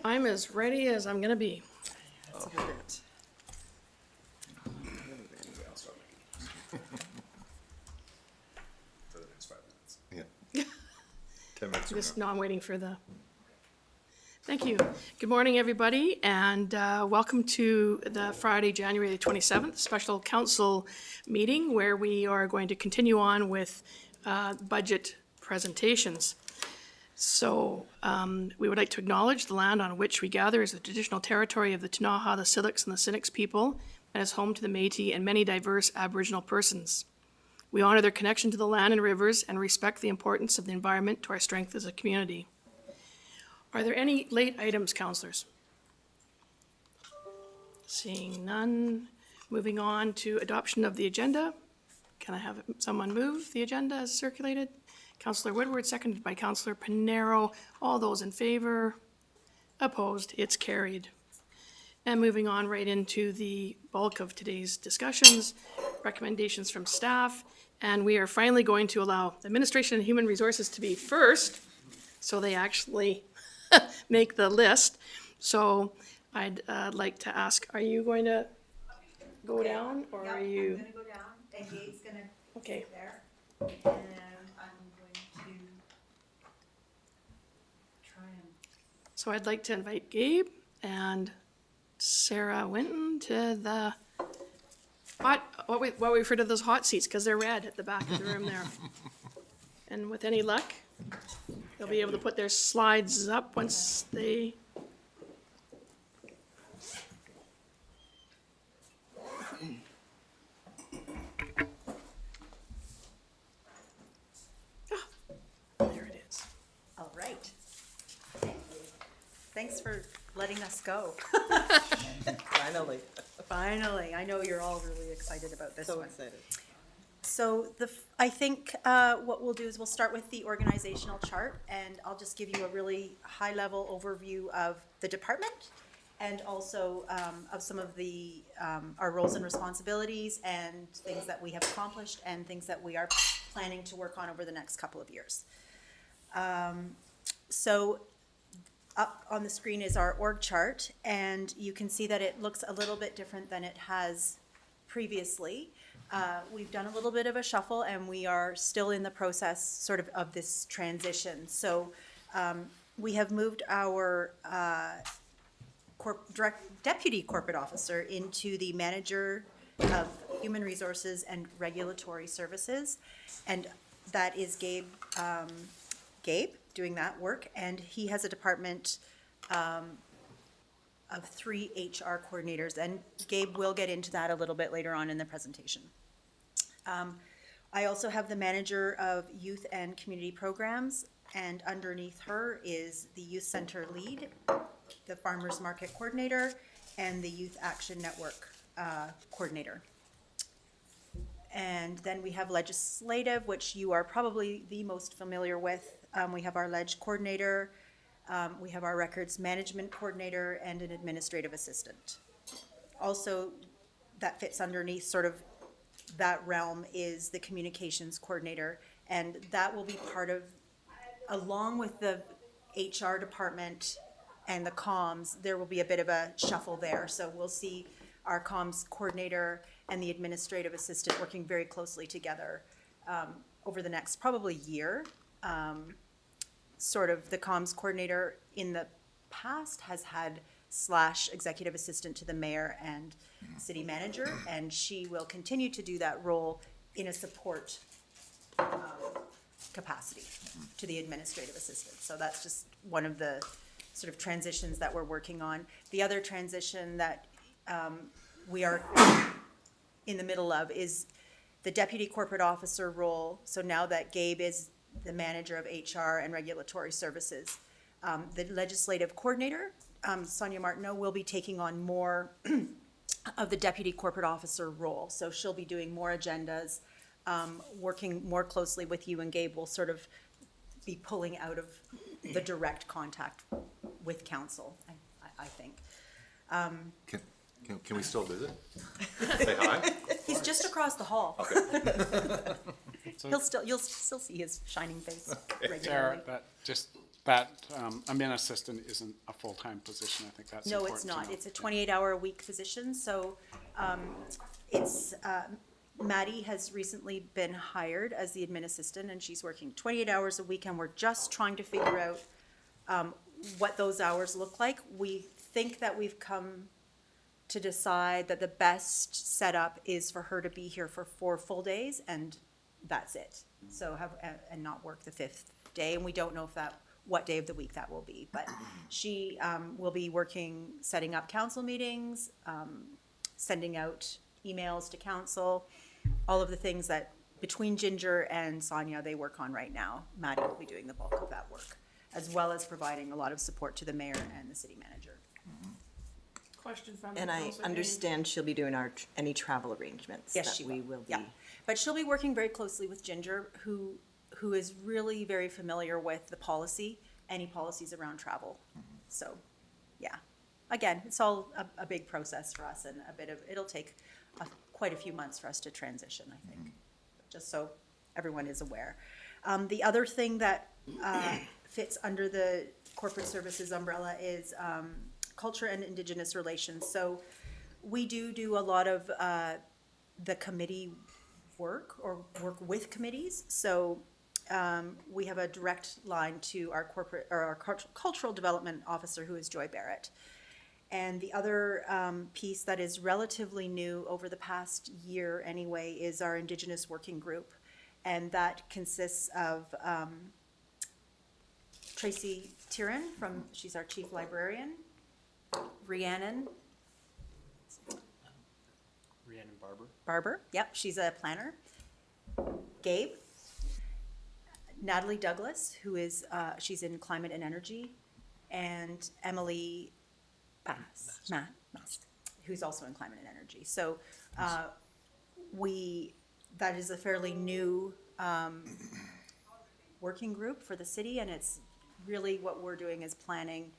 I'm as ready as I'm gonna be. That's a good bit. For the next 5 minutes. Yeah. 10 minutes from Just, now. no, I'm waiting for the, thank you. Good morning, everybody, and welcome to the Friday, January the 27th, special council meeting where we are going to continue on with budget presentations. So we would like to acknowledge the land on which we gather is the traditional territory of the Ktunaxa, the Silix, and the Sinix people, and is home to the Métis and many diverse Aboriginal persons. We honor their connection to the land and rivers and respect the importance of the environment to our strength as a community. Are there any late items, councillors? Seeing none, moving on to adoption of the agenda. Can I have someone move the agenda as circulated? Councillor Woodward, seconded by Councillor Panero. All those in favor? Opposed? It's carried. And moving on right into the bulk of today's discussions, recommendations from staff. And we are finally going to allow Administration and Human Resources to be first, so they actually make the list. So I'd like to ask, are you going to go down, or Yep, are you? I'm gonna go down, and Gabe's gonna Okay. sit there, and I'm going to try and, So I'd like to invite Gabe and Sarah Winton to the what we refer to those hot seats, because they're red at the back of the room there. And with any luck, they'll be able to put their slides up once they. There it is. all right. Thanks for letting us go. Finally. Finally, I know you're all really excited about this So one. excited. So I think what we'll do is we'll start with the organizational chart, and I'll just give you a really high-level overview of the department and also of some of the our roles and responsibilities and things that we have accomplished and things that we are planning to work on over the next couple of years. So up on the screen is our org chart, and you can see that it looks a little bit different than it has previously. We've done a little bit of a shuffle, and we are still in the process sort of this transition. So we have moved our deputy corporate officer into the manager of human resources and regulatory services, and that is Gabe doing that work, and he has a department of 3 HR coordinators, and Gabe will get into that a little bit later on in the presentation. I also have the manager of youth and community programs, and underneath her is the youth center lead, the farmers market coordinator, and the youth action network coordinator. And then we have legislative, which you are probably the most familiar with. We have our ledge coordinator, we have our records management coordinator, and an administrative assistant. Also, that fits underneath sort of that realm is the communications coordinator, and that will be part of, along with the HR department and the comms, there will be a bit of a shuffle there. So we'll see our comms coordinator and the administrative assistant working very closely together over the next probably year. Sort of the comms coordinator in the past has had / executive assistant to the mayor and city manager, and she will continue to do that role in a support capacity to the administrative assistant. So that's just one of the sort of transitions that we're working on. The other transition that we are in the middle of is the deputy corporate officer role. So now that Gabe is the manager of HR and regulatory services, the legislative coordinator, Sonia Martineau, will be taking on more of the deputy corporate officer role. So she'll be doing more agendas, working more closely with you, and Gabe will sort of be pulling out of the direct contact with council, I think. Can we still visit? Say hi? He's just across the hall. Okay. You'll still see his shining face regularly. Sarah, that just that admin assistant isn't a full-time position. I think that's No, important it's to not. know. It's a 28-hour-a-week position, so it's, Maddie has recently been hired as the admin assistant, and she's working 28 hours a week, and we're just trying to figure out what those hours look like. We think that we've come to decide that the best setup is for her to be here for 4 full days, and that's it. So and not work the 5th day, and we don't know what day of the week that will be. But she will be working, setting up council meetings, sending out emails to council, all of the things that between Ginger and Sonia, they work on right now. Maddie will be doing the bulk of that work, as well as providing a lot of support to the mayor and the city manager. Question from And I Councillor Payne. understand she'll be doing any travel arrangements Yes, that she we will. will be. Yeah, but she'll be working very closely with Ginger, who is really very familiar with the policy, any policies around travel. So, yeah, again, it's all a big process for us, and it'll take quite a few months for us to transition, I think, just so everyone is aware. The other thing that fits under the corporate services umbrella is culture and Indigenous relations. So we do a lot of the committee work or work with committees. So we have a direct line to our cultural development officer, who is Joy Barrett. And the other piece that is relatively new over the past year anyway is our Indigenous working group. And that consists of Tracy Tieran she's our chief librarian, Rhiannon Barber, yep, she's a planner, Gabe, Natalie Douglas, who is, she's in climate and energy, and Emily Mast, who's also in climate and energy. So that is a fairly new working group for the city, and it's really what we're doing is planning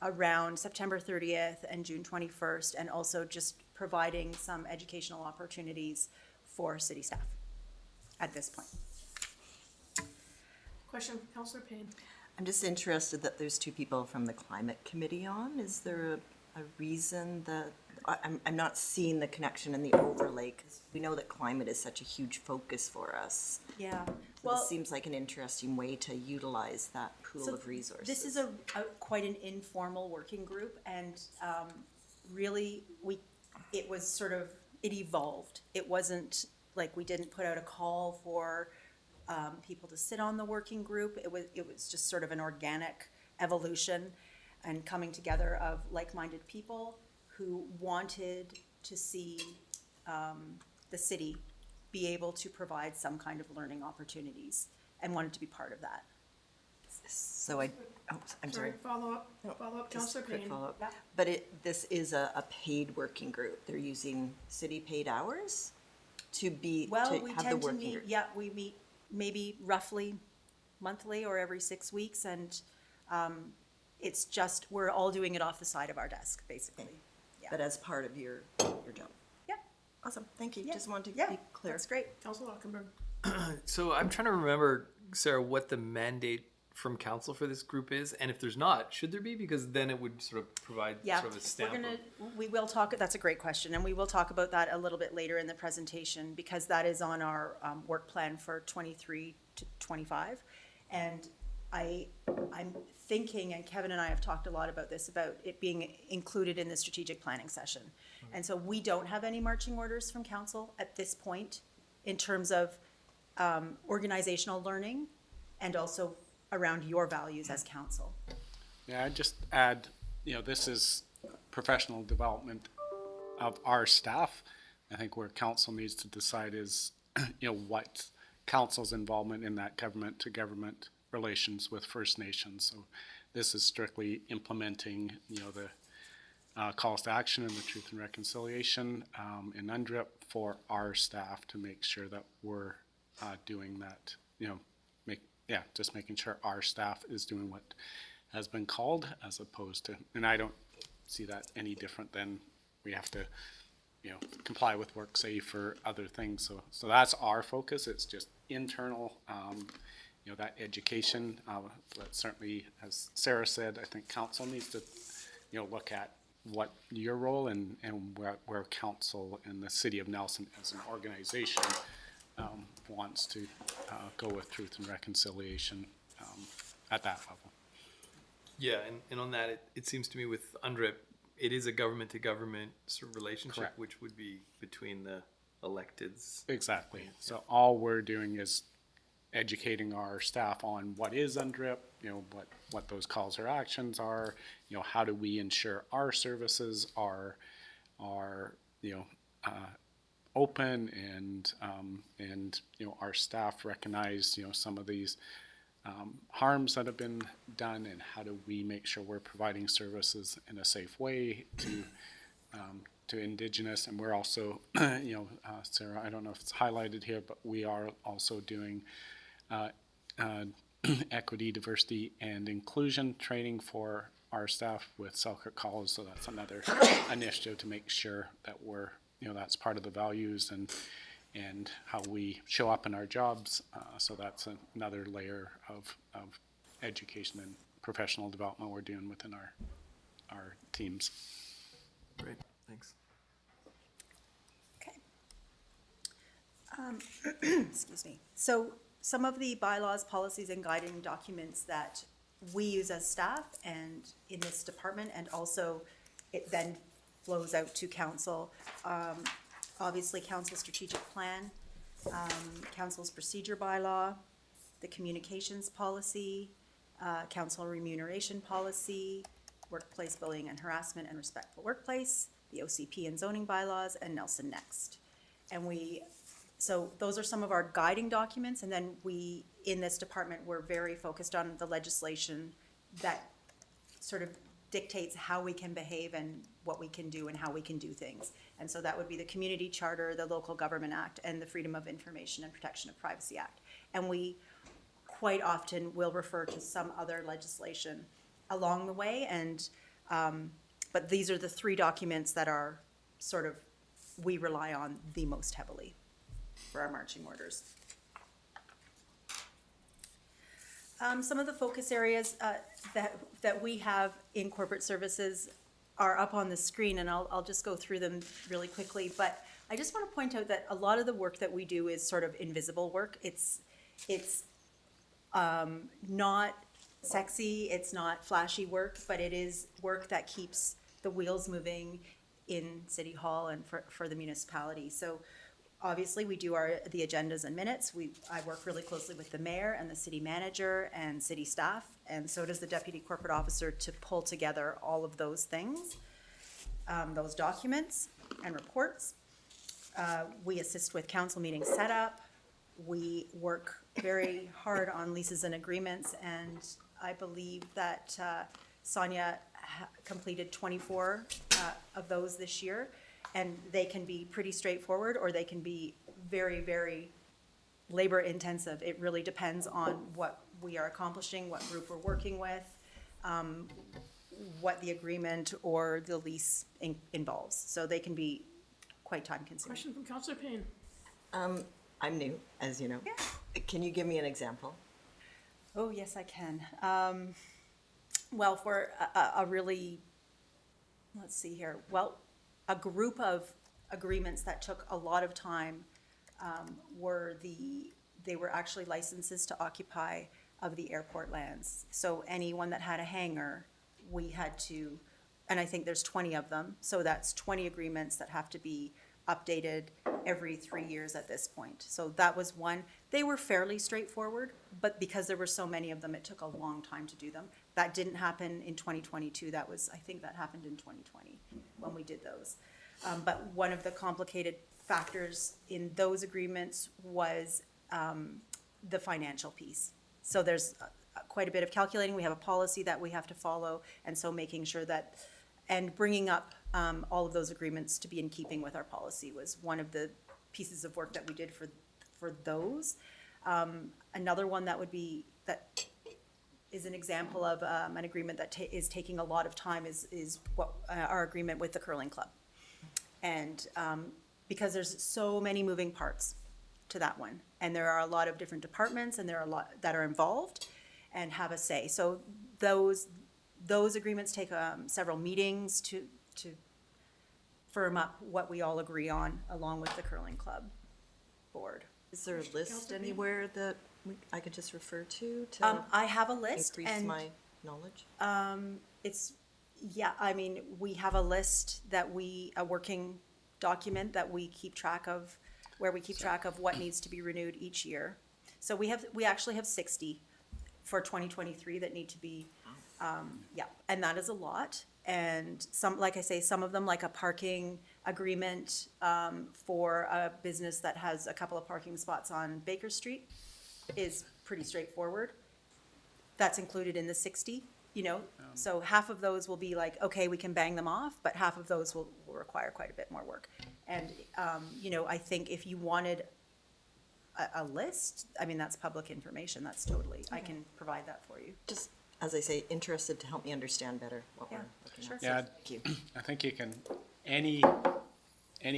around September 30th and June 21st, and also just providing some educational opportunities for city staff at this point. Question from Councillor Payne. I'm just interested that there's 2 people from the climate committee on. Is there a reason that, I'm not seeing the connection and the overlay, because we know that climate is such a huge focus for us. Yeah, So well, this seems like an interesting way to utilize that pool so of resources. this is quite an informal working group, and really, it was sort of, it evolved. It wasn't like we didn't put out a call for people to sit on the working group. It was just sort of an organic evolution and coming together of like-minded people who wanted to see the city be able to provide some kind of learning opportunities and wanted to be part of that. So I'm sorry. Follow up, Just Councillor a quick Payne. follow-up. Yeah. But this is a paid working group. They're using city paid hours to Well, we have the tend to working meet, group. yeah, we meet maybe roughly monthly or every 6 weeks, and it's just, we're all doing it off the side of our desk, basically. Yeah. But as part of your job. Yeah, Awesome, thank you. yeah. Just wanted to Yeah, be clear. that's great. Councillor Lockenberg. So I'm trying to remember, Sarah, what the mandate from council for this group is, and if there's not, should there be? Because then it would sort of provide Yeah, sort of a stamp. we will talk, that's a great question, and we will talk about that a little bit later in the presentation, because that is on our work plan for 23 to 25. And I'm thinking, and Kevin and I have talked a lot about this, about it being included in the strategic planning session. And so we don't have any marching orders from council at this point in terms of organizational learning and also around your values as council. Yeah, I'd just add, this is professional development of our staff. I think where council needs to decide is, what council's involvement in that government to government relations with First Nations. So this is strictly implementing, the calls to action and the Truth and Reconciliation in UNDRIP for our staff to make sure that we're doing that, just making sure our staff is doing what has been called, as opposed to, and I don't see that any different than we have to, comply with WorkSafe or other things. So that's our focus. It's just internal, you know, that education, that certainly, as Sarah said, I think council needs to, you know, look at what your role and where council and the city of Nelson as an organization wants to go with truth and reconciliation at that level. Yeah, and on that, it seems to me with UNDRIP, it is a government to government sort of relationship, Correct. which would be between the electeds. Exactly. So all we're doing is educating our staff on what is UNDRIP, you know, what those calls or actions are, you know, how do we ensure our services are, you know, open and, you know, our staff recognize, you know, some of these harms that have been done, and how do we make sure we're providing services in a safe way to Indigenous. And we're also, you know, Sarah, I don't know if it's highlighted here, but we are also doing equity, diversity, and inclusion training for our staff with Selkirk College. So that's another initiative to make sure that we're, you know, that's part of the values and how we show up in our jobs. So that's another layer of education and professional development we're doing within our teams. Great, thanks. Okay. Excuse me. So some of the bylaws, policies, and guiding documents that we use as staff and in this department, and also it then flows out to council. Obviously, council's strategic plan, council's procedure bylaw, the communications policy, council remuneration policy, workplace bullying and harassment and respectful workplace, the OCP and zoning bylaws, and Nelson Next. And so those are some of our guiding documents, and then we, in this department, we're very focused on the legislation that sort of dictates how we can behave and what we can do and how we can do things. And so that would be the Community Charter, the Local Government Act, and the Freedom of Information and Protection of Privacy Act. And we quite often will refer to some other legislation along the way, and but these are the three documents that are sort of, we rely on the most heavily for our marching orders. Some of the focus areas that we have in corporate services are up on the screen, and I'll just go through them really quickly. But I just want to point out that a lot of the work that we do is sort of invisible work. It's not sexy, it's not flashy work, but it is work that keeps the wheels moving in City Hall and for the municipality. So obviously, we do the agendas and minutes. I work really closely with the mayor and the city manager and city staff, and so does the deputy corporate officer, to pull together all of those things, those documents and reports. We assist with council meeting setup. We work very hard on leases and agreements, and I believe that Sonia completed 24 of those this year. And they can be pretty straightforward, or they can be very, very labor intensive. It really depends on what we are accomplishing, what group we're working with, what the agreement or the lease involves. So they can be quite time consuming. Question from Councillor Payne. I'm new, as you know. Yeah. Can you give me an example? Oh, yes, I can. Well, for a really, let's see here. Well, a group of agreements that took a lot of time they were actually licenses to occupy of the airport lands. So anyone that had a hangar, we had to, and I think there's 20 of them, so that's 20 agreements that have to be updated every 3 years at this point. So that was one. They were fairly straightforward, but because there were so many of them, it took a long time to do them. That didn't happen in 2022. I think that happened in 2020 when we did those. But one of the complicated factors in those agreements was the financial piece. So there's quite a bit of calculating. We have a policy that we have to follow, and so making sure that, and bringing up all of those agreements to be in keeping with our policy was one of the pieces of work that we did for those. Another one that is an example of an agreement that is taking a lot of time is what our agreement with the curling club. And because there's so many moving parts, to that one. And there are a lot of different departments and there are a lot that are involved and have a say. So those agreements take several meetings to firm up what we all agree on, along with the curling club board. Is there a list anywhere that I could just refer to I have a list increase and my knowledge? it's, yeah, I mean, we have a list a working document that we keep track of, where we keep track of what needs to be renewed each year. So we actually have 60 for 2023 that need to be, yeah, and that is a lot. And some, like I say, some of them, like a parking agreement for a business that has a couple of parking spots on Baker Street is pretty straightforward. That's included in the 60, you know? So half of those will be like, okay, we can bang them off, but half of those will require quite a bit more work. And, you know, I think if you wanted a list, I mean, that's public information, that's totally, I can provide that for you. Just, as I say, interested to help me understand better what we're Yeah, looking sure. at. So Yeah, thank you. I think you can, any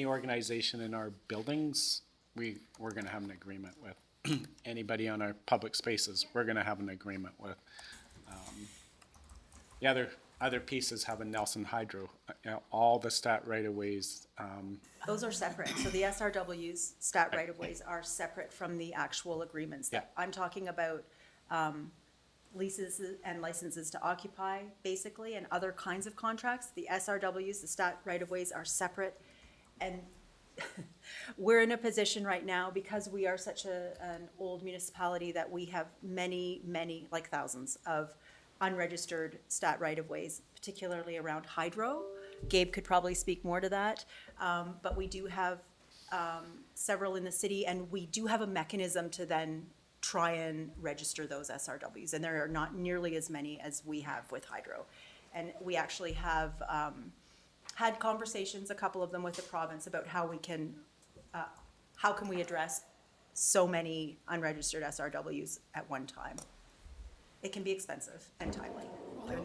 organization in our buildings, we're gonna have an agreement with. Anybody on our public spaces, we're gonna have an agreement with. The other pieces have a Nelson Hydro, you know, all the stat right-of-ways, Those are separate, so the SRWs, stat right-of-ways, are separate from the actual agreements. That Yeah. I'm talking about leases and licenses to occupy, basically, and other kinds of contracts. The SRWs, the stat right-of-ways, are separate, and we're in a position right now, because we are such an old municipality, that we have many, like thousands of unregistered stat right-of-ways, particularly around hydro. Gabe could probably speak more to that, but we do have several in the city, and we do have a mechanism to then try and register those SRWs, and there are not nearly as many as we have with hydro. And we actually have had conversations, a couple of them with the province, about how can we address so many unregistered SRWs at one time. It can be expensive and timely.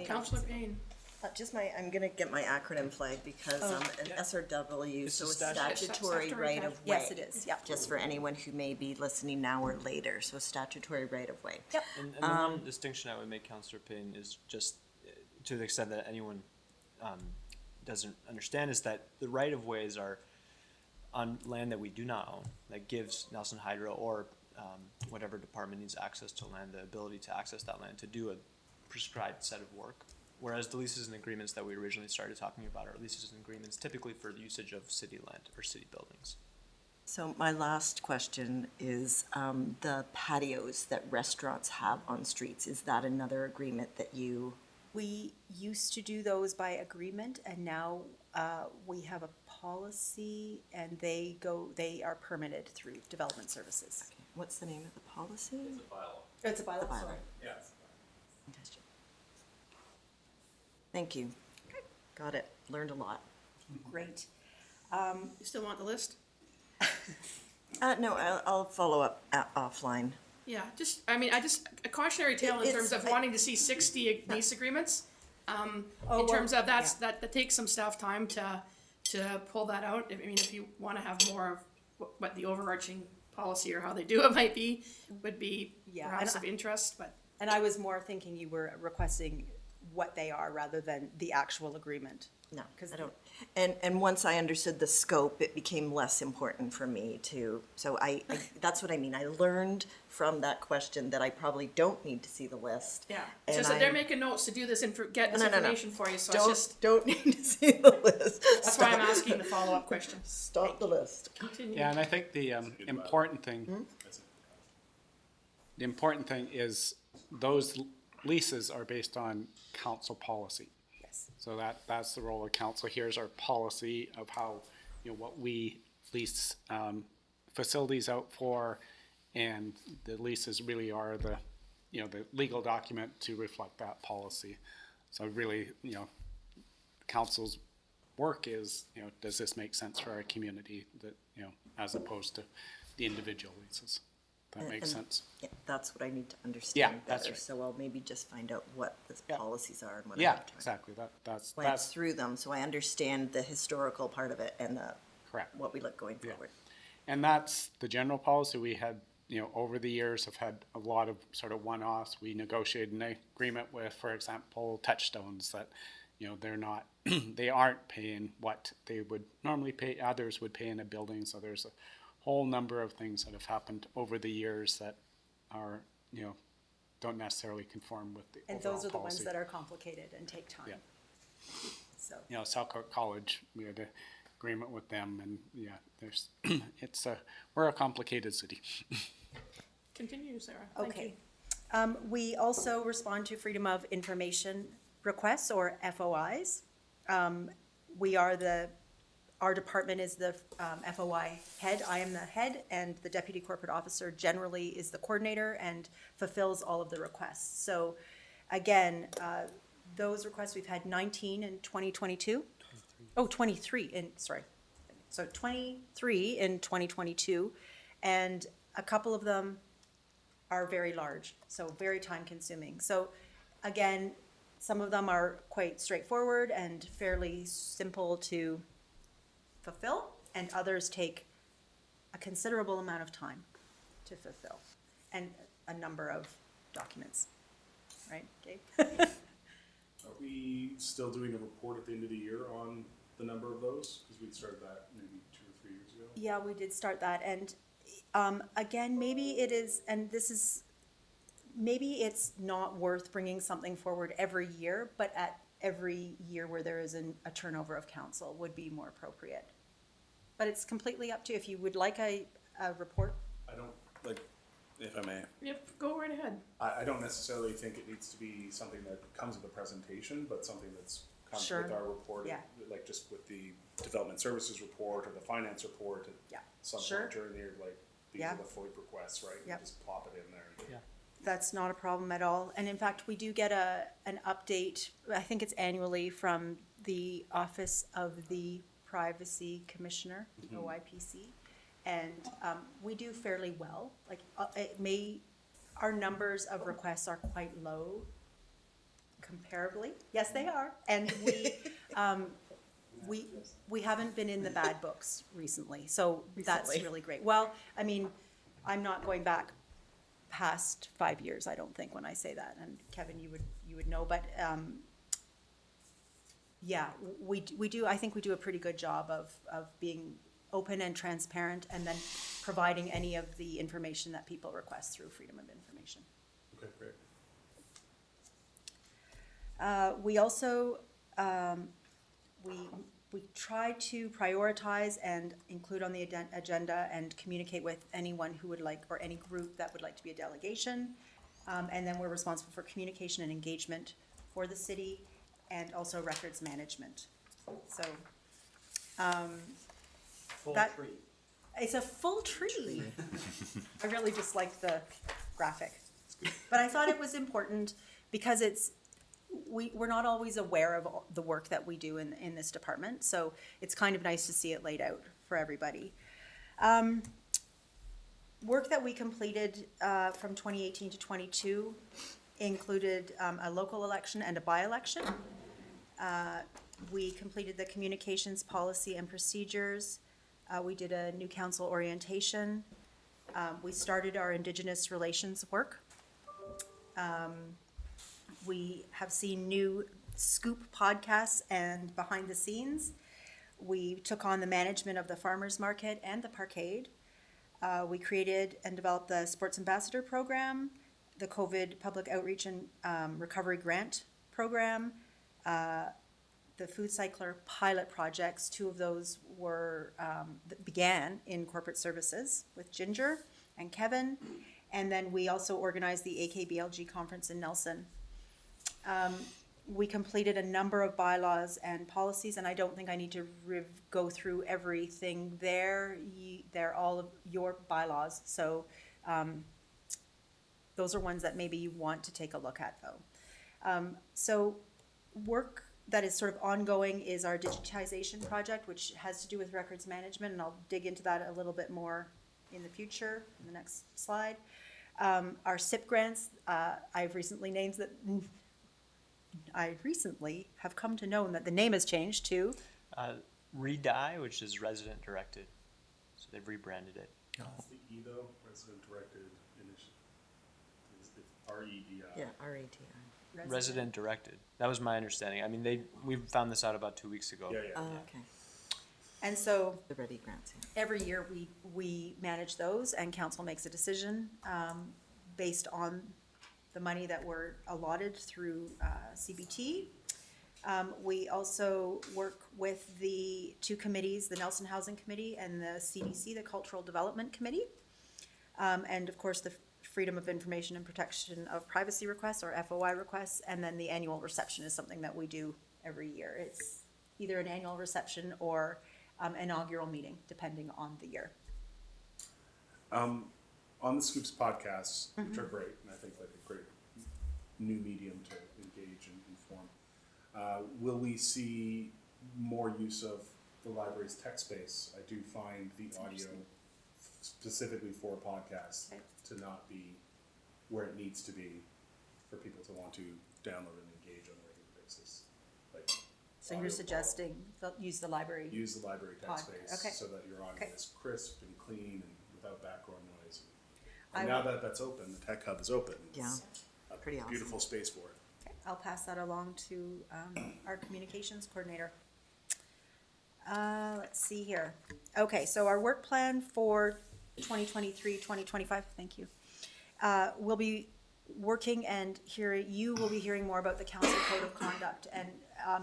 Councillor Payne. I'm gonna get my acronym flag because an SRW, so a statutory Statutory right of way. Yes, it is, yep. Just for anyone who may be listening now or later, so a statutory right of way. Yep. And the one distinction I would make, Councillor Payne, is just to the extent that anyone doesn't understand, is that the right of ways are on land that we do not own, that gives Nelson Hydro or whatever department needs access to land the ability to access that land to do a prescribed set of work. Whereas the leases and agreements that we originally started talking about are leases and agreements typically for the usage of city land or city buildings. So my last question is, the patios that restaurants have on streets, is that another agreement that you? We used to do those by agreement, and now we have a policy, and they are permitted through development services. What's the name of the policy? It's a bylaw. The bylaw. sorry. Fantastic. Thank you. Got it. Learned a lot. Great. You still want the list? No, I'll follow up offline. Yeah, a cautionary tale in terms of wanting to see 60 lease agreements. In terms of that takes some staff time to pull that out. I mean, if you want to have more of what the overarching policy or how they do it might be, would be Yeah, perhaps and of interest, but. And I was more thinking you were requesting what they are rather than the actual agreement. No, 'Cause I don't. And once I understood the scope, it became less important for me to, so I that's what I mean. I learned from that question that I probably don't need to see the list. Yeah, it's And just that they're making notes to do this, get this No. information for you, so it's just, Don't need to see the list. that's why I'm asking the follow-up question. Stop the list. Continue. Yeah, and I think the important thing, is those leases are based on council policy. Yes. So that's the role of council. Here's our policy of how, what we lease facilities out for, and the leases really are the legal document to reflect that policy. So really, council's work is, does this make sense for our community, that, as opposed to the individual leases? That makes sense. Yeah, that's what I need to Yeah, understand that's better. right. So I'll maybe just find out what the Yeah. policies are and what I Yeah, have to exactly. That's glance through them, so I understand the historical part of it and correct. what we look going Yeah. forward. And that's the general policy. We had, over the years have had a lot of sort of one-offs. We negotiated an agreement with, for example, Touchstones that, they're not, they aren't paying what they would normally pay, others would pay in a building. So there's a whole number of things that have happened over the years that are, don't necessarily conform with the And overall those are the ones policy. that are complicated and take time. Yeah. So, Selkirk College, we had an agreement with them, and there's, we're a complicated city. Continue, Sarah. Thank okay. you. We also respond to Freedom of Information requests, or FOIs. Our department is the FOI head. I am the head, and the deputy corporate officer generally is the coordinator and fulfills all of the requests. So again, those requests, we've had 19 in 2022. Oh, 23 sorry. So 23 in 2022, and a couple of them are very large, so very time consuming. So again, some of them are quite straightforward and fairly simple to fulfill, and others take a considerable amount of time to fulfill, and a number of documents. Right, Dave? Are we still doing a report at the end of the year on the number of those? Because we started that maybe 2 or 3 years ago. Yeah, we did start that, and again, maybe it is, and this is, maybe it's not worth bringing something forward every year, but at every year where there is a turnover of council would be more appropriate. But it's completely up to you. If you would like a report. I don't, like, if I may, Yep, go right ahead. I don't necessarily think it needs to be something that comes with a presentation, but something that's comes Sure. with our report. Yeah. Like just with the development services report or the finance report at Yeah. some Sure. point during the year, like, these Yeah. are the FOIP requests, right? You Yep. Just plop it in there. Yeah. That's not a problem at all. And in fact, we do get an update, I think it's annually, from the Office of the Privacy Commissioner, OIPC. And we do fairly well. Like, our numbers of requests are quite low comparably. Yes, they are. And we haven't been in the bad books recently, so that's Recently. really great. Well, I mean, I'm not going back past 5 years, I don't think, when I say that, and Kevin, you would know, but, yeah, we do, I think we do a pretty good job of being open and transparent, and then providing any of the information that people request through Freedom of Information. Okay, great. We also, we try to prioritize and include on the agenda and communicate with anyone who would like, or any group that would like to be a delegation. And then we're responsible for communication and engagement for the city, and also records management. So, that- it's a full tree. I really just liked the graphic. But I thought it was important because we're not always aware of the work that we do in this department, so it's kind of nice to see it laid out for everybody. Work that we completed from 2018 to 22 included a local election and a by-election. We completed the communications policy and procedures. We did a new council orientation. We started our Indigenous relations work. We have seen new scoop podcasts and behind the scenes. We took on the management of the farmers market and the parkade. We created and developed the Sports Ambassador Program, the COVID Public Outreach and Recovery Grant Program, the Food Cycler pilot projects. 2 of those were, that began in corporate services with Ginger and Kevin. And then we also organized the AKBLG conference in Nelson. We completed a number of bylaws and policies, and I don't think I need to go through everything there. They're all of your bylaws, so those are ones that maybe you want to take a look at, though. So work that is sort of ongoing is our digitization project, which has to do with records management, and I'll dig into that a little bit more in the future, in the next slide. Our SIP grants, I've recently named that. I recently have come to know that the name has changed to REDI, which is resident directed. So they've rebranded it. It's the E though, resident directed initiative. It's REDI. Yeah, RATI. Resident directed. That was my understanding. I mean, we found this out about 2 weeks ago. Yeah, Oh, yeah. okay. And so The ready grants, yeah. every year we manage those and council makes a decision based on the money that we're allotted through CBT. We also work with the two committees, the Nelson Housing Committee and the CDC, the Cultural Development Committee. And of course, the Freedom of Information and Protection of Privacy requests, or FOI requests, and then the annual reception is something that we do every year. It's either an annual reception or inaugural meeting, depending on the year. On the Scoops podcasts, which are great, and I think like a great new medium to engage and inform, will we see more use of the library's tech space? I do find the audio specifically for podcasts Okay. to not be where it needs to be for people to want to download and engage on a regular basis. Like So audio you're quality. suggesting use the library? Use the library tech Pod- space okay. so that your audio Okay. is crisp and clean and without background noise. I And now will- that that's open, the tech hub is open. Yeah, It's a pretty awesome. beautiful space for it. Okay, I'll pass that along to our communications coordinator. Let's see here. Okay, so our work plan for 2023, 2025, thank you. We'll be working and you will be hearing more about the council code of conduct. And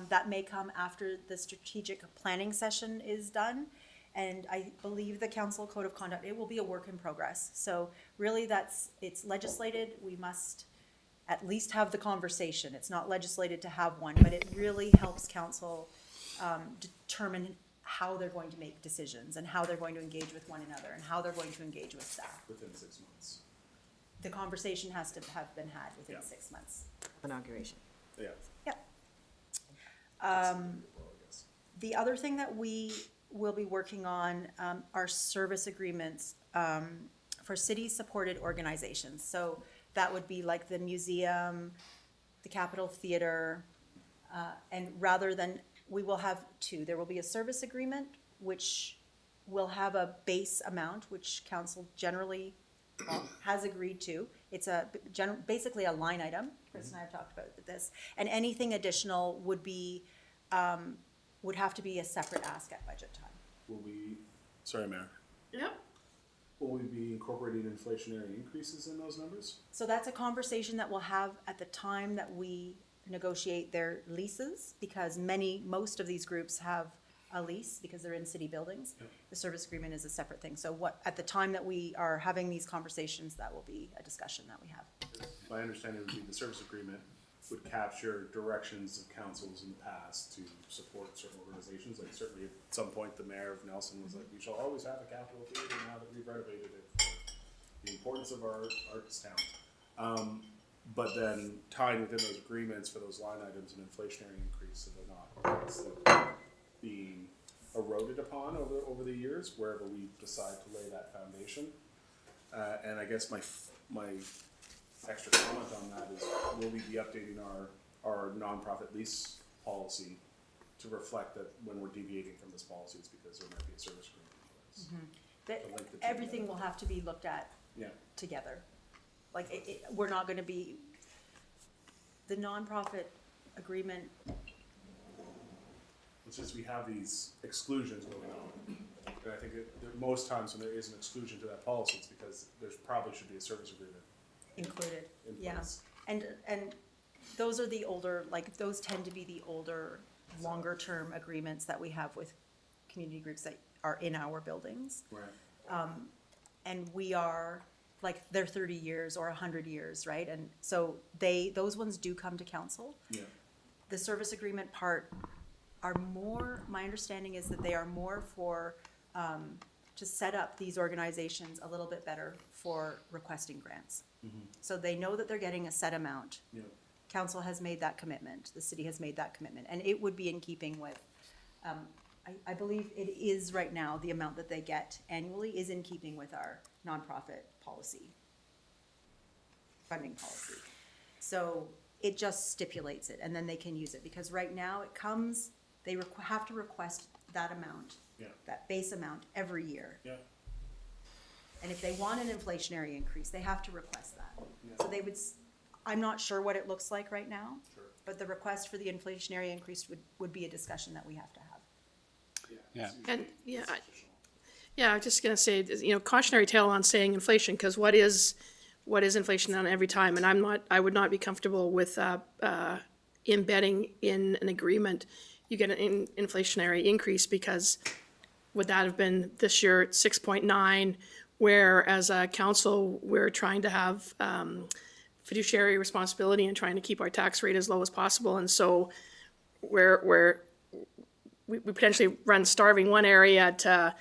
that may come after the strategic planning session is done. And I believe the council code of conduct, it will be a work in progress. So really it's legislated. We must at least have the conversation. It's not legislated to have one, but it really helps council determine how they're going to make decisions and how they're going to engage with one another and how they're going to engage with staff. Within 6 months. The conversation has to have been had within Yeah. 6 months. Inauguration. Yeah. Yep. Well, I guess. The other thing that we will be working on are service agreements for city-supported organizations. So that would be like the museum, the Capitol Theater, and rather than, we will have two. There will be a service agreement, which will have a base amount, which council generally has agreed to. It's basically a line item. Chris and I have talked about this. And anything additional would be, would have to be a separate ask at budget time. Will we, sorry, Mayor, Yep. will we be incorporating inflationary increases in those numbers? So that's a conversation that we'll have at the time that we negotiate their leases, because most of these groups have a lease because they're in city buildings. Yep. The service agreement is a separate thing. So at the time that we are having these conversations, that will be a discussion that we have. My understanding would be the service agreement would capture directions of councils in the past to support certain organizations. Like certainly at some point, the mayor of Nelson was like, we shall always have a Capitol Theater now that we've renovated it for the importance of our arts town. But then tying within those agreements for those line items an inflationary increase, so they're not obviously being eroded upon over the years wherever we decide to lay that foundation. And I guess my extra comment on that is, will we be updating our nonprofit lease policy to reflect that when we're deviating from this policy, it's because there might be a service agreement in place? To link the two Everything together. will have to be looked at Yeah, together. Like, we're not gonna be, the nonprofit agreement, it's just we have these exclusions going on. And I think that most times when there is an exclusion to that policy, it's because there's probably should be a service agreement included, in yeah. place. And those are the older, like, those tend to be the older, longer-term agreements that we have with community groups that are in our buildings. Right. And we are, like, they're 30 years or 100 years, right? And so those ones do come to council. Yeah. The service agreement part are more, my understanding is that they are more for, to set up these organizations a little bit better for requesting grants. So they know that they're getting a set amount. Yeah. Council has made that commitment, the city has made that commitment, and it would be in keeping with, I believe it is right now, the amount that they get annually is in keeping with our nonprofit policy, funding policy. So it just stipulates it, and then they can use it, because right now it comes, they have to request that amount, Yeah. that base amount every year. Yeah. And if they want an inflationary increase, they have to request that. So they would, I'm not sure what it looks like right now, but the request for the inflationary increase would be a discussion that we have to have. Yeah. And, yeah, I was just gonna say, you know, cautionary tale on saying inflation, because what is inflation on every time? And I would not be comfortable with, embedding in an agreement, you get an inflationary increase, because would that have been this year 6.9, where as a council, we're trying to have fiduciary responsibility and trying to keep our tax rate as low as possible, and so we potentially run starving one area to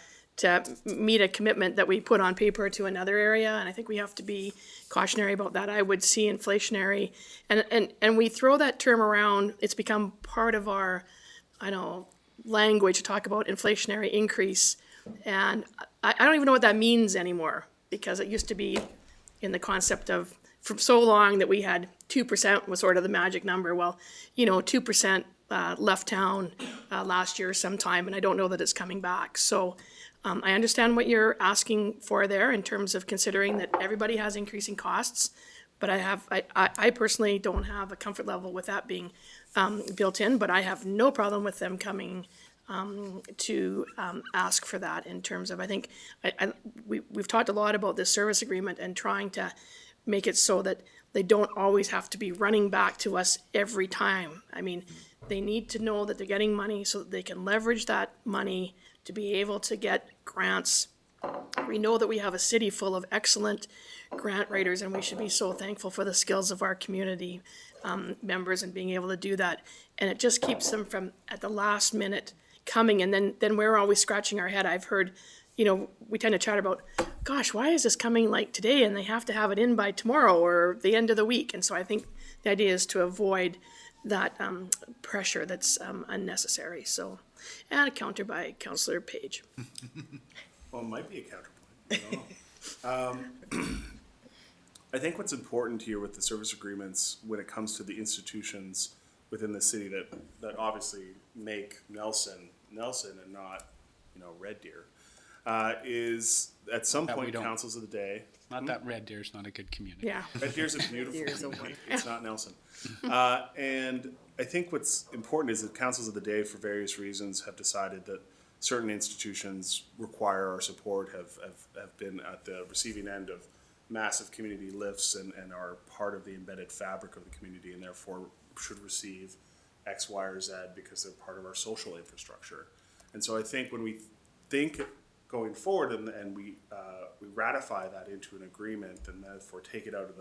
meet a commitment that we put on paper to another area, and I think we have to be cautionary about that. I would see inflationary, and we throw that term around, it's become part of our, language to talk about inflationary increase, and I don't even know what that means anymore, because it used to be in the concept of, for so long that we had 2% was sort of the magic number. Well, 2% left town last year sometime, and I don't know that it's coming back. So I understand what you're asking for there in terms of considering that everybody has increasing costs, but I personally don't have a comfort level with that being built in, but I have no problem with them coming to ask for that in terms of, I think, we've talked a lot about this service agreement and trying to make it so that they don't always have to be running back to us every time. I mean, they need to know that they're getting money so that they can leverage that money to be able to get grants. We know that we have a city full of excellent grant writers, and we should be so thankful for the skills of our community members and being able to do that. And it just keeps them from, at the last minute, coming, and then we're always scratching our head. I've heard, we tend to chat about, gosh, why is this coming like today, and they have to have it in by tomorrow or the end of the week. And so I think the idea is to avoid that pressure that's unnecessary. So, and a counter by Councillor Page. Well, it might be a counterpoint. I don't know. I think what's important here with the service agreements, when it comes to the institutions within the city that obviously make Nelson and not, Red Deer, is at some That we point don't. councils of the day. Not that Red Deer's not a good community. Yeah. Red Deer's a beautiful community. It's not Nelson. And I think what's important is that councils of the day, for various reasons, have decided that certain institutions require our support, have been at the receiving end of massive community lifts and are part of the embedded fabric of the community, and therefore should receive X, Y, or Z because they're part of our social infrastructure. And so I think when we think going forward and we ratify that into an agreement and therefore take it out of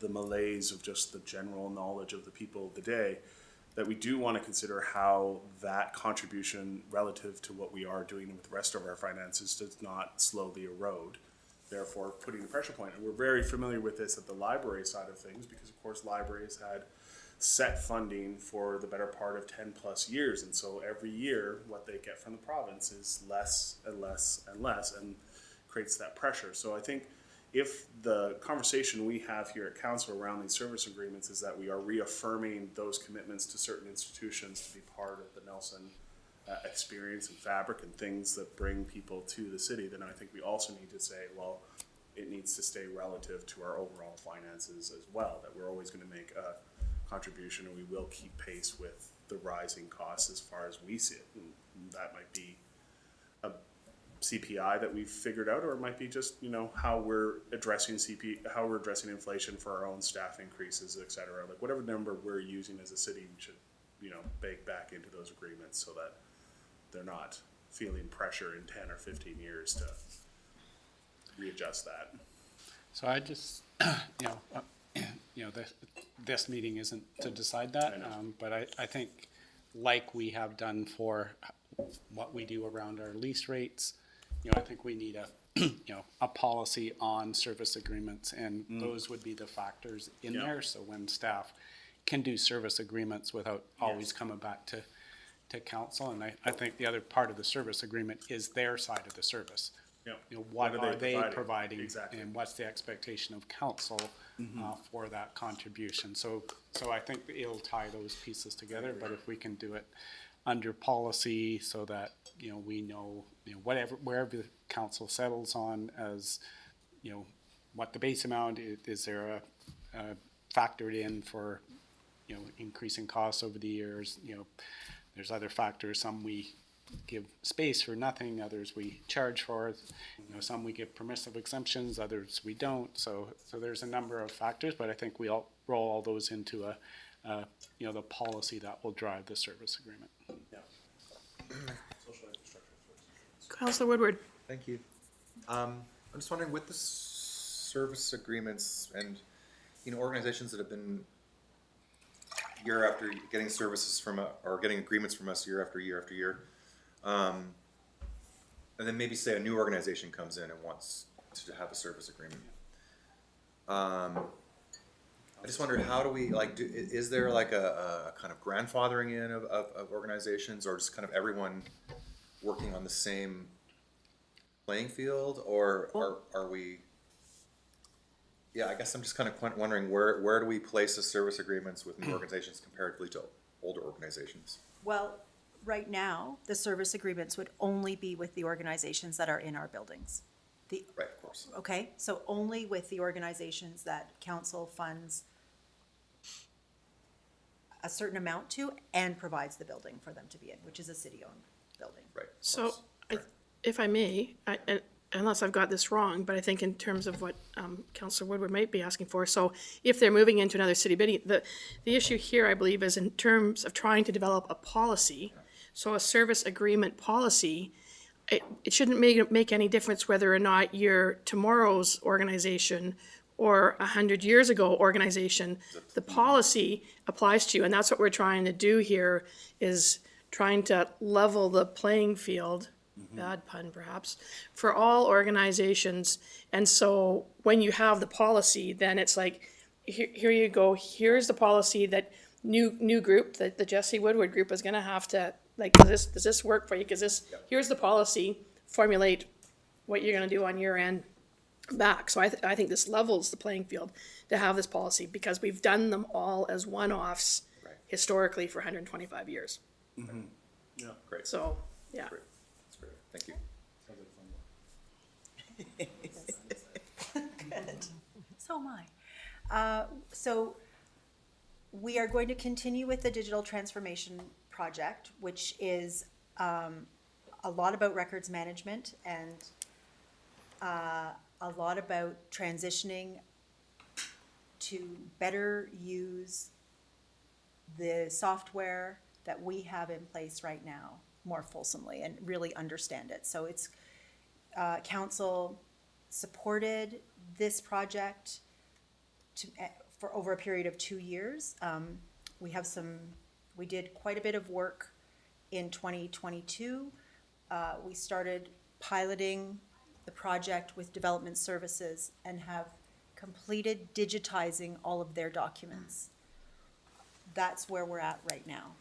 the malaise of just the general knowledge of the people of the day, that we do want to consider how that contribution relative to what we are doing with the rest of our finances does not slowly erode, therefore putting the pressure point. And we're very familiar with this at the library side of things, because of course libraries had set funding for the better part of 10 plus years, and so every year what they get from the province is less and less and less, and creates that pressure. So I think if the conversation we have here at council around these service agreements is that we are reaffirming those commitments to certain institutions to be part of the Nelson experience and fabric and things that bring people to the city, then I think we also need to say, well, it needs to stay relative to our overall finances as well, that we're always going to make a contribution and we will keep pace with the rising costs as far as we see it. And that might be a CPI that we've figured out, or it might be just, how we're addressing how we're addressing inflation for our own staff increases, et cetera. Like whatever number we're using as a city, we should, bake back into those agreements so that they're not feeling pressure in 10 or 15 years to readjust that. So I just, this meeting isn't to decide that, I know. but I think like we have done for what we do around our lease rates, I think we need a policy on service agreements, and those would be the factors in Yeah. there. So when staff can do service agreements without always Yes. coming back to council, and I think the other part of the service agreement is their side of the service. Yeah. What are they providing? Exactly. And what's the expectation of council for that contribution? So I think it'll tie those pieces together, but if we can do it under policy so that, we know, wherever the council settles on as, what the base amount is there a factored in for, increasing costs over the years, there's other factors, some we give space for nothing, others we charge for, some we give permissive exemptions, others we don't, so there's a number of factors, but I think we all roll all those into the policy that will drive the service agreement. Social infrastructure services. Councillor Woodward. Thank you. I'm just wondering, with the service agreements and, organizations that have been year after getting services from, or getting agreements from us year after year after year, and then maybe say a new organization comes in and wants to have a service agreement. I just wondered, how do we, is there a kind of grandfathering in of organizations, or just kind of everyone working on the same playing field, or are we? Yeah, I guess I'm just kind of wondering, where do we place the service agreements with new organizations comparatively to older organizations? Well, right now, the service agreements would only be with the organizations that are in our buildings. Right, of course. Okay, so only with the organizations that council funds a certain amount to and provides the building for them to be in, which is a city-owned building. Right. of So, course. Right. if I may, unless I've got this wrong, but I think in terms of what Councillor Woodward might be asking for, so if they're moving into another city bidding, the issue here, I believe, is in terms of trying to develop a policy, so a service agreement policy, it shouldn't make any difference whether or not you're tomorrow's organization or 100 years ago organization. The policy applies to you, and that's what we're trying to do here, is trying to level the playing field, bad pun perhaps, for all organizations. And so when you have the policy, then it's like, here you go, here's the policy that new group, that the Jesse Woodward group is gonna have to, does this work for you? Because here's the policy, formulate what you're gonna do on your end back. So I think this levels the playing field to have this policy, because we've done them all as one-offs historically for 125 years. Yeah. Great. So, yeah. Great. That's great. Thank you. Sounds like a fun one. Good. So am I. So we are going to continue with the digital transformation project, which is a lot about records management and a lot about transitioning to better use the software that we have in place right now more fulsomely and really understand it. So it's council supported this project for over a period of 2 years. We did quite a bit of work in 2022. We started piloting the project with development services and have completed digitizing all of their documents. That's where we're at right now.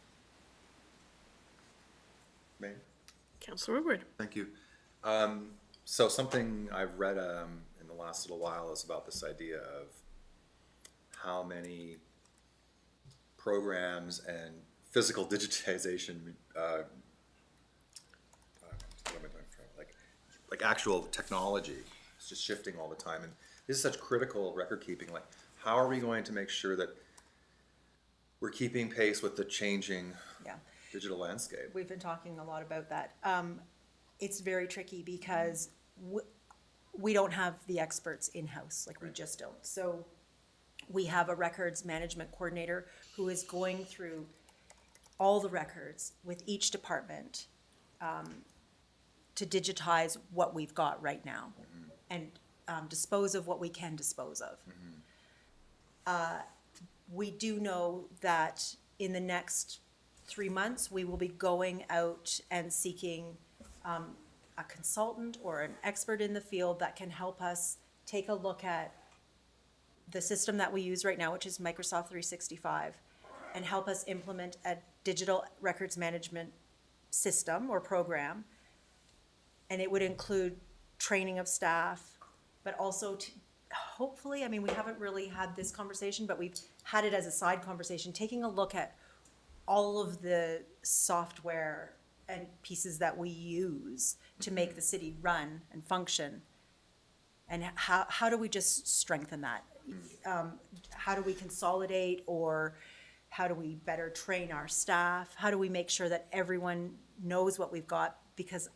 Mayor? Councillor Woodward. Thank you. So something I've read in the last little while is about this idea of how many programs and physical digitization, like actual technology, is just shifting all the time. And this is such critical record keeping. Like, how are we going to make sure that we're keeping pace with the changing digital landscape? We've been talking a lot about that. It's very tricky because we don't have the experts in-house, we just don't. So we have a records management coordinator who is going through all the records with each department to digitize what we've got right now and dispose of what we can dispose of. We do know that in the next 3 months, we will be going out and seeking a consultant or an expert in the field that can help us take a look at the system that we use right now, which is Microsoft 365, and help us implement a digital records management system or program. And it would include training of staff, but also hopefully, we haven't really had this conversation, but we've had it as a side conversation, taking a look at all of the software and pieces that we use to make the city run and function. And how do we just strengthen that? How do we consolidate, or how do we better train our staff? How do we make sure that everyone knows what we've got? Because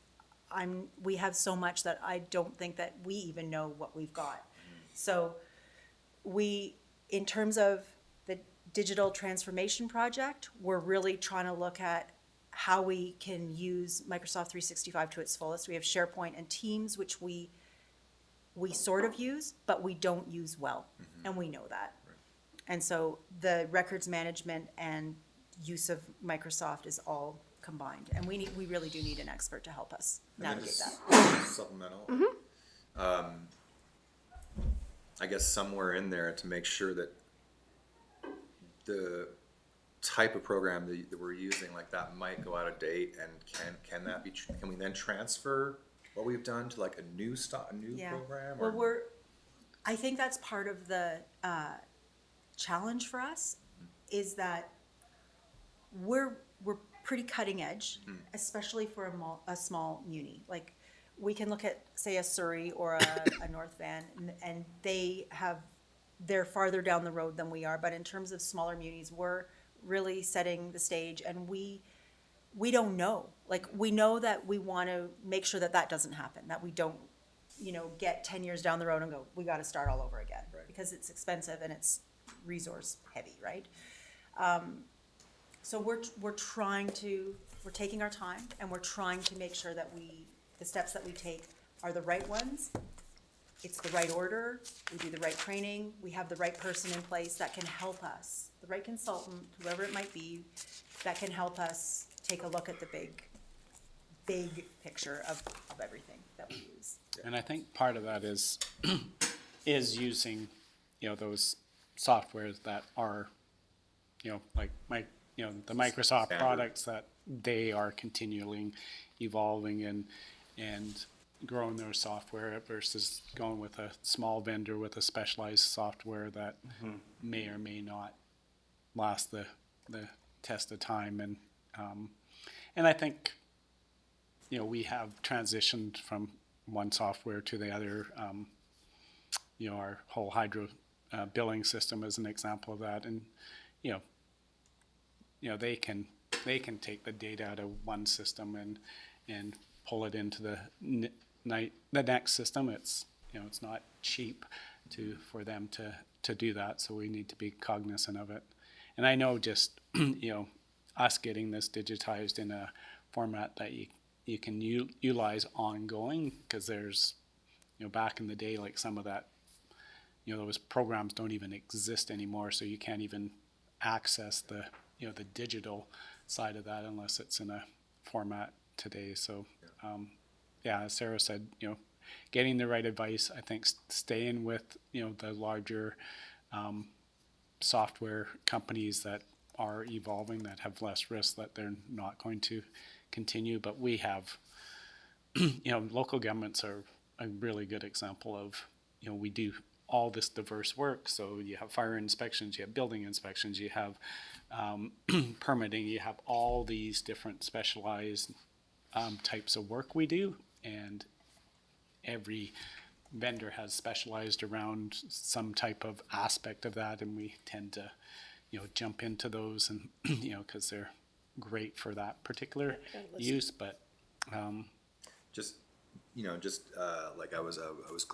we have so much that I don't think that we even know what we've got. So in terms of the digital transformation project, we're really trying to look at how we can use Microsoft 365 to its fullest. We have SharePoint and Teams, which we sort of use, but we don't use well, and we know that. And so the records management and use of Microsoft is all combined, and we really do need an expert to help us And then navigate just that. Supplemental. I guess somewhere in there to make sure that the type of program that we're using, like that might go out of date, and can that be, can we then transfer what we've done to like a new Yeah. program? Well, or- I think that's part of the challenge for us, is that we're pretty cutting edge, especially for a small muni. Like, we can look at, say, a Surrey or a North Van, and they're farther down the road than we are. But in terms of smaller munis, we're really setting the stage, and we don't know. Like, we know that we want to make sure that doesn't happen, that we don't, get 10 years down the road and go, we got to start all over again. Right. Because it's expensive and it's resource heavy, right? So we're taking our time, and we're trying to make sure that the steps that we take are the right ones. It's the right order, we do the right training, we have the right person in place that can help us, the right consultant, whoever it might be, that can help us take a look at the big picture of everything that we use. And I think part of that is using, those softwares that are, like the Microsoft Standard. products that they are continually evolving and growing their software versus going with a small vendor with a specialized software that may or may not last the test of time. And I think, we have transitioned from one software to the other. Our whole hydro billing system is an example of that. And, they can take the data out of one system and pull it into the next system. It's it's not cheap for them to do that, so we need to be cognizant of it. And I know just us getting this digitized in a format that you can utilize ongoing, because there's back in the day, like some of that those programs don't even exist anymore, so you can't even access the the digital side of that unless it's in a format today. So as Sarah said, getting the right advice, I think staying with the larger software companies that are evolving, that have less risk, that they're not going to continue. But we have local governments are a really good example of we do all this diverse work. So you have fire inspections, you have building inspections, you have permitting, you have all these different specialized types of work we do, and every vendor has specialized around some type of aspect of that, and we tend to jump into those, and because they're great for that particular use. But like I was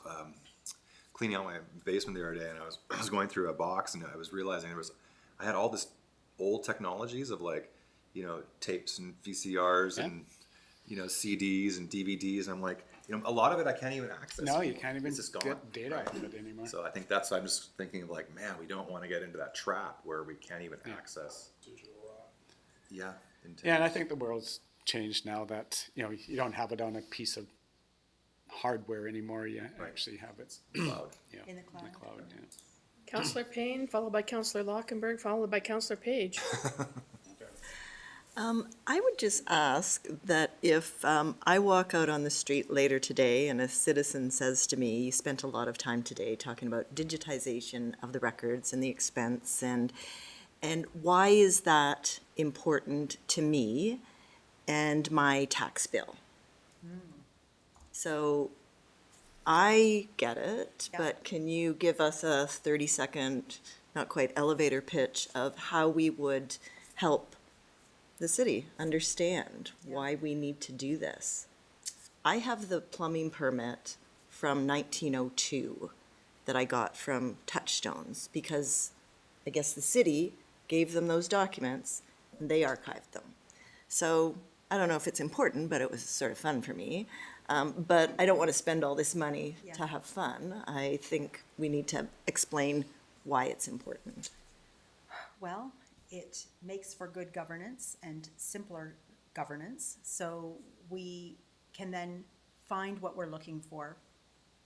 cleaning out my basement the other day, and I was going through a box, and I was realizing I had all this old technologies of tapes and VCRs and CDs and DVDs, and I'm like, a lot of it I can't even access. no, you anymore. can't even It's just gone, get data right? out of it anymore. So I think I'm just thinking of man, we don't want to get into that trap where we can't even access. Digital rock. Yeah. Yeah, and I think the world's changed now that you don't have it on a piece of hardware anymore. You actually have it Cloud. In the cloud. Yeah. Councillor Payne, followed by Councillor Lockenberg, followed by Councillor Page. I would just ask that if I walk out on the street later today and a citizen says to me, you spent a lot of time today talking about digitization of the records and the expense, and why is that important to me and my tax bill. So I get it, Yeah. but can you give us a 30-second, not quite elevator pitch of how we would help the city understand why we need to do this? I have the plumbing permit from 1902 that I got from Touchstones because I guess the city gave them those documents and they archived them. So I don't know if it's important, but it was sort of fun for me. But I don't want to spend all this money to Yeah. have fun. I think we need to explain why it's important. Well, it makes for good governance and simpler governance, so we can then find what we're looking for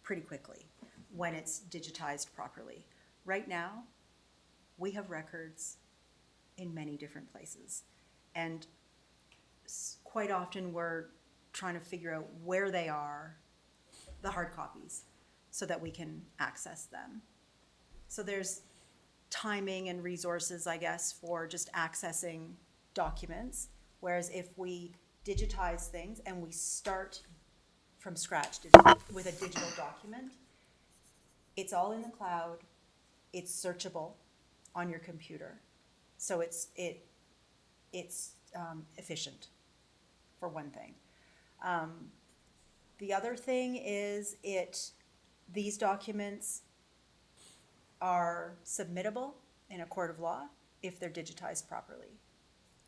pretty quickly when it's digitized properly. Right now, we have records in many different places, and quite often we're trying to figure out where they are, the hard copies, so that we can access them. So there's timing and resources, I guess, for just accessing documents. Whereas if we digitize things and we start from scratch with a digital document, it's all in the cloud, it's searchable on your computer. So it's efficient, for one thing. The other thing is these documents are submittable in a court of law if they're digitized properly,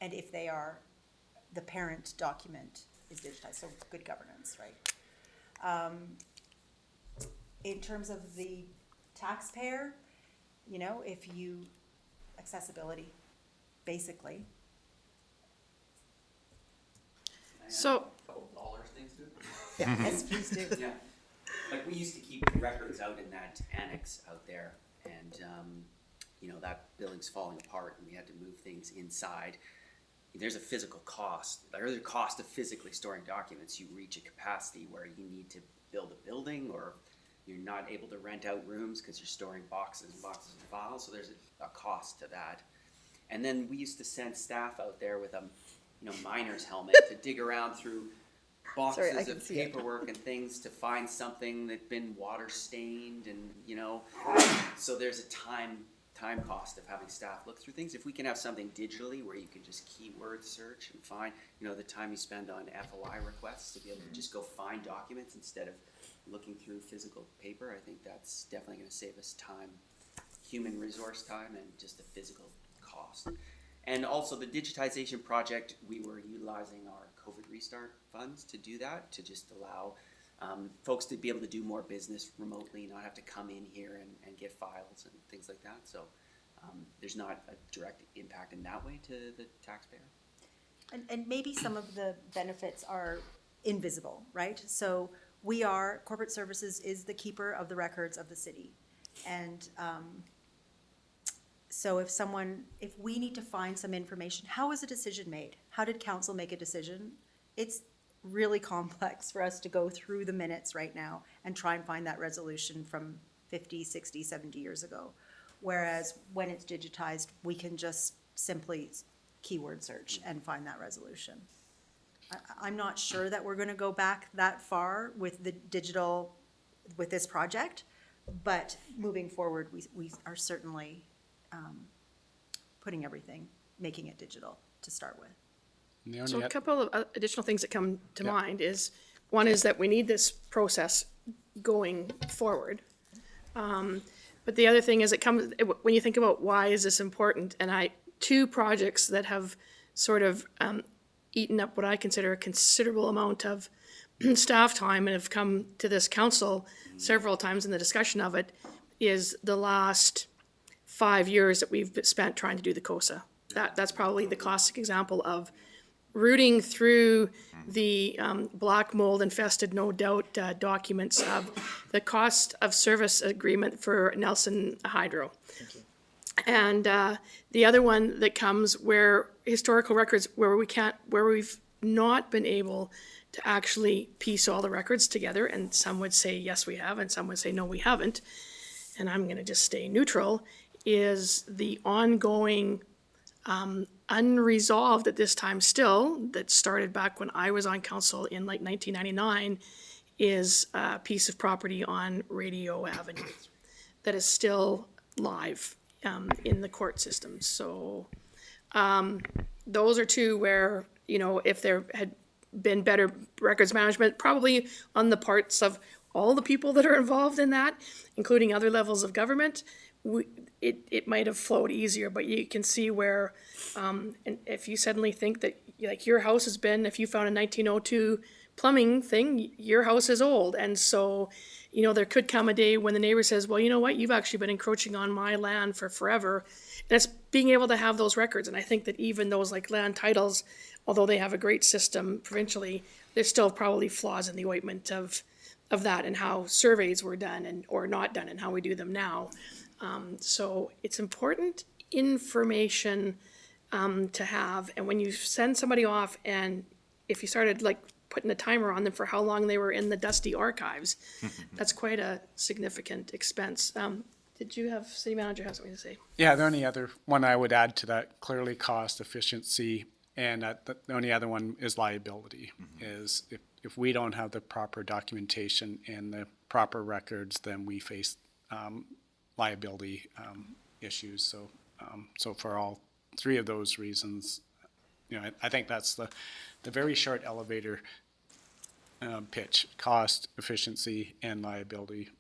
and if the parent document is digitized, so good governance, right? In terms of the taxpayer, accessibility, basically. So, Couple dollars things to it. Yes, please do. Yeah, like we used to keep records out in that annex out there, and that building's falling apart, and we had to move things inside. There's a physical cost. There's a cost of physically storing documents. You reach a capacity where you need to build a building, or you're not able to rent out rooms because you're storing boxes and boxes of files. So there's a cost to that. And then we used to send staff out there with a miner's helmet to dig around through boxes Sorry, I can of see it. paperwork and things to find something that'd been water stained, and so there's a time cost of having staff look through things. If we can have something digitally where you can just keyword search and find, the time you spend on FOI requests to be able to just go find documents instead of looking through physical paper, I think that's definitely going to save us time, human resource time, and just the physical cost. And also the digitization project, we were utilizing our COVID restart funds to do that, to just allow folks to be able to do more business remotely, not have to come in here and get files and things like that. So there's not a direct impact in that way to the taxpayer. And maybe some of the benefits are invisible, right? So corporate services is the keeper of the records of the city. And so if we need to find some information, how was a decision made? How did council make a decision? It's really complex for us to go through the minutes right now and try and find that resolution from 50, 60, 70 years ago. Whereas when it's digitized, we can just simply keyword search and find that resolution. I'm not sure that we're gonna go back that far with with this project, but moving forward, we are certainly making it digital to start with. And the only So a oth- couple of additional things that come to mind is, one is that we need this process going forward. But the other thing is when you think about why is this important, and two projects that have sort of eaten up what I consider a considerable amount of staff time and have come to this council several times in the discussion of it, is the last 5 years that we've spent trying to do the COSA. That's probably the classic example of rooting through the black mold infested, no doubt, documents of the cost of service agreement for Nelson Hydro. And the other one that comes where historical records, where we've not been able to actually piece all the records together, and some would say yes we have, and some would say no we haven't, and I'm going to just stay neutral, is the ongoing unresolved at this time still, that started back when I was on council in like 1999, is a piece of property on Radio Avenue that is still live in the court system. So those are two where, you know, if there had been better records management, probably on the parts of all the people that are involved in that, including other levels of government, it might have flowed easier. But you can see where, and if you suddenly think that, like, your house has been, if you found a 1902 plumbing thing, your house is old. And so, you know, there could come a day when the neighbor says, well, you know what, you've actually been encroaching on my land for forever. And it's being able to have those records. And I think that even those like land titles, although they have a great system provincially, there's still probably flaws in the ointment of that and how surveys were done and or not done and how we do them now. So it's important information to have. And when you send somebody off, and if you started like putting a timer on them for how long they were in the dusty archives, that's quite a significant expense. Did you have, city manager have something to say? Yeah, the only other one I would add to that, clearly cost efficiency, and the only other one is liability. Is if we don't have the proper documentation and the proper records, then we face liability issues. So, so for all three of those reasons, you know, I think that's the very short elevator pitch: cost, efficiency, and liability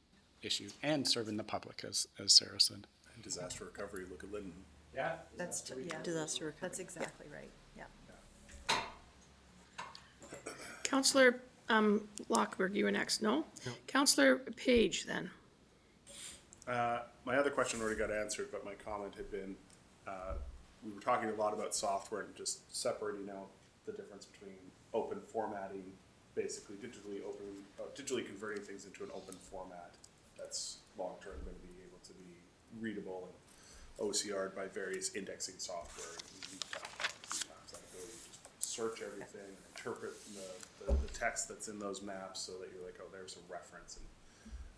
issue, and serving the public, as Sarah said. And disaster recovery, look at Linton. Yeah. That's, yeah, Disaster recovery. that's exactly right, yeah. Councillor Lockberg, you were next, no? Councillor Page then. My other question already got answered, but my comment had been, we were talking a lot about software and just separating out the difference between open formatting, basically digitally converting things into an open format that's long-term going to be able to be readable and OCR'd by various indexing software. And that ability to just search everything, and interpret the text that's in those maps so that you're like, oh, there's a reference, and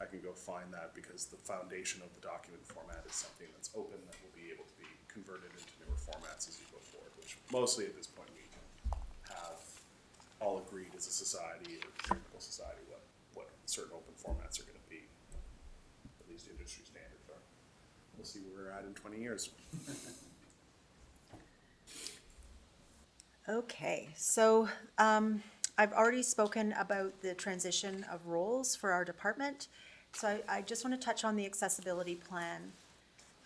I can go find that because the foundation of the document format is something that's open that will be able to be converted into newer formats as you go forward, which mostly at this point we have all agreed as a society, a technical society, what certain open formats are going to be. At least industry standards are. We'll see where we're at in 20 years. Okay, so I've already spoken about the transition of roles for our department. So I just want to touch on the accessibility plan.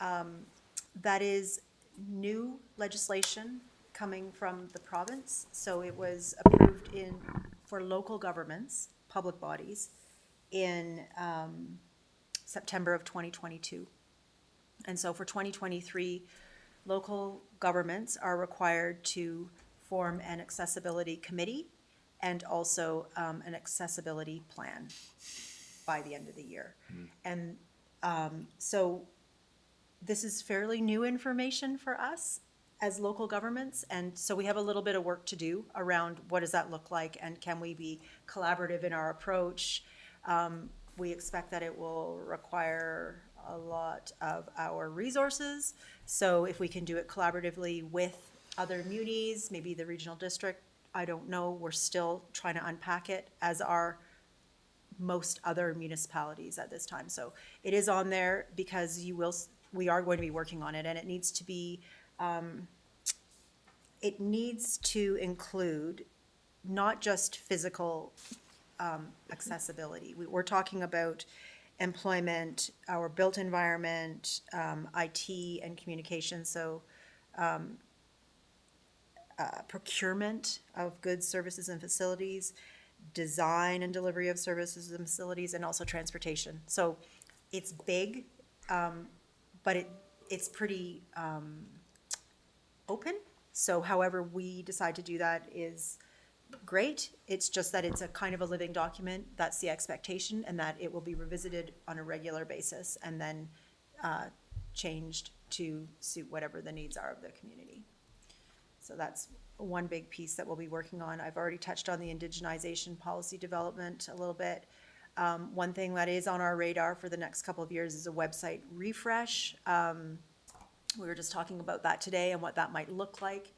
That is new legislation coming from the province. So it was approved for local governments, public bodies, in September of 2022. And so for 2023, local governments are required to form an accessibility committee and also an accessibility plan by the end of the year. And so this is fairly new information for us as local governments, and so we have a little bit of work to do around what does that look like, and can we be collaborative in our approach. We expect that it will require a lot of our resources, so if we can do it collaboratively with other munis, maybe the regional district, I don't know, we're still trying to unpack it, as are most other municipalities at this time. So it is on there because we are going to be working on it, and it needs to be, it needs to include not just physical accessibility. We're talking about employment, our built environment, IT and communication, so procurement of goods, services, and facilities, design and delivery of services and facilities, and also transportation. So it's big, but it's pretty open. So however we decide to do that is great. It's just that it's a kind of a living document. That's the expectation, and that it will be revisited on a regular basis and then changed to suit whatever the needs are of the community. So that's one big piece that we'll be working on. I've already touched on the indigenization policy development a little bit. One thing that is on our radar for the next couple of years is a website refresh. We were just talking about that today and what that might look like.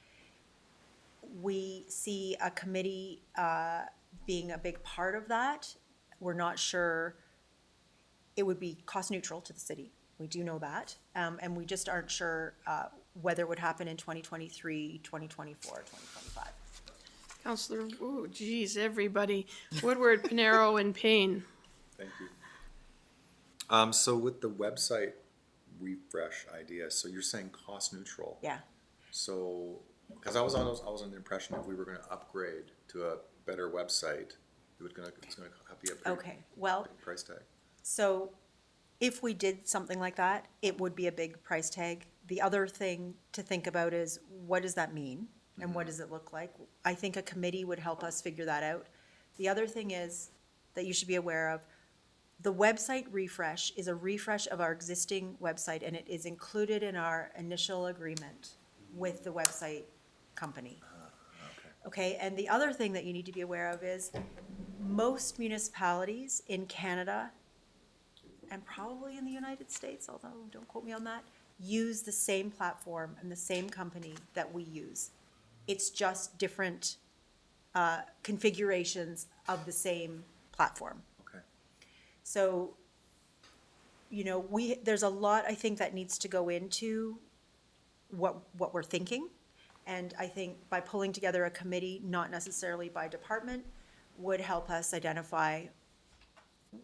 We see a committee being a big part of that. We're not sure it would be cost neutral to the city. We do know that. And we just aren't sure whether it would happen in 2023, 2024, 2025. Counselor, ooh, geez, everybody. Woodward, Panero, and Payne. Thank you. So with the website refresh idea, so you're saying cost neutral? Yeah. So, because I was under the impression if we were gonna upgrade to a better website, it's gonna be a pretty Okay, well, big price tag. so if we did something like that, it would be a big price tag. The other thing to think about is, what does that mean? And what does it look like? I think a committee would help us figure that out. The other thing is, that you should be aware of, the website refresh is a refresh of our existing website, and it is included in our initial agreement with the website company. Okay, and the other thing that you need to be aware of is, most municipalities in Canada, and probably in the United States, although don't quote me on that, use the same platform and the same company that we use. It's just different configurations of the same platform. Okay. So, you know, there's a lot, I think, that needs to go into what we're thinking. And I think by pulling together a committee, not necessarily by department, would help us identify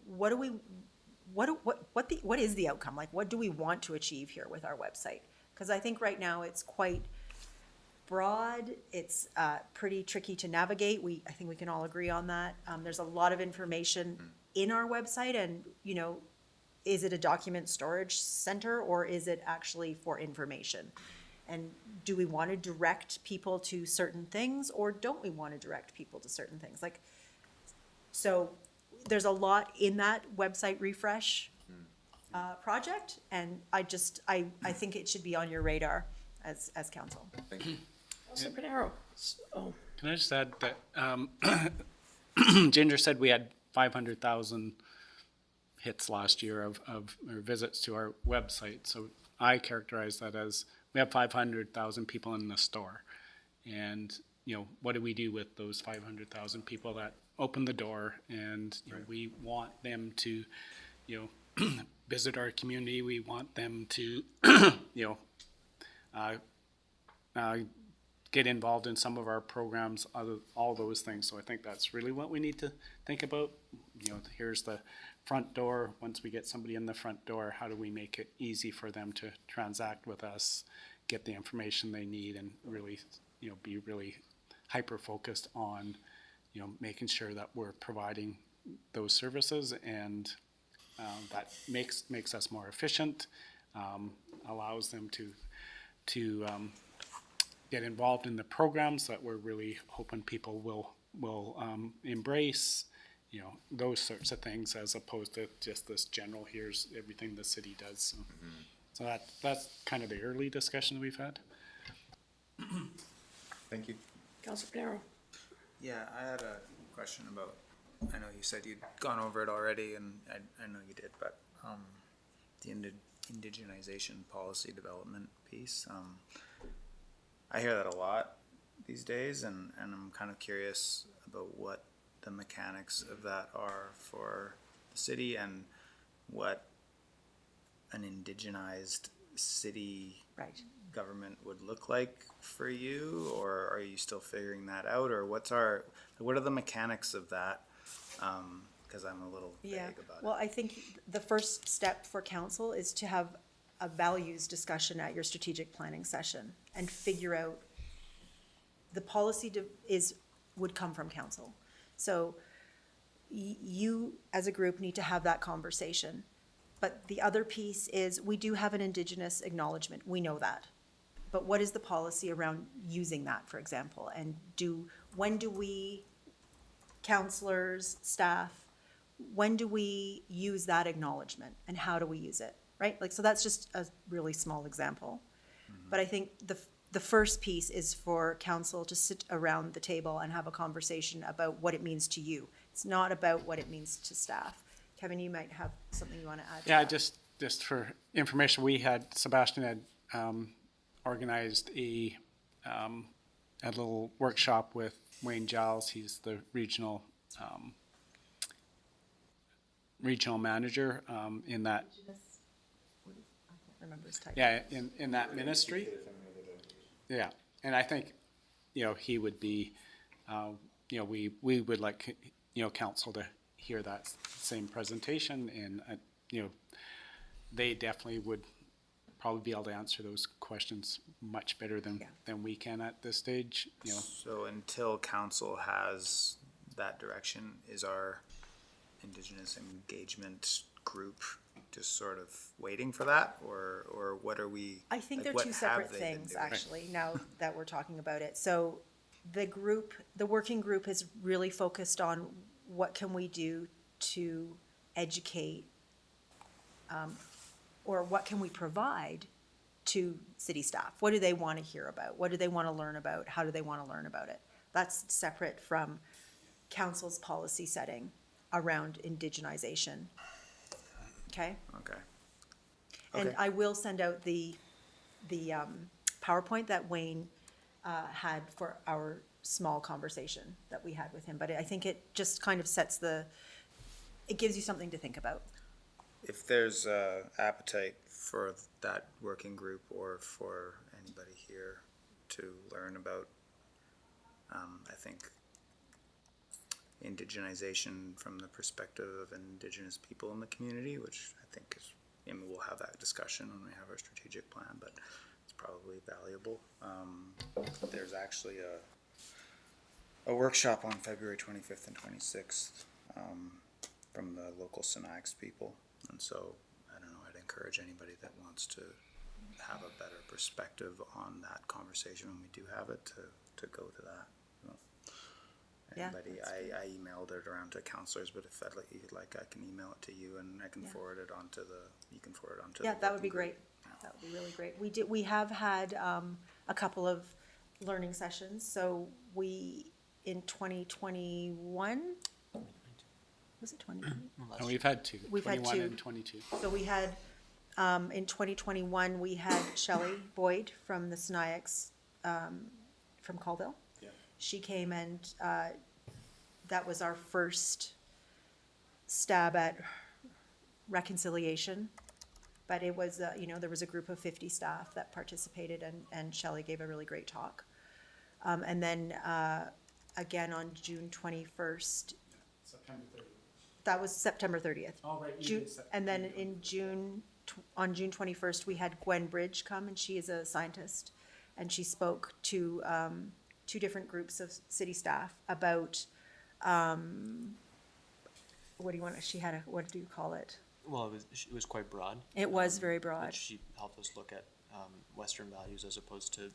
what is the outcome? Like, what do we want to achieve here with our website? Because I think right now it's quite broad. It's pretty tricky to navigate. I think we can all agree on that. There's a lot of information in our website, and, you know, is it a document storage center or is it actually for information? And do we want to direct people to certain things, or don't we want to direct people to certain things? Like, so there's a lot in that website refresh project, and I think it should be on your radar as council. Thank you. Counselor Panero. Oh, Can I just add that Ginger said we had 500,000 hits last year of or visits to our website. So I characterize that as we have 500,000 people in the store. And, you know, what do we do with those 500,000 people that open the door? And you know, we want them to, you know, visit our community. We want them to, you know, get involved in some of our programs, all those things. So I think that's really what we need to think about. You know, here's the front door. Once we get somebody in the front door, how do we make it easy for them to transact with us, get the information they need, and really, you know, be really hyper-focused on, you know, making sure that we're providing those services, and that makes us more efficient, allows them to get involved in the programs that we're really hoping people will embrace, you know, those sorts of things, as opposed to just this general, here's everything the city does. So that's kind of the early discussion we've had. Thank you. Counselor Panero. Yeah, I had a question about, I know you said you'd gone over it already, and I know you did, but the indigenization policy development piece, I hear that a lot these days, and I'm kind of curious about what the mechanics of that are for the city, and what an indigenized city Right. government would look like for you, or are you still figuring that out, or what are the mechanics of that? Because I'm a little vague about Well, it. I think the first step for council is to have a values discussion at your strategic planning session and figure out the policy would come from council. So you as a group need to have that conversation. But the other piece is, we do have an Indigenous acknowledgement. We know that. But what is the policy around using that, for example? And when do we, councillors, staff, when do we use that acknowledgement, and how do we use it, right? Like, so that's just a really small example. But I think the first piece is for council to sit around the table and have a conversation about what it means to you. It's not about what it means to staff. Kevin, you might have something you want to add to Yeah, that. just for information, Sebastian had organized a little workshop with Wayne Giles. He's the regional manager in that. Remember his title. Yeah, in that ministry. Yeah, and I think, he would be, we would like, council to hear that same presentation, and, they definitely would probably be able to answer those questions much better than we can at this stage, So until council has that direction, is our Indigenous engagement group just sort of waiting for that, or what are we? I think like, they're what two have separate they been things, doing? actually, now that we're talking about it. So the working group is really focused on what can we do to educate, or what can we provide to city staff? What do they want to hear about? What do they want to learn about? How do they want to learn about it? That's separate from council's policy setting around indigenization. Okay? Okay. And Okay. I will send out the PowerPoint that Wayne had for our small conversation that we had with him. But I think it just kind of it gives you something to think about. If there's appetite for that working group or for anybody here to learn about, I think, indigenization from the perspective of Indigenous people in the community, which I think is, we'll have that discussion when we have our strategic plan, but it's probably valuable. There's actually a workshop on February 25th and 26th from the local Sinax people. And so, I don't know, I'd encourage anybody that wants to have a better perspective on that conversation when we do have it to go to that. Yeah, Anybody, I emailed it around to counselors, but if you'd like, I can email it to you and I can forward it onto you can forward it onto the Yeah, that would be working group. great. That would be really great. We have had a couple of learning sessions. So in 2021, was it 2020? and we've had two, We've had 21 two. and 22. So we had, in 2021, we had Shelley Boyd from the SNIAX, from Colville. Yeah. She came and that was our first stab at reconciliation. But it was, there was a group of 50 staff that participated, and Shelley gave a really great talk. And then again on June 21st, September 30th. that was September 30th. Oh, right, you June, did Sep- and then in on June 21st, we had Gwen Bridge come, and she is a scientist, and she spoke to two different groups of city staff about what do you want? What do you call it? Well, it was quite broad. It was very broad. But she helped us look at Western values as opposed to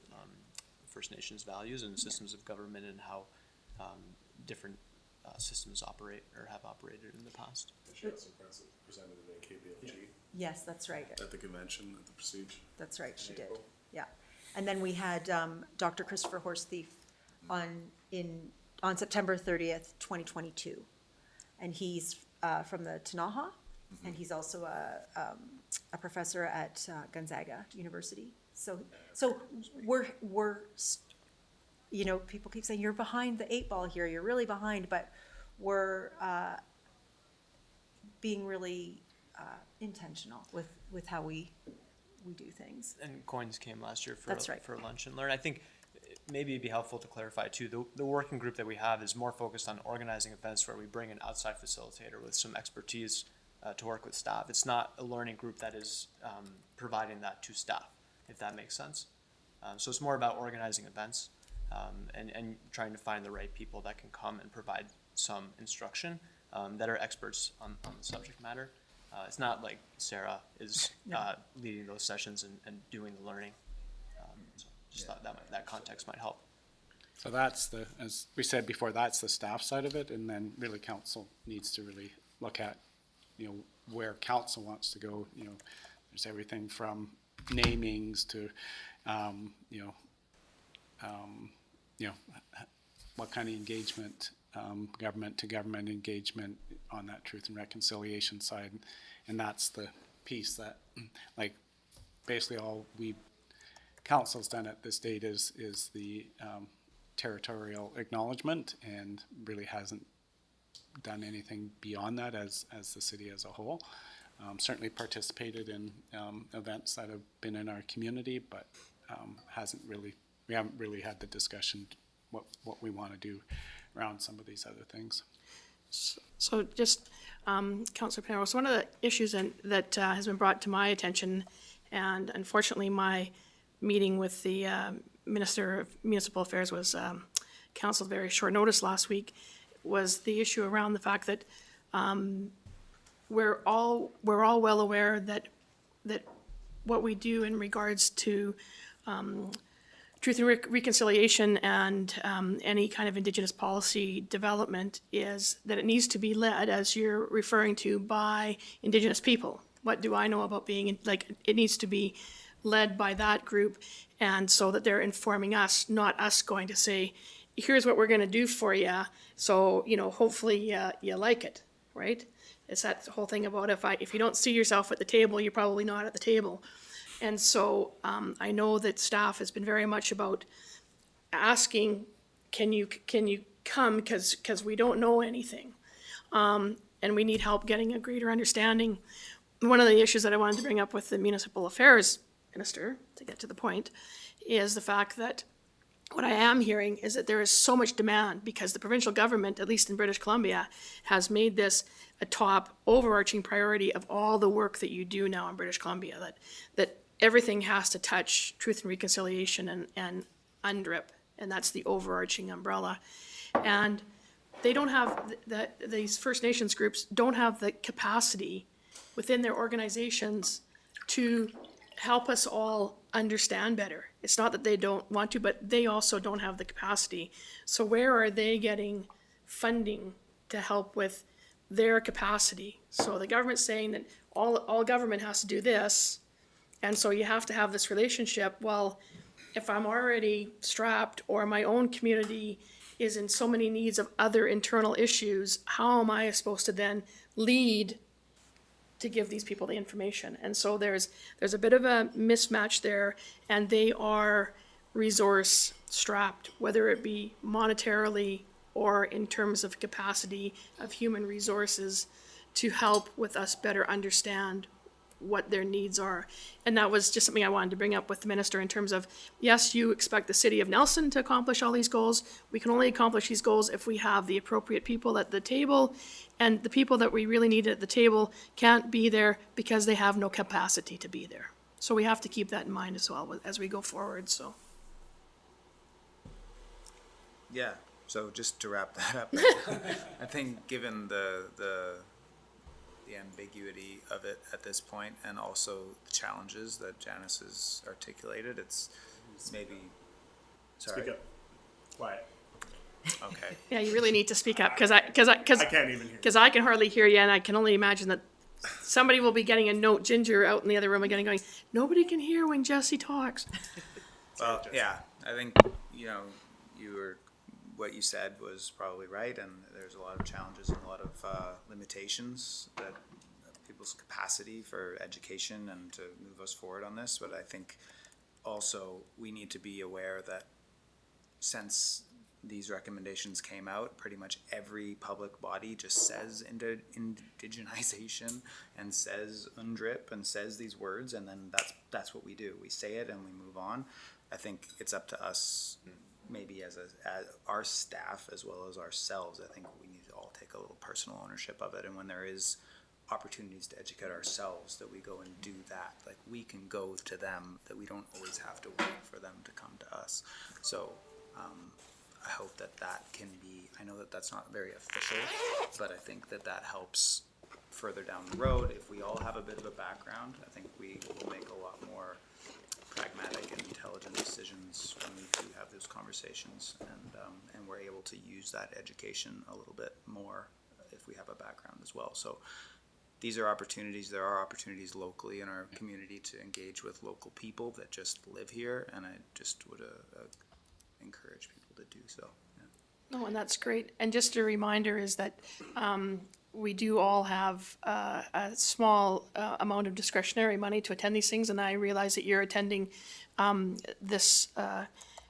First Nations values and systems of government and how different systems operate or have operated in the past. She also presented it at KPLG Yes, that's right. at the convention, at the Prestige. That's right, she did. April. Yeah. And then we had Dr. Christopher Horsethief on September 30th, 2022. And he's from the Tanaha, and he's also a professor at Gonzaga University. So we're people keep saying, you're behind the 8 ball here, you're really behind, but we're being really intentional with how we do things. And Coins came last year for That's right. for lunch and learn. I think maybe it'd be helpful to clarify too. The working group that we have is more focused on organizing events where we bring an outside facilitator with some expertise to work with staff. It's not a learning group that is providing that to staff, if that makes sense. So it's more about organizing events and trying to find the right people that can come and provide some instruction that are experts on the subject matter. It's not like Sarah is leading those sessions and doing the learning. So just thought that context might help. So that's as we said before, that's the staff side of it, and then really council needs to really look at, where council wants to go. There's everything from namings to, what kind of engagement, government to government engagement on that truth and reconciliation side. And that's the piece that, like, basically all we council's done at this date is the Territorial Acknowledgement, and really hasn't done anything beyond that as the city as a whole. Certainly participated in events that have been in our community, but we haven't really had the discussion what we want to do around some of these other things. So just, Councillor Penrose, one of the issues that has been brought to my attention, and unfortunately my meeting with the Minister of Municipal Affairs was counciled very short notice last week, was the issue around the fact that we're all well aware that what we do in regards to truth and reconciliation and any kind of Indigenous policy development is that it needs to be led, as you're referring to, by Indigenous people. What do I know about being, like, it needs to be led by that group, and so that they're informing us, not us going to say, here's what we're going to do for you, so, hopefully you like it, right? It's that whole thing about if you don't see yourself at the table, you're probably not at the table. And so I know that staff has been very much about asking, can you come, because we don't know anything, and we need help getting a greater understanding. One of the issues that I wanted to bring up with the Municipal Affairs Minister, to get to the point, is the fact that what I am hearing is that there is so much demand because the provincial government, at least in British Columbia, has made this a top overarching priority of all the work that you do now in British Columbia, that everything has to touch truth and reconciliation and UNDRIP, and that's the overarching umbrella. And they don't have, these First Nations groups don't have the capacity within their organizations to help us all understand better. It's not that they don't want to, but they also don't have the capacity. So where are they getting funding to help with their capacity? So the government's saying that all government has to do this, and so you have to have this relationship. Well, if I'm already strapped, or my own community is in so many needs of other internal issues, how am I supposed to then lead to give these people the information? And so there's a bit of a mismatch there, and they are resource strapped, whether it be monetarily or in terms of capacity of human resources to help with us better understand what their needs are. And that was just something I wanted to bring up with the minister in terms of, yes, you expect the city of Nelson to accomplish all these goals. We can only accomplish these goals if we have the appropriate people at the table, and the people that we really need at the table can't be there because they have no capacity to be there. So we have to keep that in mind as well as we go forward, so. Yeah, so just to wrap that up, I think given the ambiguity of it at this point, and also the challenges that Janice has articulated, it's maybe, sorry. Speak up. Quiet. Okay. Yeah, you really need to speak up, because I can't even hear you. Because I can hardly hear you, and I can only imagine that somebody will be getting a note, Ginger, out in the other room again, going, nobody can hear when Jesse talks. Well, yeah, I think, what you said was probably right, and there's a lot of challenges and a lot of limitations that people's capacity for education and to move us forward on this. But I think also we need to be aware that since these recommendations came out, pretty much every public body just says indigenization and says UNDRIP and says these words, and then that's what we do. We say it and we move on. I think it's up to us, maybe as our staff as well as ourselves. I think we need to all take a little personal ownership of it, and when there is opportunities to educate ourselves, that we go and do that. Like, we can go to them, that we don't always have to wait for them to come to us. So I hope that can be, I know that that's not very official, but I think that helps further down the road. If we all have a bit of a background, I think we will make a lot more pragmatic and intelligent decisions when we do have those conversations, and we're able to use that education a little bit more if we have a background as well. So these are opportunities. There are opportunities locally in our community to engage with local people that just live here, and I just would encourage people to do so. Yeah. No, and that's great. And just a reminder is that we do all have a small amount of discretionary money to attend these things, and I realize that you're attending this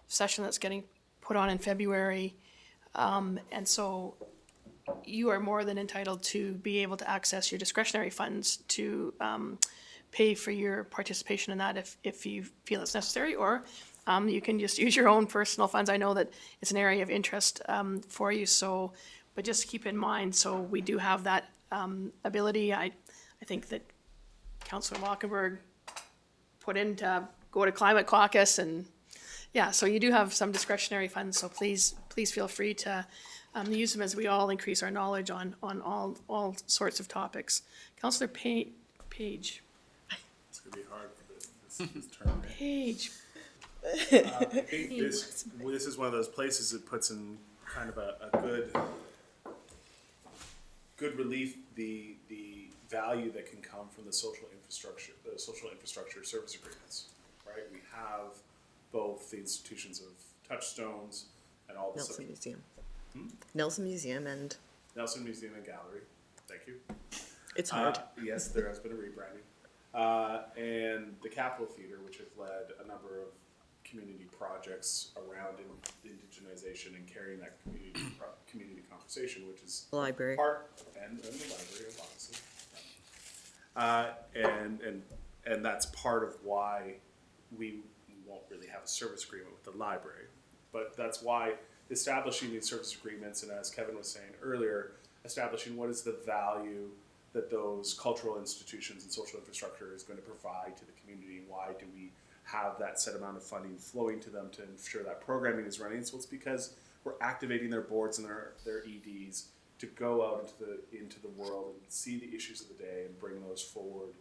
session that's getting put on in February. And so you are more than entitled to be able to access your discretionary funds to pay for your participation in that if you feel it's necessary, or you can just use your own personal funds. I know that it's an area of interest for you, so, but just keep in mind, so we do have that ability. I think that Councillor Lockenberg put in to go to Climate Caucus, and yeah, so you do have some discretionary funds, so please feel free to use them as we all increase our knowledge on all sorts of topics. Councillor Page. It's gonna be hard for this term. Page. I think this is one of those places that puts in kind of a good relief the value that can come from the social infrastructure service agreements, right? We have both the institutions of touchstones and all the Nelson Museum. Hmm? Nelson Museum and Nelson Museum and Gallery. Thank you. it's hard. Yes, there has been a rebranding. And the Capitol Theater, which has led a number of community projects around indigenization and carrying that community conversation, which is Library. part and the library, obviously. And that's part of why we won't really have a service agreement with the library. But that's why establishing these service agreements, and as Kevin was saying earlier, establishing what is the value that those cultural institutions and social infrastructure is going to provide to the community, and why do we have that set amount of funding flowing to them to ensure that programming is running. So it's because we're activating their boards and their EDs to go out into the world and see the issues of the day and bring those forward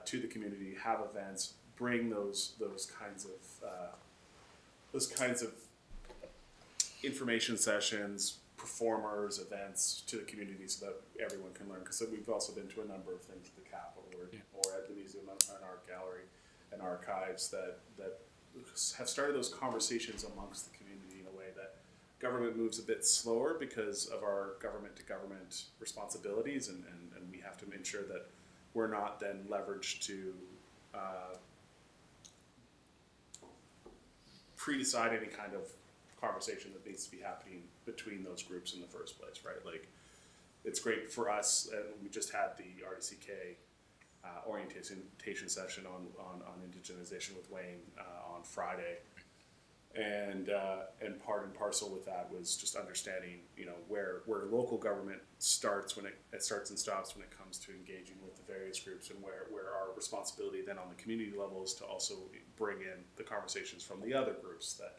to the community, have events, bring those kinds of information sessions, performers, events to the community so that everyone can learn. Because we've also been to a number of things at the Capitol or at the Museum and Art Gallery and archives that have started those conversations amongst the community in a way that government moves a bit slower because of our government to government responsibilities, and we have to ensure that we're not then leveraged to pre-decide any kind of conversation that needs to be happening between those groups in the first place, right? Like, it's great for us, and we just had the RDCK orientation session on indigenization with Wayne on Friday, and part and parcel with that was just understanding, where local government starts when it starts and stops when it comes to engaging with the various groups, and where our responsibility then on the community level is to also bring in the conversations from the other groups that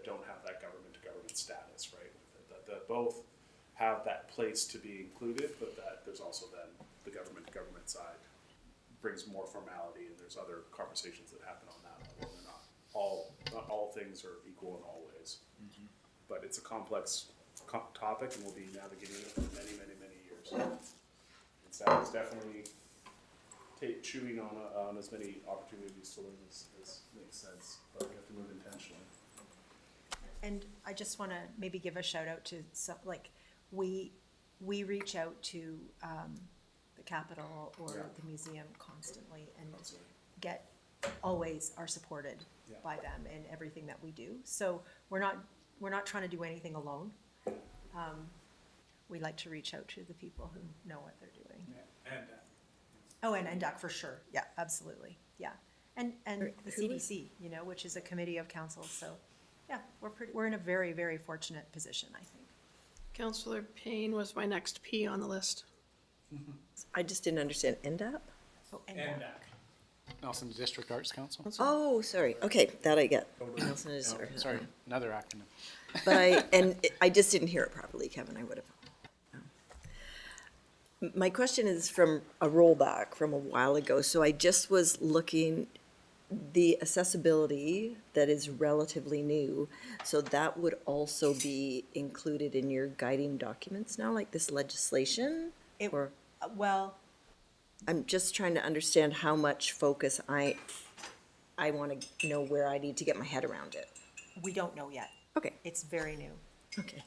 don't have that government to government status, right? That both have that place to be included, but that there's also then the government to government side brings more formality, and there's other conversations that happen on that level. They're not all things are equal in all ways. Mm-hmm. But it's a complex topic, and we'll be navigating it for many, many, many years. And staff is definitely chewing on as many opportunities to learn as makes sense, but we have to move intentionally. And I just want to maybe give a shout out to some, like, we reach out to the Capitol or the museum constantly, and always are supported by them in everything that we do. So we're not trying to do anything alone. We like to reach out to the people who know what they're doing. Yeah. And Oh, and NDAC for sure. Yeah, absolutely. Yeah. And the CDC, which is a committee of council. So yeah, we're in a very, very fortunate position, I think. Councillor Payne was my next P on the list. I just didn't understand. NDAP? Oh, NDAC. Nelson District Arts Council. Oh, sorry. Okay, that I get. Nelson is, Sorry, another acronym. But I just didn't hear it properly, Kevin. I would have. My question is from a rollback from a while ago. So I just was looking, the accessibility that is relatively new. So that would also be included in your guiding documents now, like this legislation? Well, I'm just trying to understand how much focus I want to know where I need to get my head around it. we don't know yet. Okay. It's very new. Okay.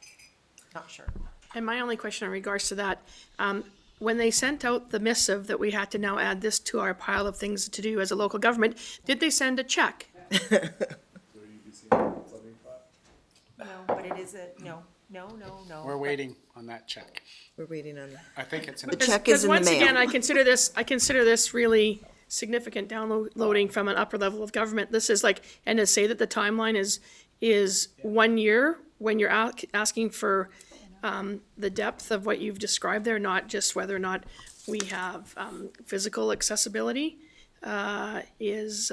Not sure. And my only question in regards to that, when they sent out the missive that we had to now add this to our pile of things to do as a local government, did they send a check? So UBC funding pot? No, but it is no. We're waiting on that check. We're waiting on that. I think it's in. The check is in the Because once mail. again, I consider this really significant downloading from an upper level of government. This is like, and to say that the timeline is 1 year when you're asking for the depth of what you've described there, not just whether or not we have physical accessibility, is,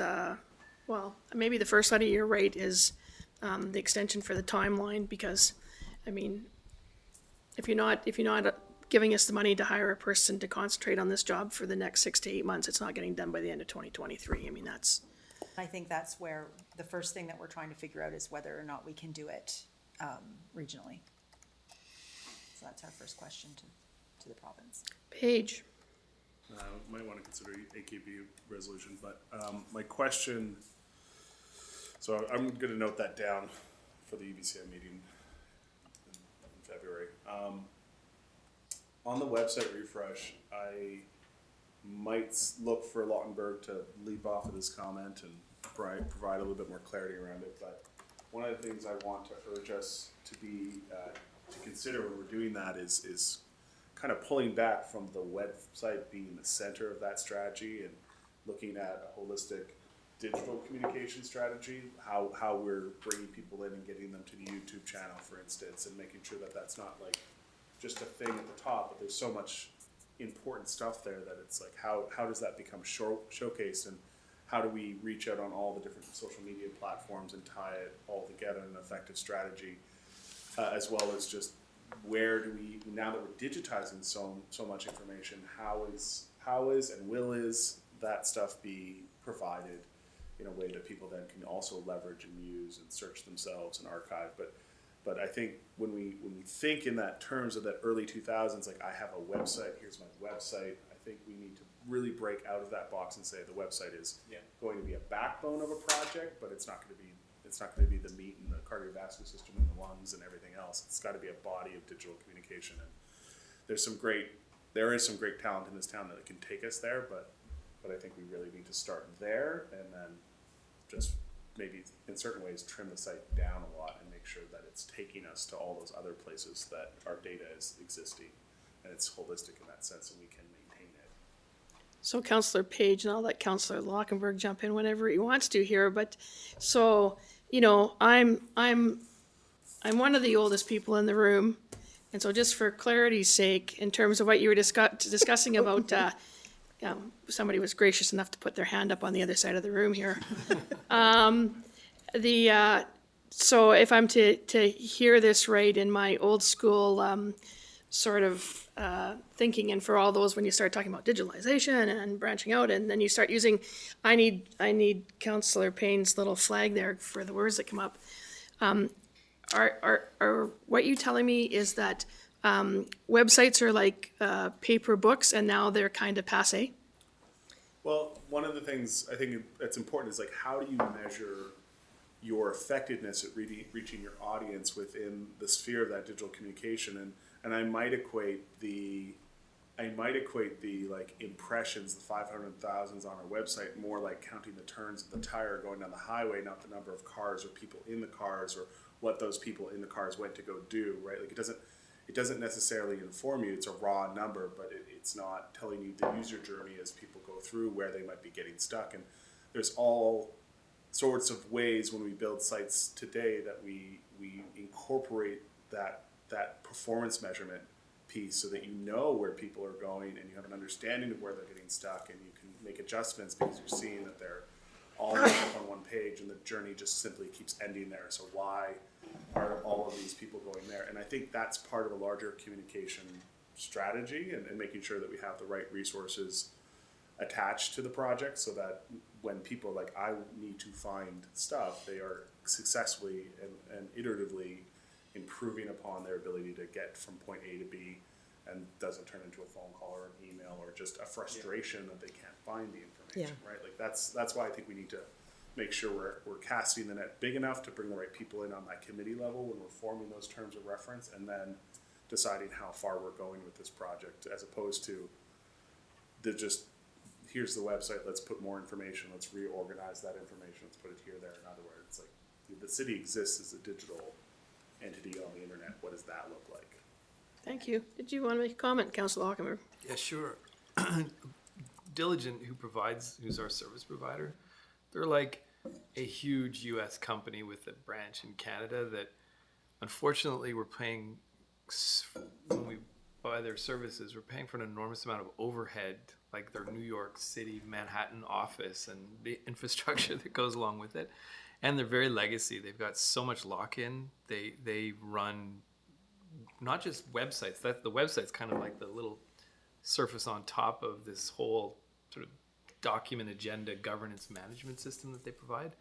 well, maybe the first study, you're right, is the extension for the timeline, because, I mean, if you're not giving us the money to hire a person to concentrate on this job for the next 6 to 8 months, it's not getting done by the end of 2023. I mean, that's, I think that's where the first thing that we're trying to figure out is whether or not we can do it regionally. So that's our first question to the province. Paige. Might want to consider AKB resolution, but my question, so I'm going to note that down for the EBCM meeting in February. On the website refresh, I might look for Lautenberg to leap off of this comment and provide a little bit more clarity around it, but one of the things I want to urge us to be, to consider when we're doing that is kind of pulling back from the website being the center of that strategy and looking at a holistic digital communication strategy, how we're bringing people in and getting them to the YouTube channel, for instance, and making sure that that's not like just a thing at the top, but there's so much important stuff there that it's like, how does that become showcased, and how do we reach out on all the different social media platforms and tie it all together in an effective strategy, as well as just where do we, now that we're digitizing so much information, how is and will that stuff be provided in a way that people then can also leverage and use and search themselves and archive. But I think when we think in that terms of that early 2000s, like I have a website, here's my website, I think we need to really break out of that box and say the website is going to be a backbone of a project, but it's not going to be the meat and the cardiovascular system and the lungs and everything else. It's got to be a body of digital communication, and there is some great talent in this town that can take us there, but I think we really need to start there and then just maybe in certain ways trim the site down a lot and make sure that it's taking us to all those other places that our data is existing and it's holistic in that sense and we can maintain it. So Councillor Page, and I'll let Councillor Lockenberg jump in whenever he wants to here, but so, you know, I'm one of the oldest people in the room, and so just for clarity's sake, in terms of what you were discussing about, somebody was gracious enough to put their hand up on the other side of the room here. So if I'm to hear this right in my old school sort of thinking, and for all those when you start talking about digitalization and branching out, and then you start using, I need Councillor Payne's little flag there for the words that come up. Are what you telling me is that websites are like paper books and now they're kind of passé? Well, one of the things I think that's important is like, how do you measure your effectiveness at reaching your audience within the sphere of that digital communication? And I might equate the like impressions, the 500,000s on our website, more like counting the turns of the tire going down the highway, not the number of cars or people in the cars or what those people in the cars went to go do, right? Like it doesn't necessarily inform you. It's a raw number, but it's not telling you the user journey as people go through where they might be getting stuck. And there's all sorts of ways when we build sites today that we incorporate that performance measurement piece so that you know where people are going and you have an understanding of where they're getting stuck, and you can make adjustments because you're seeing that they're all up on one page and the journey just simply keeps ending there. So why are all of these people going there? And I think that's part of a larger communication strategy and making sure that we have the right resources attached to the project so that when people are like, I need to find stuff, they are successfully and iteratively improving upon their ability to get from point A to B, and doesn't turn into a phone call or an email or just a frustration that they can't find the information, right? Like that's why I think we need to make sure we're casting the net big enough to bring the right people in on that committee level when we're forming those terms of reference, and then deciding how far we're going with this project, as opposed to here's the website, let's put more information, let's reorganize that information, let's put it here, there, and otherwhere. It's like, the city exists as a digital entity on the internet. What does that look like? Thank you. Did you want to make a comment, Councillor Hockenberg? Yeah, sure. Diligent, who's our service provider, they're like a huge U.S. company with a branch in Canada that, unfortunately, we're paying, when we buy their services, we're paying for an enormous amount of overhead, like their New York City, Manhattan office and the infrastructure that goes along with it. And they're very legacy. They've got so much lock-in. They run not just websites. The website's kind of like the little surface on top of this whole sort of document agenda governance management system that they provide.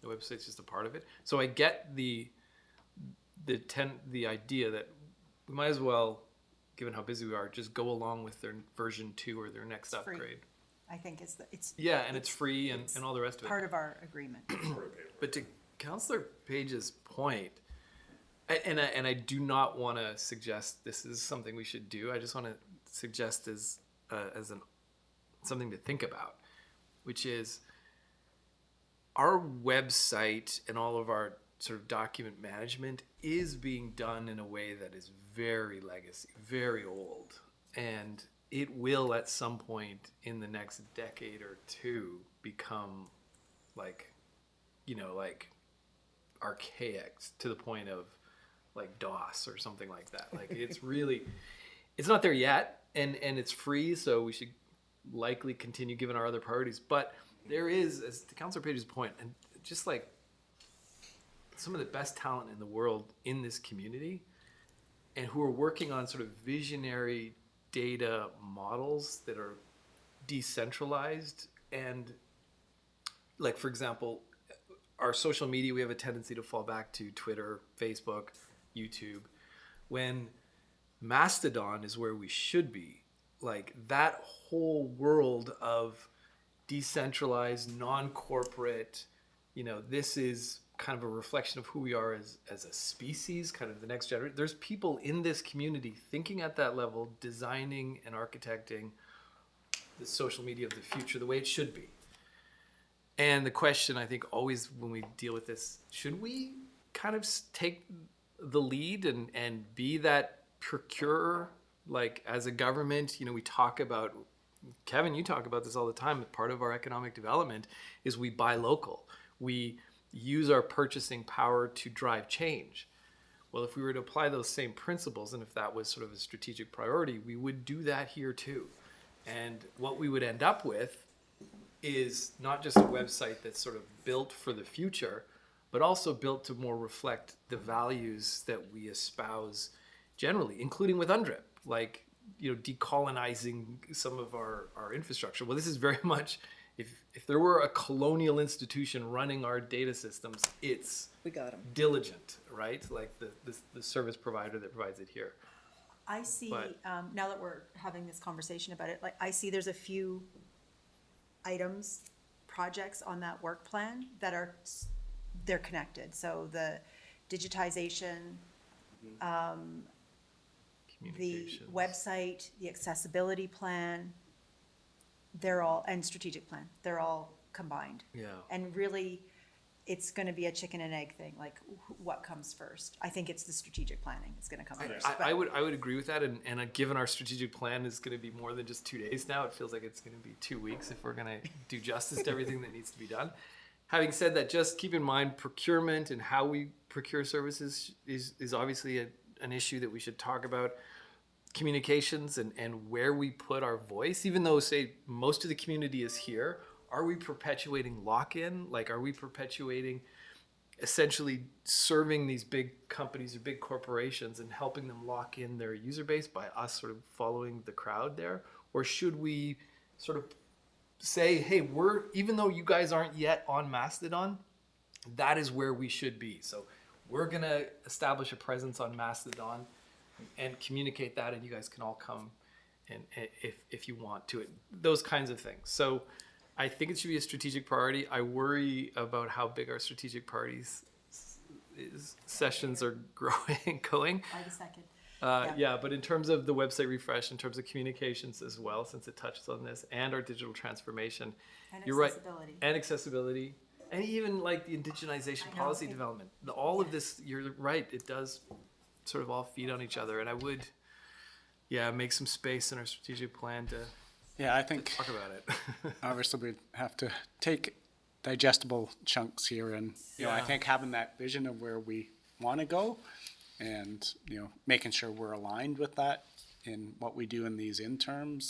The website's just a part of it. So I get the idea that we might as well, given how busy we are, just go along with their version 2 or their next free. upgrade. I think it's Yeah, and it's free and all the rest of it. part of our agreement. But to Councillor Page's point, and I do not want to suggest this is something we should do. I just want to suggest as something to think about, which is our website and all of our sort of document management is being done in a way that is very legacy, very old, and it will at some point in the next decade or two become like archaic to the point of like DOS or something like that. Like it's not there yet, and it's free, so we should likely continue given our other priorities. But there is, as to Councillor Page's point, and just like some of the best talent in the world in this community, and who are working on sort of visionary data models that are decentralized. And like, for example, our social media, we have a tendency to fall back to Twitter, Facebook, YouTube, when Mastodon is where we should be. Like that whole world of decentralized, non-corporate, this is kind of a reflection of who we are as a species, kind of the next generation. There's people in this community thinking at that level, designing and architecting the social media of the future the way it should be. And the question, I think, always when we deal with this, should we kind of take the lead and be that procurer? Like as a government, we talk about, Kevin, you talk about this all the time. Part of our economic development is we buy local. We use our purchasing power to drive change. Well, if we were to apply those same principles, and if that was sort of a strategic priority, we would do that here too. And what we would end up with is not just a website that's sort of built for the future, but also built to more reflect the values that we espouse generally, including with UNDRIP, like, decolonizing some of our infrastructure. Well, this is very much, if there were a colonial institution running our data systems, it's We got them. Diligent, right? Like the service provider that provides it here. I see, But- now that we're having this conversation about it, like, I see there's a few items, projects on that work plan that they're connected. So the digitization, the Communications. website, the accessibility plan, and strategic plan, they're all combined. Yeah. And really, it's gonna be a chicken and egg thing, like what comes first? I think it's the strategic planning, it's gonna come first. I would agree with that, and given our strategic plan is going to be more than just 2 days now, it feels like it's going to be 2 weeks if we're going to do justice to everything that needs to be done. Having said that, just keep in mind procurement and how we procure services is obviously an issue that we should talk about. Communications and where we put our voice, even though, say, most of the community is here, are we perpetuating lock-in? Like, are we perpetuating essentially serving these big companies or big corporations and helping them lock in their user base by us sort of following the crowd there? Or should we sort of say, hey, even though you guys aren't yet on Mastodon, that is where we should be. So we're gonna establish a presence on Mastodon and communicate that, and you guys can all come and if you want to it. Those kinds of things. So I think it should be a strategic priority. I worry about how big our strategic priorities sessions are going. I second. Yeah, but in terms of the website refresh, in terms of communications as well, since it touches on this, and our digital transformation, you're right. And accessibility, and even like the indigenization policy development. All of this, you're right, it does sort of all feed on each other. And I would, make some space in our strategic plan to Yeah, I think talk about it. obviously we have to take digestible chunks here, and you know, I Yeah. think having that vision of where we want to go, and you know, making sure we're aligned with that in what we do in these interim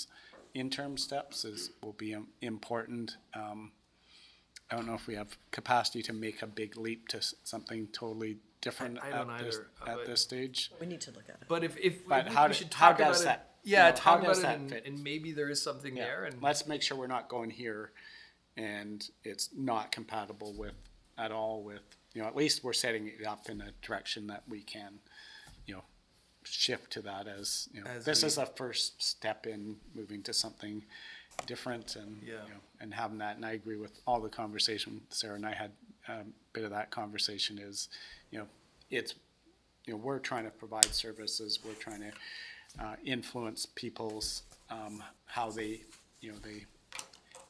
steps will be important. I don't know if we have capacity to make a big leap to something totally different I don't at this, either, at but- this stage. We need to look at it. But if But we, how we do- should how talk about does it. that- Yeah, you know, talk how about does it, that and, fit? and maybe there is something there. And Let's make sure we're not going here and it's not compatible with, at all with, you know, at least we're setting it up in a direction that we can, you know, shift to that as, you know, As this we- is a first step in moving to something different and, you Yeah. know, and having that. And I agree with all the conversation Sarah and I had, bit of that conversation is, you know, it's, you know, we're trying to provide services, we're trying to influence people's, how they, you know, they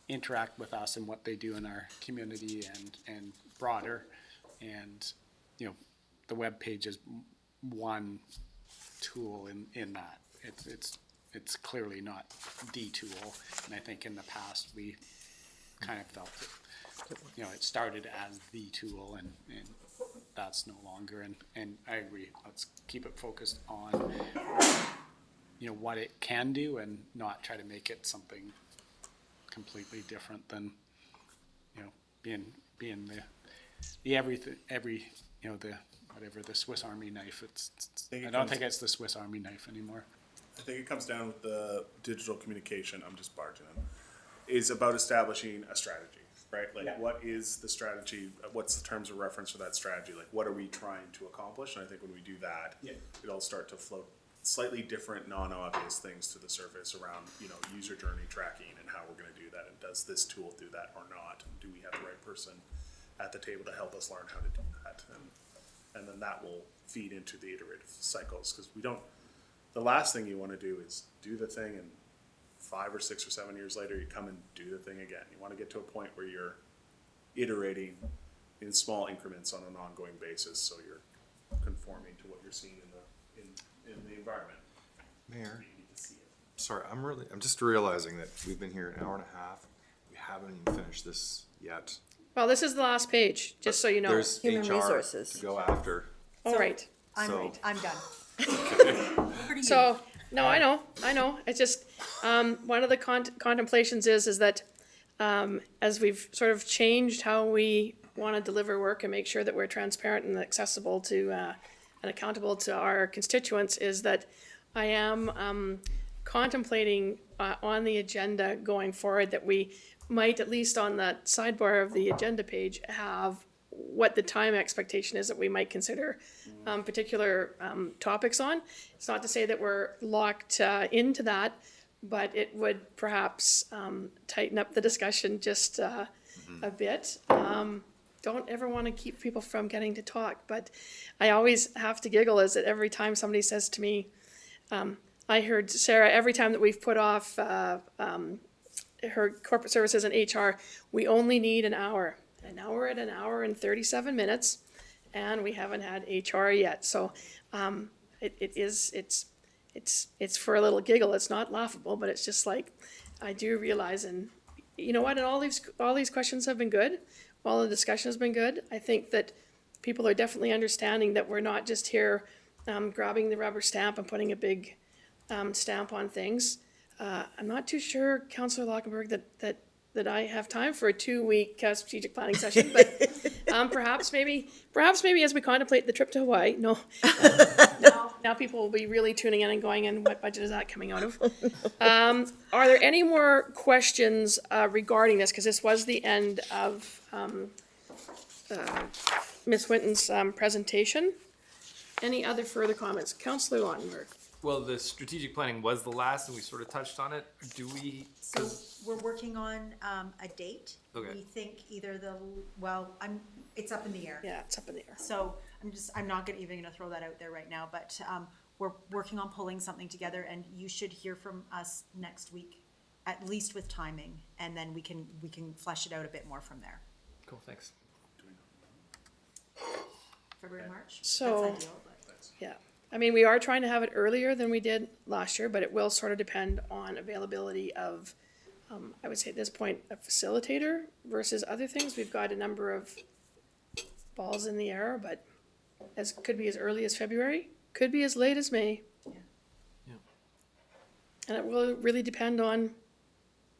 interact with us and what they do in our community and broader. And, you know, the webpage is one tool in that. It's clearly not the tool. And I think in the past, we kind of felt that, you know, it started as the tool and that's no longer. And I agree, let's keep it focused on, you know, what it can do and not try to make it something completely different than, you know, being the every, you know, the, whatever, the Swiss Army knife. I don't think it's the Swiss Army knife anymore. I think it comes down with the digital communication, I'm just barging in, is about establishing a strategy, right? Like, what is the strategy? What's the terms of reference for that strategy? Like, what are we trying to accomplish? And I think when we do that, it'll start to float slightly different, non-obvious things to the surface around, you know, user journey tracking and how we're gonna do that. And does this tool do that or not? And do we have the right person at the table to help us learn how to do that? And then that will feed into the iterative cycles, because the last thing you want to do is do the thing and 5 or 6 or 7 years later you come and do the thing again. You want to get to a point where you're iterating in small increments on an ongoing basis, so you're conforming to what you're seeing in the environment. Mayor, You need to see it. sorry, I'm just realizing that we've been here an hour and a half. We haven't even finished this yet. Well, this is the last page, just so you know. There's Human HR resources. to go after. All right. So- I'm done. So, no, I know. It's just, one of the contemplations is that, as we've sort of changed how we want to deliver work and make sure that we're transparent and accessible to, and accountable to our constituents, is that I am, contemplating, on the agenda going forward, that we might, at least on that sidebar of the agenda page, have what the time expectation is that we might consider particular topics on. It's not to say that we're locked into that, but it would perhaps tighten up the discussion just a bit. Don't ever want to keep people from getting to talk, but I always have to giggle is that every time somebody says to me, I heard Sarah, every time that we've put off her corporate services and HR, we only need an hour. And now we're at an hour and 37 minutes, and we haven't had HR yet. So it's for a little giggle. It's not laughable, but it's just like, I do realize, and you know what? And all these questions have been good. All the discussion has been good. I think that people are definitely understanding that we're not just here grabbing the rubber stamp and putting a big stamp on things. I'm not too sure, Councillor Lockenberg, that I have time for a 2-week strategic planning session, but perhaps maybe as we contemplate the trip to Hawaii, now people will be really tuning in and going, and what budget is that coming out of? Are there any more questions regarding this? Because this was the end of Ms. Winton's presentation. Any other further comments? Councillor Lockenberg. well, the strategic planning was the last, and we sort of touched on it. Do we? So we're working on a date. Okay. We think either it's up in the air. Yeah, it's up in the air. So I'm not even gonna throw that out there right now, but we're working on pulling something together, and you should hear from us next week, at least with timing, and then we can flesh it out a bit more from there. Cool, thanks. February, March? So- That's ideal, but. Yeah, I mean, we are trying to have it earlier than we did last year, but it will sort of depend on availability of, I would say at this point, a facilitator versus other things. We've got a number of balls in the air, but could be as early as February, could be as late as May. Yeah. And it will really depend on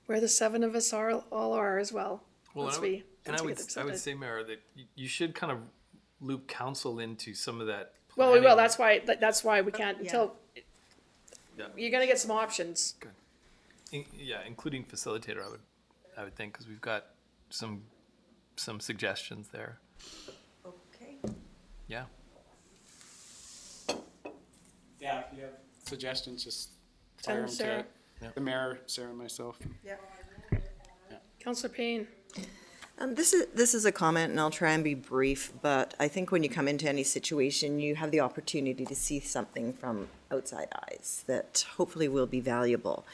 where the seven of us all are as well. Well, once I we would accepted. say, Mayor, that you should kind of loop council into some of that. Well, we will, planning. that's why we can't until, Yeah. you're gonna get some options. Yeah, including facilitator, I would think, because we've got some suggestions there. Okay. Yeah. Yeah, if you have suggestions, just Send fire them, them Sarah. to the mayor, Sarah, and myself. Yeah. Councillor Payne. This is a comment, and I'll try and be brief, but I think when you come into any situation, you have the opportunity to see something from outside eyes that hopefully will be valuable.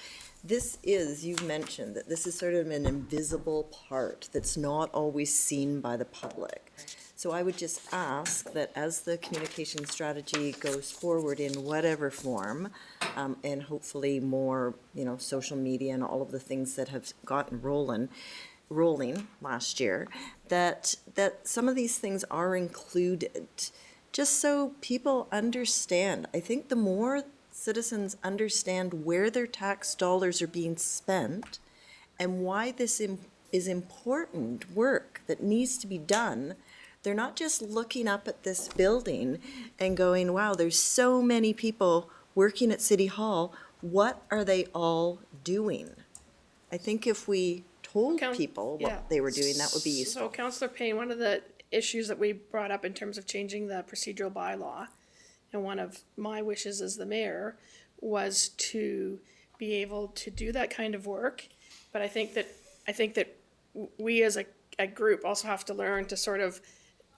This is, you've mentioned that this is sort of an invisible part that's not always seen by the public. So I would just ask that as the communication strategy goes forward in whatever form, and hopefully more, social media and all of the things that have gotten rolling last year, that some of these things are included, just so people understand. I think the more citizens understand where their tax dollars are being spent and why this is important work that needs to be done, they're not just looking up at this building and going, wow, there's so many people working at City Hall. What are they all doing? I think if we told people what they were doing, that would be useful. So Councillor Payne, one of the issues that we brought up in terms of changing the procedural bylaw, and one of my wishes as the mayor, was to be able to do that kind of work. But I think that we as a group also have to learn to sort of,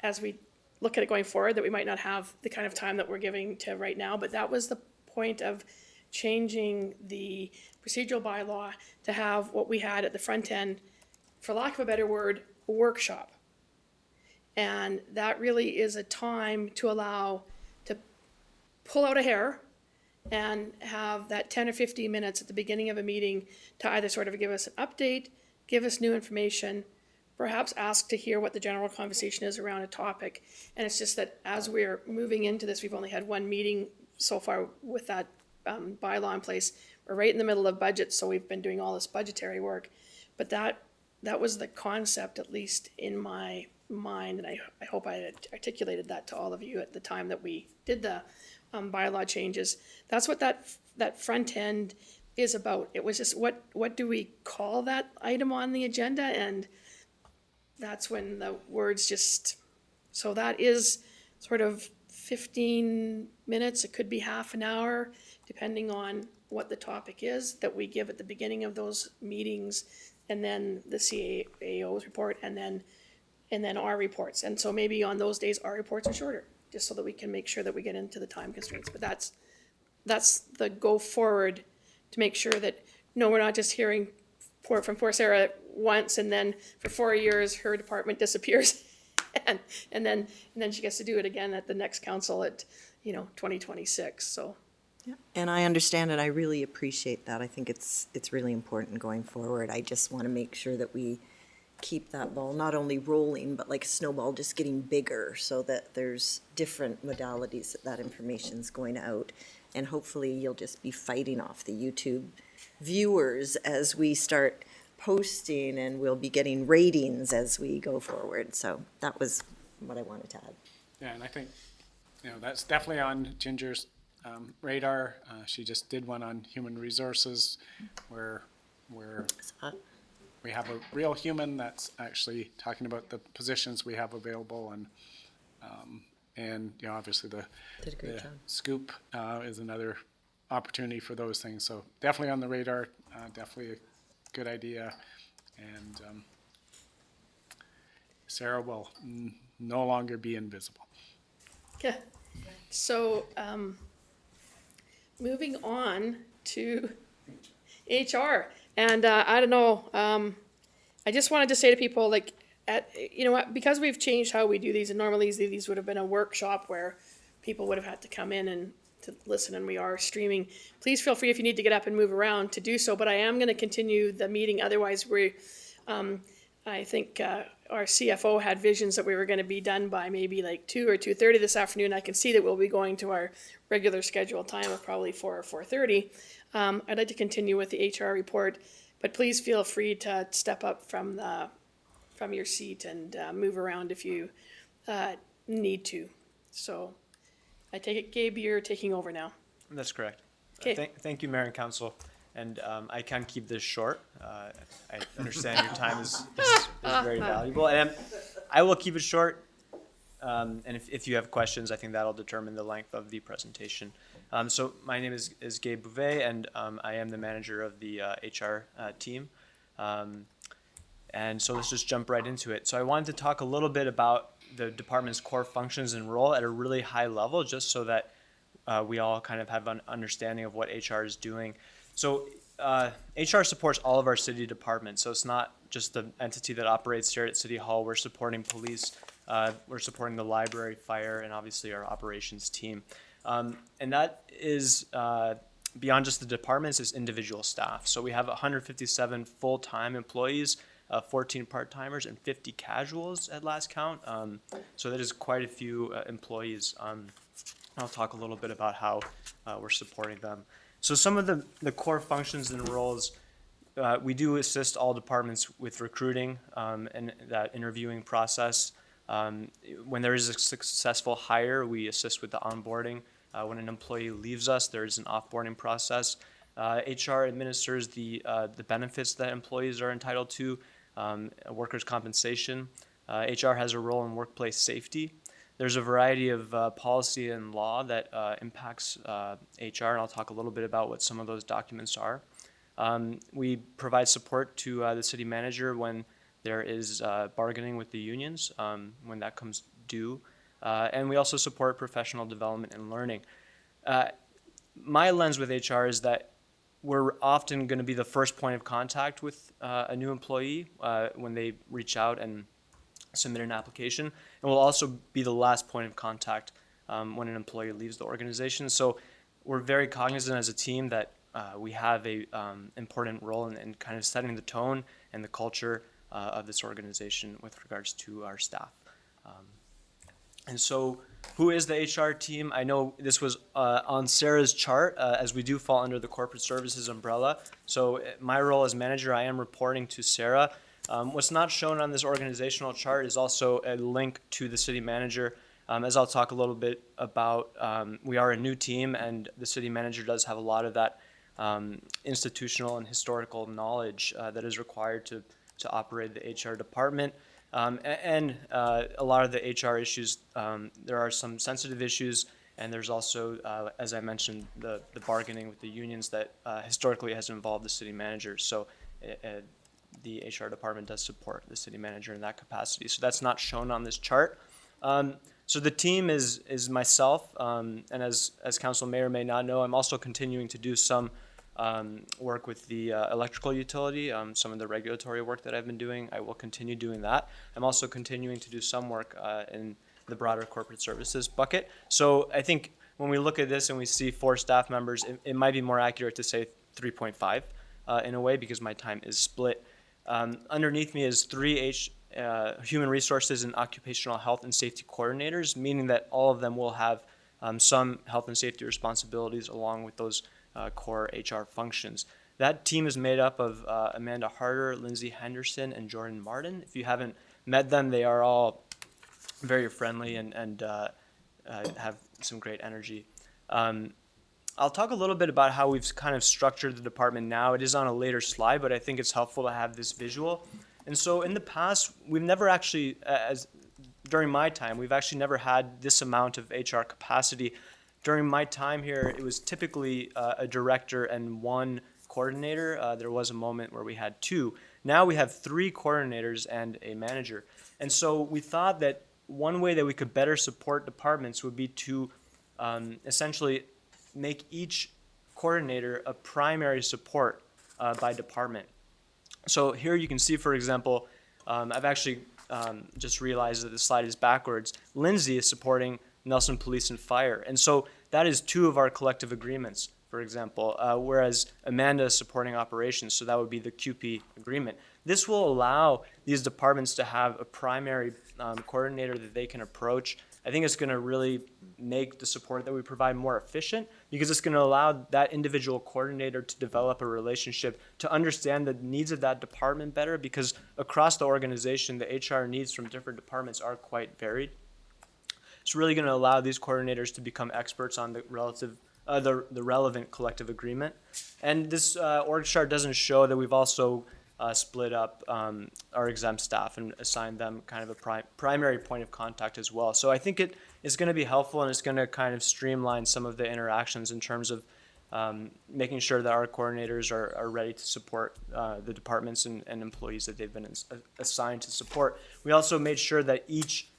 as we look at it going forward, that we might not have the kind of time that we're giving to right now, but that was the point of changing the procedural bylaw to have what we had at the front end, for lack of a better word, a workshop. And that really is a time to allow, to pull out a hair and have that 10 or 15 minutes at the beginning of a meeting to either sort of give us an update, give us new information, perhaps ask to hear what the general conversation is around a topic. And it's just that as we're moving into this, we've only had one meeting so far with that bylaw in place. We're right in the middle of budget, so we've been doing all this budgetary work. But that was the concept, at least in my mind, and I hope I had articulated that to all of you at the time that we did the bylaw changes. That's what that front end is about. It was just, what do we call that item on the agenda? And that's when the words just, so that is sort of 15 minutes, it could be half an hour, depending on what the topic is, that we give at the beginning of those meetings, and then the CAO's report, and then our reports. And so maybe on those days, our reports are shorter, just so that we can make sure that we get into the time constraints. But that's the go forward, to make sure that, no, we're not just hearing from poor Sarah once, and then for 4 years, her department disappears. and then she gets to do it again at the next council at, 2026, so. And I understand and I really appreciate that. I think it's really important going forward. I just want to make sure that we keep that ball not only rolling, but like a snowball, just getting bigger, so that there's different modalities that information's going out. And hopefully you'll just be fighting off the YouTube viewers as we start posting, and we'll be getting ratings as we go forward. So that was what I wanted to add. Yeah, and I think, that's definitely on Ginger's radar. She just did one on human resources, where we have a real human that's actually talking about the positions we have available, and obviously the Did a great job. scoop is another opportunity for those things. So definitely on the radar, definitely a good idea, and Sarah will no longer be invisible. Yeah, so, moving on to HR. And I don't know, I just wanted to say to people, like, you know what, because we've changed how we do these, and normally these would have been a workshop where people would have had to come in and to listen, and we are streaming. Please feel free, if you need to get up and move around, to do so, but I am going to continue the meeting. Otherwise, I think our CFO had visions that we were going to be done by maybe like 2 or 2:30 this afternoon. I can see that we'll be going to our regular scheduled time of probably 4 or 4:30. I'd like to continue with the HR report, but please feel free to step up from your seat and move around if you need to. So I take it, Gabe, you're taking over now. That's correct. Okay. Thank you, Mayor and Council. And I can keep this short. I understand your time is very valuable. And I will keep it short. And if you have questions, I think that'll determine the length of the presentation. So my name is Gabe Bouvet, and I am the manager of the HR team. And so let's just jump right into it. So I wanted to talk a little bit about the department's core functions and role at a really high level, just so that we all kind of have an understanding of what HR is doing. So HR supports all of our city departments. So it's not just the entity that operates here at City Hall. We're supporting police, we're supporting the library, fire, and obviously our operations team. And that is beyond just the departments, it's individual staff. So we have 157 full-time employees, 14 part-timers, and 50 casuals at last count. So that is quite a few employees. I'll talk a little bit about how we're supporting them. So some of the core functions and roles, we do assist all departments with recruiting and that interviewing process. When there is a successful hire, we assist with the onboarding. When an employee leaves us, there is an offboarding process. HR administers the benefits that employees are entitled to, workers' compensation. HR has a role in workplace safety. There's a variety of policy and law that impacts HR, and I'll talk a little bit about what some of those documents are. We provide support to the city manager when there is bargaining with the unions, when that comes due. And we also support professional development and learning. My lens with HR is that we're often going to be the first point of contact with a new employee when they reach out and submit an application, and we'll also be the last point of contact when an employee leaves the organization. So we're very cognizant as a team that we have a important role in kind of setting the tone and the culture of this organization with regards to our staff. And so who is the HR team? I know this was on Sarah's chart, as we do fall under the corporate services umbrella. So my role as manager, I am reporting to Sarah. What's not shown on this organizational chart is also a link to the city manager. As I'll talk a little bit about, we are a new team, and the city manager does have a lot of that institutional and historical knowledge that is required to operate the HR department. And a lot of the HR issues, there are some sensitive issues, and there's also, as I mentioned, the bargaining with the unions that historically has involved the city manager. So the HR department does support the city manager in that capacity. So that's not shown on this chart. So the team is myself, and as council may or may not know, I'm also continuing to do some work with the electrical utility, some of the regulatory work that I've been doing. I will continue doing that. I'm also continuing to do some work in the broader corporate services bucket. So I think when we look at this and we see 4 staff members, it might be more accurate to say 3.5 in a way, because my time is split. Underneath me is 3 human resources and occupational health and safety coordinators, meaning that all of them will have some health and safety responsibilities along with those core HR functions. That team is made up of Amanda Harder, Lindsay Henderson, and Jordan Martin. If you haven't met them, they are all very friendly and have some great energy. I'll talk a little bit about how we've kind of structured the department now. It is on a later slide, but I think it's helpful to have this visual. And so in the past, we've never actually, during my time, we've actually never had this amount of HR capacity. During my time here, it was typically a director and 1 coordinator. There was a moment where we had 2. Now we have 3 coordinators and a manager. And so we thought that one way that we could better support departments would be to essentially make each coordinator a primary support by department. So here you can see, for example, I've actually just realized that the slide is backwards. Lindsay is supporting Nelson Police and Fire. And so that is 2 of our collective agreements, for example, whereas Amanda is supporting operations, so that would be the QP agreement. This will allow these departments to have a primary coordinator that they can approach. I think it's going to really make the support that we provide more efficient, because it's going to allow that individual coordinator to develop a relationship, to understand the needs of that department better, because across the organization, the HR needs from different departments are quite varied. It's really going to allow these coordinators to become experts on the relevant collective agreement. And this org chart doesn't show that we've also split up our exempt staff and assigned them kind of a primary point of contact as well. So I think it is going to be helpful, and it's going to kind of streamline some of the interactions in terms of making sure that our coordinators are ready to support the departments and employees that they've been assigned to support. We also made sure that each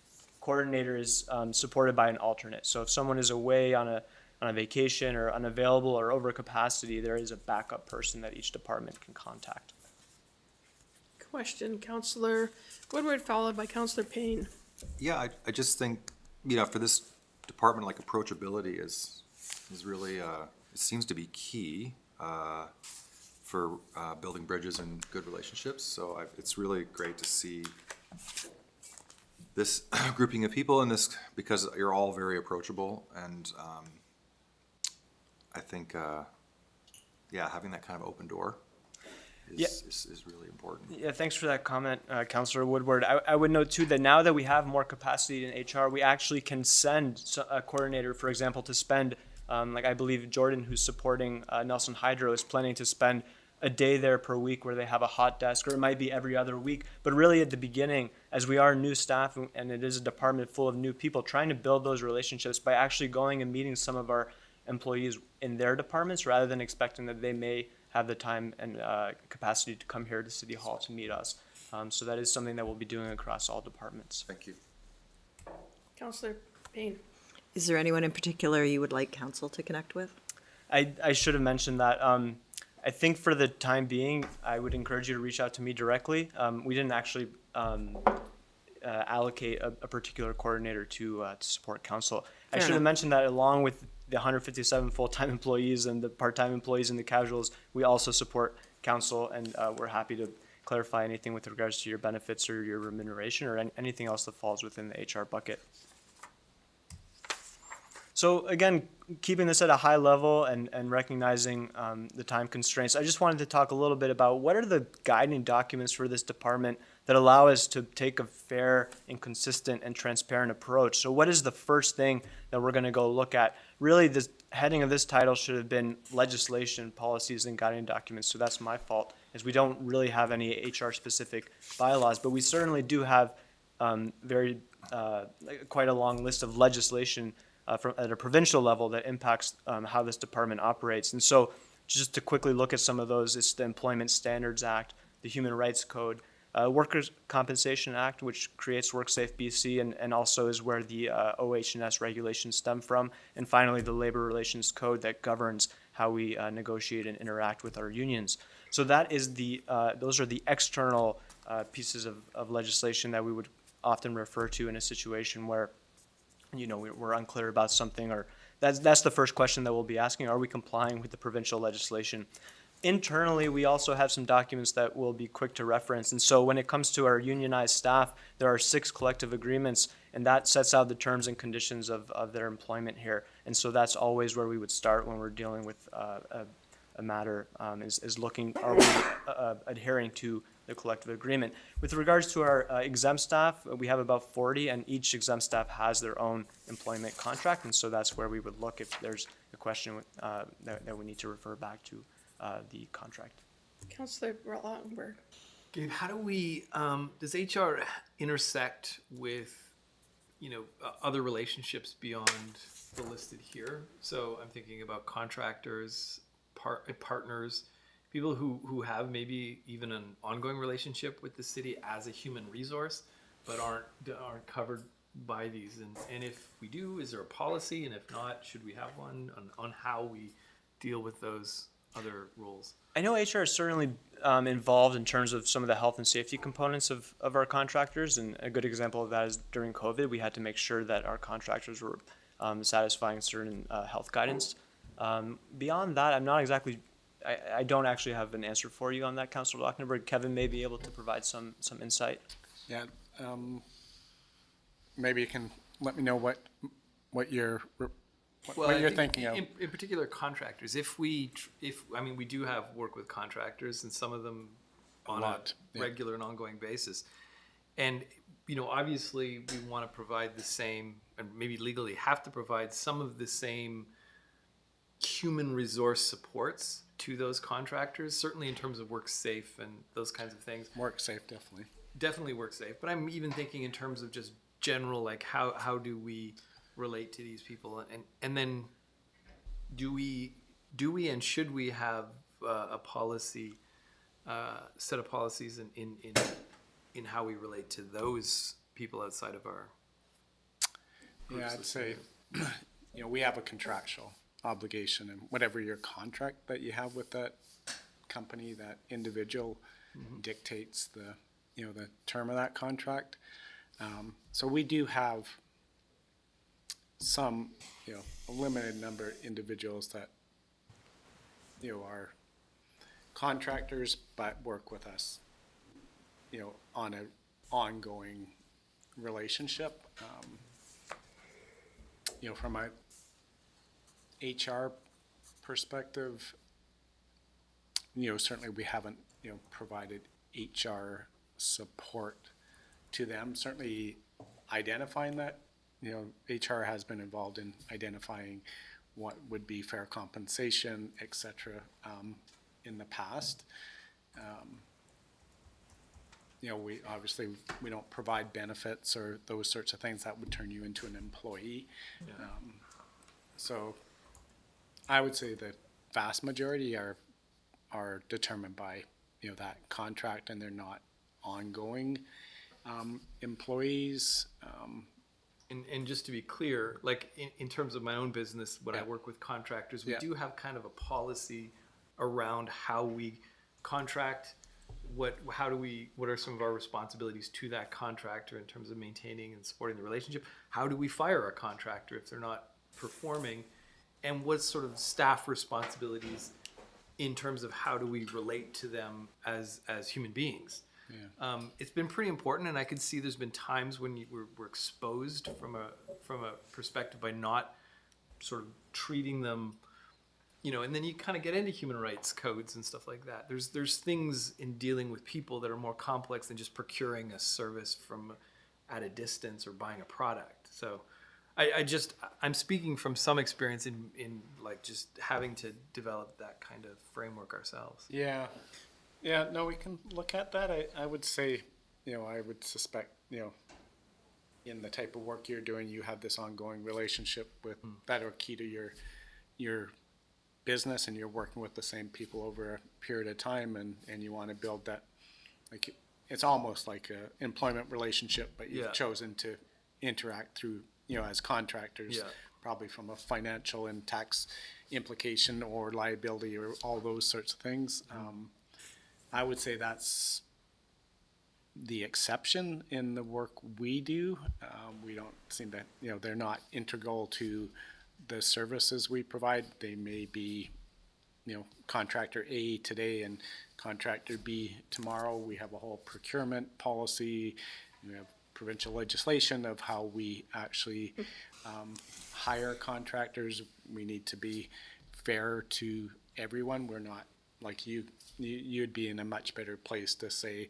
coordinator is supported by an alternate. So if someone is away on a vacation or unavailable or over capacity, there is a backup person that each department can contact. Question, Councillor Woodward, followed by Councillor Payne. Yeah, I just think, for this department, like approachability is really, it seems to be key for building bridges and good relationships. So it's really great to see this grouping of people in this, because you're all very approachable, and I think, having that kind of open door is really important. Yeah, thanks for that comment, Councillor Woodward. I would note too that now that we have more capacity in HR, we actually can send a coordinator, for example, to spend, like I believe Jordan, who's supporting Nelson Hydro, is planning to spend a day there per week where they have a hot desk, or it might be every other week. But really at the beginning, as we are new staff and it is a department full of new people, trying to build those relationships by actually going and meeting some of our employees in their departments, rather than expecting that they may have the time and capacity to come here to City Hall to meet us. So that is something that we'll be doing across all departments. Thank you. Councillor Payne. Is there anyone in particular you would like council to connect with? I should have mentioned that. I think for the time being, I would encourage you to reach out to me directly. We didn't actually allocate a particular coordinator to support council. I should have mentioned that along with the 157 full-time employees and the part-time employees and the casuals, we also support council, and we're happy to clarify anything with regards to your benefits or your remuneration or anything else that falls within the HR bucket. So again, keeping this at a high level and recognizing the time constraints, I just wanted to talk a little bit about what are the guiding documents for this department that allow us to take a fair and consistent and transparent approach. So what is the first thing that we're going to go look at? Really, the heading of this title should have been legislation, policies, and guiding documents. So that's my fault, as we don't really have any HR-specific bylaws, but we certainly do have quite a long list of legislation at a provincial level that impacts how this department operates. And so just to quickly look at some of those, it's the Employment Standards Act, the Human Rights Code, Workers' Compensation Act, which creates WorkSafe BC and also is where the OH&S regulations stem from, and finally the Labor Relations Code that governs how we negotiate and interact with our unions. So that is those are the external pieces of legislation that we would often refer to in a situation where we're unclear about something, or that's the first question that we'll be asking: are we complying with the provincial legislation? Internally, we also have some documents that will be quick to reference. And so when it comes to our unionized staff, there are 6 collective agreements, and that sets out the terms and conditions of their employment here. And so that's always where we would start when we're dealing with a matter, is looking, are we adhering to the collective agreement. With regards to our exempt staff, we have about 40, and each exempt staff has their own employment contract. And so that's where we would look if there's a question that we need to refer back to the contract. Councillor Rottenberg. Gabe, how do we, does HR intersect with, other relationships beyond the listed here? So I'm thinking about contractors, partners, people who have maybe even an ongoing relationship with the city as a human resource, but aren't covered by these. And if we do, is there a policy? And if not, should we have one on how we deal with those other rules? I know HR is certainly involved in terms of some of the health and safety components of our contractors, and a good example of that is during COVID, we had to make sure that our contractors were satisfying certain health guidance. Beyond that, I'm not exactly, I don't actually have an answer for you on that, Councillor Lockenberg. Kevin may be able to provide some insight. Yeah, maybe you can let me know what you're Well, I think thinking of. in particular, contractors. If I mean, we do have work with contractors, and some of them on lot, a yeah. regular and ongoing basis. And obviously, we want to provide the same, and maybe legally have to provide some of the same human resource supports to those contractors. Certainly, in terms of work safe and those kinds of things. Work safe, definitely. Definitely work safe. But I'm even thinking in terms of just general, like how do we relate to these people, and then do we and should we have a policy, set of policies in how we relate to those people outside of our groups? Yeah, I'd say, we have a contractual obligation, and whatever your contract that you have with that company, that individual dictates the term of that contract. So we do have some, a limited number of individuals that, are contractors, but work with us, on an ongoing relationship. From a HR perspective, certainly we haven't, provided HR support to them. Certainly identifying that, HR has been involved in identifying what would be fair compensation, et cetera, in the past. We obviously, we don't provide benefits or those sorts of things that would turn you into an employee. Yeah. So I would say the vast majority are determined by, that contract, and they're not ongoing employees. And just to be clear, like in terms of my own business, when I Yeah. work with contractors, we Yeah. do have kind of a policy around how we contract. What are some of our responsibilities to that contractor in terms of maintaining and supporting the relationship? How do we fire a contractor if they're not performing? And what sort of staff responsibilities in terms of how do we relate to them as human beings? Yeah. It's been pretty important, and I can see there's been times when we're exposed from a perspective by not sort of treating them, and then you kind of get into human rights codes and stuff like that. There's things in dealing with people that are more complex than just procuring a service from at a distance or buying a product. So I'm speaking from some experience in like just having to develop that kind of framework ourselves. Yeah. Yeah, no, we can look at that. I would say, I would suspect, in the type of work you're doing, you have this ongoing relationship with that are key to your business, and you're working with the same people over a period of time, and you want to build that, like, it's almost like a employment relationship, but you've Yeah. chosen to interact through, as contractors, Yeah. probably from a financial and tax implication or liability or all those sorts of things. I would say that's the exception in the work we do. We don't seem to, they're not integral to the services we provide. They may be, contractor A today and contractor B tomorrow. We have a whole procurement policy. We have provincial legislation of how we actually hire contractors. We need to be fair to everyone. We're not like you'd be in a much better place to say,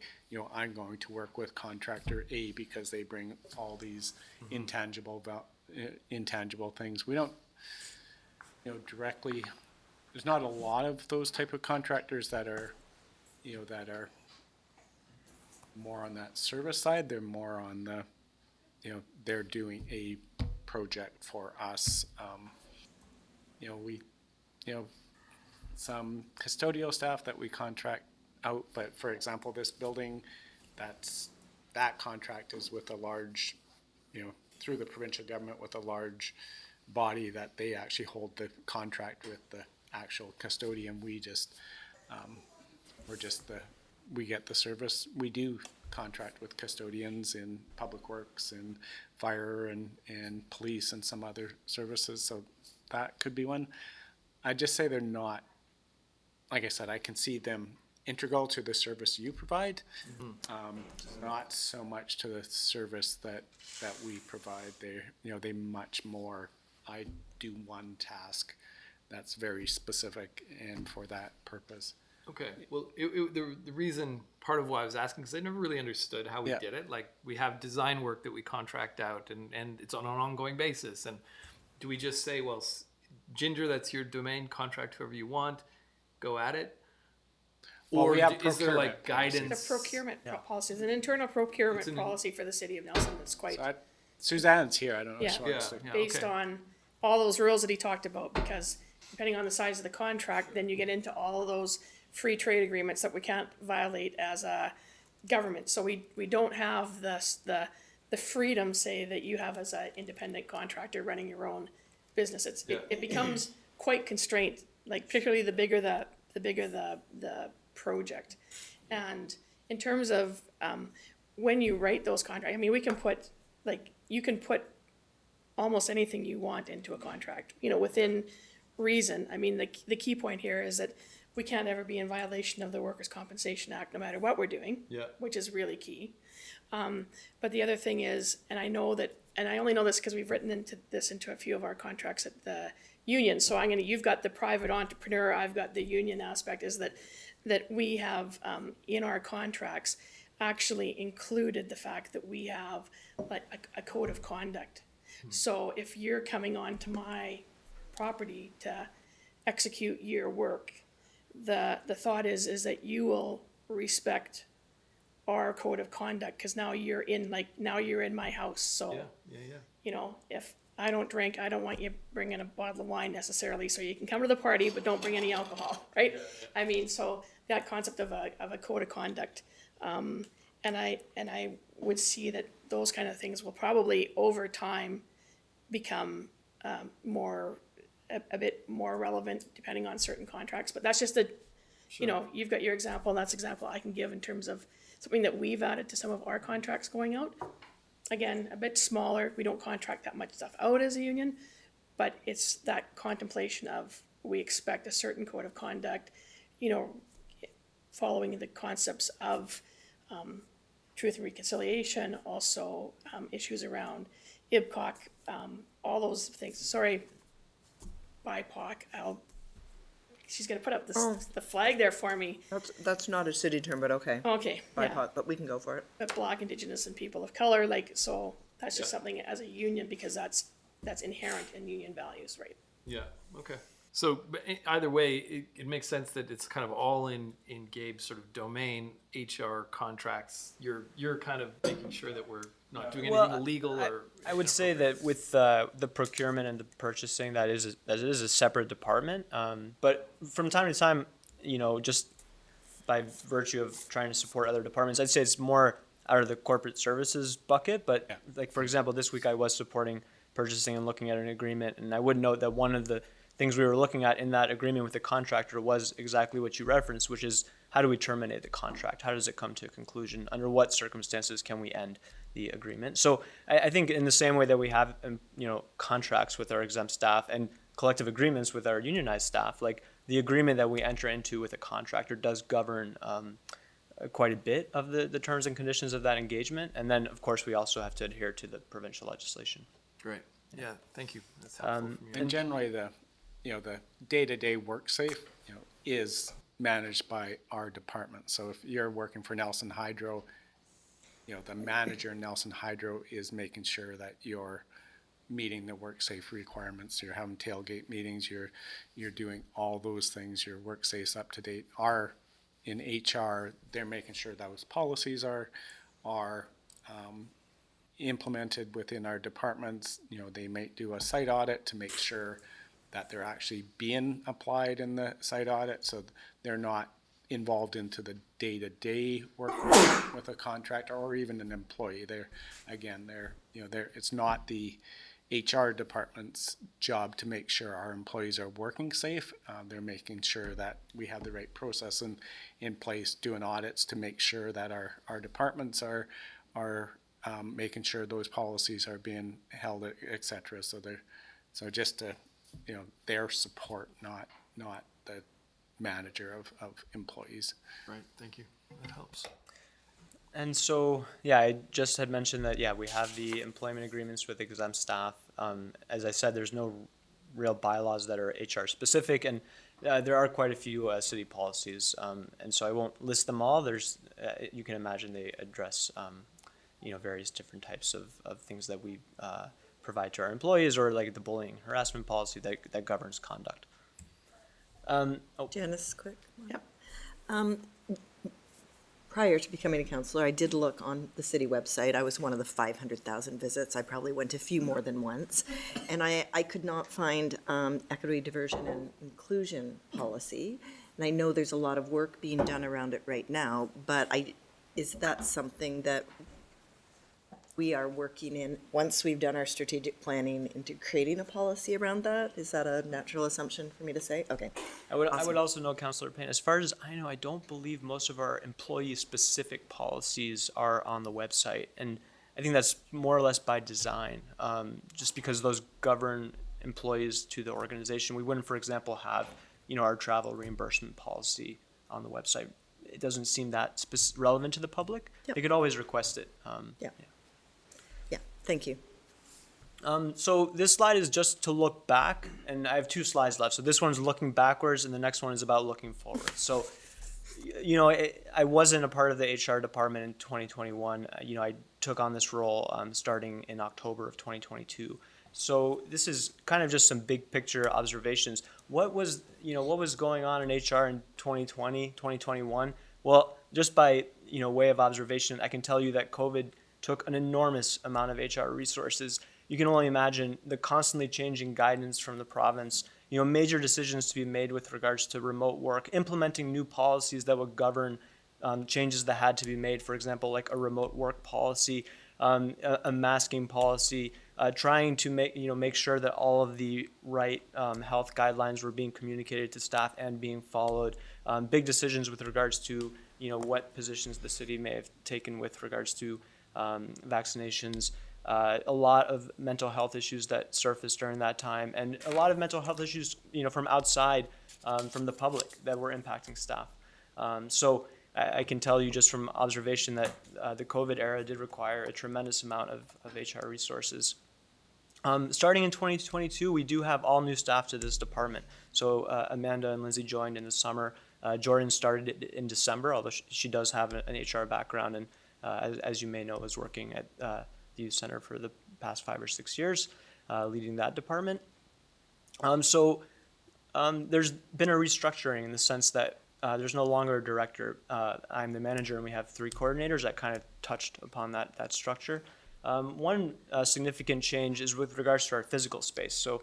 I'm going to work with contractor A because they bring all these intangible things. We don't, directly, there's not a lot of those type of contractors that are, that are more on that service side. They're more on the, they're doing a project for us. Some custodial staff that we contract out, but for example, this building, that contract is with a large, through the provincial government with a large body that they actually hold the contract with the actual custodian. We just, we get the service. We do contract with custodians in public works and fire and police and some other services, so that could be one. I'd just say they're not, like I said, I can see them integral to the service you provide, not so much to the service that we provide. They much more, I do one task that's very specific and for that purpose. Okay, well, the reason, part of why I was asking, because I never really understood how we Yeah. did it. Like, we have design work that we contract out, and it's on an ongoing basis. And do we just say, well, Ginger, that's your domain, contract whoever you want, go at it? Well, Or we have is there procurement like policies. guidance? The procurement policy is an internal procurement It's an- policy for the city of Nelson that's quite Suzanne's here, I don't know if Yeah. she wants to. Yeah. based okay. on all those rules that he talked about, because depending on the size of the contract, then you get into all of those free trade agreements that we can't violate as a government. So we don't have the freedom, say, that you have as an independent contractor running your own business. It becomes quite constrained, like particularly the bigger the project. And in terms of when you write those contracts, I mean, we can put, like, you can put almost anything you want into a contract, within reason. I mean, the key point here is that we can't ever be in violation of the Workers' Compensation Act, no matter what we're doing. Yeah. Which is really key. But the other thing is, and I know that, and I only know this because we've written into a few of our contracts at the union. So you've got the private entrepreneur, I've got the union aspect, is that we have, in our contracts, actually included the fact that we have like a code of conduct. So if you're coming onto my property to execute your work, the thought is that you will respect our code of conduct, because now you're in my house. So Yeah. if I don't drink, I don't want you bringing a bottle of wine necessarily, so you can come to the party, but don't bring any alcohol, right? I mean, so that concept of a code of conduct, and I would see that those kind of things will probably over time become a bit more relevant depending on certain contracts. But that's just you've got your example, and that's example I can give in terms of something that we've added to some of our contracts going out. Again, a bit smaller, we don't contract that much stuff out as a union, but it's that contemplation of, we expect a certain code of conduct, following the concepts of truth and reconciliation, also issues around IBCOC, all those things. Sorry, BIPOC, she's gonna put up the flag there for me. That's not a city term, but okay. Okay, yeah. BIPOC, but we can go for it. But Black, Indigenous, and people of color, so that's just something as a union, because that's inherent in union values, right? Yeah, okay. So but either way, it makes sense that it's kind of all in Gabe's sort of domain, HR contracts. You're kind of making sure that we're not doing anything illegal or. I would say that with the procurement and the purchasing, that is a separate department. But from time to time, just by virtue of trying to support other departments, I'd say it's more out of the corporate services bucket. But like, for example, this week I was supporting purchasing and looking at an agreement, and I would note that one of the things we were looking at in that agreement with the contractor was exactly what you referenced, which is, how do we terminate the contract? How does it come to a conclusion? Under what circumstances can we end the agreement? So I think in the same way that we have, contracts with our exempt staff and collective agreements with our unionized staff, like the agreement that we enter into with a contractor does govern quite a bit of the terms and conditions of that engagement. And then, of course, we also have to adhere to the provincial legislation. Great. Yeah, thank you. That's helpful from you. And generally, the day-to-day work safe, is managed by our department. So if you're working for Nelson Hydro, the manager in Nelson Hydro is making sure that you're meeting the work safe requirements. You're having tailgate meetings, you're doing all those things, your work safe's up to date. In HR, they're making sure those policies are implemented within our departments. They might do a site audit to make sure that they're actually being applied in the site audit, so they're not involved into the day-to-day work with a contractor or even an employee. It's not the HR department's job to make sure our employees are working safe. They're making sure that we have the right process in place, doing audits to make sure that our departments are making sure those policies are being held, et cetera. So just to, their support, not the manager of employees. Right, thank you. That helps. And so, yeah, I just had mentioned that, yeah, we have the employment agreements with exempt staff. As I said, there's no real bylaws that are HR specific, and there are quite a few city policies. And so I won't list them all. There's, you can imagine they address, various different types of things that we provide to our employees, or like the bullying harassment policy that governs conduct. Janice, quick. Yep. Prior to becoming a counselor, I did look on the city website. I was one of the 500,000 visits. I probably went a few more than once. And I could not find equity, diversion, and inclusion policy. And I know there's a lot of work being done around it right now, but is that something that we are working in, once we've done our strategic planning, into creating a policy around that? Is that a natural assumption for me to say? Okay. I would Awesome. also know, Councillor Payne, as far as I know, I don't believe most of our employee-specific policies are on the website, and I think that's more or less by design, just because those govern employees to the organization. We wouldn't, for example, have, our travel reimbursement policy on the website. It doesn't seem that relevant to the public. Yep. They could always request it. Yeah. Thank you. So this slide is just to look back, and I have two slides left. So this one's looking backwards, and the next one is about looking forward. So, I wasn't a part of the HR department in 2021. I took on this role starting in October of 2022. So this is kind of just some big picture observations. What was going on in HR in 2020, 2021? Well, just by, way of observation, I can tell you that COVID took an enormous amount of HR resources. You can only imagine the constantly changing guidance from the province, major decisions to be made with regards to remote work, implementing new policies that would govern changes that had to be made, for example, like a remote work policy, a masking policy, trying to make sure that all of the right health guidelines were being communicated to staff and being followed. Big decisions with regards to, what positions the city may have taken with regards to vaccinations, a lot of mental health issues that surfaced during that time, and a lot of mental health issues, from outside, from the public that were impacting staff. So I can tell you just from observation that the COVID era did require a tremendous amount of HR resources. Starting in 2022, we do have all new staff to this department. So Amanda and Lindsay joined in the summer. Jordan started it in December, although she does have an HR background, and as you may know, was working at the Youth Center for the past 5 or 6 years, leading that department. So there's been a restructuring in the sense that there's no longer a director. I'm the manager, and we have 3 coordinators that kind of touched upon that structure. One significant change is with regards to our physical space. So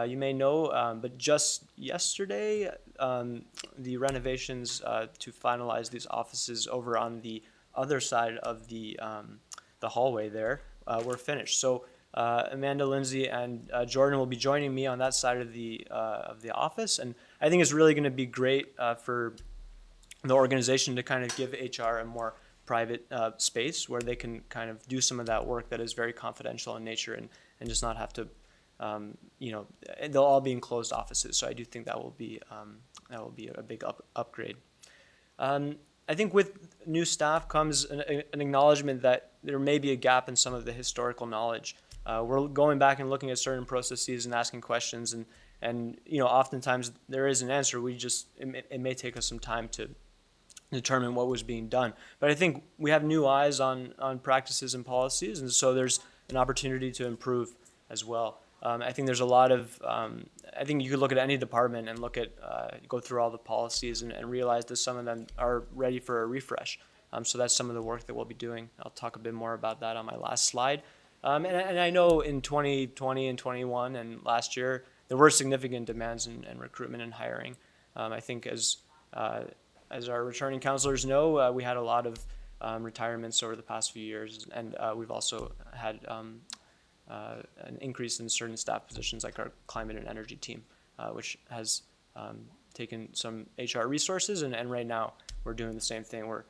you may know, but just yesterday, the renovations to finalize these offices over on the other side of the hallway there were finished. So Amanda, Lindsay, and Jordan will be joining me on that side of the office, and I think it's really going to be great for the organization to kind of give HR a more private space where they can kind of do some of that work that is very confidential in nature, and just not have to, they'll all be in closed offices. So I do think that will be a big upgrade. I think with new staff comes an acknowledgement that there may be a gap in some of the historical knowledge. We're going back and looking at certain processes and asking questions, and oftentimes there is an answer. It may take us some time to determine what was being done. But I think we have new eyes on practices and policies, and so there's an opportunity to improve as well. I think there's a lot of, I think you could look at any department and go through all the policies and realize that some of them are ready for a refresh. So that's some of the work that we'll be doing. I'll talk a bit more about that on my last slide. And I know in 2020 and 21 and last year, there were significant demands in recruitment and hiring. I think as our returning counselors know, we had a lot of retirements over the past few years, and we've also had an increase in certain staff positions like our climate and energy team, which has taken some HR resources, and right now we're doing the same thing. We're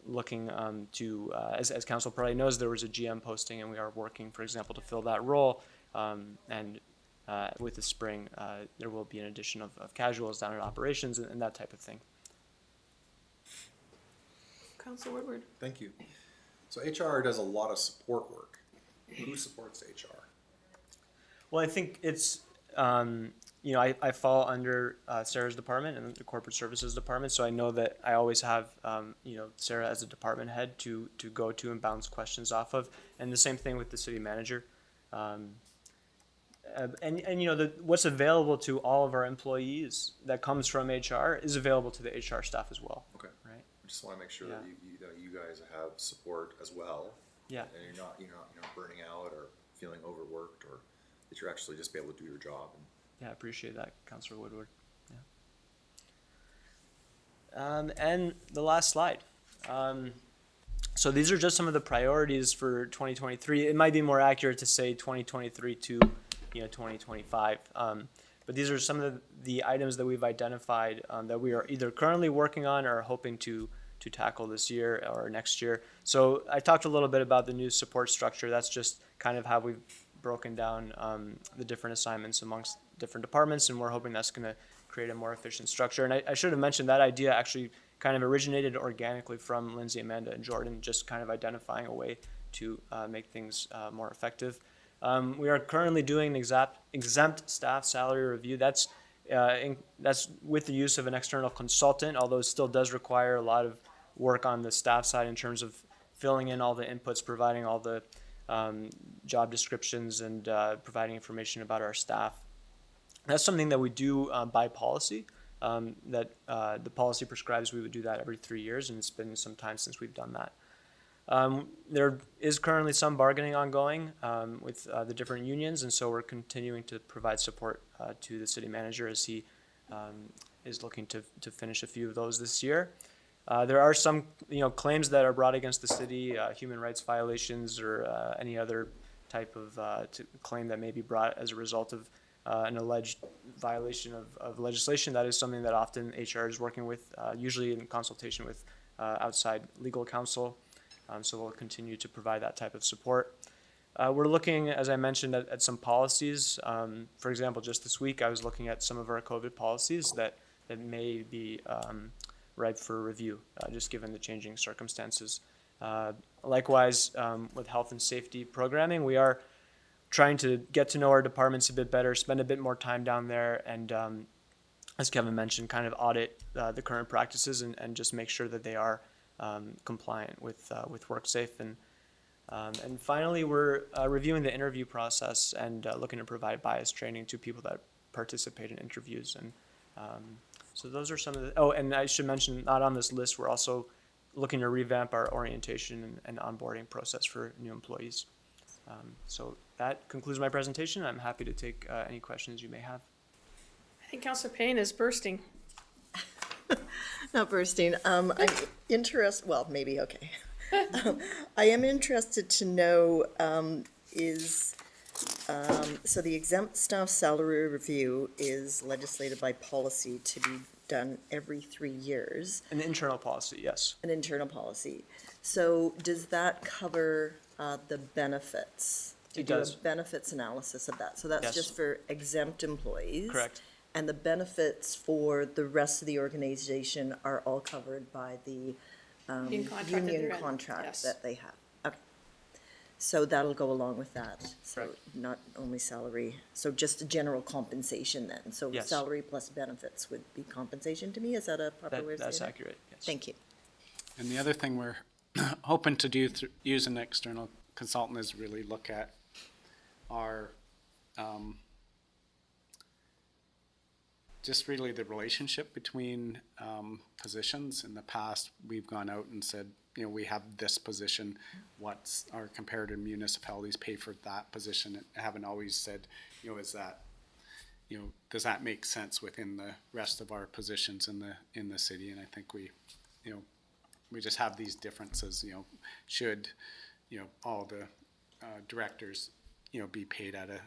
looking to, as council probably knows, there was a GM posting, and we are working, for example, to fill that role. And with the spring, there will be an addition of casuals down at operations and that type of thing. Councilor Woodward. Thank you. So HR does a lot of support work. Who supports HR? Well, I think it's, I fall under Sarah's department and the corporate services department, so I know that I always have, Sarah as a department head to go to and bounce questions off of, and the same thing with the city manager. What's available to all of our employees that comes from HR is available to the HR staff as well. Okay. Right. I just want to make sure that Yeah. you guys have support as well. Yeah. And you're not burning out or feeling overworked, or that you're actually just be able to do your job. Yeah, I appreciate that, Councilor Woodward. Yeah. And the last slide. So these are just some of the priorities for 2023. It might be more accurate to say 2023 to 2025. But these are some of the items that we've identified that we are either currently working on or hoping to tackle this year or next year. So I talked a little bit about the new support structure. That's just kind of how we've broken down the different assignments amongst different departments, and we're hoping that's going to create a more efficient structure. And I should have mentioned that idea actually kind of originated organically from Lindsay, Amanda, and Jordan, just kind of identifying a way to make things more effective. We are currently doing an exempt staff salary review. That's with the use of an external consultant, although it still does require a lot of work on the staff side in terms of filling in all the inputs, providing all the job descriptions, and providing information about our staff. That's something that we do by policy, that the policy prescribes we would do that every 3 years, and it's been some time since we've done that. There is currently some bargaining ongoing with the different unions, and so we're continuing to provide support to the city manager as he is looking to finish a few of those this year. There are some claims that are brought against the city, human rights violations or any other type of claim that may be brought as a result of an alleged violation of legislation. That is something that often HR is working with, usually in consultation with outside legal counsel. So we'll continue to provide that type of support. We're looking, as I mentioned, at some policies. For example, just this week, I was looking at some of our COVID policies that may be ripe for review, just given the changing circumstances. Likewise, with health and safety programming, we are trying to get to know our departments a bit better, spend a bit more time down there, and as Kevin mentioned, kind of audit the current practices and just make sure that they are compliant with WorkSafe. And finally, we're reviewing the interview process and looking to provide bias training to people that participate in interviews. And so those are some of the, and I should mention, not on this list, we're also looking to revamp our orientation and onboarding process for new employees. So that concludes my presentation. I'm happy to take any questions you may have. I think Councilor Payne is bursting. Not bursting. I'm interested, well, maybe, okay. I am interested to know, so the exempt staff salary review is legislated by policy to be done every 3 years. An internal policy, yes. An internal policy. So does that cover the benefits? It does. Do a benefits analysis of that? So that's Yes. just for exempt employees? Correct. And the benefits for the rest of the organization are all covered by the Union contract that they're union in, contract yes. that they have? Okay. So that'll go along with that? So Correct. not only salary, so just a general compensation then? So Yes. salary plus benefits would be compensation to me? Is that a proper way of saying That's it? accurate, yes. Thank you. And the other thing we're hoping to do use an external consultant is really look at our just really the relationship between positions. In the past, we've gone out and said, we have this position, what's our comparative municipalities pay for that position? And haven't always said, is that, does that make sense within the rest of our positions in the city? And I think we just have these differences, should, all the directors, be paid at a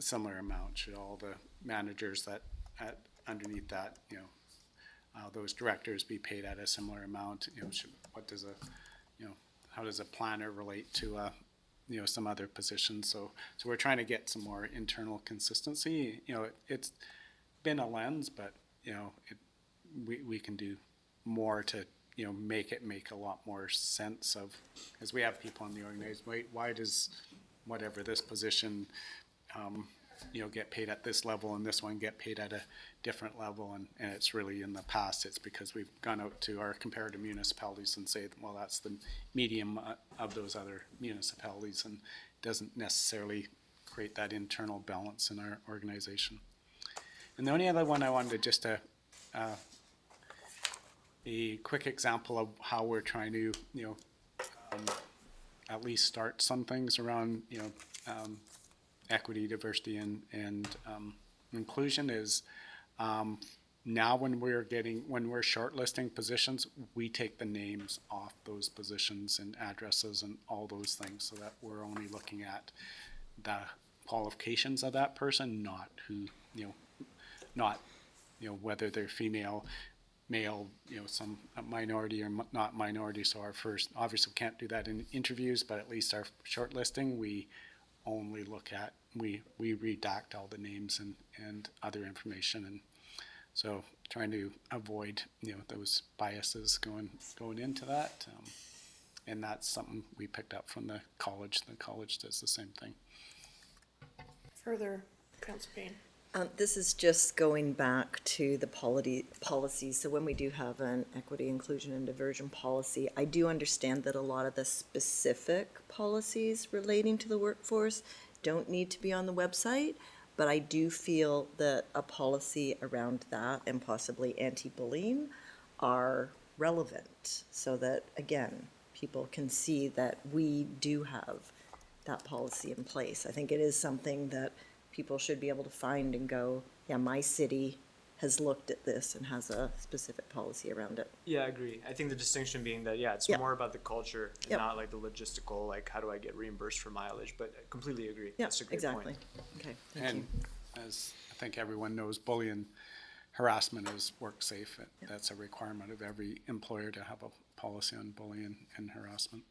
similar amount? Should all the managers underneath that, those directors be paid at a similar amount? How does a planner relate to some other positions? So we're trying to get some more internal consistency. It's been a lens, but we can do more to make it make a lot more sense of, as we have people in the organization. Why does whatever this position get paid at this level and this one get paid at a different level? And it's really, in the past, it's because we've gone out to our comparative municipalities and say, well, that's the medium of those other municipalities, and doesn't necessarily create that internal balance in our organization. And the only other one I wanted to just a quick example of how we're trying to at least start some things around equity, diversity, and inclusion is now when we're shortlisting positions, we take the names off those positions and addresses and all those things, so that we're only looking at the qualifications of that person, not who, whether they're female, male, some minority or not minority. So our first, obviously we can't do that in interviews, but at least our shortlisting, we only look at, we redact all the names and other information. And so trying to avoid, those biases going into that. And that's something we picked up from the college. The college does the same thing. Further, Councillor Payne. This is just going back to the policies. So when we do have an equity, inclusion, and diversion policy, I do understand that a lot of the specific policies relating to the workforce don't need to be on the website, but I do feel that a policy around that and possibly anti-bullying are relevant, so that, again, people can see that we do have that policy in place. I think it is something that people should be able to find and go, yeah, my city has looked at this and has a specific policy around it. Yeah, I agree. I think the distinction being that, yeah, it's Yep. more about the culture and Yep. not like the logistical, like how do I get reimbursed for mileage, but I completely agree. Yeah, That's a great exactly. point. Okay, thank And you. as I think everyone knows, bullying, harassment is work safe. That's a requirement of every employer to have a policy on bullying and harassment.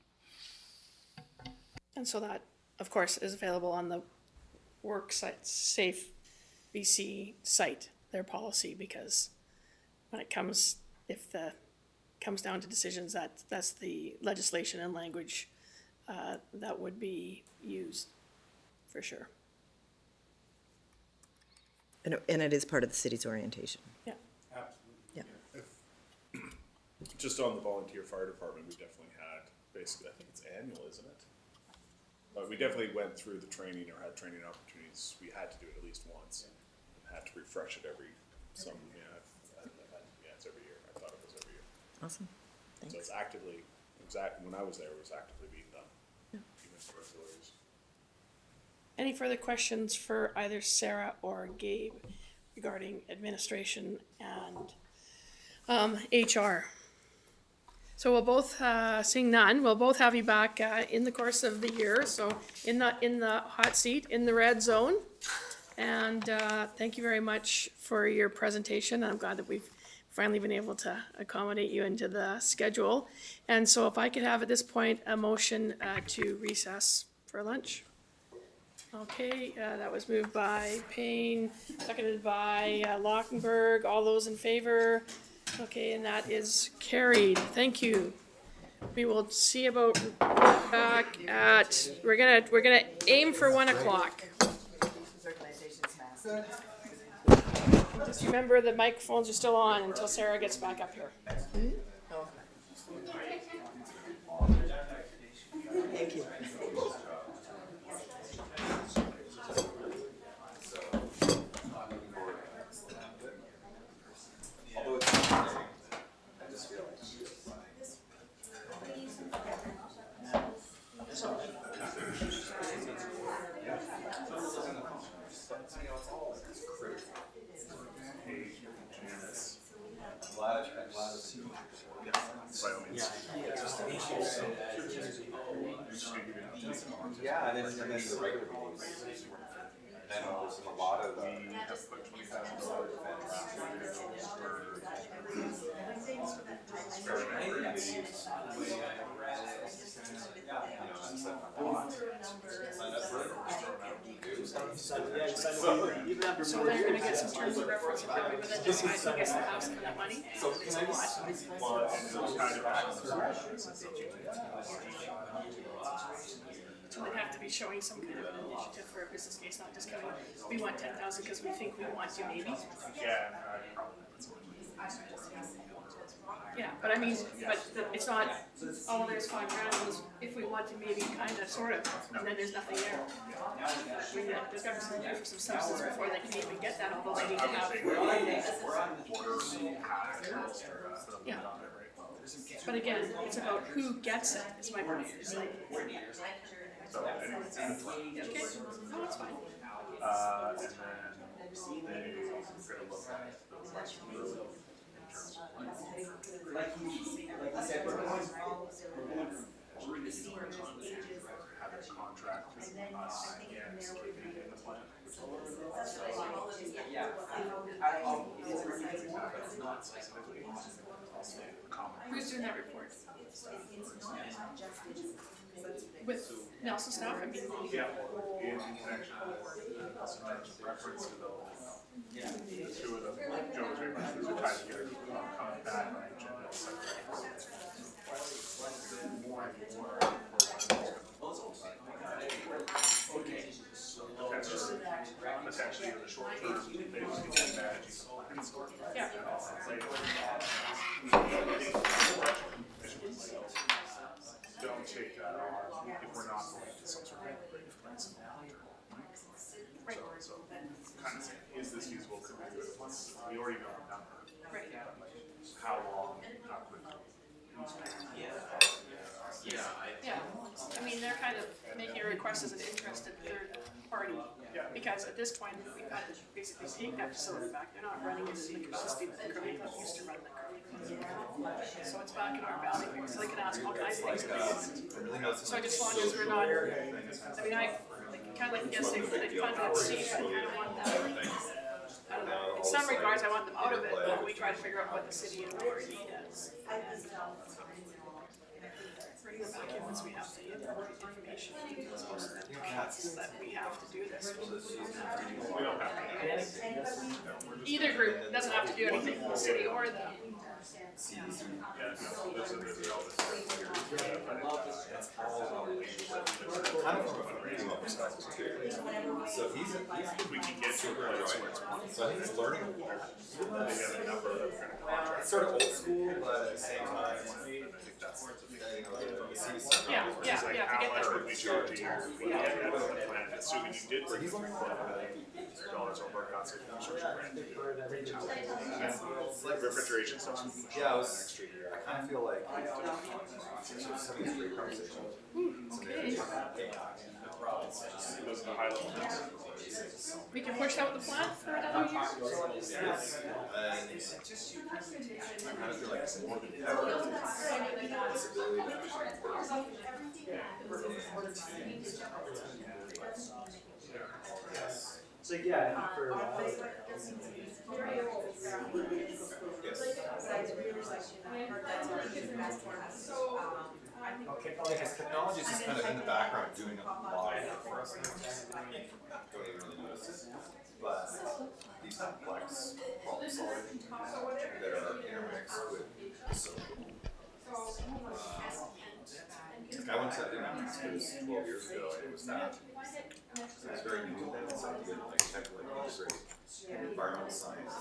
And so that, of course, is available on the Work Site Safe BC site, their policy, because when it comes, comes down to decisions, that's the legislation and language that would be used, for sure. And it is part of the city's orientation. Yeah. Absolutely. Yeah. Just on the volunteer fire department, we definitely had, basically, I think it's annual, isn't it? But we definitely went through the training or had training opportunities. We had to do it at least once. And had to refresh it every, it's every year. I thought it was every year. Awesome. So Thanks. it's actively, when I was there, it was actively being done. Even for employees. Any further questions for either Sarah or Gabe regarding administration and HR? So we'll both, seeing none, we'll both have you back in the course of the year. So in the hot seat, in the red zone. And thank you very much for your presentation. I'm glad that we've finally been able to accommodate you into the schedule. And so if I could have at this point a motion to recess for lunch. Okay, that was moved by Payne, seconded by Lockenberg. All those in favor? Okay, and that is carried. Thank you. We will see about back at, we're gonna aim for 1 o'clock. Just remember the microphones are still on until Sarah gets back up here. Thank you. By all means. Yeah, and then the regular meetings. And then there's a lot of, We have put $20,000 So then you're gonna get some terms of reference and everybody then decides who gets to have some of that money. So they'd have to be showing some kind of an initiative for a business case, not just going, we want 10,000 because we think we want to maybe. Yeah, but I mean, it's not, oh, there's $5,000, if we want to maybe kind of, sort of, and then there's nothing there. I mean, there's gotta be some need for some substance before they can even get that, although they need to have. Yeah. But again, it's about who gets it, is my point, it's like. Okay, no, that's fine. And then they are going to look at the have a contract with us and in the plan. Who's doing that report? With Nelson staff, I mean. Yeah, in connection with some terms of reference to the two of them, Joe's references are tied together, coming back on the agenda. More and more for potentially in the short term, they just get managing the plans. Yeah. Don't take that on if we're not going to some sort of rate of plans in the long term. So kind of saying, is this feasible? Could we do it? We already know the number. Right. How long? How quickly? Yeah, I mean, they're kind of making a request as an interested third party. Because at this point, we've got to basically take that facility back, they're not running it as the capacity that the current club used to run the current club. So it's back in our boundary, so they can ask all kinds of things. So just as long as we're not, I mean, I kind of like guessing that it kind of see, I kind of want that. I don't know, in some regards, I want them out of it, but we try to figure out what the city and our need is. Bring them back in once we have the information, because most of them counts that we have to do this. Either group doesn't have to do anything, the city or the. So We can get to where it's so I think he's learning a lot. It's sort of old school, but at the same time, Yeah, forget that. Would we charge a year? We get that on the plan, assuming you did bring $4 million over cost of infrastructure grant. Refrigeration subsidy. yeah, I kind of feel like just having a great conversation. Those are the high level things. We can push out the plan for another year. And I kind of feel like it's more than ever. This ability to yes. So yeah, I think for a while. Okay, because technology is just kind of in the background doing a lot of work for us now. Don't even really notice it. But these complex problem solving that are intermixed with social. I went to Winton 12 years ago, and it was that. It was very new then, so you could like technically integrate environmental science,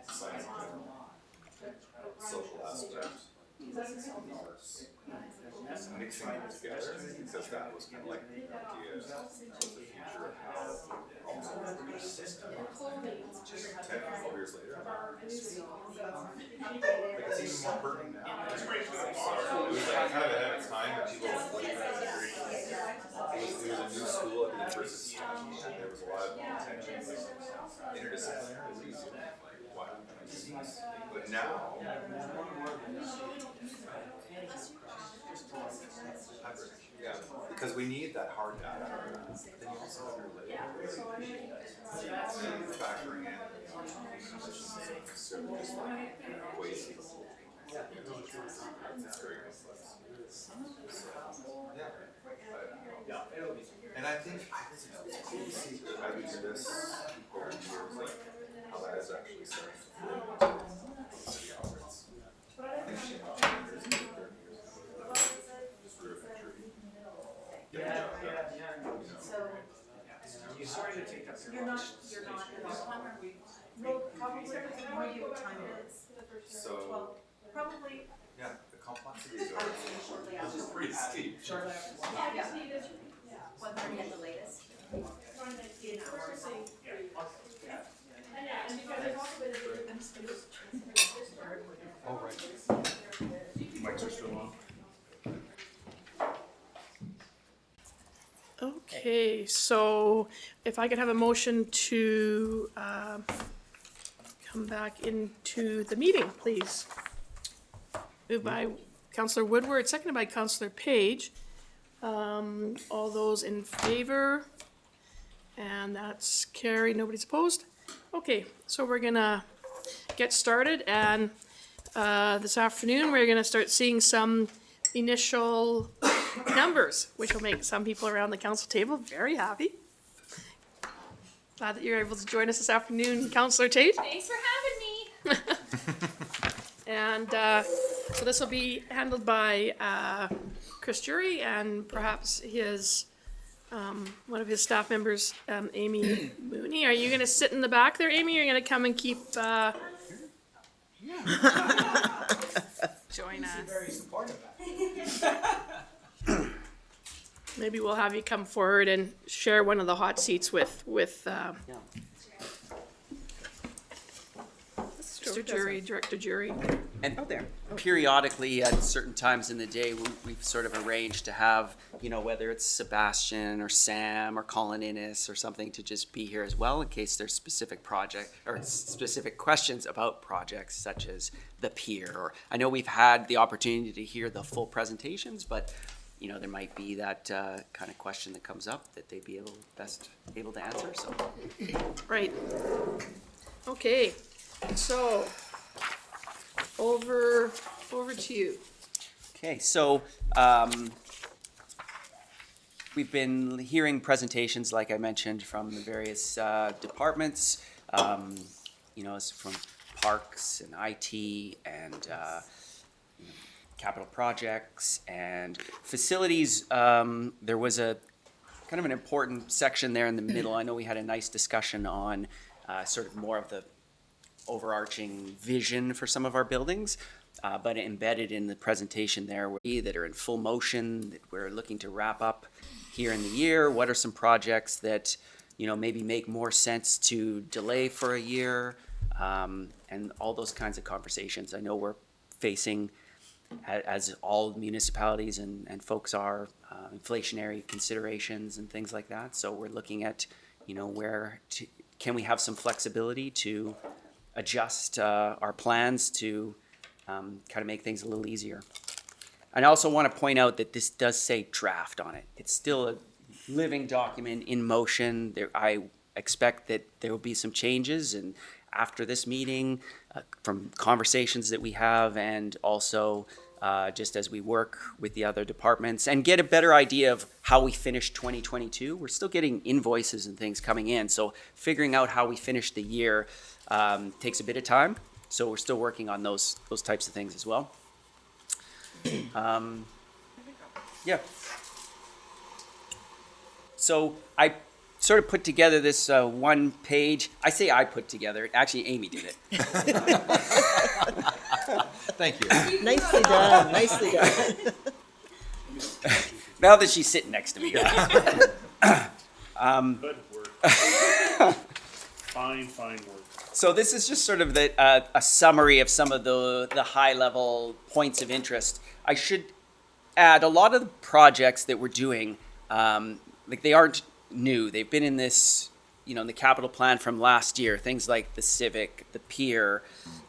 science in general, social aspect, arts, mixing them together, because that was kind of like the idea of the future of how almost every system, 10 or 12 years later, like it's even more pertinent now. It was like kind of ahead of its time, and people were looking at it. It was a new school at the university, and there was a lot of attention, like interdisciplinary, it was easy, like, wow, but now, hybrid. Yeah, because we need that hard data. Then you also have your labor. Factoring in, necessarily just like waste. It's very complex. Yeah. And I think you see as we do this over the years, like how that is actually starting to city operates. I think she just grew a tree. So, yeah, the complexities are pretty steep. Mics are still on. Okay, so if I could have a motion to come back into the meeting, please. Moved by Councillor Woodward, seconded by Councillor Page. All those in favor? And that's carried, nobody's opposed. Okay, so we're gonna get started, and this afternoon, we're gonna start seeing some initial numbers, which will make some people around the council table very happy. Glad that you're able to join us this afternoon, Councillor Tate. Thanks for having me. And so this will be handled by Chris Jury and perhaps his one of his staff members, Amy Mooney. Are you going to sit in the back there, Amy? Or are you going to come and keep join us? Very supportive. Maybe we'll have you come forward and share one of the hot seats with Mr. Jury, Director Jury. And periodically at certain times in the day, we've sort of arranged to have, you know, whether it's Sebastian or Sam or Colin Innes or something, to just be here as well in case there's specific project or specific questions about projects such as the pier. Or I know we've had the opportunity to hear the full presentations, but you know, there might be that kind of question that comes up that they'd be best able to answer. So. Right. Okay, so over to you. Okay, so we've been hearing presentations, like I mentioned, from the various departments, you know, it's from parks and IT and capital projects and facilities. There was a kind of an important section there in the middle. I know we had a nice discussion on sort of more of the overarching vision for some of our buildings, but embedded in the presentation there that are in full motion, that we're looking to wrap up here in the year. What are some projects that, you know, maybe make more sense to delay for a year, and all those kinds of conversations. I know we're facing, as all municipalities and folks are, inflationary considerations and things like that. So we're looking at, you know, can we have some flexibility to adjust our plans to kind of make things a little easier. And I also want to point out that this does say draft on it. It's still a living document in motion. I expect that there will be some changes, and after this meeting, from conversations that we have, and also just as we work with the other departments and get a better idea of how we finish 2022. We're still getting invoices and things coming in, so figuring out how we finish the year takes a bit of time. So we're still working on those types of things as well. Yeah. So I sort of put together this one page. I say I put together. Actually, Amy did it. Thank you. Nicely done, nicely done. Now that she's sitting next to me. Good work. Fine work. So this is just sort of a summary of some of the high-level points of interest. I should add, a lot of the projects that we're doing, like they aren't new. They've been in this, you know, in the capital plan from last year. Things like the Civic, the Pier,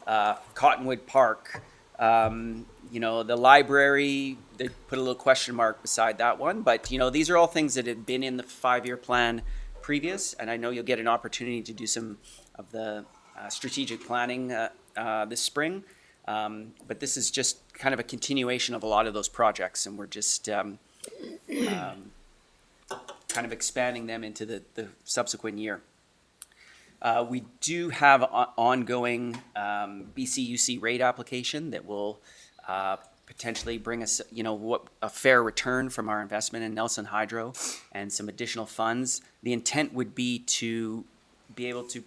Cottonwood Park, You know, the library, they put a little question mark beside that one, but you know, these are all things that had been in the 5-year plan previous, and I know you'll get an opportunity to do some of the strategic planning this spring. But this is just kind of a continuation of a lot of those projects, and we're just kind of expanding them into the subsequent year. We do have ongoing BCUC rate application that will potentially bring us, you know, a fair return from our investment in Nelson Hydro and some additional funds. The intent would be to be able to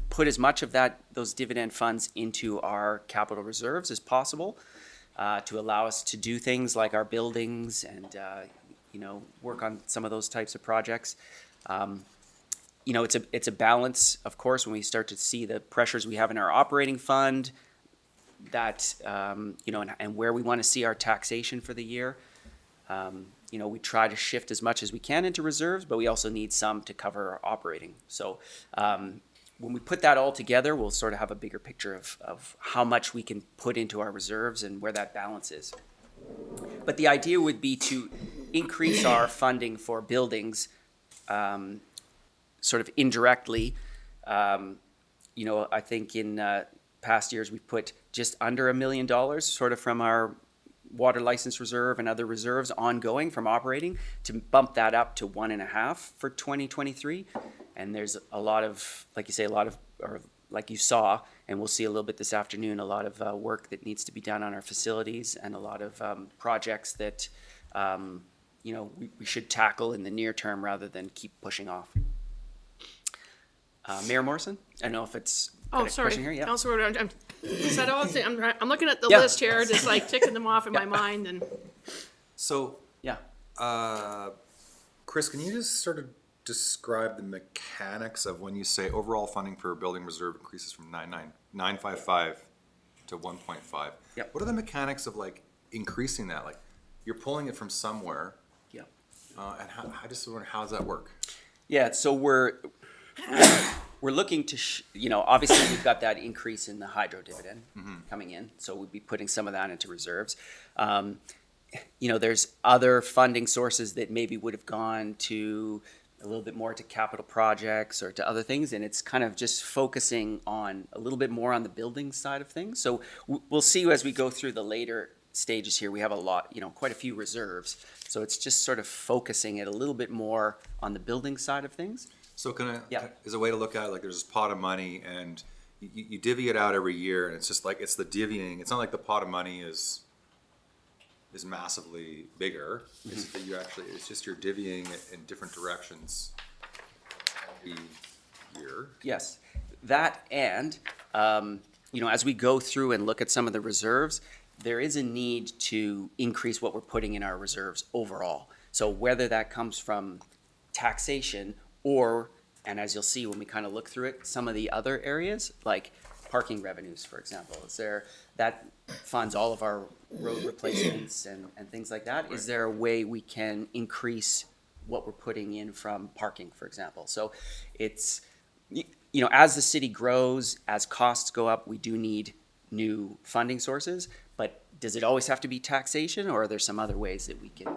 put as much of those dividend funds into our capital reserves as possible to allow us to do things like our buildings and, you know, work on some of those types of projects. You know, it's a balance, of course, when we start to see the pressures we have in our operating fund, that, you know, and where we want to see our taxation for the year. You know, we try to shift as much as we can into reserves, but we also need some to cover our operating. So when we put that all together, we'll sort of have a bigger picture of how much we can put into our reserves and where that balance is. But the idea would be to increase our funding for buildings sort of indirectly. You know, I think in past years we've put just under $1 million sort of from our water license reserve and other reserves ongoing from operating to bump that up to 1.5 for 2023. And there's a lot of, like you say, or like you saw, and we'll see a little bit this afternoon, a lot of work that needs to be done on our facilities and a lot of projects that, you know, we should tackle in the near term rather than keep pushing off. Mayor Morrison, I don't know if it's Oh, got a sorry, question here. Yeah. Councilor, is that all? I'm looking at the Yeah. list here, just like ticking them off in my mind, and So, Yeah. Chris, can you just sort of describe the mechanics of when you say overall funding for building reserve increases from 955 to 1.5? Yep. What are the mechanics of like increasing that? Like, you're pulling it from somewhere, Yeah. and I just wonder, how does that work? Yeah, so we're looking to, you know, obviously we've got that increase in the hydro dividend coming in, so we'd be putting some of that into reserves. You know, there's other funding sources that maybe would have gone to a little bit more to capital projects or to other things, and it's kind of just focusing on a little bit more on the building side of things. So we'll see as we go through the later stages here, we have a lot, you know, quite a few reserves. So it's just sort of focusing it a little bit more on the building side of things. So Yeah. is a way to look at it like there's this pot of money and you divvy it out every year, and it's just like, it's the divvying. It's not like the pot of money is massively bigger. It's that you actually, it's just you're divvying it in different directions every year. Yes, that and, you know, as we go through and look at some of the reserves, there is a need to increase what we're putting in our reserves overall. So whether that comes from taxation or, and as you'll see when we kind of look through it, some of the other areas, like parking revenues, for example, that funds all of our road replacements and things like that. Is there a way we can increase what we're putting in from parking, for example? So it's, you know, as the city grows, as costs go up, we do need new funding sources, but does it always have to be taxation, or are there some other ways that we can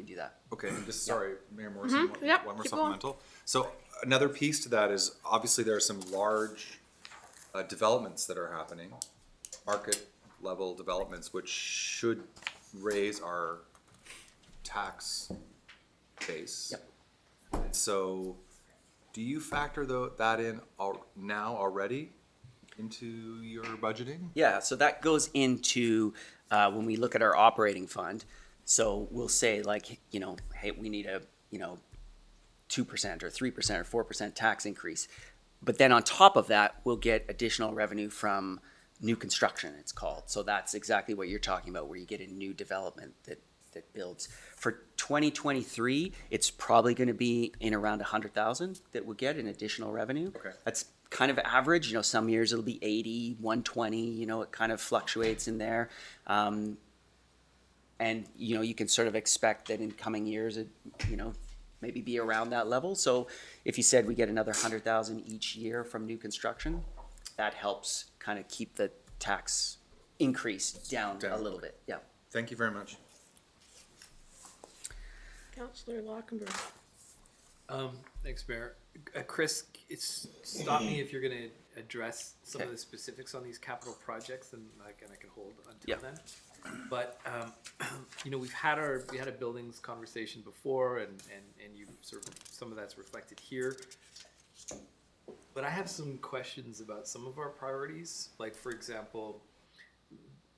do that? Okay, and just, sorry, Mayor Morrison, Yep, one more keep going. supplemental. So another piece to that is, obviously there are some large developments that are happening, market level developments, which should raise our tax base. Yep. So do you factor that in now already into your budgeting? Yeah, so that goes into when we look at our operating fund. So we'll say like, you know, hey, we need a, you know, 2% or 3% or 4% tax increase. But then on top of that, we'll get additional revenue from new construction, it's called. So that's exactly what you're talking about, where you get a new development that builds. For 2023, it's probably going to be in around 100,000 that we'll get in additional revenue. Okay. That's kind of average. You know, some years it'll be 80, 120, you know, it kind of fluctuates in there. And, you know, you can sort of expect that in coming years, it, you know, maybe be around that level. So if you said we get another 100,000 each year from new construction, that helps kind of keep the tax increase down a Down. little bit, yeah. Thank you very much. Councillor Lockenberg. Thanks, Mayor. Chris, stop me if you're gonna address some of Okay. the specifics on these capital projects, and I can hold until Yeah. then. But, you know, we had a buildings conversation before, and you sort of, some of that's reflected here. But I have some questions about some of our priorities, like, for example,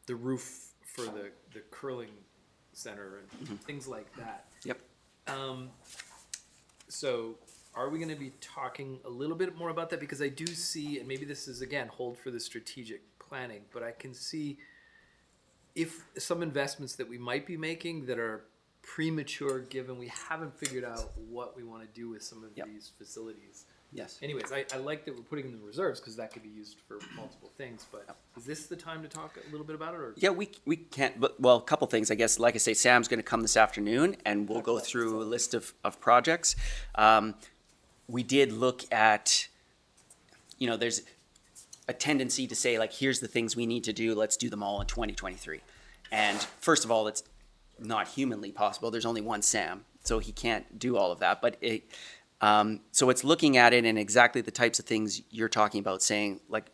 the roof for the curling center and things like that. Yep. So are we gonna be talking a little bit more about that? Because I do see, and maybe this is, again, hold for the strategic planning, but I can see if some investments that we might be making that are premature, given we haven't figured out what we wanna do with some of Yep. these facilities. Yes. Anyways, I like that we're putting them in reserves, because that could be used for multiple things, but is this the time to talk a little bit about it, or? Yeah, we can't, but, well, a couple things, I guess. Like I say, Sam's gonna come this afternoon, and we'll go through a list of projects. We did look at, you know, there's a tendency to say, like, here's the things we need to do, let's do them all in 2023. And first of all, it's not humanly possible. There's only one Sam, so he can't do all of that. But so it's looking at it and exactly the types of things you're talking about, saying, like,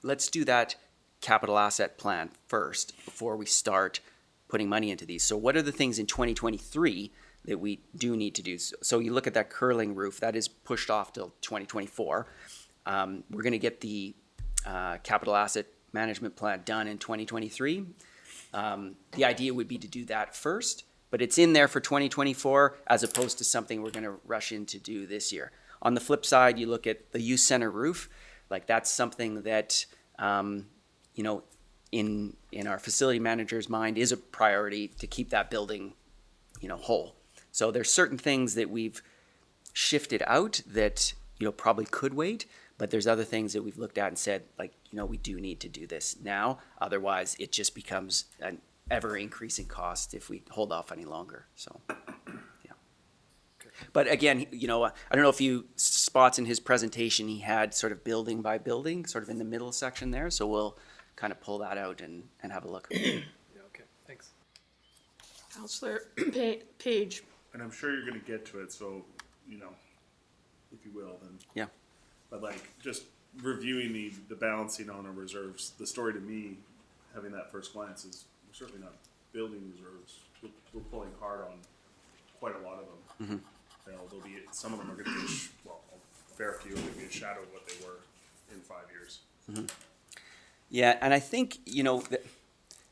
let's do that capital asset plan first before we start putting money into these. So what are the things in 2023 that we do need to do? So you look at that curling roof, that is pushed off till 2024. We're going to get the capital asset management plan done in 2023. The idea would be to do that first, but it's in there for 2024 as opposed to something we're going to rush in to do this year. On the flip side, you look at the youth center roof, like, that's something that, you know, in our facility manager's mind is a priority to keep that building, you know, whole. So there's certain things that we've shifted out that, you know, probably could wait, but there's other things that we've looked at and said, like, you know, we do need to do this now. Otherwise, it just becomes an ever increasing cost if we hold off any longer. So, yeah. But again, you know, I don't know if you spots in his presentation, he had sort of building by building, sort of in the middle section there. So we'll kind of pull that out and have a look. Yeah, okay, thanks. Councillor Page. And I'm sure you're gonna get to it, so, you know, if you will, then. Yeah. But like, just reviewing the balancing on our reserves, the story to me, having that first glance, is we're certainly not building reserves. We're pulling hard on quite a lot of them. You know, there'll be, some of them are gonna be, well, a fair few are gonna be a shadow of what they were in 5 years. Yeah, and I think, you know,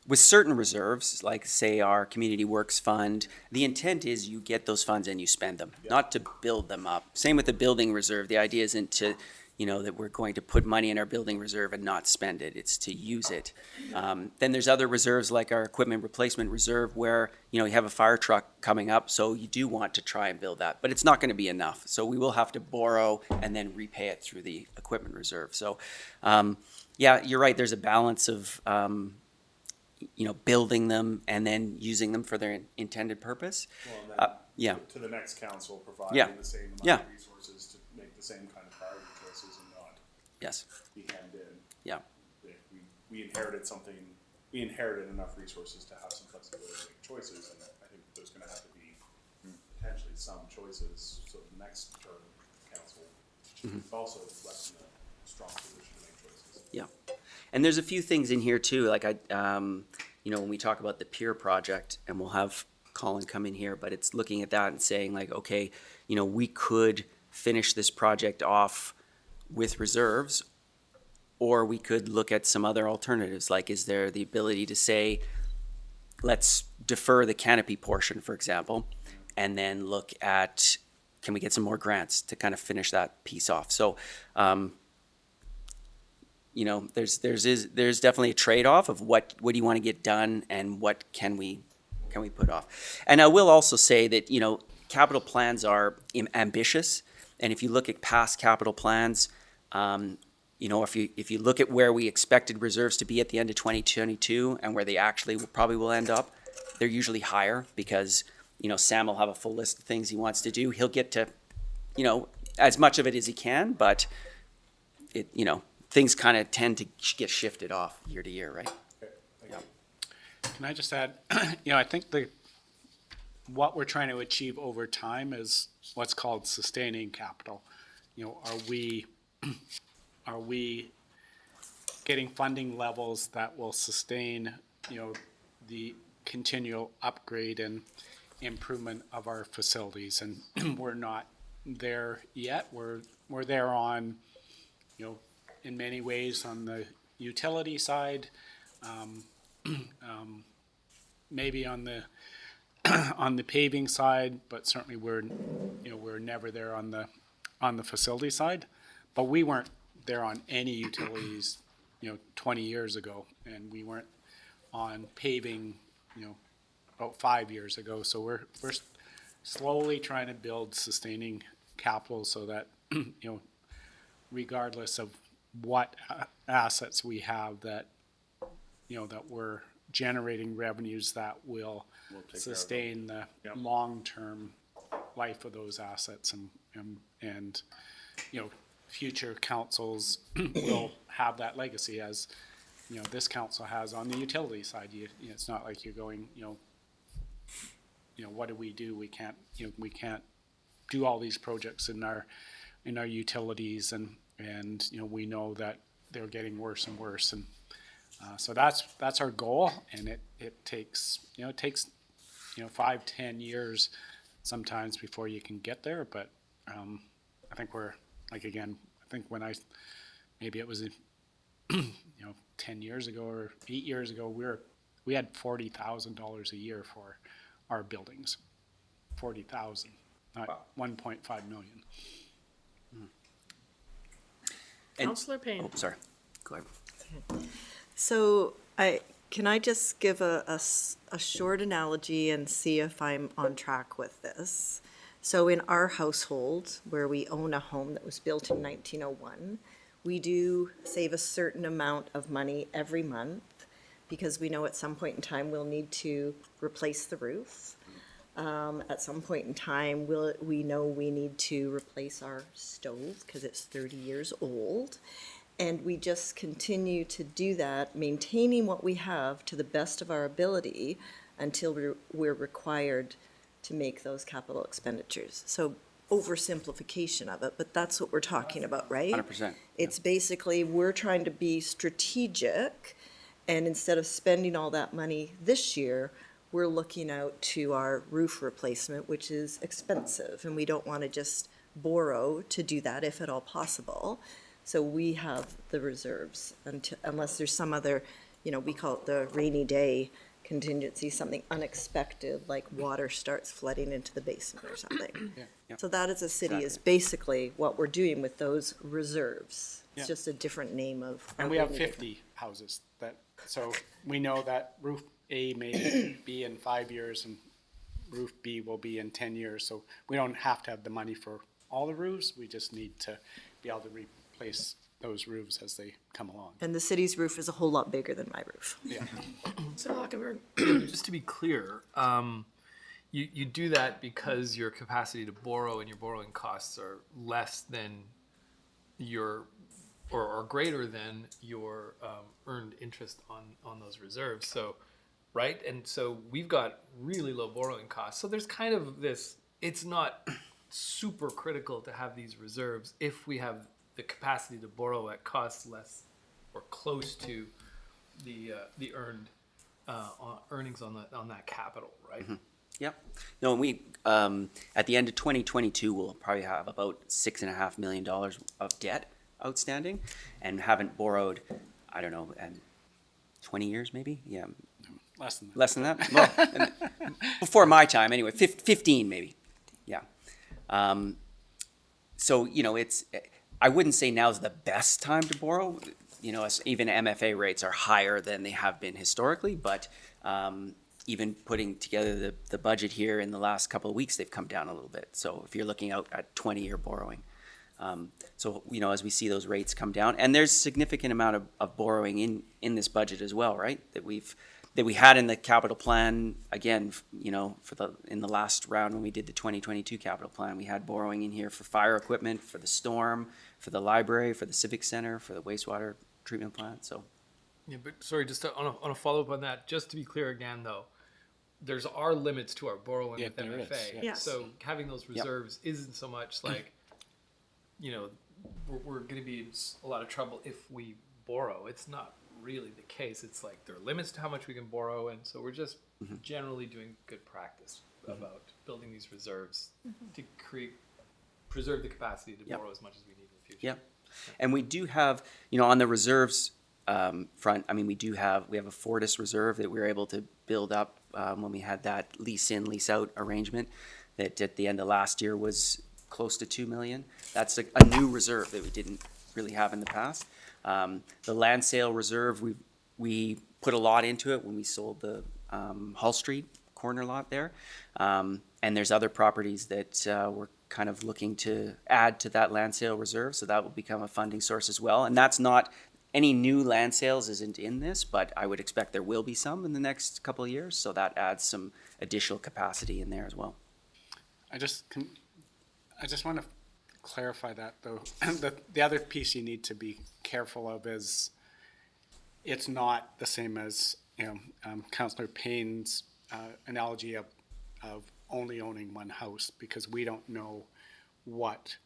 with certain reserves, like, say, our Community Works Fund, the intent is you get those funds and you spend them, not to build them up. Same with the building reserve. The idea isn't to, you know, that we're going to put money in our building reserve and not spend it. It's to use it. Then there's other reserves, like our equipment replacement reserve, where, you know, you have a fire truck coming up, so you do want to try and build that. But it's not going to be enough. So we will have to borrow and then repay it through the equipment reserve. So, yeah, you're right. There's a balance of, you know, building them and then using them for their intended purpose. Well, and then Yeah. to the next council, Yeah. providing the same amount Yeah. of resources to make the same kind of priority choices and not Yes. be hemmed in. Yeah. We inherited something, we inherited enough resources to have some flexibility to make choices, and I think there's gonna have to be potentially some choices, so the next term council is also left in a strong position to make choices. Yeah. And there's a few things in here too, like you know, when we talk about the pier project, and we'll have Colin come in here, but it's looking at that and saying, like, okay, you know, we could finish this project off with reserves, or we could look at some other alternatives. Like, is there the ability to say, let's defer the canopy portion, for example, and then look at, can we get some more grants to kind of finish that piece off? So, you know, there's definitely a trade-off of what do you want to get done and what can we put off. And I will also say that, you know, capital plans are ambitious, and if you look at past capital plans, you know, if you look at where we expected reserves to be at the end of 2022 and where they actually probably will end up, they're usually higher because, you know, Sam will have a full list of things he wants to do. He'll get to, you know, as much of it as he can, but it, you know, things kind of tend to get shifted off year to year, right? Can I just add, I think what we're trying to achieve over time is what's called sustaining capital. Are we getting funding levels that will sustain, the continual upgrade and improvement of our facilities? And we're not there yet. We're there on, in many ways on the utility side, maybe on the on the paving side, but certainly we're never there on the facility side. But we weren't there on any utilities, 20 years ago, and we weren't on paving, about 5 years ago. So we're slowly trying to build sustaining capital so that, regardless of what assets we have, that, that we're generating revenues that will sustain the long-term life of those assets, and future councils will have that legacy, as this council has on the utility side. It's not like you're going, what do? We can't do all these projects in our utilities, and we know that they're getting worse and worse, and so that's our goal, and it takes 5-10 years sometimes before you can get there. But I think we're maybe it was 10 years ago or 8 years ago, we had $40,000 a year for our buildings. 40,000, not 1.5 million. Councillor Payne. Oh, sorry. Go ahead. So can I just give a short analogy and see if I'm on track with this? So in our household, where we own a home that was built in 1901, we do save a certain amount of money every month because we know at some point in time we'll need to replace the roof. At some point in time, we know we need to replace our stove because it's 30 years old. And we just continue to do that, maintaining what we have to the best of our ability until we're required to make those capital expenditures. So oversimplification of it, but that's what we're talking about, right? 100%. It's basically, we're trying to be strategic, and instead of spending all that money this year, we're looking out to our roof replacement, which is expensive, and we don't want to just borrow to do that if at all possible. So we have the reserves unless there's some other, we call it the rainy day contingency, something unexpected, like water starts flooding into the basement or something. Yeah. So that as a city is basically what we're doing with those reserves. It's Yeah. just a different name of. And we have 50 houses so we know that roof A may be in 5 years and roof B will be in 10 years. So we don't have to have the money for all the roofs. We just need to be able to replace those roofs as they come along. And the city's roof is a whole lot bigger than my roof. Yeah. So Lockenberg. Just to be clear, you do that because your capacity to borrow and your borrowing costs are less than or greater than your earned interest on those reserves. So, right? And so we've got really low borrowing costs. So there's kind of this, it's not super critical to have these reserves if we have the capacity to borrow at costs less or close to the earned earnings on that capital, right? Mm-hmm. Yep. No, and we at the end of 2022, we'll probably have about $6.5 million of debt outstanding, and haven't borrowed, I don't know, 20 years maybe. Yeah. Less than that. Less than that. Well, before my time, anyway. 15 maybe. Yeah. So it's. I wouldn't say now's the best time to borrow. Even MFA rates are higher than they have been historically, but even putting together the budget here in the last couple of weeks, they've come down a little bit. So if you're looking out at 20-year borrowing. As we see those rates come down, and there's a significant amount of borrowing in this budget as well, right? That we had in the capital plan, again, in the last round when we did the 2022 capital plan, we had borrowing in here for fire equipment, for the storm, for the library, for the civic center, for the wastewater treatment plant. So Yeah, but sorry, just on a follow-up on that, just to be clear again, though, there's our limits to our borrowing Yeah, with there is, MFA. yeah. Yes. So having those reserves isn't so much like, you know, we're going to be in a lot of trouble if we borrow. It's not really the case. It's like there are limits to how much we can borrow, and so we're just generally doing good practice about building these reserves to preserve the capacity to borrow as much as we need in the future. Yep. And we do have, you know, on the reserves front, I mean, we have a Fortis reserve that we were able to build up when we had that lease in, lease out arrangement that at the end of last year was close to 2 million. That's a new reserve that we didn't really have in the past. The land sale reserve, we put a lot into it when we sold the Hull Street corner lot there. And there's other properties that we're kind of looking to add to that land sale reserve, so that will become a funding source as well. And that's not, any new land sales isn't in this, but I would expect there will be some in the next couple of years, so that adds some additional capacity in there as well. I just want to clarify that though. The other piece you need to be careful of is it's not the same as, you know, Councillor Payne's analogy of only owning one house, because we don't know what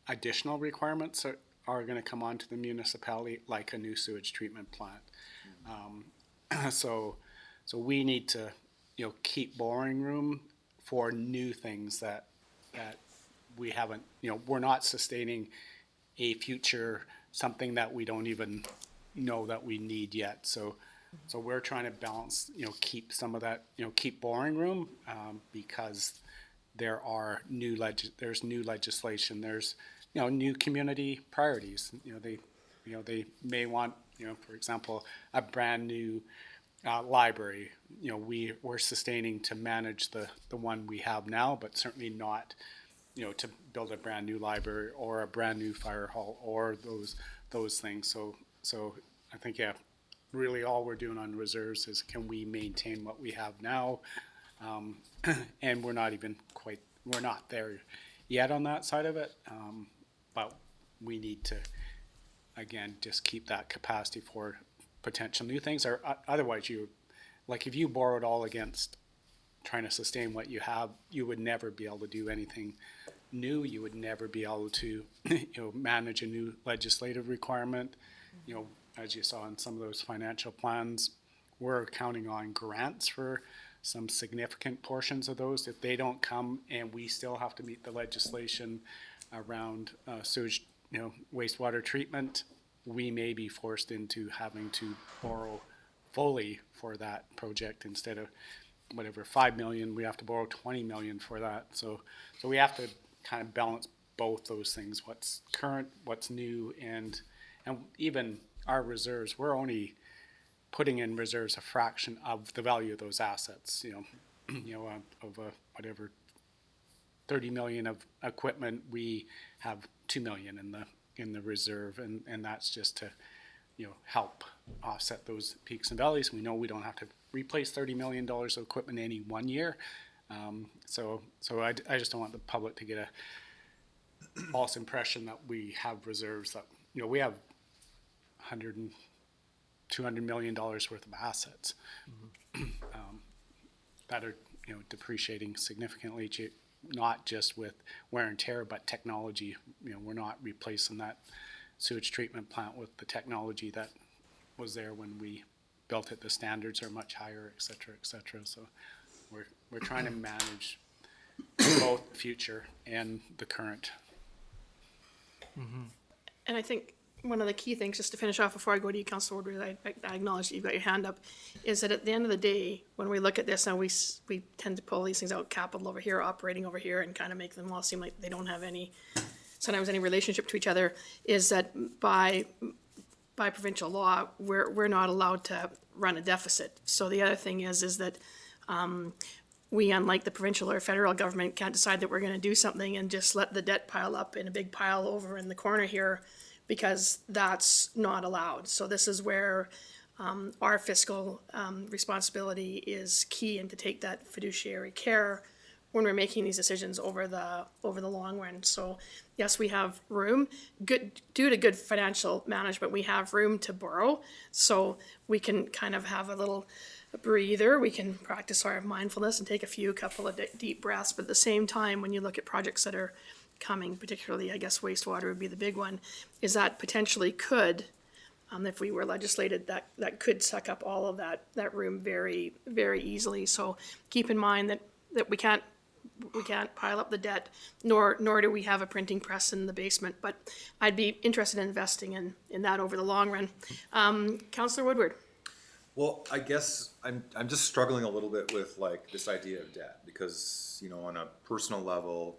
additional requirements are going to come onto the municipality, like a new sewage treatment plant. So we need to, you know, keep borrowing room for new things that we haven't, you know, we're not sustaining a future, something that we don't even know that we need yet. So we're trying to balance, you know, keep some of that, you know, keep borrowing room, because there's new legislation, there's, you know, new community priorities. They may want, you know, for example, a brand new library. You know, we're sustaining to manage the one we have now, but certainly not, you know, to build a brand new library or a brand new fire hall or those things. So I think, yeah, really all we're doing on reserves is can we maintain what we have now? And we're not there yet on that side of it. But we need to, again, just keep that capacity for potential new things, or otherwise if you borrowed all against trying to sustain what you have, you would never be able to do anything new. You would never be able to, you know, manage a new legislative requirement. You know, as you saw in some of those financial plans, we're counting on grants for some significant portions of those. If they don't come and we still have to meet the legislation around sewage, you know, wastewater treatment, we may be forced into having to borrow fully for that project instead of whatever 5 million, we have to borrow 20 million for that. So we have to kind of balance both those things, what's current, what's new, and even our reserves, we're only putting in reserves a fraction of the value of those assets, of whatever 30 million of equipment, we have 2 million in the reserve, and that's just to, you know, help offset those peaks and valleys. We know we don't have to replace $30 million of equipment any one year. So I just don't want the public to get a false impression that we have reserves that, you know, we have $100 and $200 million worth of assets that are, you know, depreciating significantly, not just with wear and tear, but technology. You know, we're not replacing that sewage treatment plant with the technology that was there when we built it. The standards are much higher, et cetera, et cetera. So we're trying to manage both the future and the current. And I think one of the key things, just to finish off before I go to you, Councilor Woodward, I acknowledge that you've got your hand up, is that at the end of the day, when we look at this, and we tend to pull these things out, capital over here, operating over here, and kind of make them all seem like they don't have sometimes any relationship to each other, is that by provincial law, we're not allowed to run a deficit. So the other thing is that we, unlike the provincial or federal government, can't decide that we're going to do something and just let the debt pile up in a big pile over in the corner here, because that's not allowed. So this is where our fiscal responsibility is key, and to take that fiduciary care when we're making these decisions over the long run. So yes, we have room, due to good financial management, we have room to borrow. So we can kind of have a little breather. We can practice our mindfulness and take couple of deep breaths. But at the same time, when you look at projects that are coming, particularly, I guess wastewater would be the big one, is that potentially could, if we were legislated, that could suck up all of that room very, very easily. So keep in mind that we can't pile up the debt, nor do we have a printing press in the basement. But I'd be interested in investing in that over the long run. Councillor Woodward. Well, I guess I'm just struggling a little bit with like this idea of debt because, you know, on a personal level,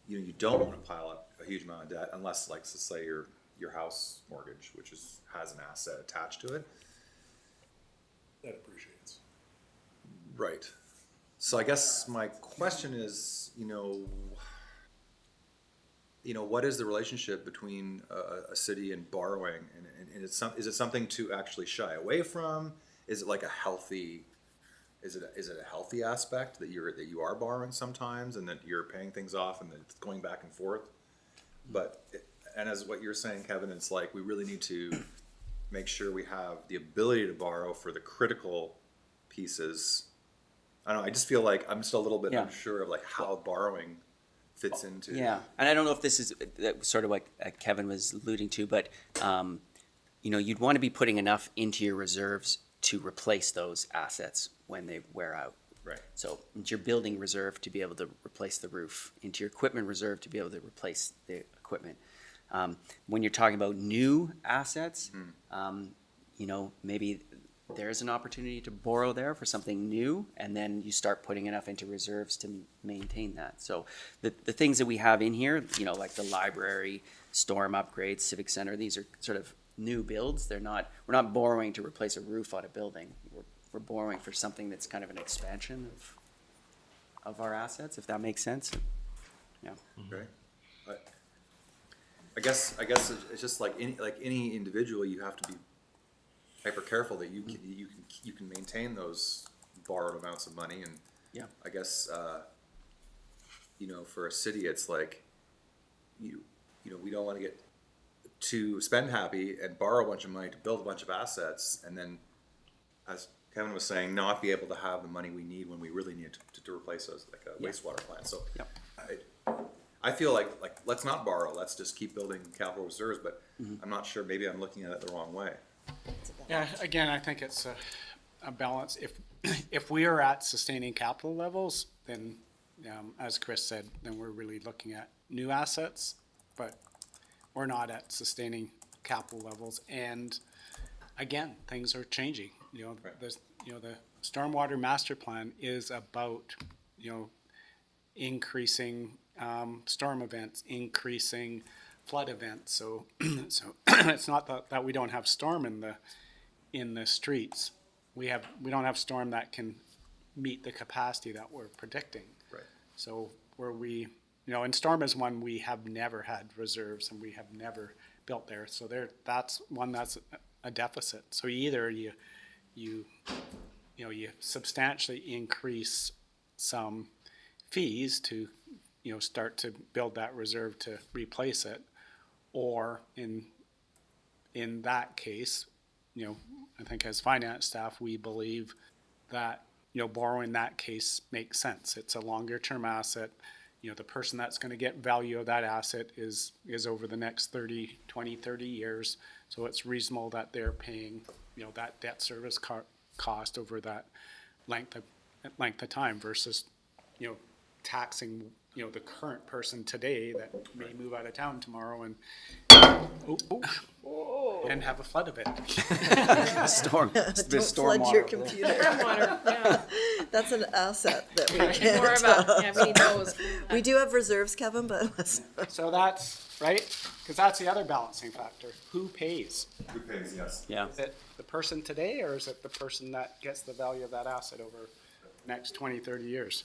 you don't want to pile up a huge amount of debt unless, like, let's say your house mortgage, which has an asset attached to it. That appreciates. Right. So I guess my question is, what is the relationship between a city and borrowing, and is it something to actually shy away from? Is it like a healthy? Is it a healthy aspect that you are borrowing sometimes and that you're paying things off and that it's going back and forth? And as what you're saying, Kevin, it's like we really need to make sure we have the ability to borrow for the critical pieces. I don't know. I just feel like I'm still a little bit unsure of like how borrowing fits into. Yeah, and I don't know if this is sort of what Kevin was alluding to, but you'd want to be putting enough into your reserves to replace those assets when they wear out. Right. So into your building reserve to be able to replace the roof, into your equipment reserve to be able to replace the equipment. When you're talking about new assets, maybe there's an opportunity to borrow there for something new, and then you start putting enough into reserves to maintain that. So the things that we have in here, like the library, storm upgrades, civic center, these are sort of new builds. We're not borrowing to replace a roof on a building. We're borrowing for something that's kind of an expansion of our assets, if that makes sense. Yeah. Okay. I guess it's just like any individual, you have to be hyper careful that you can maintain those borrowed amounts of money. And Yeah. I guess for a city, it's like we don't want to get too spend happy and borrow a bunch of money to build a bunch of assets, and then, as Kevin was saying, not be able to have the money we need when we really need to replace those, like a wastewater plant. So Yep. I feel like let's not borrow. Let's just keep building capital reserves. But I'm not sure. Maybe I'm looking at it the wrong way. Yeah, again, I think it's a balance. If we are at sustaining capital levels, then, as Chris said, then we're really looking at new assets, but we're not at sustaining capital levels. And again, things are changing. The stormwater master plan is about, increasing storm events, increasing flood events. So it's not that we don't have storm in the streets. We don't have storm that can meet the capacity that we're predicting. Right. So and storm is one we have never had reserves and we have never built there. So that's one that's a deficit. So either you substantially increase some fees to start to build that reserve to replace it, or in that case, I think as finance staff, we believe that, borrowing that case makes sense. It's a longer term asset. The person that's going to get value of that asset is over the next 20, 30 years. So it's reasonable that they're paying, that debt service cost over that length of time versus, taxing, the current person today that may move out of town tomorrow and and have a flood event. Storm. Don't flood your computer. Stormwater, yeah. That's an asset that we More can't. about, we need those. We do have reserves, Kevin, but So that's right, because that's the other balancing factor. Who pays? Who pays? Yes. Yeah. Is it the person today, or is it the person that gets the value of that asset over the next 20, 30 years?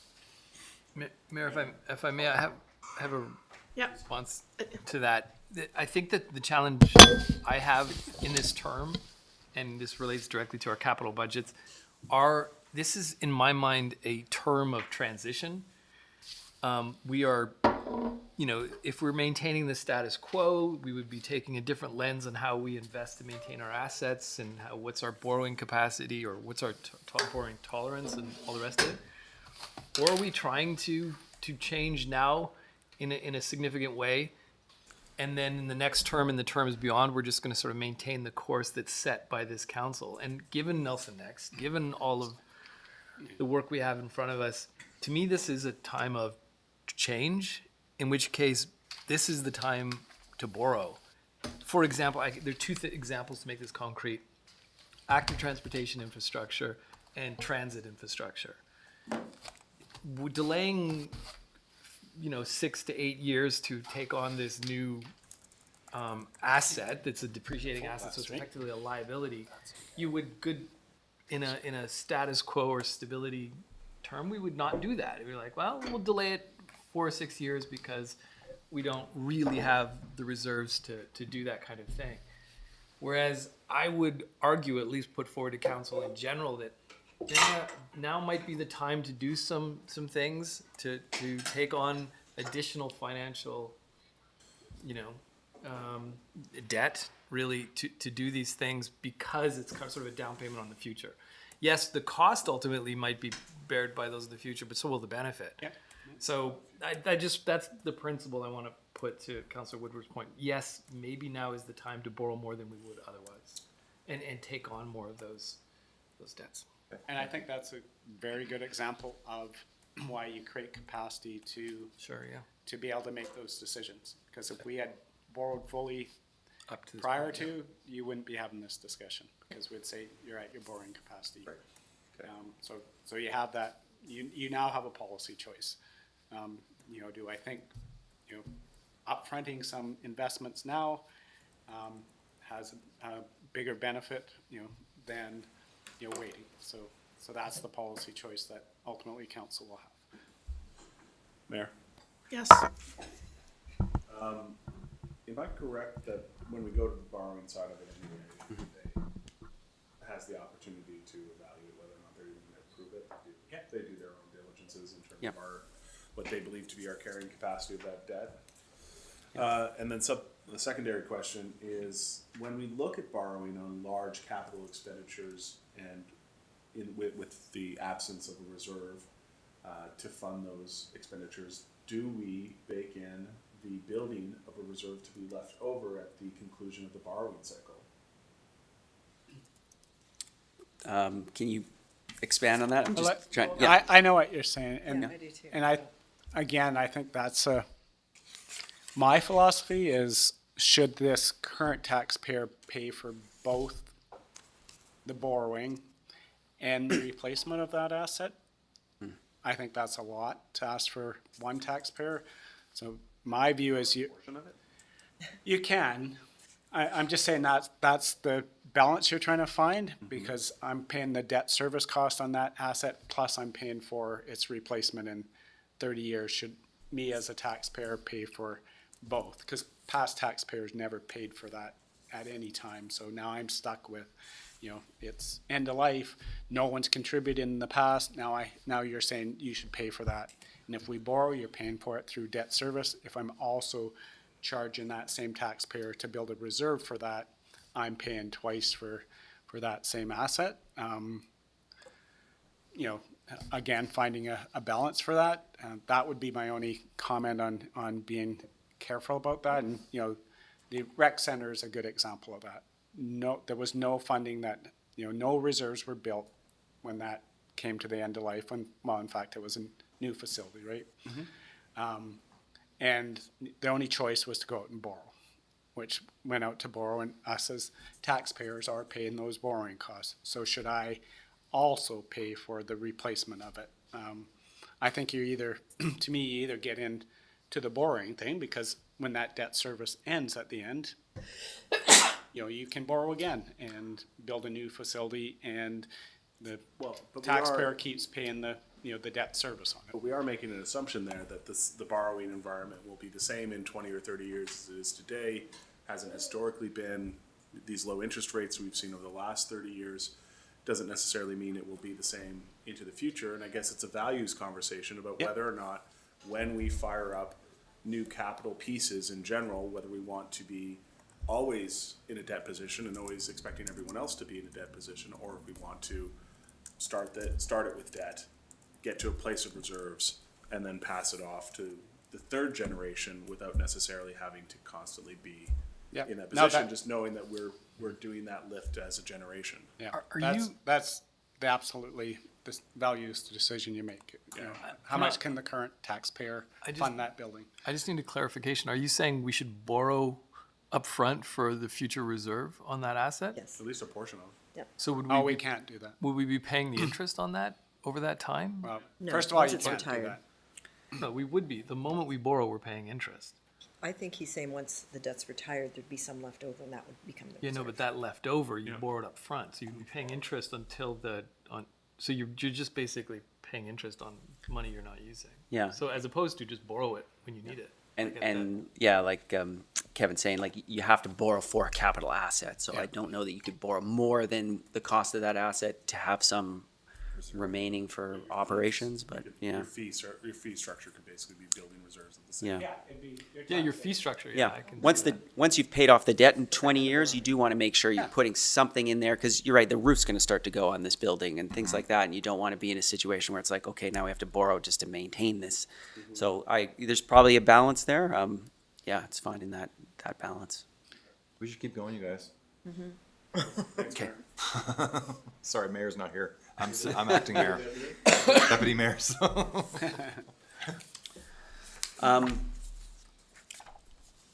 Mayor, if I may, I have a Yeah. response to that. I think that the challenge I have in this term, and this relates directly to our capital budgets, this is in my mind a term of transition, we are, if we're maintaining the status quo, we would be taking a different lens on how we invest to maintain our assets and what's our borrowing capacity or what's our borrowing tolerance and all the rest of it. Or are we trying to change now in a significant way? And then in the next term and the terms beyond, we're just going to sort of maintain the course that's set by this council. And given Nelson Next, given all of the work we have in front of us, to me, this is a time of change, in which case this is the time to borrow. For example, there are two examples to make this concrete: active transportation infrastructure and transit infrastructure. Delaying 6 to 8 years to take on this new asset that's a depreciating asset, so it's effectively a liability. You would in a status quo or stability term, we would not do that. We're like, well, we'll delay it 4 or 6 years because we don't really have the reserves to do that kind of thing. Whereas I would argue, at least put forward to council in general, that now might be the time to do some things to take on additional financial, debt, really, to do these things, because it's kind of sort of a down payment on the future. Yes, the cost ultimately might be bared by those in the future, but so will the benefit. Yeah. So that's the principle I want to put to Councillor Woodward's point. Yes, maybe now is the time to borrow more than we would otherwise, and take on more of those debts. And I think that's a very good example of why you create capacity to be able to make those decisions. Because if we had borrowed fully Up to this prior point, to, you wouldn't be having this discussion, because we'd say you're at your borrowing capacity. Right. Okay. So you have that. You now have a policy choice. Do I think upfronting some investments now has a bigger benefit than waiting. So that's the policy choice that ultimately council will have. Mayor, Yes. am I correct that when we go to the borrowing side of it anyway, they has the opportunity to evaluate whether or not they're even going to approve it? They do their own diligences in terms of what they believe to be our carrying capacity of that debt. And then the secondary question is, when we look at borrowing on large capital expenditures and with the absence of a reserve to fund those expenditures, do we bake in the building of a reserve to be left over at the conclusion of the borrowing cycle? Can you expand on that? I'm just trying. I know what you're saying, and I do too. and I think that's my philosophy is, should this current taxpayer pay for both the borrowing and the replacement of that asset? I think that's a lot to ask for one taxpayer. So my view is you can. I'm just saying that's the balance you're trying to find, because I'm paying the debt service cost on that asset, plus I'm paying for its replacement in 30 years. Should me as a taxpayer pay for both? Because past taxpayers never paid for that at any time. So now I'm stuck with, it's end of life. No one's contributed in the past. Now you're saying you should pay for that. And if we borrow, you're paying for it through debt service. If I'm also charging that same taxpayer to build a reserve for that, I'm paying twice for that same asset. Again, finding a balance for that. That would be my only comment on being careful about that. And, the rec center is a good example of that. No, there was no funding that, no reserves were built when that came to the end of life. In fact, it was a new facility, right? And the only choice was to go out and borrow, which went out to borrow, and us as taxpayers are paying those borrowing costs. So should I also pay for the replacement of it? I think you either get into the borrowing thing, because when that debt service ends at the end, you can borrow again and build a new facility, and the taxpayer keeps paying the debt service on it. But we are making an assumption there that the borrowing environment will be the same in 20 or 30 years as it is today. Hasn't historically been. These low interest rates we've seen over the last 30 years doesn't necessarily mean it will be the same into the future. And I guess it's a values conversation about whether or not when we fire up new capital pieces in general, whether we want to be always in a debt position and always expecting everyone else to be in a debt position, or if we want to start it with debt, get to a place of reserves, and then pass it off to the third generation without necessarily having to constantly be Yeah. in that No, position, that- just knowing that we're doing that lift as a generation. Yeah, Are that's, you- that's the absolutely, this value is the decision you make. You know, how much can the current taxpayer fund that building? I just need a clarification. Are you saying we should borrow upfront for the future reserve on that asset? Yes. At least a portion of. So would Oh, we we can't do that. would we be paying the interest on that over that time? Well, No, first of all, once you it's can't do retired. that. No, we would be. The moment we borrow, we're paying interest. I think he's saying once the debt's retired, there'd be some left over and that would become the Yeah, no, reserve. but that left over, you borrowed up front, so you'd be paying interest until so you're just basically paying interest on money you're not using. Yeah. So as opposed to just borrow it when you need it. I get that. And yeah, like Kevin's saying, like you have to borrow for a capital asset. So I don't know that you could borrow more than the cost of that asset to have some remaining for operations, but yeah. Your fee structure could basically be building reserves at the same Yeah. time. Yeah, your fee structure, Yeah, I can once see that. once you've paid off the debt in 20 years, you do want to make sure you're putting something in there, because you're right, the roof's going to start to go on this building and things like that, and you don't want to be in a situation where it's like, okay, now we have to borrow just to maintain this. So there's probably a balance there. Yeah, it's finding that balance. We should keep going, you guys. Okay. Sorry, mayor's not here. I'm acting mayor. Deputy mayor, so.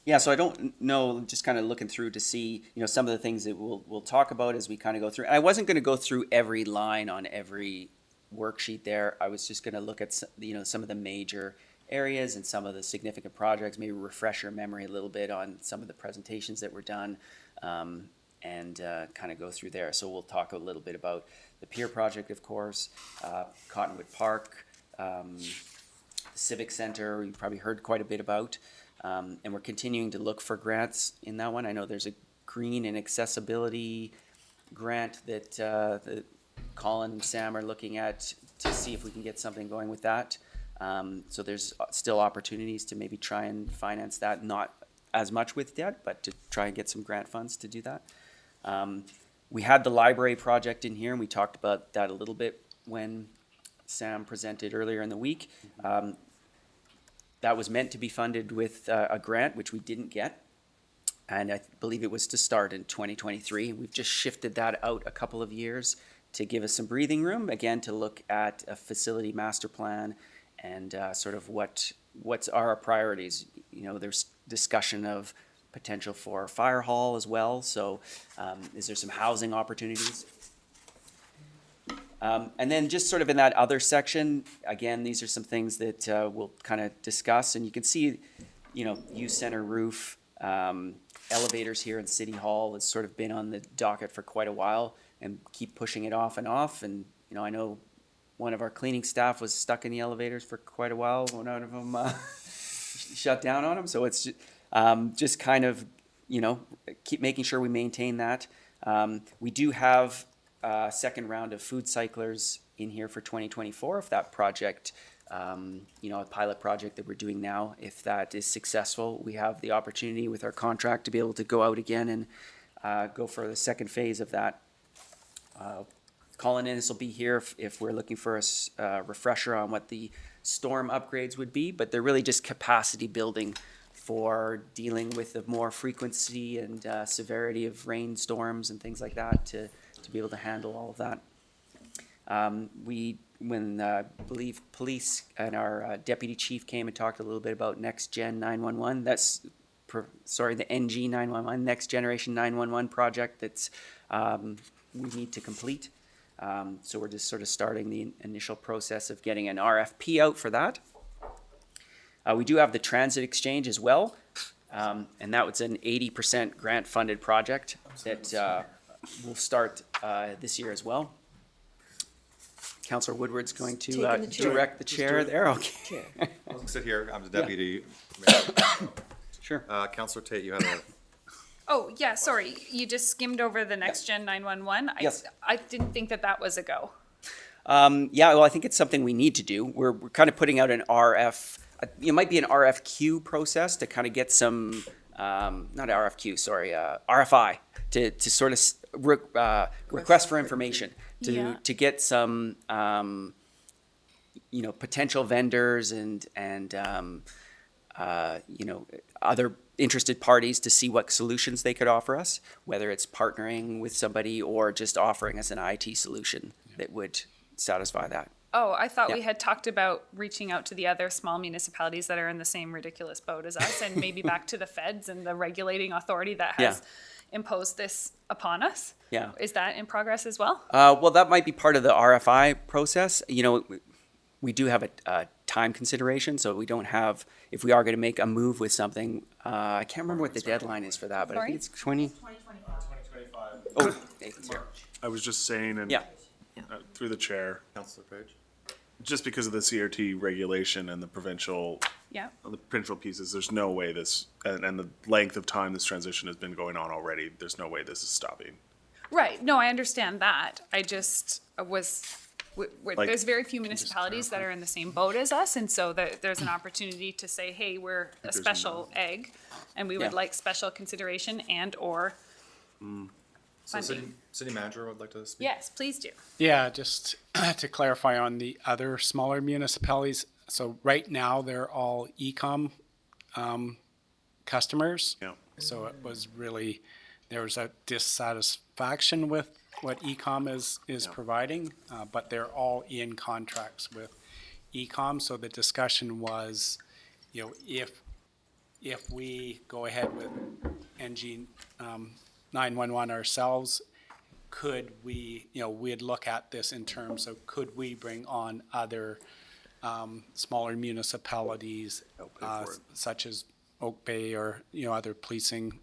Yeah, so I don't know, just kind of looking through to see, some of the things that we'll talk about as we kind of go through. And I wasn't going to go through every line on every worksheet there. I was just going to look at, some of the major areas and some of the significant projects, maybe refresh your memory a little bit on some of the presentations that were done, and kind of go through there. So we'll talk a little bit about the Pier project, of course, Cottonwood Park, the Civic Center, you've probably heard quite a bit about. And we're continuing to look for grants in that one. I know there's a green and accessibility grant that Colin and Sam are looking at to see if we can get something going with that. So there's still opportunities to maybe try and finance that, not as much with debt, but to try and get some grant funds to do that. We had the library project in here, and we talked about that a little bit when Sam presented earlier in the week. That was meant to be funded with a grant, which we didn't get. And I believe it was to start in 2023. We've just shifted that out a couple of years to give us some breathing room, again, to look at a facility master plan and sort of what's our priorities. There's discussion of potential for a fire hall as well. So is there some housing opportunities? And then just sort of in that other section, again, these are some things that we'll kind of discuss. And you can see, youth center roof, elevators here in City Hall has sort of been on the docket for quite a while and keep pushing it off and off. And, I know one of our cleaning staff was stuck in the elevators for quite a while. One out of them shut down on them. So it's just kind of, keep making sure we maintain that. We do have second round of food cyclers in here for 2024. If that project, a pilot project that we're doing now, if that is successful, we have the opportunity with our contract to be able to go out again and go for the second phase of that. Colin Innes will be here if we're looking for a refresher on what the storm upgrades would be, but they're really just capacity building for dealing with the more frequency and severity of rainstorms and things like that to be able to handle all of that. When I believe police and our deputy chief came and talked a little bit about Next Gen 911, the NG 911, Next Generation 911 project that's we need to complete. So we're just sort of starting the initial process of getting an RFP out for that. We do have the transit exchange as well, and that was an 80% grant funded project that will start this year as well. Councillor Woodward's going to Taking the chair. direct the chair there. Okay, Chair. I was gonna sit here, I'm the deputy mayor. sure. Counselor Tate, you had a, Oh, yeah, sorry. You just skimmed over the Next Gen 911. Yes. I didn't think that was a go. Yeah, well, I think it's something we need to do. We're kind of putting out an it might be an RFQ process to kind of get some, not RFQ, sorry, RFI, to sort of request for information, Yeah. to get some, potential vendors and other interested parties to see what solutions they could offer us, whether it's partnering with somebody or just offering us an IT solution that would satisfy that. Oh, I thought we Yeah. had talked about reaching out to the other small municipalities that are in the same ridiculous boat as us, and maybe back to the feds and the regulating authority that has imposed this upon us. Yeah. Is that in progress as well? Well, that might be part of the RFI process. We do have a time consideration, so we don't have, if we are going to make a move with something, I can't remember what the deadline is for that, but I think it's 2025. Oh, Nathan's here. I was just saying, and Yeah. through the chair, Councillor Page? just because of the CRT regulation and the provincial pieces, there's no way this, and the length of time this transition has been going on already, there's no way this is stopping. Right. No, I understand that. I just Like- there's very few municipalities that are in the same boat as us, and so there's an opportunity to say, hey, we're a There's special egg, and we would Yeah. like special consideration and/or So funding. city manager would like to speak? Yes, please do. Yeah, just to clarify on the other smaller municipalities. So right now, they're all e-com customers. Yeah. So it was really, there was a dissatisfaction with what e-com is providing, but they're all in contracts with e-com. So the discussion was, if we go ahead with NG 911 ourselves, could we, we'd look at this in terms of could we bring on other smaller municipalities, such as Oak Bay or, other policing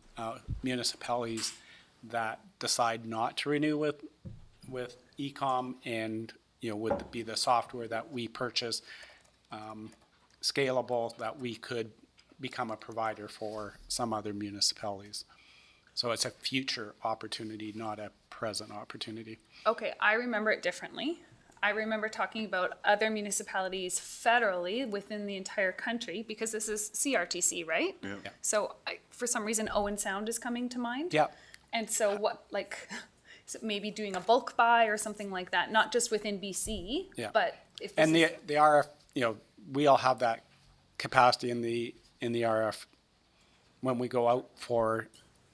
municipalities that decide not to renew with e-com and, would be the software that we purchase scalable, that we could become a provider for some other municipalities. So it's a future opportunity, not a present opportunity. Okay, I remember it differently. I remember talking about other municipalities federally within the entire country, because this is CRTC, right? Yeah. So for some reason, Owen Sound is coming to mind. Yeah. And so so maybe doing a bulk buy or something like that, not just within BC, Yeah. but if this And is, the RF, we all have that capacity in the RF when we go out for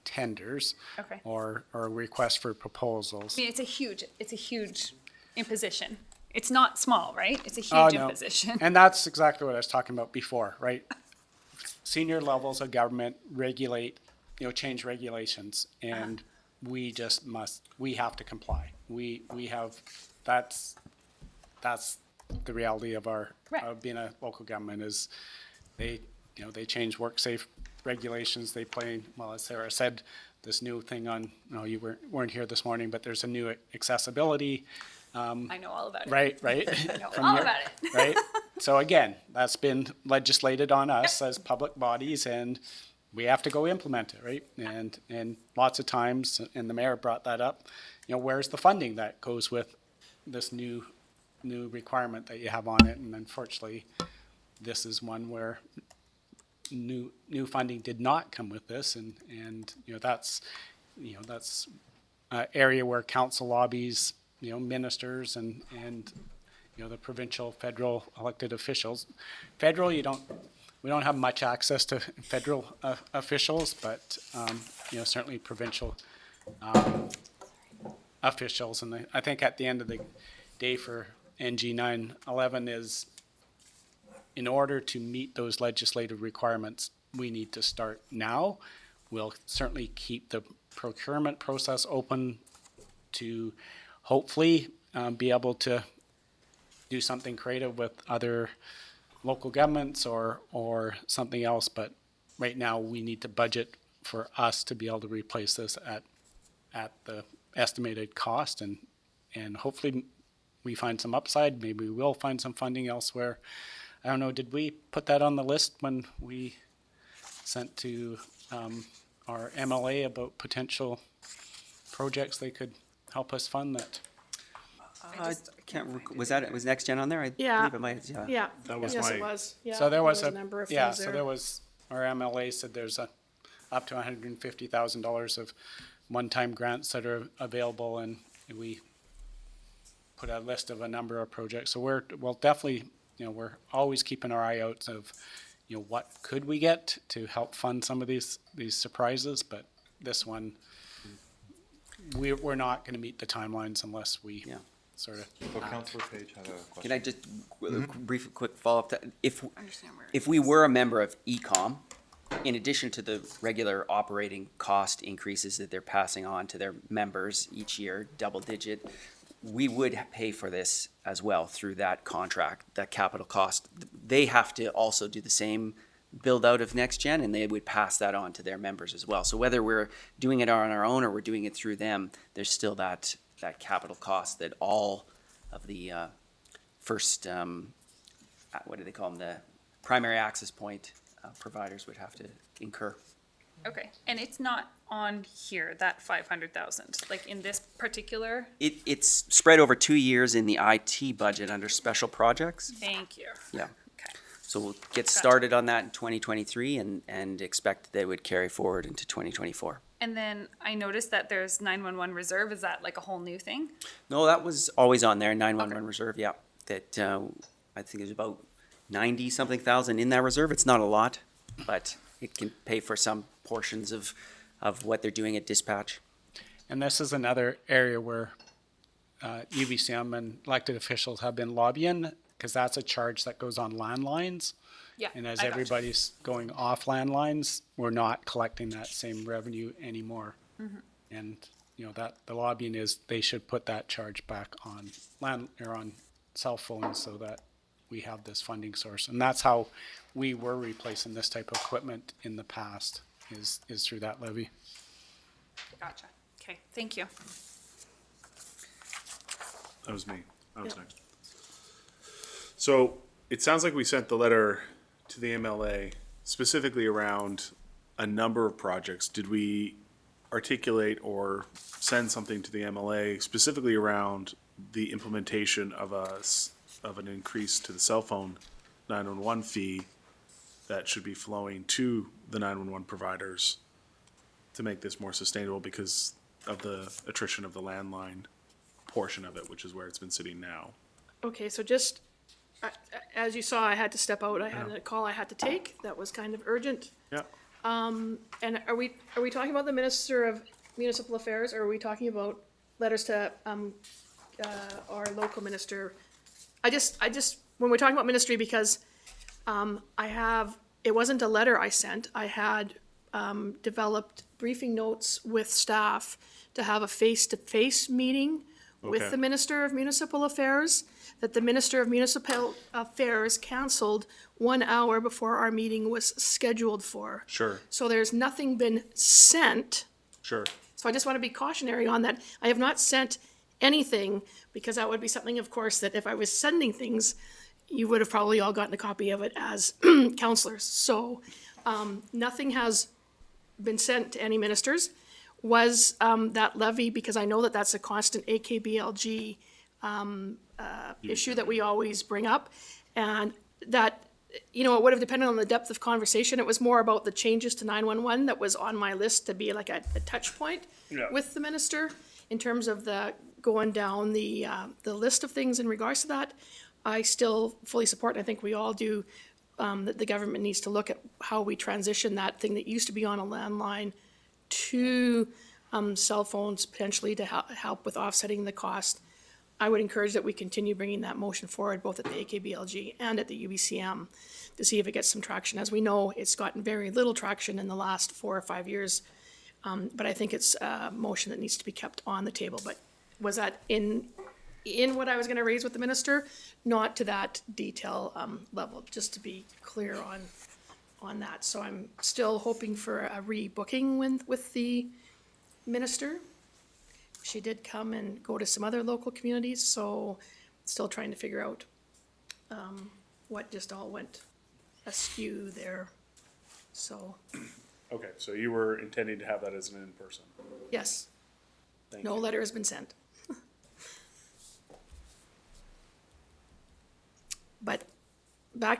tenders Okay. or requests for proposals. I mean, it's a huge imposition. It's not small, right? It's a Oh, huge no. imposition. And that's exactly what I was talking about before, right? Senior levels of government regulate, change regulations, and we just we have to comply. We have, that's the reality of Right. of being a local government is they change work safe regulations. They play, well, as Sarah said, this new thing on, you weren't here this morning, but there's a new accessibility. I know all about it. Right. I know From all your- about it. Right? So again, that's been legislated on us as public bodies, and we have to go implement it, right? And lots of times, and the mayor brought that up, where's the funding that goes with this new requirement that you have on it? And unfortunately, this is one where new funding did not come with this, and that's an area where council lobbies, ministers and the provincial, federal elected officials. Federal, we don't have much access to federal officials, but certainly provincial officials. And I think at the end of the day for NG 911 is, in order to meet those legislative requirements, we need to start now. We'll certainly keep the procurement process open to hopefully be able to do something creative with other local governments or something else. But right now, we need to budget for us to be able to replace this at the estimated cost, and hopefully we find some upside. Maybe we will find some funding elsewhere. I don't know, did we put that on the list when we sent to our MLA about potential projects they could help us fund that? I was Next Gen on there? I Yeah. believe it might, yeah. Yeah. That was Yes, my- it was. Yeah, So there was a number of yeah, things so there. there was, our MLA said there's up to $150,000 of one-time grants that are available, and we put a list of a number of projects. So we'll definitely, we're always keeping our eye out of, what could we get to help fund some of these surprises, but this one, we're not gonna meet the timelines unless we Yeah. sort of. So Councillor Page had a question. Can I just quick follow-up? If we were a member of ECOM, in addition to the regular operating cost increases that they're passing on to their members each year, double digit, we would pay for this as well through that contract, that capital cost. They have to also do the same build out of Next Gen, and they would pass that on to their members as well. So whether we're doing it on our own or we're doing it through them, there's still that capital cost that all of the first, what do they call them, the primary access point providers would have to incur. Okay, and it's not on here, that 500,000, like in this particular, It's spread over 2 years in the IT budget under special projects. thank you. Yeah. Okay. So we'll get started on that in 2023 and expect that it would carry forward into 2024. And then I noticed that there's 911 reserve, is that like a whole new thing? No, that was always on there, 911 Okay. reserve, yeah. That, I think there's about 90-something thousand in that reserve. It's not a lot, but it can pay for some portions of what they're doing at dispatch. And this is another area where UBCM and elected officials have been lobbying, because that's a charge that goes on landlines. Yeah. And as I gotcha. everybody's going off landlines, we're not collecting that same revenue anymore. And, that the lobbying is they should put that charge back on on cell phones so that we have this funding source. And that's how we were replacing this type of equipment in the past, is through that levy. Gotcha. Okay, thank you. That was me. I was Yeah. next. So it sounds like we sent the letter to the MLA specifically around a number of projects. Did we articulate or send something to the MLA specifically around the implementation of an increase to the cell phone 911 fee that should be flowing to the 911 providers to make this more sustainable because of the attrition of the landline portion of it, which is where it's been sitting now? Okay, so just, as you saw, I had to step out. I had a call I had to take that was kind of urgent. Yeah. And are we talking about the Minister of Municipal Affairs, or are we talking about letters to, our local minister? I just, when we're talking about ministry, because, it wasn't a letter I sent. I had, developed briefing notes with staff to have a face-to-face meeting with Okay. the Minister of Municipal Affairs, that the Minister of Municipal Affairs canceled 1 hour before our meeting was scheduled for. Sure. So there's nothing been sent. Sure. So I just want to be cautionary on that. I have not sent anything, because that would be something, of course, that if I was sending things, you would have probably all gotten a copy of it as counselors. So nothing has been sent to any ministers. Was that levy, because I know that that's a constant AKBLG issue that we always bring up, and that, it would have depended on the depth of conversation. It was more about the changes to 911 that was on my list to be like a touch point with the minister in terms of the going down the list of things in regards to that. I still fully support, and I think we all do, that the government needs to look at how we transition that thing that used to be on a landline to cell phones, potentially to help with offsetting the cost. I would encourage that we continue bringing that motion forward, both at the AKBLG and at the UBCM, to see if it gets some traction. As we know, it's gotten very little traction in the last 4 or 5 years, but I think it's a motion that needs to be kept on the table. But was that in what I was gonna raise with the minister? Not to that detail level, just to be clear on that. So I'm still hoping for a rebooking with the minister. She did come and go to some other local communities, so still trying to figure out what just all went askew there. So, Okay, so you were intending to have that as an in-person. yes, Thank no you. letter has been sent.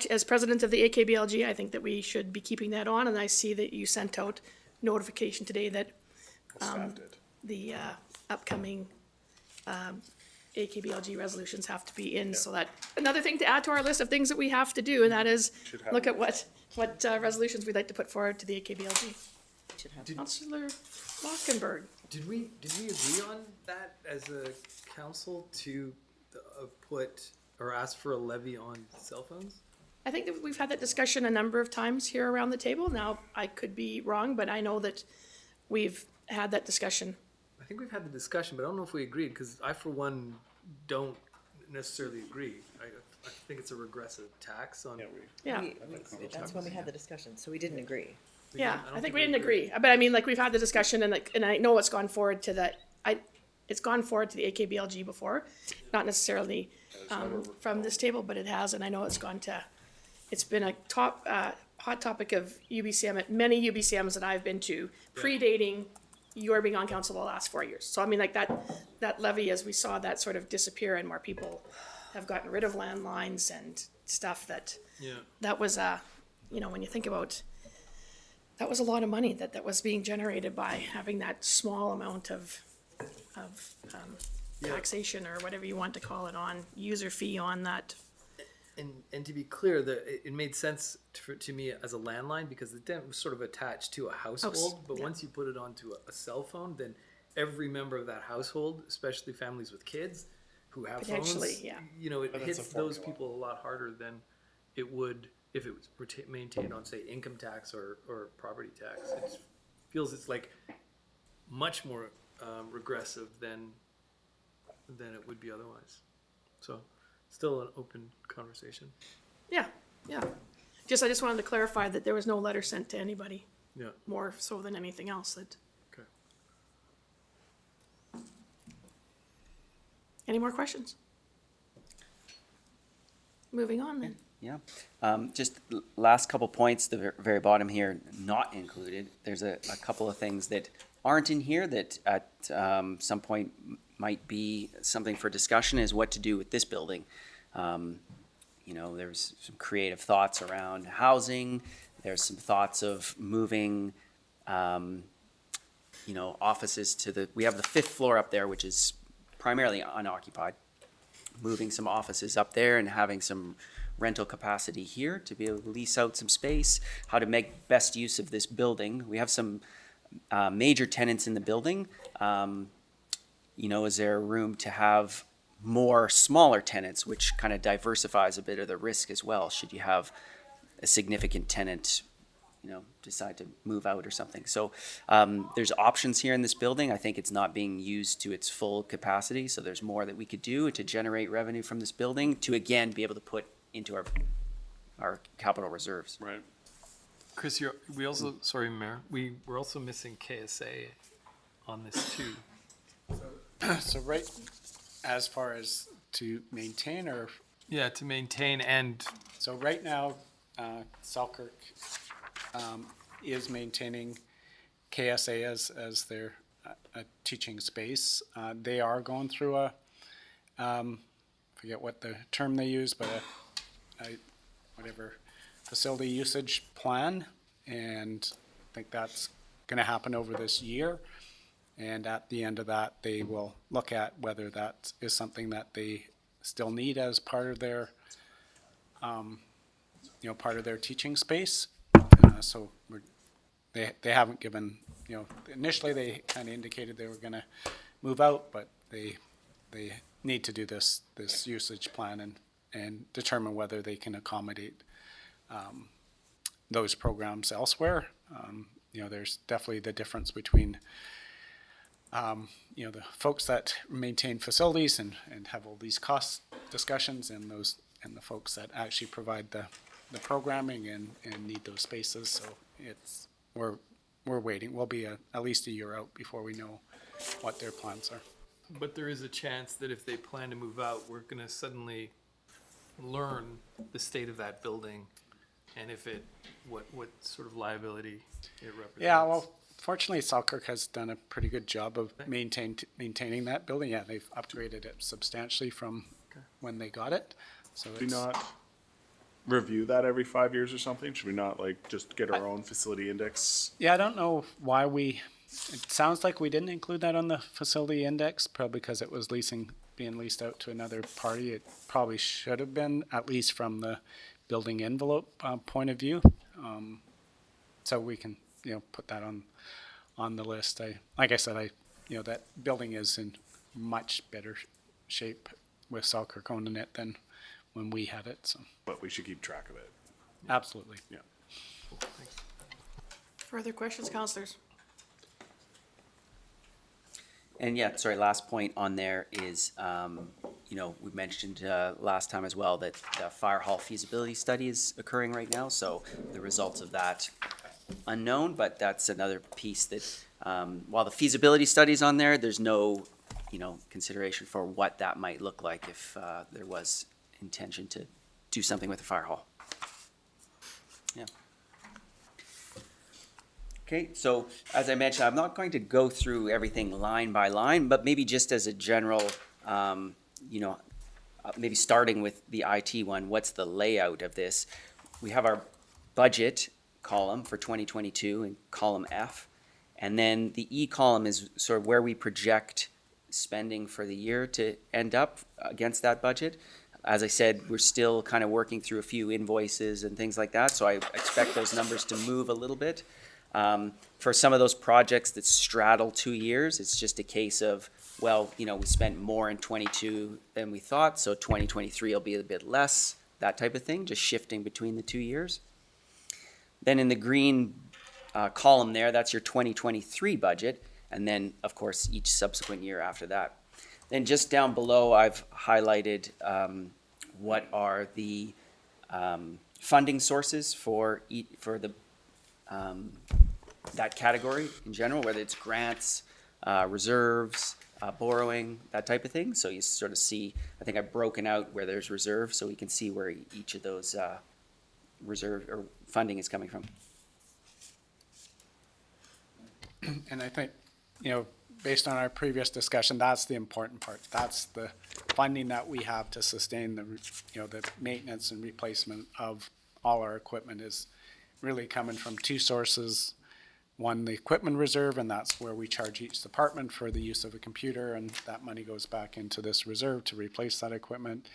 as president of the AKBLG, I think that we should be keeping that on, and I see that you sent out notification today that Staff did. the upcoming AKBLG resolutions have to be in, so that, another thing to add to our list of things that we have to do, and that is Should have look it. at what resolutions we'd like to put forward to the AKBLG. Should have- Councillor Lockenberg. Did we agree on that as a council to put or ask for a levy on cell phones? I think that we've had that discussion a number of times here around the table. Now, I could be wrong, but I know that we've had that discussion. I think we've had the discussion, but I don't know if we agreed, because I, for one, don't necessarily agree. I think it's a regressive tax on. Yeah, That's when we had the discussion, so we didn't agree. yeah, I think we didn't agree. But I mean, like, we've had the discussion, and I know it's gone forward to the, it's gone forward to the AKBLG before, not necessarily from this table, but it has, and I know it's been a hot topic of UBCM at many UBCMs that I've been to, predating your being on council the last 4 years. So I mean, like, that levy, as we saw that sort of disappear, and more people have gotten rid of landlines and stuff, that was when you think about, that was a lot of money that was being generated by having that small amount of taxation, or whatever you want to call it, on user fee on that. And to be clear, it made sense to me as a landline, because the dent was sort of attached to a household. But yeah. once you put it onto a cell phone, then every member of that household, especially families with kids who have Potentially, phones, yeah. It But that's hits a those formula. people a lot harder than it would if it was maintained on, say, income tax or property tax. It feels it's like much more regressive than it would be otherwise. So, still an open conversation. Yeah. I just wanted to clarify that there was no letter sent to anybody, Yeah. more so than anything else. Okay. Any more questions? Moving on then. Yeah. Just last couple points, the very bottom here, not included. There's a couple of things that aren't in here that at some point might be something for discussion, is what to do with this building. There's some creative thoughts around housing. There's some thoughts of moving, offices we have the 5th floor up there, which is primarily unoccupied. Moving some offices up there and having some rental capacity here to be able to lease out some space, how to make best use of this building. We have some major tenants in the building. Is there room to have more smaller tenants, which kind of diversifies a bit of the risk as well, should you have a significant tenant, decide to move out or something. So there's options here in this building. I think it's not being used to its full capacity, so there's more that we could do to generate revenue from this building to, again, be able to put into our capital reserves. Right. Chris, sorry, Mayor, we're also missing KSA on this too. So right, as far as to maintain, or, Yeah, to maintain and, so right now, Selkirk is maintaining KSA as their teaching space. They are going through forget what the term they use, but whatever facility usage plan, and I think that's gonna happen over this year. And at the end of that, they will look at whether that is something that they still need as part of their, part of their teaching space. So they haven't given, initially they kind of indicated they were gonna move out, but they need to do this usage plan and determine whether they can accommodate those programs elsewhere. There's definitely the difference between the folks that maintain facilities and have all these cost discussions, and the folks that actually provide the programming and need those spaces. So we're waiting. We'll be at least a year out before we know what their plans are. but there is a chance that if they plan to move out, we're gonna suddenly learn the state of that building and what sort of liability it represents. Yeah, well, fortunately, Selkirk has done a pretty good job of maintaining that building. Yeah, they've upgraded it substantially from when they got it. So Do it's, not review that every 5 years or something? Should we not like just get our own facility index? Yeah, I don't know why it sounds like we didn't include that on the facility index, probably because it was being leased out to another party. It probably should have been, at least from the building envelope point of view. So we can, put that on the list. Like I said, that building is in much better shape with Selkirk owning it than when we had it, so But we should keep track of it. absolutely. Yeah. Further questions, councillors? And yeah, sorry, last point on there is, we mentioned last time as well that the fire hall feasibility study is occurring right now, so the results of that unknown, but that's another piece that, while the feasibility study's on there, there's no, consideration for what that might look like if there was intention to do something with the fire hall. Yeah. Okay, so as I mentioned, I'm not going to go through everything line by line, but maybe just as a general, maybe starting with the IT one, what's the layout of this? We have our budget column for 2022 in column F, and then the E column is sort of where we project spending for the year to end up against that budget. As I said, we're still kind of working through a few invoices and things like that, so I expect those numbers to move a little bit. For some of those projects that straddle 2 years, it's just a case of, we spent more in 22 than we thought, so 2023 will be a bit less, that type of thing, just shifting between the 2 years. Then in the green column there, that's your 2023 budget, and then, of course, each subsequent year after that. Then just down below, I've highlighted what are the funding sources for the that category in general, whether it's grants, reserves, borrowing, that type of thing. So you sort of see, I think I've broken out where there's reserve, so we can see where each of those reserve or funding is coming from. And I think, based on our previous discussion, that's the important part. That's the funding that we have to sustain the maintenance and replacement of all our equipment is really coming from two sources. One, the equipment reserve, and that's where we charge each department for the use of a computer, and that money goes back into this reserve to replace that equipment.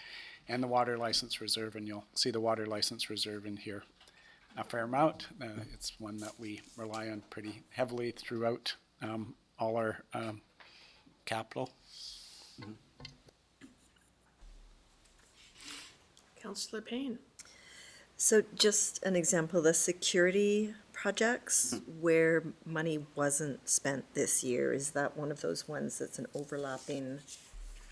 And the water license reserve, and you'll see the water license reserve in here a fair amount. It's one that we rely on pretty heavily throughout all our capital. Councillor Payne? So just an example, the security projects where money wasn't spent this year, is that one of those ones that's an overlapping,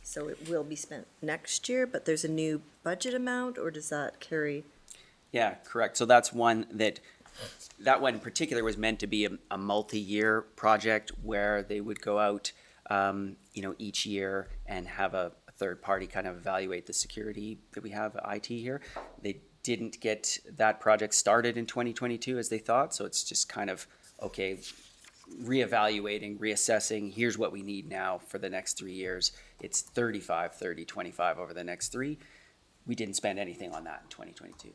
so it will be spent next year, but there's a new budget amount, or does that carry? Yeah, correct. So that's one that one in particular was meant to be a multi-year project where they would go out, each year and have a third party kind of evaluate the security that we have, IT here. They didn't get that project started in 2022 as they thought, so it's just kind of, okay, reevaluating, reassessing, here's what we need now for the next 3 years. It's 35, 30, 25 over the next 3. We didn't spend anything on that in 2022.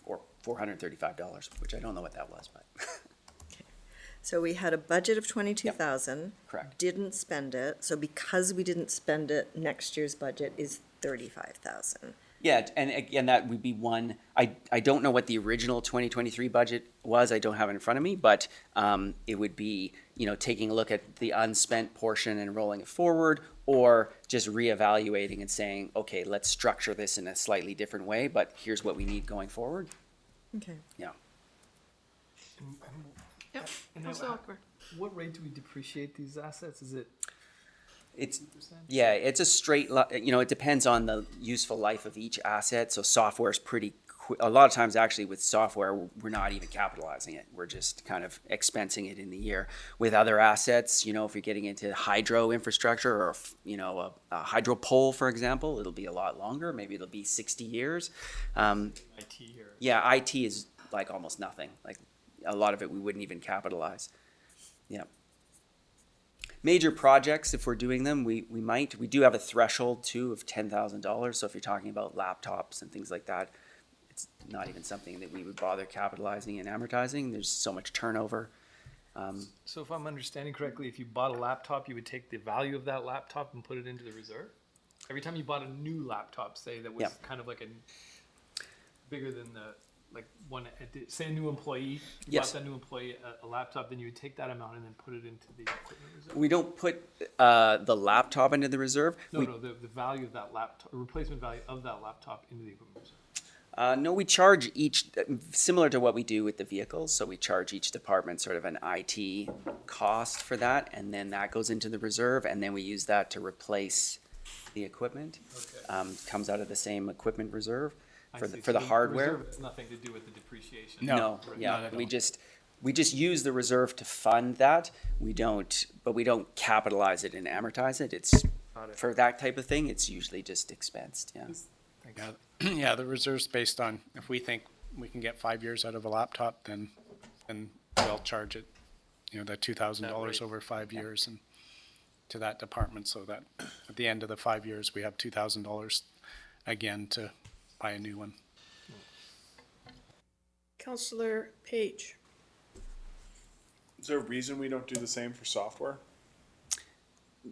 Or $435, which I don't know what that was, but. So we had a budget of 22,000. Correct. Didn't spend it, so because we didn't spend it, next year's budget is 35,000. Yeah, and again, that would be one, I don't know what the original 2023 budget was, I don't have it in front of me, but it would be, taking a look at the unspent portion and rolling it forward, or just reevaluating and saying, okay, let's structure this in a slightly different way, but here's what we need going forward. Okay. Yeah. Yep. And Councillor Alcomer? what rate do we depreciate these assets? Is it It's 2%? Yeah, it's a straight, it depends on the useful life of each asset. So software is pretty a lot of times actually with software, we're not even capitalizing it. We're just kind of expensing it in the year. With other assets, if you're getting into hydro infrastructure or, a hydro pole, for example, it'll be a lot longer. Maybe it'll be 60 years. IT here. Yeah, IT is like almost nothing. Like a lot of it we wouldn't even capitalize. Yeah. Major projects, if we're doing them, we might. We do have a threshold too of $10,000. So if you're talking about laptops and things like that, it's not even something that we would bother capitalizing and amortizing. There's so much turnover. So if I'm understanding correctly, if you bought a laptop, you would take the value of that laptop and put it into the reserve? Every time you bought a new laptop, say, that was Yeah. kind of like bigger than one, say a new employee, Yes. bought that new employee a laptop, then you would take that amount and then put it into the equipment reserve? We don't put the laptop into the reserve. No, the value of that laptop, replacement value of that laptop into the equipment reserve. No, we charge each, similar to what we do with the vehicles, so we charge each department sort of an IT cost for that, and then that goes into the reserve, and then we use that to replace the equipment. Okay. Comes out of the same equipment reserve I for see. for the So hardware. reserve has nothing to do with the depreciation. No. No, not yeah, at we all. just use the reserve to fund that. We don't capitalize it and amortize it. It's, Got it. for that type of thing, it's usually just expensed, yeah. Yeah, yeah, the reserve's based on, if we think we can get 5 years out of a laptop, then we'll charge it, that $2,000 over 5 years and to that department, so that at the end of the 5 years, we have $2,000 again to buy a new one. Counselor Page. Is there a reason we don't do the same for software?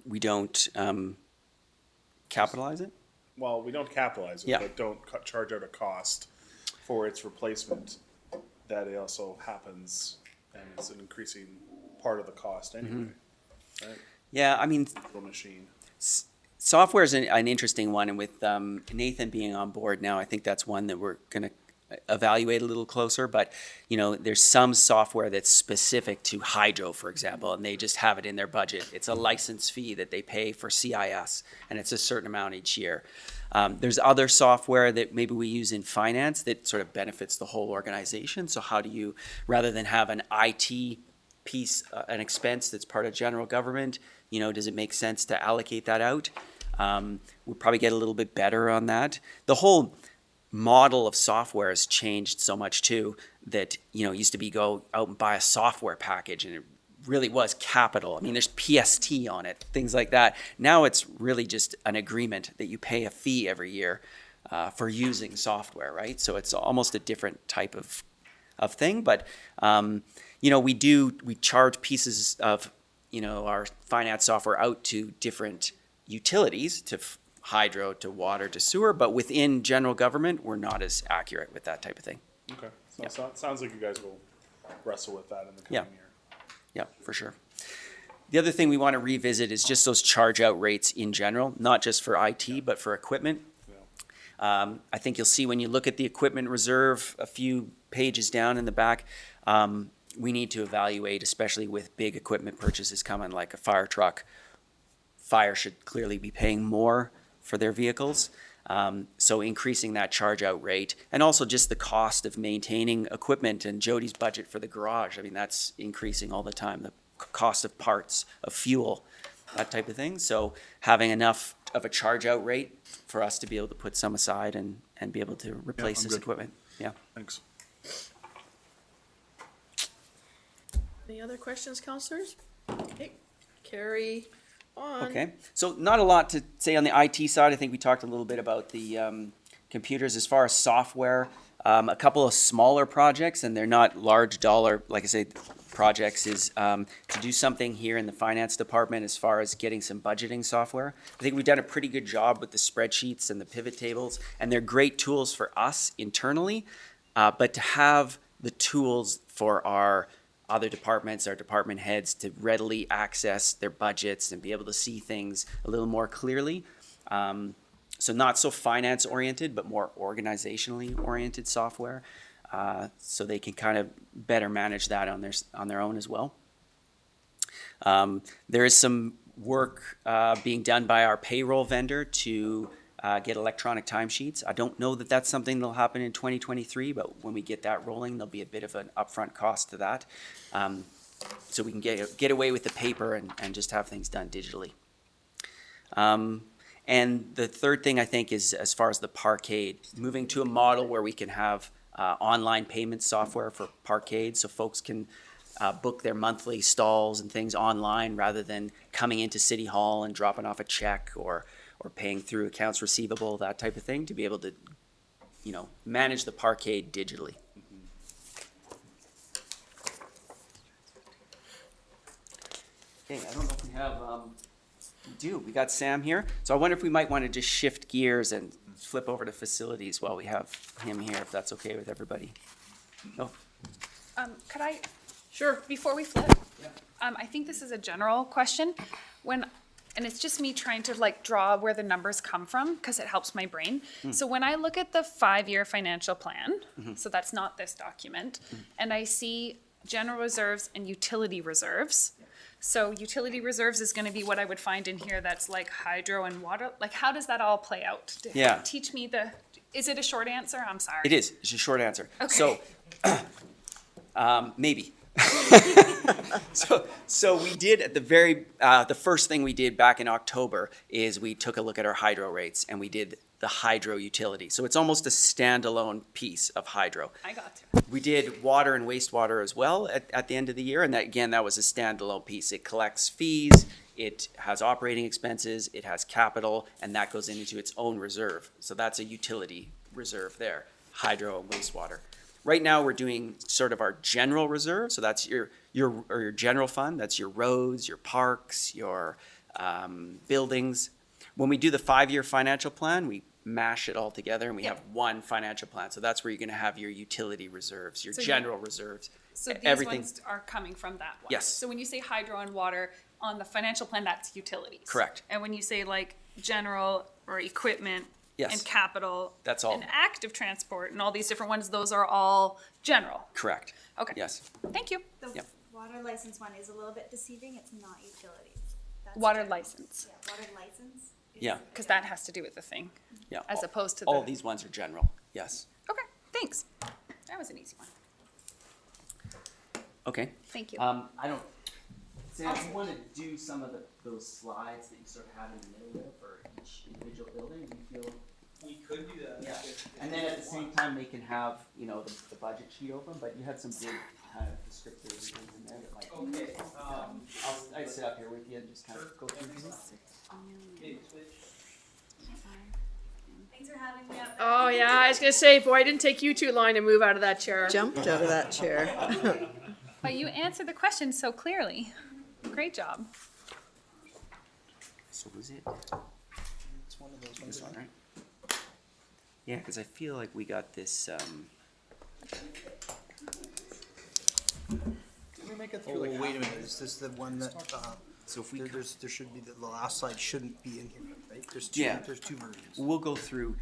We don't capitalize it? Well, we don't capitalize it, Yeah. but don't charge out a cost for its replacement. That it also happens, and it's an increasing part of the cost anyway. Right? Yeah, I mean, Little machine. software is an interesting one, and with Nathan being on board now, I think that's one that we're going to evaluate a little closer. But there's some software that's specific to hydro, for example, and they just have it in their budget. It's a license fee that they pay for CIS, and it's a certain amount each year. There's other software that maybe we use in finance that sort of benefits the whole organization. So how do you, rather than have an IT piece, an expense that's part of general government, does it make sense to allocate that out? We'll probably get a little bit better on that. The whole model of software has changed so much too, that it used to be go out and buy a software package, and it really was capital. I mean, there's PST on it, things like that. Now it's really just an agreement that you pay a fee every year for using software, right? So it's almost a different type of thing. But we charge pieces of our finance software out to different utilities, to hydro, to water, to sewer, but within general government, we're not as accurate with that type of thing. Okay, so it sounds like you guys will wrestle with that in the coming year. Yeah, for sure. The other thing we want to revisit is just those charge out rates in general, not just for IT, but for equipment. Yeah. I think you'll see when you look at the equipment reserve, a few pages down in the back, we need to evaluate, especially with big equipment purchases coming, like a fire truck. Fire should clearly be paying more for their vehicles. So increasing that charge out rate, and also just the cost of maintaining equipment, and Jody's budget for the garage. I mean, that's increasing all the time. The cost of parts, of fuel, that type of thing. So having enough of a charge out rate for us to be able to put some aside and be able to replace I'm this good. equipment. Yeah. Thanks. Any other questions, counselors? Okay, carry on. Okay, so not a lot to say on the IT side. I think we talked a little bit about the computers. As far as software, a couple of smaller projects, and they're not large dollar, like I say, projects, is to do something here in the finance department as far as getting some budgeting software. I think we've done a pretty good job with the spreadsheets and the pivot tables, and they're great tools for us internally, but to have the tools for our other departments, our department heads, to readily access their budgets and be able to see things a little more clearly. So not so finance oriented, but more organizationally oriented software. So they can kind of better manage that on their own as well. There is some work being done by our payroll vendor to get electronic timesheets. I don't know that that's something that'll happen in 2023, but when we get that rolling, there'll be a bit of an upfront cost to that. So we can get away with the paper and just have things done digitally. And the third thing I think is, as far as the parkade, moving to a model where we can have online payment software for parkade, so folks can book their monthly stalls and things online rather than coming into City Hall and dropping off a check or paying through accounts receivable, that type of thing, to be able to manage the parquet digitally. Okay, I don't know if we have, we do, we got Sam here. So I wonder if we might want to just shift gears and flip over to facilities while we have him here, if that's okay with everybody. Oh, Could I, Sure. before we flip, I think this is a general question. And it's just me trying to like draw where the numbers come from because it helps my brain. So when I look at the 5-year financial plan, so that's not this document, and I see general reserves and utility reserves. So utility reserves is going to be what I would find in here that's like hydro and water. Like, how does that all play out? Yeah. Teach me is it a short answer? I'm sorry. it is, it's a short answer. Okay. So, maybe. So we did at the first thing we did back in October is we took a look at our hydro rates and we did the hydro utility. So it's almost a standalone piece of hydro. I got to. We did water and wastewater as well at the end of the year, and that was a standalone piece. It collects fees, it has operating expenses, it has capital, and that goes into its own reserve. So that's a utility reserve there, hydro and wastewater. Right now, we're doing sort of our general reserve, so that's your general fund, that's your roads, your parks, your buildings. When we do the 5-year financial plan, we mash it all together and we have one financial plan. So that's where you're gonna have your utility reserves, your So general reserves, So these everything. ones are coming from that one? Yes. So when you say hydro and water, on the financial plan, that's utilities? Correct. And when you say like general or equipment Yes. and capital? That's all. And active transport and all these different ones, those are all general? Correct. Okay. Yes. Thank you. The Yep. water license one is a little bit deceiving, it's not utilities. That's Water general. license, Yeah, water license. is- Yeah. because that has to do with the thing, Yeah. as opposed to All the. these ones are general. Yes. Okay, thanks. That was an easy one. Okay. Thank you. I don't. Sam, do you want to do some of those slides that you sort of have in the middle there for each individual building? Do you feel? We could do that. Yeah. And then at the same time, they can have, the budget sheet open, but you had some good kind of descriptive things in there that like. Okay, I'd sit up here with you and just kind of go through these. Thanks for having me up. Oh, yeah, I was gonna say, boy, it didn't take you too long to move out of that chair. Jumped out of that chair. But you answered the question so clearly. Great job. So was it? It's one of those ones. This one, right? Yeah, because I feel like we got this. Can we make it through? Oh, wait a minute, is this the one that, So if we there should be, the last slide shouldn't be in here, right? There's Yeah. there's two versions. We'll go through,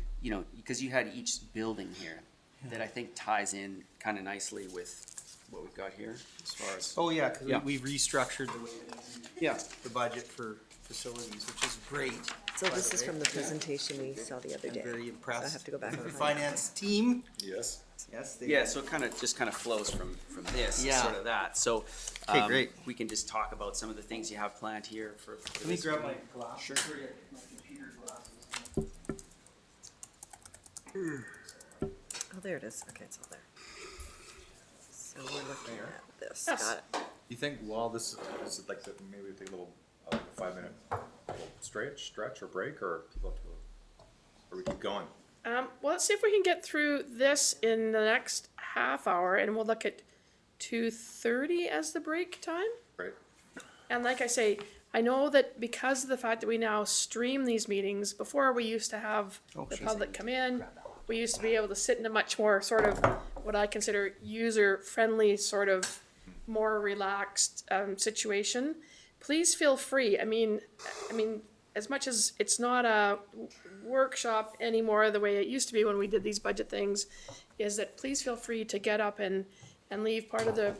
because you had each building here that I think ties in kind of nicely with what we've got here as far as. Oh, yeah, because Yeah. we restructured the way Yeah. the budget for facilities, which is great. So by this the is way. from the presentation we saw the other I'm day. very So impressed. I have to go back with and the find it. finance team. Yes. Yes, they. Yeah, so it kind of flows from this, Yeah. sort of that. So Okay, great. we can just talk about some of the things you have planned here for Let me this grab my meeting. glasses. Sure. My computer glasses. Oh, there it is. Okay, it's all there. So we're looking at this. Yes. Got it. You think while this is like maybe we take a little 5-minute stretch or break, or people have to, or we keep going? Well, let's see if we can get through this in the next half hour, and we'll look at 2:30 as the break time. Right. And like I say, I know that because of the fact that we now stream these meetings, before we used to have the public come in, we used to be able to sit in a much more sort of what I consider user-friendly, sort of more relaxed situation. Please feel free. I mean, as much as it's not a workshop anymore the way it used to be when we did these budget things, is that please feel free to get up and leave part of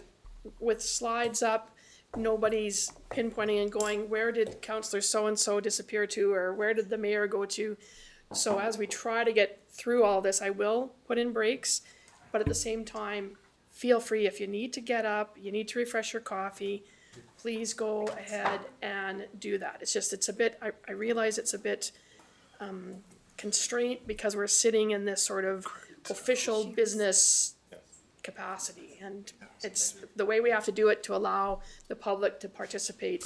with slides up. Nobody's pinpointing and going, where did Councillor so-and-so disappear to, or where did the mayor go to? So as we try to get through all this, I will put in breaks, but at the same time, feel free, if you need to get up, you need to refresh your coffee, please go ahead and do that. It's a bit, I realize it's a bit constraint because we're sitting in this sort of official business capacity. And it's the way we have to do it to allow the public to participate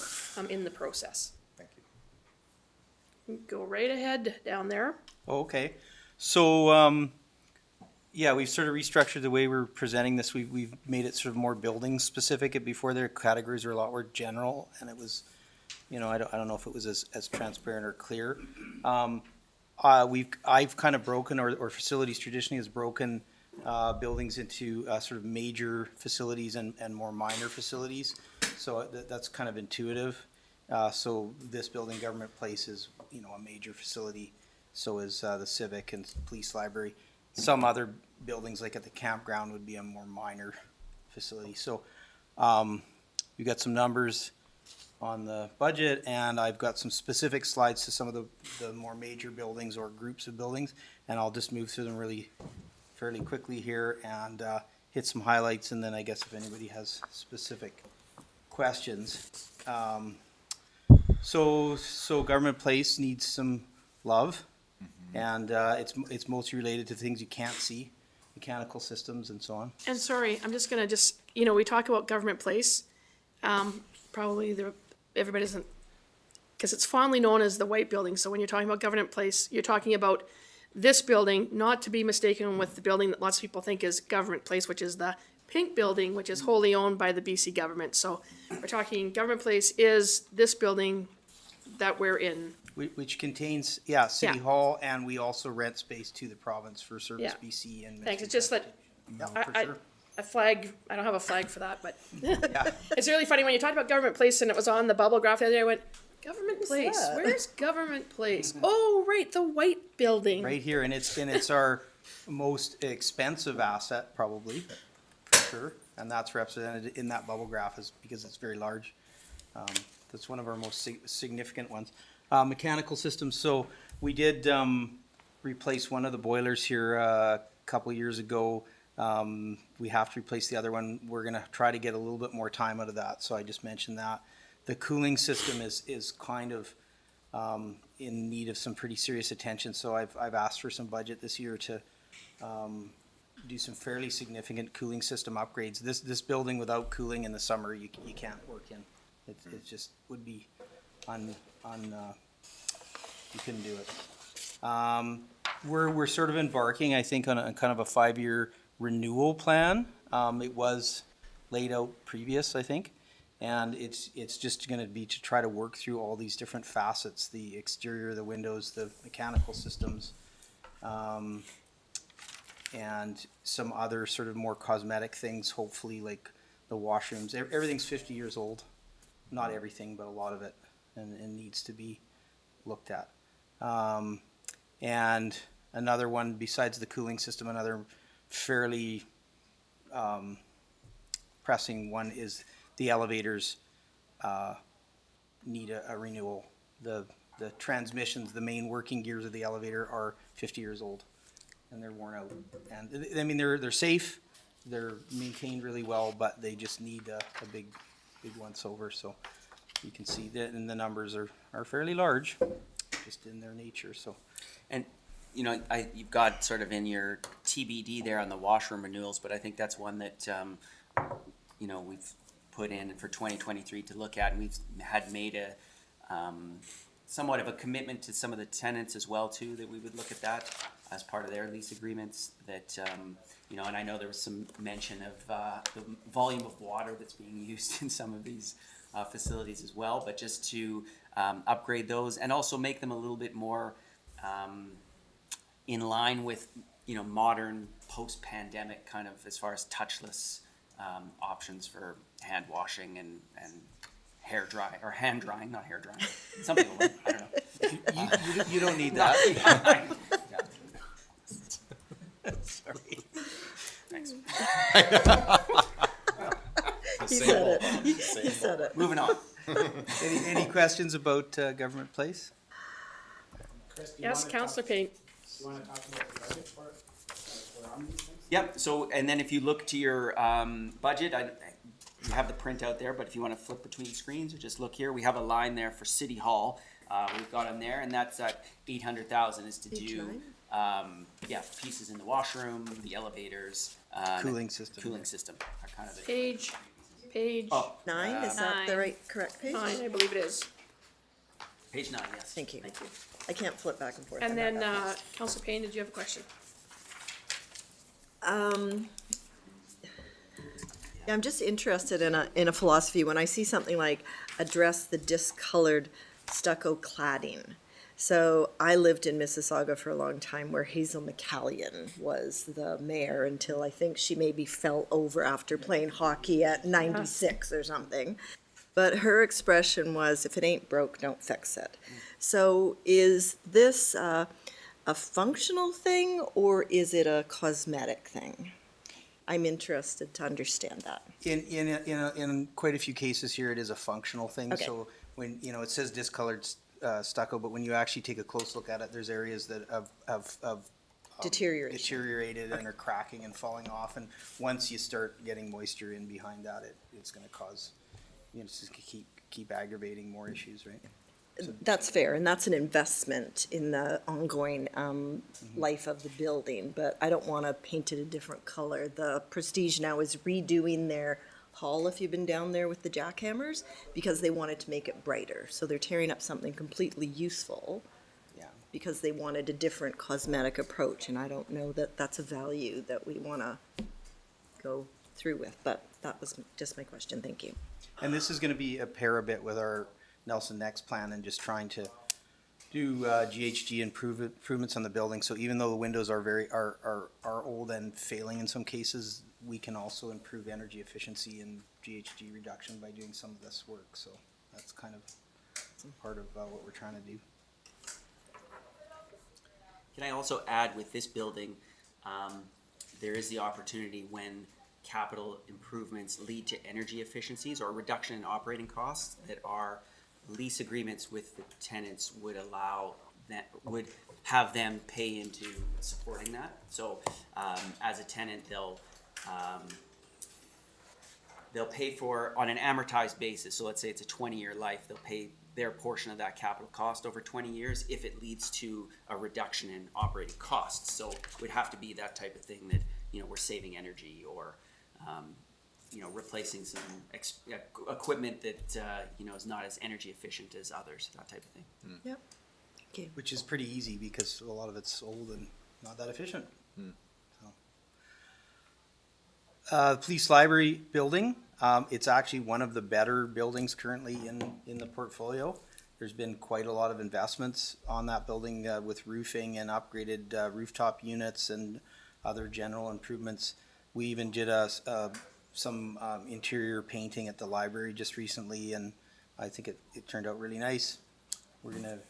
in the process. Thank you. Go right ahead down there. Okay, so, Yeah, we've sort of restructured the way we're presenting this. We've made it sort of more building specific. Before, their categories were a lot more general, and it was, you know, I don't know if it was as transparent or clear. I've kind of broken, or facilities traditionally has broken buildings into sort of major facilities and more minor facilities. So that's kind of intuitive. So this building, Government Place, is, you know, a major facility. So is the Civic and Police Library. Some other buildings, like at the campground, would be a more minor facility. So we've got some numbers on the budget, and I've got some specific slides to some of the more major buildings or groups of buildings, and I'll just move through them fairly quickly here and hit some highlights, and then I guess if anybody has specific questions. So Government Place needs some love. And it's mostly related to things you can't see, mechanical systems and so on. And sorry, I'm just gonna you know, we talk about Government Place, probably everybody doesn't, because it's fondly known as the white building, so when you're talking about Government Place, you're talking about this building, not to be mistaken with the building that lots of people think is Government Place, which is the pink building, which is wholly owned by the BC government. So we're talking Government Place is this building that we're in. Which contains, City Hall, and we also rent space to the province for Service Yeah. BC and. Thanks, it's just that a flag, I don't have a flag for that, but Yeah. it's really funny when you talked about Government Place and it was on the bubble graph the other day, I went, Government Place, that? where's Government Place? Oh, right, the white building. Right here, and it's our most expensive asset, probably, for sure, and that's represented in that bubble graph because it's very large. That's one of our most significant ones. Mechanical systems, so we did replace one of the boilers here a couple of years ago. We have to replace the other one. We're gonna try to get a little bit more time out of that, so I just mentioned that. The cooling system is kind of in need of some pretty serious attention, so I've asked for some budget this year to do some fairly significant cooling system upgrades. This building without cooling in the summer, you can't work in. It just would be you couldn't do it. We're sort of embarking, I think, on kind of a 5-year renewal plan. It was laid out previous, I think, and it's just going to be to try to work through all these different facets: the exterior, the windows, the mechanical systems, and some other sort of more cosmetic things. Hopefully, like the washrooms. Everything's 50 years old. Not everything, but a lot of it, and needs to be looked at. And another one besides the cooling system, another fairly pressing one is the elevators need a renewal. The transmissions, the main working gears of the elevator are 50 years old, and they're worn out. And I mean, they're safe, they're maintained really well, but they just need a big once over. So you can see that, and the numbers are fairly large, just in their nature. So, And, you know, you've got sort of in your TBD there on the washroom renewals, but I think that's one that, you know, we've put in for 2023 to look at, and we've had made a somewhat of a commitment to some of the tenants as well too, that we would look at that as part of their lease agreements. That you know, and I know there was some mention of the volume of water that's being used in some of these facilities as well, but just to upgrade those and also make them a little bit more in line with, you know, modern post-pandemic kind of, as far as touchless options for hand washing and hair dry, or hand drying, not hair drying. Something like, I don't know. you don't need that. Sorry. Thanks. He said it. He said it. Moving on. Any questions about Government Place? Yes, Councillor Payne. You wanna talk about the budget for it? Like, what are these things? Yep, so, and then if you look to your budget, you have the printout there, but if you want to flip between screens or just look here, we have a line there for City Hall. We've got them there, and that's at 800,000 is to Page do, nine? pieces in the washroom, the elevators. Cooling system. Cooling system are kind of the. Page Oh, 9, is that the Nine. right, correct page? 9, I believe it is. page 9, yes. Thank you. Thank you. I can't flip back and forth. And I'm not then, that fast. Councillor Payne, did you have a question? Yeah, I'm just interested in a philosophy. When I see something like address the discolored stucco cladding. So I lived in Mississauga for a long time where Hazel McCallion was the mayor until I think she maybe fell over after playing hockey at 96 or something. But her expression was, if it ain't broke, don't fix it. So is this a functional thing or is it a cosmetic thing? I'm interested to understand that. In quite a few cases here, it is a functional thing. Okay. So when, it says discolored stucco, but when you actually take a close look at it, there's areas that have Deterioration. deteriorated and are cracking and falling off. And once you start getting moisture in behind that, it's going to cause, it's just keep aggravating more issues, right? That's fair, and that's an investment in the ongoing life of the building, but I don't want to paint it a different color. The Prestige now is redoing their hall, if you've been down there with the jackhammers, because they wanted to make it brighter. So they're tearing up something completely useful because they wanted a different cosmetic approach, and I don't know that that's a value that we want to go through with, but that was just my question. Thank you. And this is going to be a pair a bit with our Nelson Next plan and just trying to do GHG improvements on the building. So even though the windows are old and failing in some cases, we can also improve energy efficiency and GHG reduction by doing some of this work. So that's kind of part of what we're trying to do. Can I also add with this building, there is the opportunity when capital improvements lead to energy efficiencies or reduction in operating costs that are lease agreements with the tenants would allow that, would have them pay into supporting that. So as a tenant, they'll pay for on an amortized basis. So let's say it's a 20-year life, they'll pay their portion of that capital cost over 20 years if it leads to a reduction in operating costs. So it would have to be that type of thing that, we're saving energy or replacing some equipment that, is not as energy efficient as others, that type of thing. Yep. Okay. Which is pretty easy because a lot of it's old and not that efficient. So. Police library building, it's actually one of the better buildings currently in the portfolio. There's been quite a lot of investments on that building with roofing and upgraded rooftop units and other general improvements. We even did some interior painting at the library just recently, and I think it turned out really nice. We're gonna,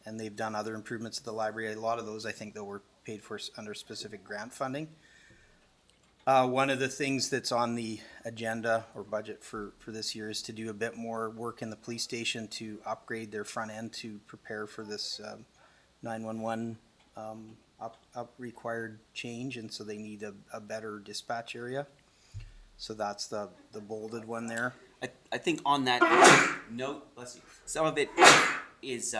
and they've done other improvements at the library. A lot of those, I think, though, were paid for under specific grant funding. One of the things that's on the agenda or budget for this year is to do a bit more work in the police station to upgrade their front end to prepare for this 911 up required change, and so they need a better dispatch area. So that's the bolded one there. I think on that note, bless you, some of it is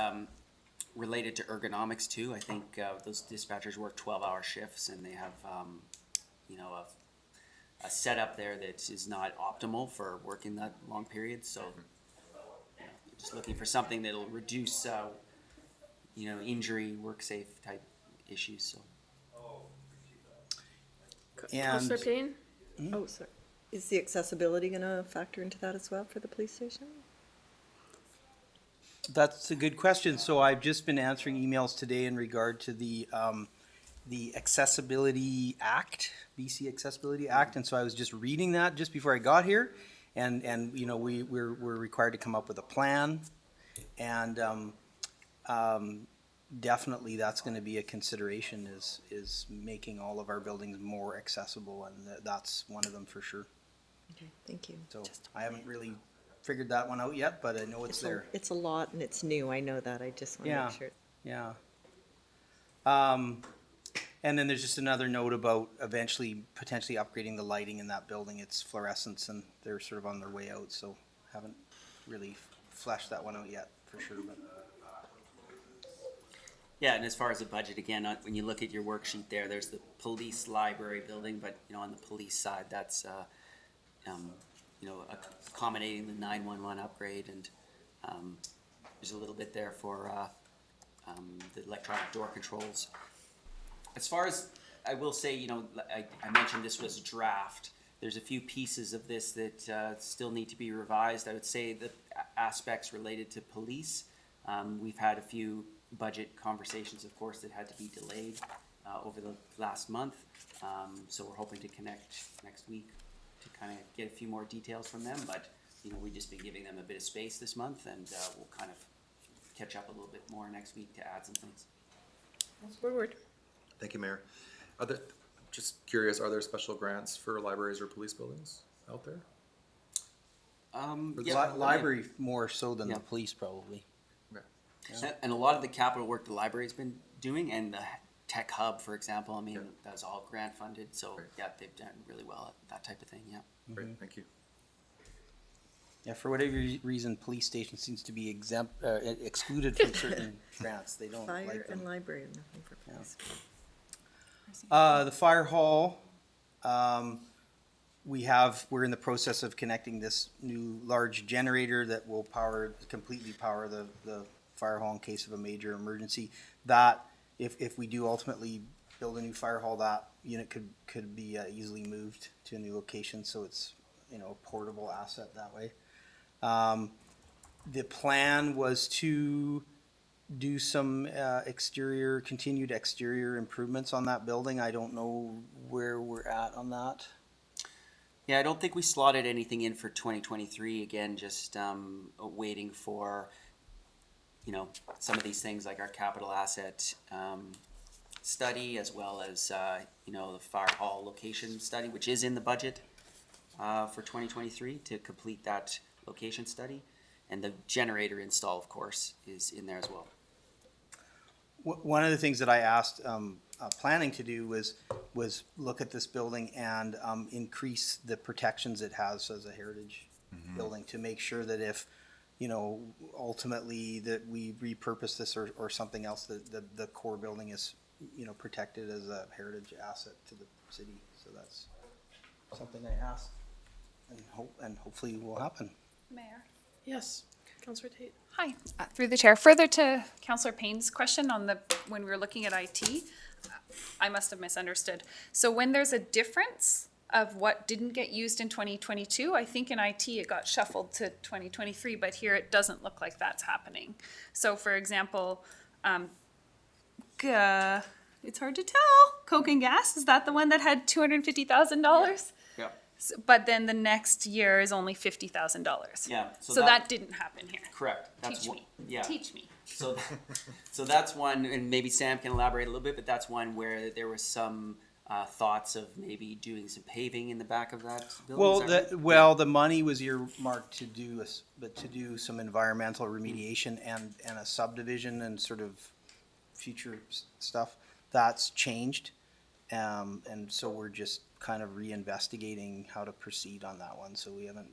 related to ergonomics too. I think those dispatchers work 12-hour shifts and they have, a setup there that is not optimal for working that long period. So just looking for something that'll reduce, injury, work safe type issues. So. Councillor Payne? Oh, sorry. Is the accessibility going to factor into that as well for the police station? That's a good question. So I've just been answering emails today in regard to the Accessibility Act, BC Accessibility Act, and so I was just reading that just before I got here, and we're required to come up with a plan, and definitely that's going to be a consideration is making all of our buildings more accessible, and that's one of them for sure. Okay, thank you. So I haven't really figured that one out yet, but I know it's there. It's a lot and it's new. I know that. I just want to make sure. Yeah. And then there's just another note about eventually potentially upgrading the lighting in that building. It's fluorescents and they're sort of on their way out, so haven't really fleshed that one out yet for sure. But. Yeah, and as far as the budget, again, when you look at your worksheet there's the police library building, but on the police side, that's accommodating the 911 upgrade, and there's a little bit there for the electronic door controls. As far as I will say, you know, I mentioned this was draft. There's a few pieces of this that still need to be revised. I would say the aspects related to police. We've had a few budget conversations, of course, that had to be delayed over the last month. So we're hoping to connect next week to kind of get a few more details from them. But, you know, we've just been giving them a bit of space this month, and we'll kind of catch up a little bit more next week to add some things. Forward. Thank you, Mayor. Just curious, are there special grants for libraries or police buildings out there? Library more so than Yeah. the police, probably. And a lot of the capital work the library's been doing, and the tech hub, for example, I mean, that's all grant funded. So yeah, they've done really well at that type of thing. Yeah. Great, thank you. Yeah, for whatever reason, police station seems to be excluded from certain grants. They don't Fire like and them. library, nothing for police. The fire hall, we're in the process of connecting this new large generator that will completely power the fire hall in case of a major emergency. That, if we do ultimately build a new fire hall, that unit could be easily moved to a new location, so it's, you know, a portable asset that way. The plan was to do some continued exterior improvements on that building. I don't know where we're at on that. Yeah, I don't think we slotted anything in for 2023. Again, just waiting for, you know, some of these things like our capital asset study, as well as, you know, the fire hall location study, which is in the budget for 2023 to complete that location study. And the generator install, of course, is in there as well. One of the things that I asked planning to do was look at this building and increase the protections it has as a heritage building, to make sure that if, you know, ultimately that we repurpose this or something else, that the core building is, you know, protected as a heritage asset to the city. So that's something I asked and hopefully will happen. Mayor. Yes, Councillor Tate. Hi, through the chair. Further to Councillor Payne's question on when we were looking at IT, I must have misunderstood. So when there's a difference of what didn't get used in 2022, I think in IT it got shuffled to 2023, but here it doesn't look like that's happening. So for example, it's hard to tell. Coke and gas, is that the one that had $250,000? Yeah. But then the next year is only $50,000. Yeah. So that didn't happen here. Correct. Teach me. Yeah. Teach me. So, so that's one, and maybe Sam can elaborate a little bit, but that's one where there was some thoughts of maybe doing some paving in the back of that building. Well, the money was earmarked to do some environmental remediation and a subdivision and sort of future stuff. That's changed, and so we're just kind of reinvestigating how to proceed on that one. So we haven't.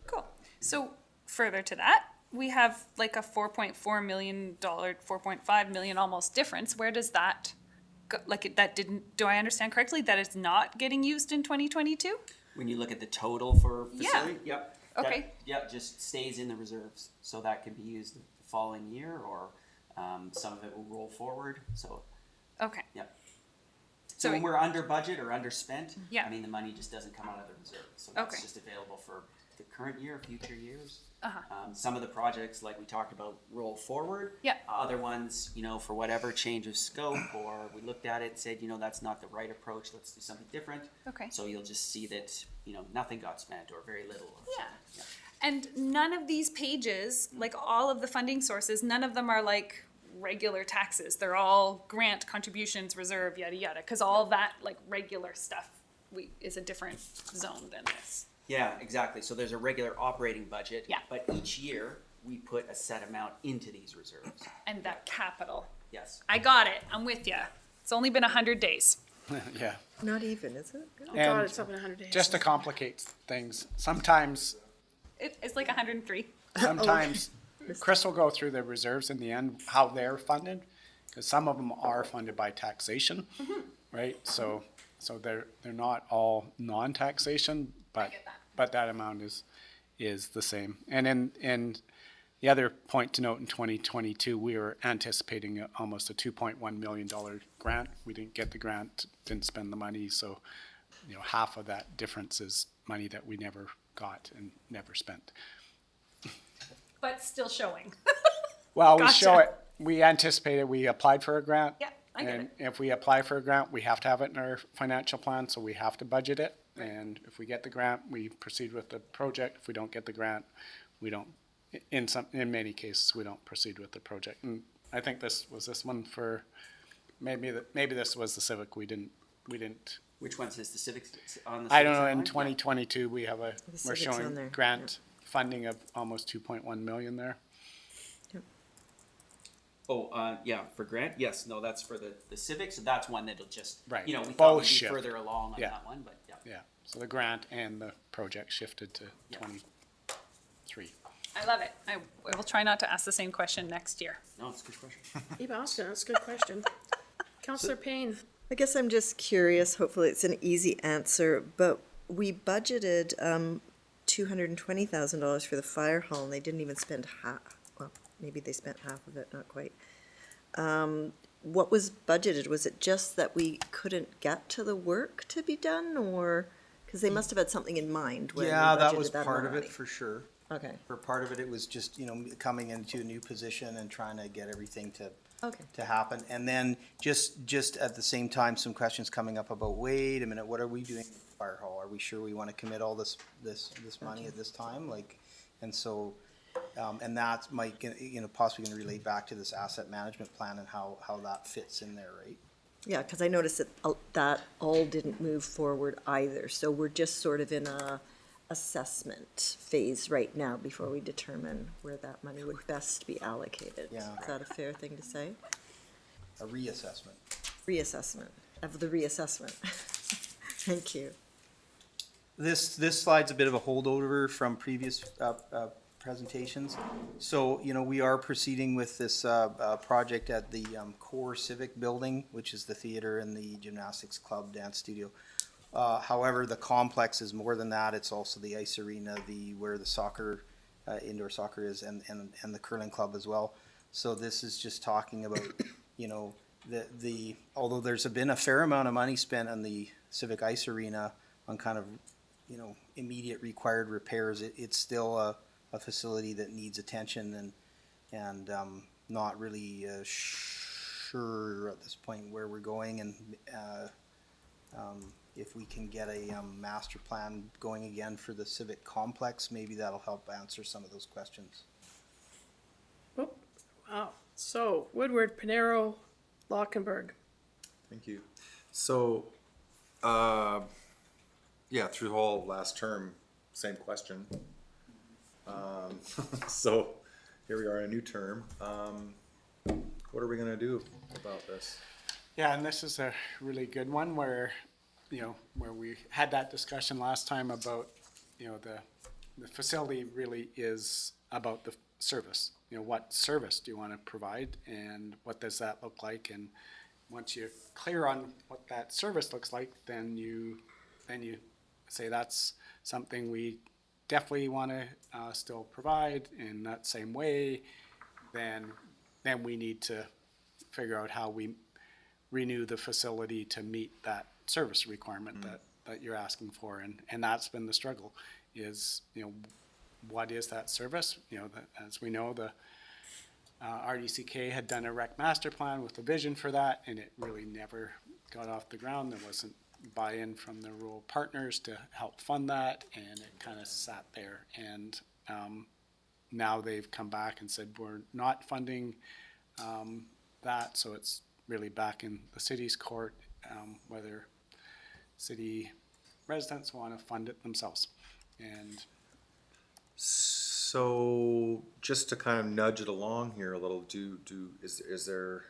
Cool. So further to that, we have like a $4.4 million, $4.5 million almost difference. Where does that go? Like that didn't, do I understand correctly that it's not getting used in 2022? When you look at the total for facility, yep. Okay. Yep, just stays in the reserves. So that can be used the following year, or some of it will roll forward. So, Okay. yep. So when we're under budget or underspent, Yeah. I mean, the money just doesn't come out of the reserve. So that's Okay. just available for the current year, future years. Uh-huh. Some of the projects, like we talked about, roll forward. Yeah. Other ones, you know, for whatever change of scope, or we looked at it and said, you know, that's not the right approach, let's do something different. Okay. So you'll just see that, you know, nothing got spent or very little. Or Yeah. something. And none of these pages, like all of the funding sources, none of them are like regular taxes. They're all grant contributions, reserve, yada, yada. Because all that like regular stuff is a different zone than this. Yeah, exactly. So there's a regular operating budget. Yeah. But each year, we put a set amount into these reserves. And that capital. Yes. I got it. I'm with you. It's only been 100 days. Yeah. Not even, is it? Oh, God, And it's up in 100 days. just to complicate things, sometimes It's like 103. Sometimes Chris will go through the reserves in the end, how they're funded, because some of them are funded by taxation, right? So they're not all non-taxation, but get that. but that amount is the same. And in the other point to note in 2022, we were anticipating almost a $2.1 million grant. We didn't get the grant, didn't spend the money, so half of that difference is money that we never got and never spent. But still showing. Well, we Gotcha. show it. We anticipated, we applied for a grant. Yeah, I get And it. if we apply for a grant, we have to have it in our financial plan, so we have to budget it. And if we get the grant, we proceed with the project. If we don't get the grant, we don't, in many cases, we don't proceed with the project. And I think this one for, maybe this was the Civic, we didn't. Which one's the civics on the? I don't know, civics in line? 2022, we have we're Civic's on showing there, grant funding of almost 2.1 million there. Oh, yeah, for grant, yes, no, that's for the civics, so that's one that'll just, Right. we thought Both we'd be shift. further along on Yeah. that one, but yeah. Yeah, so the grant and the project shifted to 23. I love it. I will try not to ask the same question next year. No, it's a good question. Eve Austin, that's a good question. Counselor Payne. I guess I'm just curious, hopefully it's an easy answer, but we budgeted $220,000 for the fire hall, and they didn't even spend half, well, maybe they spent half of it, not quite. What was budgeted? Was it just that we couldn't get to the work to be done, or, because they must have had something in mind when we Yeah, that budgeted was that part amount of it money. for sure. Okay, For part of it, it was just, coming into a new position and trying to get everything okay. to happen. And then just at the same time, some questions coming up about, wait a minute, what are we doing with the fire hall? Are we sure we want to commit all this money at this time? And so, and that might, possibly gonna relate back to this asset management plan and how that fits in there, right? Yeah, because I noticed that all didn't move forward either, so we're just sort of in a assessment phase right now before we determine where that money would best be allocated. Yeah. Is that a fair thing to say? A reassessment. Reassessment, of the reassessment. Thank you. This slide's a bit of a holdover from previous presentations. So, we are proceeding with this project at the core civic building, which is the theater and the gymnastics club, dance studio. However, the complex is more than that. It's also the ice arena, where the soccer, indoor soccer is, and the curling club as well. So this is just talking about, although there's been a fair amount of money spent on the civic ice arena on kind of, immediate required repairs, it's still a facility that needs attention and not really sure at this point where we're going, and if we can get a master plan going again for the civic complex, maybe that'll help answer some of those questions. Oh, wow. So Woodward, Panero, Lockenberg. Thank you. So, yeah, through the whole last term, same question. So here we are in a new term. What are we gonna do about this? Yeah, and this is a really good one where, where we had that discussion last time about, the facility really is about the service. What service do you want to provide and what does that look like? And once you're clear on what that service looks like, then you say that's something we definitely want to still provide in that same way. Then we need to figure out how we renew the facility to meet that service requirement that you're asking for. And that's been the struggle is, what is that service? As we know, the RDCK had done a rec master plan with a vision for that, and it really never got off the ground. There wasn't buy-in from the rural partners to help fund that, and it kind of sat there. And now they've come back and said, we're not funding that, so it's really back in the city's court, whether city residents want to fund it themselves. And So just to kind of nudge it along here a little, is there?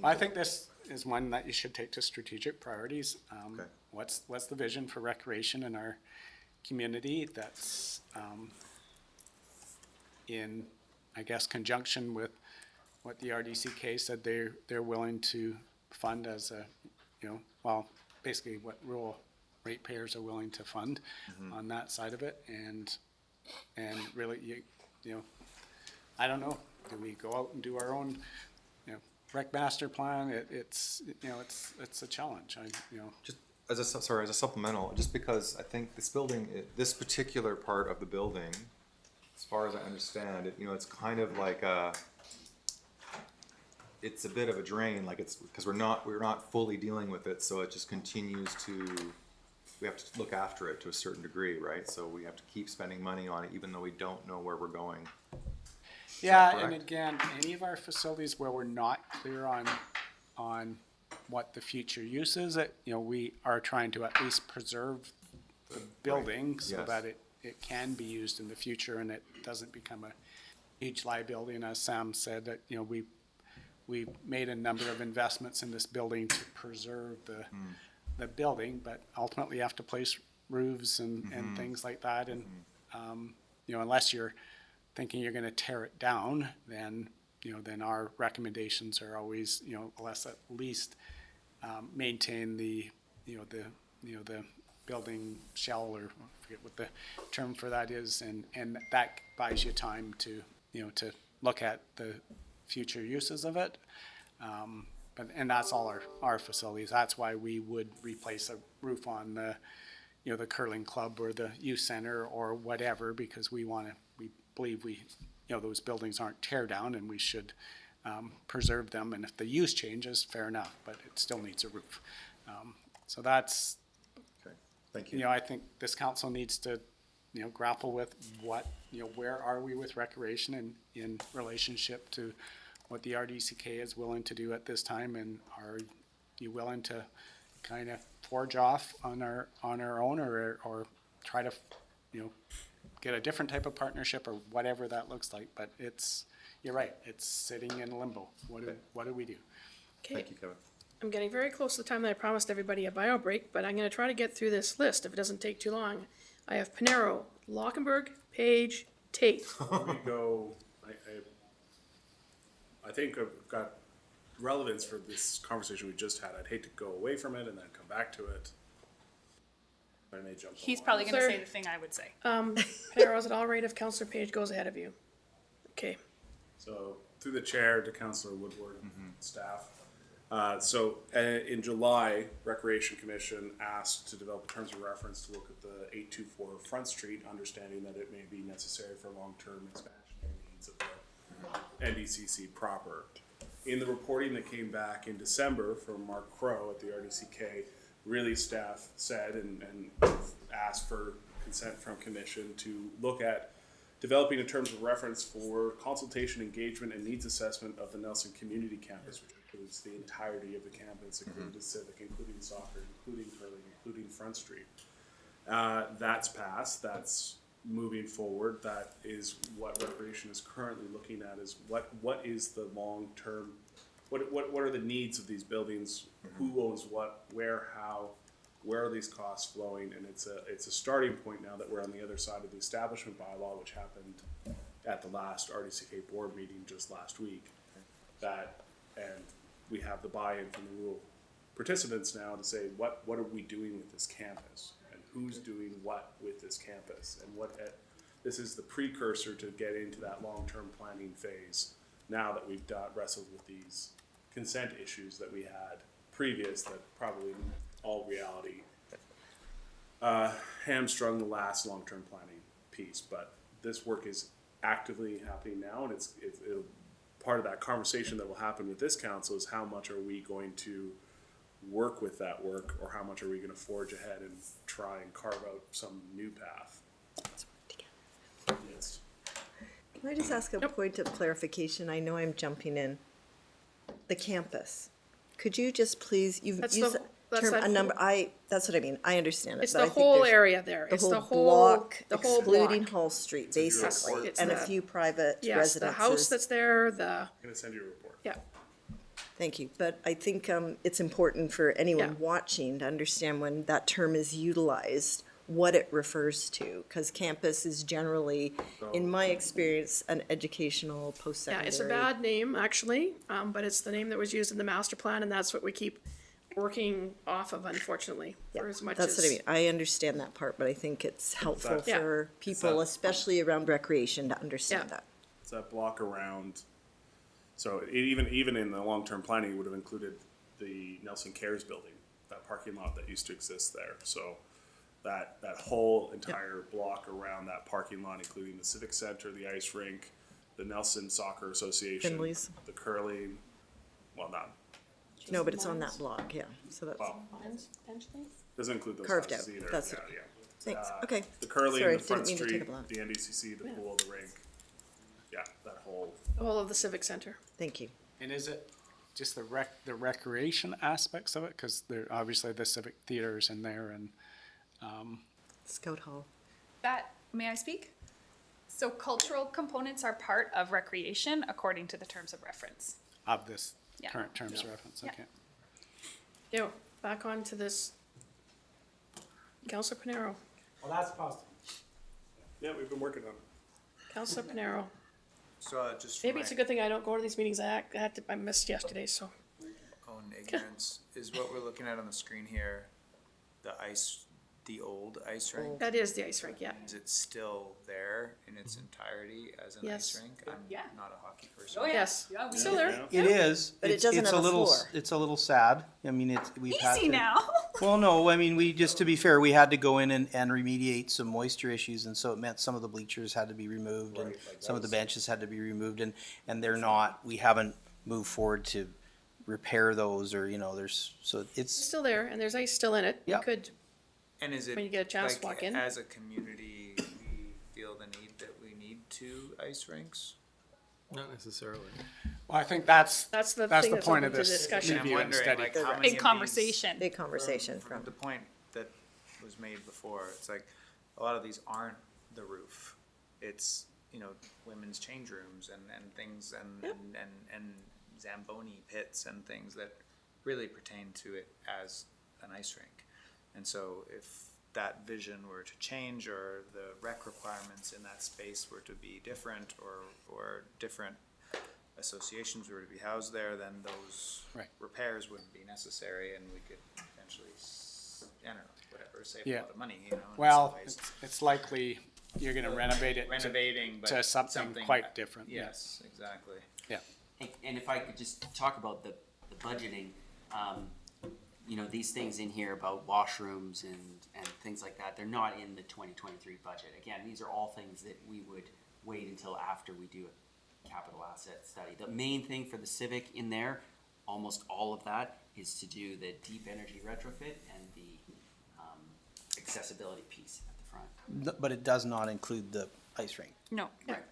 I think this is one that you should take to strategic priorities. Okay. What's the vision for recreation in our community that's in, I guess, conjunction with what the RDCK said they're willing to fund as a, basically what rural ratepayers are willing to fund on that side of it, and really I don't know, do we go out and do our own, rec master plan? It's a challenge, Just as a, sorry, as a supplemental, just because I think this building, this particular part of the building, as far as I understand it, it's kind of like it's a bit of a drain, like it's, because we're not fully dealing with it, so it just continues to, we have to look after it to a certain degree, right? So we have to keep spending money on it, even though we don't know where we're going. Yeah, and correct? again, any of our facilities where we're not clear on what the future use is, we are trying to at least preserve the building so Yes. that it can be used in the future and it doesn't become a huge liability. And as Sam said, that, we made a number of investments in this building to preserve the building, but ultimately you have to place roofs and things like that. And, unless you're thinking you're gonna tear it down, then our recommendations are always, let's at least maintain the building shell, or I forget what the term for that is, and that buys you time to, to look at the future uses of it. And that's all our facilities. That's why we would replace a roof on the, the curling club or the youth center or whatever, because we believe those buildings aren't tear down and we should preserve them. And if the use changes, fair enough, but it still needs a roof. So that's, Okay, thank you. I think this council needs to, grapple with what, where are we with recreation in relationship to what the RDCK is willing to do at this time, and are you willing to kind of forge off on our own, or try to, get a different type of partnership or whatever that looks like. But you're right, it's sitting in limbo. What do we do? Okay, Thank you, Kevin. I'm getting very close to the time that I promised everybody a bio break, but I'm gonna try to get through this list if it doesn't take too long. I have Panero, Lockenberg, Page, Tate. We go, I think I've got relevance for this conversation we just had. I'd hate to go away from it and then come back to it. I may jump. He's the line. probably gonna Sir. say the thing I would say. Panero, is it all right if Counselor Page goes ahead of you? Okay, So through the chair to Councillor Woodward, staff. In July, Recreation Commission asked to develop terms of reference to look at the 824 Front Street, understanding that it may be necessary for long-term expansionary needs of the NDCC proper. In the reporting that came back in December from Mark Crow at the RDCK, really staff said and asked for consent from commission to look at developing in terms of reference for consultation, engagement, and needs assessment of the Nelson Community Campus, which includes the entirety of the campus, including the civic, including soccer, including curling, including Front Street. That's passed. That's moving forward. That is what recreation is currently looking at. Is what is the long term? What are the needs of these buildings? Who owns what? Where? How? Where are these costs flowing? And it's a starting point now that we're on the other side of the establishment bylaw, which happened at the last RDCK board meeting just last week. And we have the buy-in from the rural participants now to say, what are we doing with this campus? And who's doing what with this campus? And this is the precursor to get into that long-term planning phase now that we've wrestled with these consent issues that we had previous, that probably in all reality hamstrung the last long-term planning piece. But this work is actively happening now, and it'll part of that conversation that will happen with this council is how much are we going to work with that work, or how much are we going to forge ahead and try and carve out some new path. Yes. Can I just ask a point of clarification? I know I'm jumping in. The campus. Could you just please, you've That's used the- the that's term that a number, that's what I mean. I understand it. it's but the I think whole there's area there. The It's the whole whole, block, the whole excluding block. Hall Street, Yes, basically, it's and a the- few private Yes, residences. the house that's there, the, I'm going to send you a report. yeah. Thank you, but I think it's important for anyone Yeah. watching to understand when that term is utilized, what it refers to, because campus is generally, in my experience, an educational Yeah, post-secondary. it's a bad name, actually, but it's the name that was used in the master plan, and that's what we keep working off of, unfortunately, Yeah, for as much that's what I as. mean. I understand that part, but I think it's helpful Yeah. for people, that- especially around recreation, to understand Yeah. that. It's that block around, so even in the long-term planning, it would have included the Nelson Cares building, that parking lot that used to exist there. So that whole entire block around that parking lot, including the Civic Center, the ice rink, the Nelson Soccer Association, Finley's. the curling, well, not, No, but it's on that block, yeah, so that's well, doesn't include those carved out. houses either. That's, Yeah, yeah. thanks, okay. The curling, Sorry, the front didn't mean to take street, up a lot. the NDCC, the pool, the rink. Yeah, that whole, The whole of the Civic Center. Thank you. And is it just the recreation aspects of it? Because there, obviously the civic theater's in there and, Scout Hall. That, may I speak? So cultural components are part of recreation according to the terms of reference. of this Yeah. current terms of reference, Yeah. okay. Yeah, back on to this. Councilor Panero. well, that's positive. Yeah, we've been working on it. Councilor Panero. So just Maybe it's a good thing I don't go to these meetings. I missed yesterday, so. own ignorance, is what we're looking at on the screen here, the old ice rink? That is the ice rink, yeah. Is it still there in its entirety as an Yes. ice rink? I'm Yeah. not a hockey person. Yes, still there. It is. But it It's- doesn't it's have a a little floor. It's a little sad. I mean, we've had Easy to. now. Well, no, I mean, just to be fair, we had to go in and remediate some moisture issues, and so it meant some of the bleachers had to be removed, and some of the benches had to be removed, and they're not, we haven't moved forward to repair those, or, so It's it's, still there, and there's ice still in it. You Yeah. could, And is it, When you get a chance to like, walk in. as a community, we feel the need that we need 2 ice rinks? Not necessarily. Well, I think that's the thing the that's point open of to this discussion. I'm review and wondering, study. like, how many Big of these- conversation. Big conversation From from, the point that was made before, it's like, a lot of these aren't the roof. It's, women's change rooms and things and Zamboni pits and things that really pertain to it as an ice rink. And so if that vision were to change, or the rec requirements in that space were to be different, or different associations were to be housed there, then those Right. repairs wouldn't be necessary, and we could potentially, I don't know, whatever, save a Yeah. lot of money, in Well, some ways. it's likely you're gonna renovate it to, Renovating, but to something quite different. Yeah. Yes, exactly. Yeah. And if I could just talk about the budgeting, these things in here about washrooms and things like that, they're not in the 2023 budget. Again, these are all things that we would wait until after we do a capital asset study. The main thing for the Civic in there, almost all of that, is to do the deep energy retrofit and the accessibility piece at the front. but it does not include the ice rink. No. Right.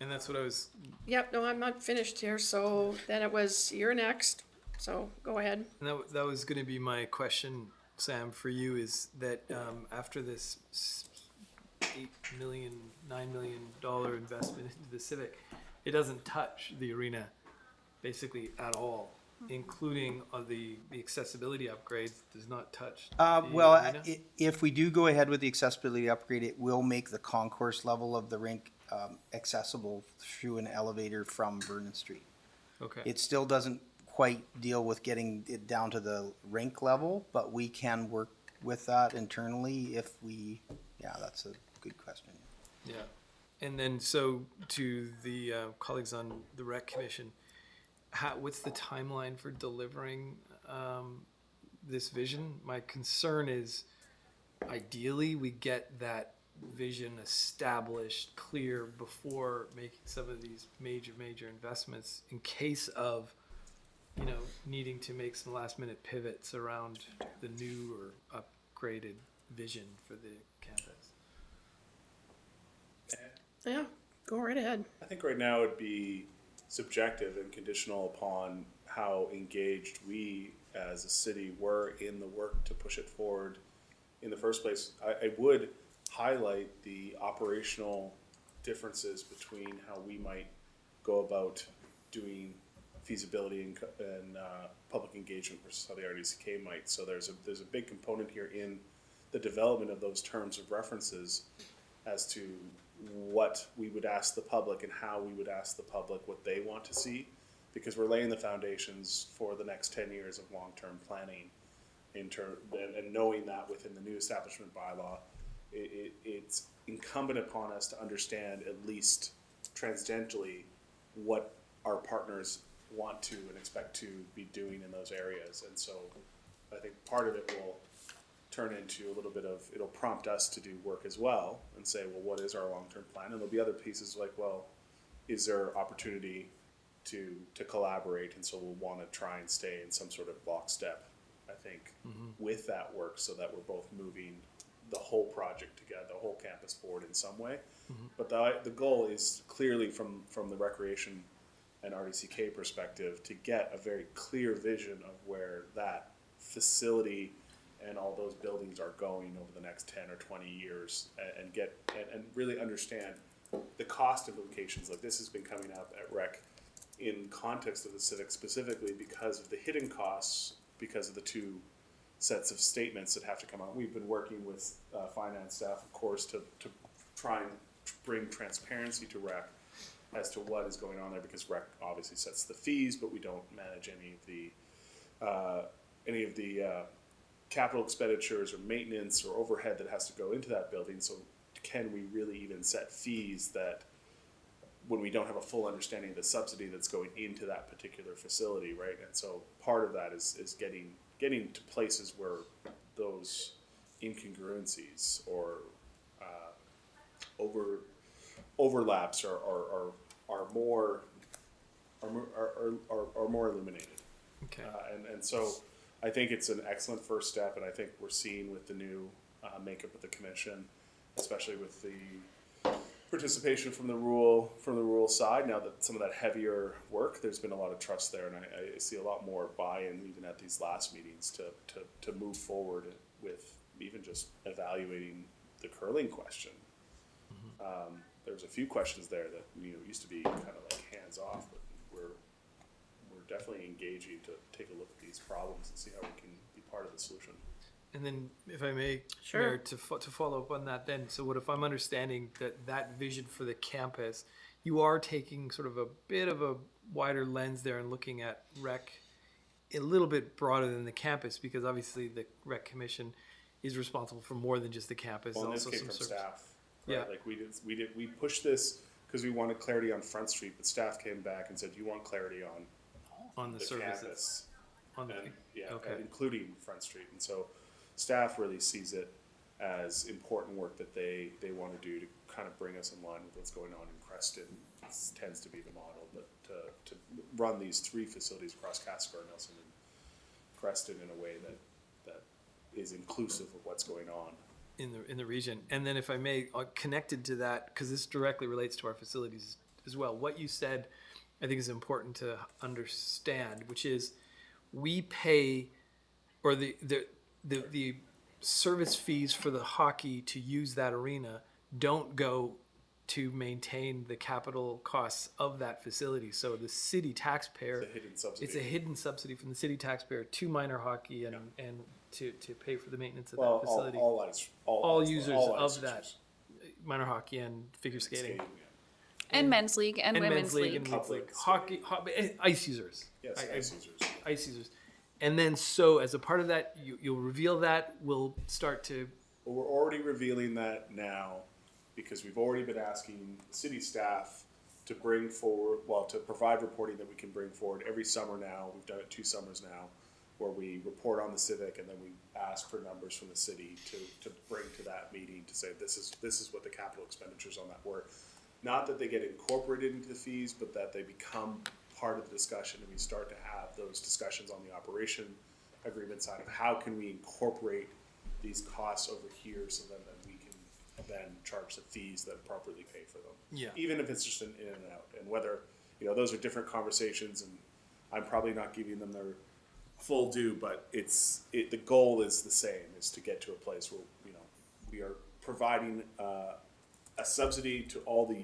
And that's what I was, Yep, no, I'm not finished here, so then it was, you're next, so go ahead. and that was gonna be my question, Sam, for you, is that, after this $9 million investment into the Civic, it doesn't touch the arena basically at all, including the accessibility upgrades, does not touch the Well, arena? if we do go ahead with the accessibility upgrade, it will make the concourse level of the rink accessible through an elevator from Vernon Street. Okay. It still doesn't quite deal with getting it down to the rink level, but we can work with that internally if we, that's a good question. Yeah, and then so to the colleagues on the rec commission, what's the timeline for delivering this vision? My concern is, ideally, we get that vision established, clear, before making some of these major investments, in case of, needing to make some last minute pivots around the new or upgraded vision for the campus. Yeah, go right ahead. I think right now it'd be subjective and conditional upon how engaged we as a city were in the work to push it forward in the first place. I would highlight the operational differences between how we might go about doing feasibility and public engagement versus how the RDCK might. So there's a big component here in the development of those terms of references as to what we would ask the public and how we would ask the public what they want to see, because we're laying the foundations for the next 10 years of long-term planning and knowing that within the new establishment bylaw it's incumbent upon us to understand, at least transcendentally, what our partners want to and expect to be doing in those areas. And so I think part of it will turn into a little bit of, it'll prompt us to do work as well and say, well, what is our long-term plan? And there'll be other pieces like, well, is there opportunity to collaborate? And so we'll want to try and stay in some sort of lockstep, I think, with that work, so that we're both moving the whole project together, the whole campus forward in some way. But the goal is clearly from the recreation and RDCK perspective to get a very clear vision of where that facility and all those buildings are going over the next 10 or 20 years, and really understand the cost implications. Like, this has been coming up at Rec in context of the Civic specifically because of the hidden costs, because of the two sets of statements that have to come out. We've been working with finance staff, of course, to try and bring transparency to Rec as to what is going on there, because Rec obviously sets the fees, but we don't manage any of the capital expenditures or maintenance or overhead that has to go into that building. So can we really even set fees that, when we don't have a full understanding of the subsidy that's going into that particular facility, right? And so part of that is getting to places where those incongruencies or overlaps are more illuminated. Okay. And so I think it's an excellent first step, and I think we're seeing with the new makeup of the commission, especially with the participation from the rural side, now that some of that heavier work, there's been a lot of trust there, and I see a lot more buy-in even at these last meetings to move forward with even just evaluating the curling question. There's a few questions there that used to be kind of like hands off, but we're definitely engaging to take a look at these problems and see how we can be part of the solution. And then, if I may, Sure. Mayor, to follow up on that then, so what if I'm understanding that vision for the campus, you are taking sort of a bit of a wider lens there and looking at Rec a little bit broader than the campus, because obviously the Rec Commission is responsible for more than just the campus. Well, and this also came some from service. staff, right? Yeah. Like we pushed this because we wanted clarity on Front Street, but staff came back and said, you want clarity on the the services. campus. On the, And, yeah, okay. including Front Street. And so staff really sees it as important work that they want to do to kind of bring us in line with what's going on in Creston. It tends to be the model, but to run these three facilities across Castlegar, Nelson, and Creston in a way that is inclusive of what's going on. In the region. And then, if I may, connected to that, because this directly relates to our facilities as well, what you said I think is important to understand, which is we pay, or the service fees for the hockey to use that arena don't go to maintain the capital costs of that facility. So the city taxpayer, It's a hidden subsidy. it's a hidden subsidy from the city taxpayer to minor hockey and to pay for the maintenance of Well, that facility. all users all of ice that, users. minor hockey and figure skating. Yeah. And men's league and women's men's league league. and women's league. Public Hockey, ice users. Yes, ice users. Ice users. And then, so as a part of that, you'll reveal that. We'll start to. Well, we're already revealing that now, because we've already been asking city staff to bring forward, to provide reporting that we can bring forward every summer now. We've done it 2 summers now, where we report on the Civic and then we ask for numbers from the city to bring to that meeting to say this is what the capital expenditures on that were. Not that they get incorporated into the fees, but that they become part of the discussion, and we start to have those discussions on the operation agreement side of how can we incorporate these costs over here so that we can then charge the fees that appropriately pay for them. Yeah. Even if it's just an in and out, and whether, those are different conversations, and I'm probably not giving them their full due, but the goal is the same, is to get to a place where, we are providing, a subsidy to all the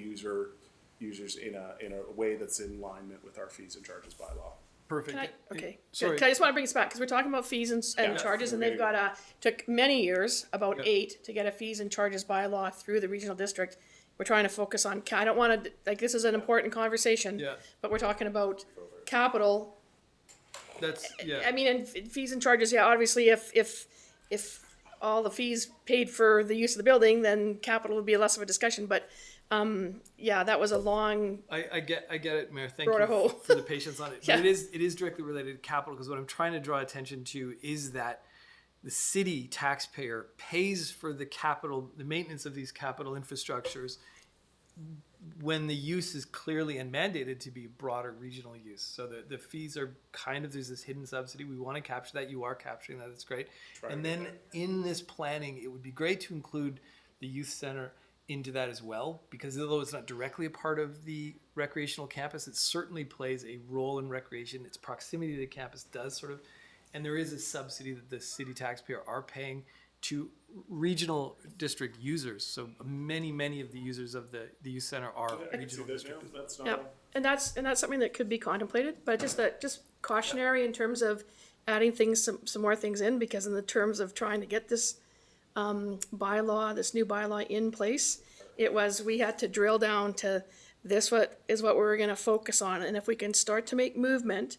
users in a way that's in alignment with our fees and charges bylaw. Perfect. Can I, okay, Sorry. Can I just want to bring us back, because we're talking about fees and Yeah. charges, and they've got took many years, about 8, to get a fees and charges bylaw through the regional district. We're trying to focus on, I don't want to, this is an important conversation, Yeah. but we're talking about capital. That's, yeah. I mean, and fees and charges, obviously, if all the fees paid for the use of the building, then capital would be less of a discussion, but, yeah, that was a long, I get it, Mayor. Thank Road you a hole. for the patience on it. Yeah. But it is directly related to capital, because what I'm trying to draw attention to is that the city taxpayer pays for the capital, the maintenance of these capital infrastructures when the use is clearly and mandated to be broader regional use. So the fees are kind of, there's this hidden subsidy. We want to capture that. You are capturing that. That's great. And then in this planning, it would be great to include the youth center into that as well, because although it's not directly a part of the recreational campus, it certainly plays a role in recreation. Its proximity to the campus does sort of, and there is a subsidy that the city taxpayer are paying to regional district users. So many of the users of the youth center are regional district. That's yeah. And that's something that could be contemplated, but just cautionary in terms of adding things, some more things in, because in the terms of trying to get this bylaw, this new bylaw in place, we had to drill down to this what we're gonna focus on, and if we can start to make movement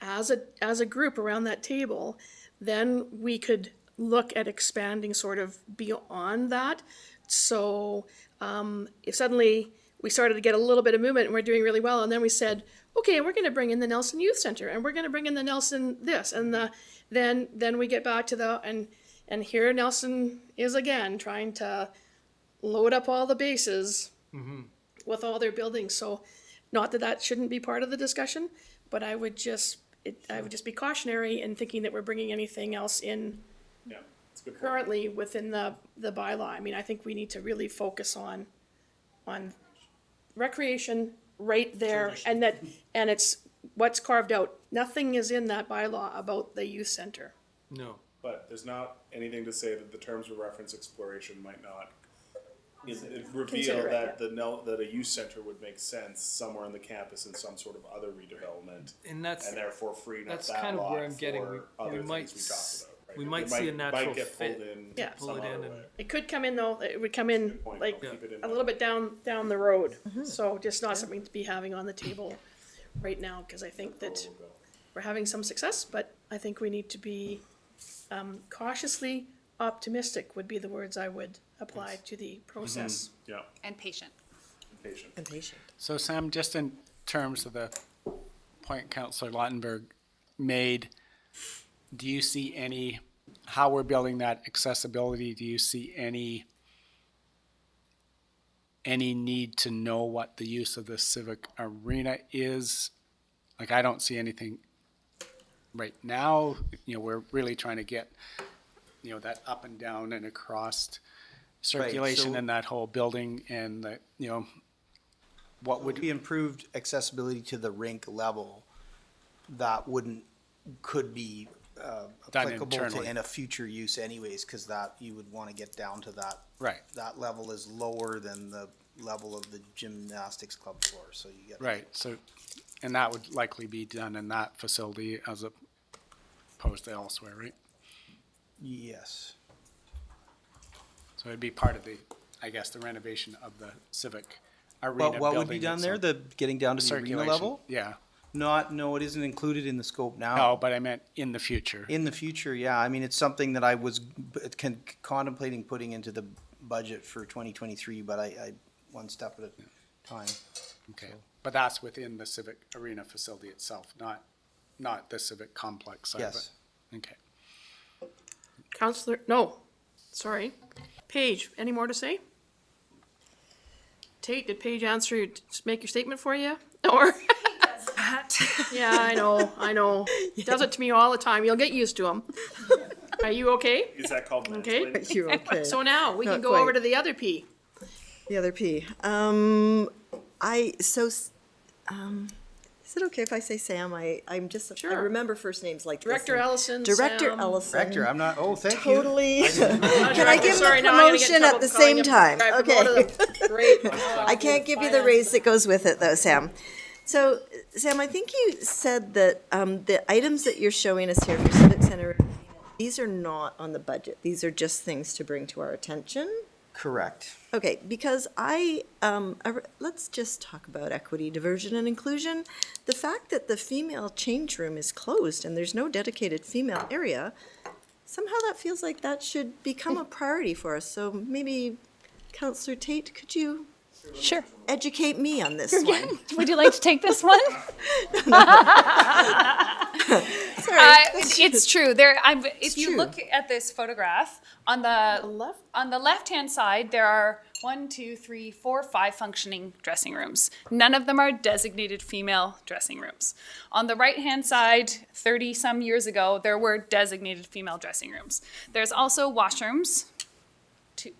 as a group around that table, then we could look at expanding sort of beyond that. So if suddenly we started to get a little bit of movement and we're doing really well, and then we said, okay, we're gonna bring in the Nelson Youth Center, and we're gonna bring in the Nelson this, and then we get back to and here Nelson is again trying to load up all the bases with all their buildings. So not that shouldn't be part of the discussion, but I would just be cautionary in thinking that we're bringing anything else in Yeah, it's a good point. currently within the bylaw. I mean, I think we need to really focus on recreation right there, and it's what's carved out. Nothing is in that bylaw about the youth center. No. But there's not anything to say that the terms of reference exploration might not reveal Consider it, that a youth center would make sense somewhere on the campus in some sort of other redevelopment, And that's therefore freeing up that's that kind of lot where I'm getting. for other things we talked about. Right? We It might see a natural might get fit. pulled in Yeah. some Pull it other in way. and- It could come in though, it would come in Point, like I'll keep it in a mind. little bit down the road. So just not something to be having on the table right now, because I think that we're having some success, but I think we need to be cautiously optimistic would be the words I would apply to the process. Yeah, And patient. patient. And patient. So Sam, just in terms of the point Councillor Lautenberg made, do you see how we're building that accessibility, do you see any need to know what the use of the civic arena is? Like, I don't see anything right now. We're really trying to get, that up and down and across circulation so- in that whole building, and what Would would be improved accessibility to the rink level that could be applicable internally. in a future use anyways, because that you would want to get down to that. Right. That level is lower than the level of the gymnastics club floor, so you get. Right, so, and that would likely be done in that facility as opposed to elsewhere, right? Yes. So it'd be part of the renovation of the civic arena What would be building done there? itself. The getting down to the arena Circulation, level? yeah. No, it isn't included in the scope now. No, but I meant in the future. In the future, yeah. I mean, it's something that I was contemplating putting into the budget for 2023, but I one step at a time. Okay, but that's within the civic arena facility itself, not the civic complex side of it? Yes. Okay. Paige, any more to say? Tate, did Paige make your statement for you? Or? Yeah, I know. Does it to me all the time. You'll get used to him. Are you okay? Is that called Okay. mansplaining? You're okay. So now we can Not go over quite. to the other P. The other P. Is it okay if I say Sam? I'm just, I Sure. remember first names like this. Director and- Ellison, Director Sam. Ellison. Director, I'm not, thank you. Totally. Can I Director, give him sorry, a now I'm gonna get in promotion at trouble the for calling same him- time? I Okay. promoted him. Great. I can't give you the raise that goes with it though, Sam. So, Sam, I think you said that the items that you're showing us here for Civic Center, these are not on the budget. These are just things to bring to our attention. Correct. Okay, because let's just talk about equity, diversion, and inclusion. The fact that the female change room is closed and there's no dedicated female area somehow that feels like that should become a priority for us. So maybe, Councillor Tate, could you Sure. educate me on this one? Would you like to take this one? It's true. If you look at this photograph on the left-hand side, there are 5 functioning dressing rooms. None of them are designated female dressing rooms. On the right-hand side, 30 some years ago, there were designated female dressing rooms. There's also washrooms.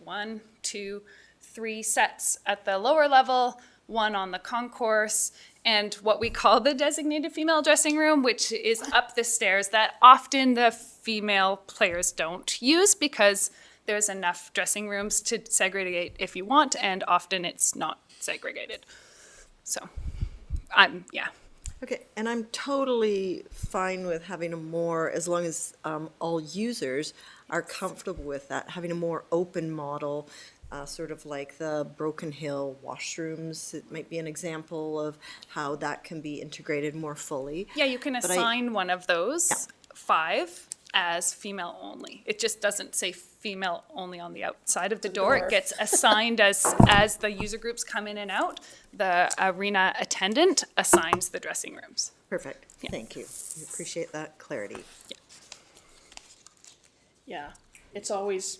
1, 2, 3 sets at the lower level, 1 on the concourse, and what we call the designated female dressing room, which is up the stairs that often the female players don't use because there's enough dressing rooms to segregate if you want, and often it's not segregated. So, yeah. Okay, and I'm totally fine with having a more, as long as all users are comfortable with that, having a more open model, sort of like the Broken Hill washrooms. It might be an example of how that can be integrated more fully. Yeah, you can But assign one of those 5 as female only. It just doesn't say female only on the outside of the door. It gets assigned as the user groups come in and out. The arena attendant assigns the dressing rooms. Perfect, thank you. We appreciate that clarity. Yeah, it's always,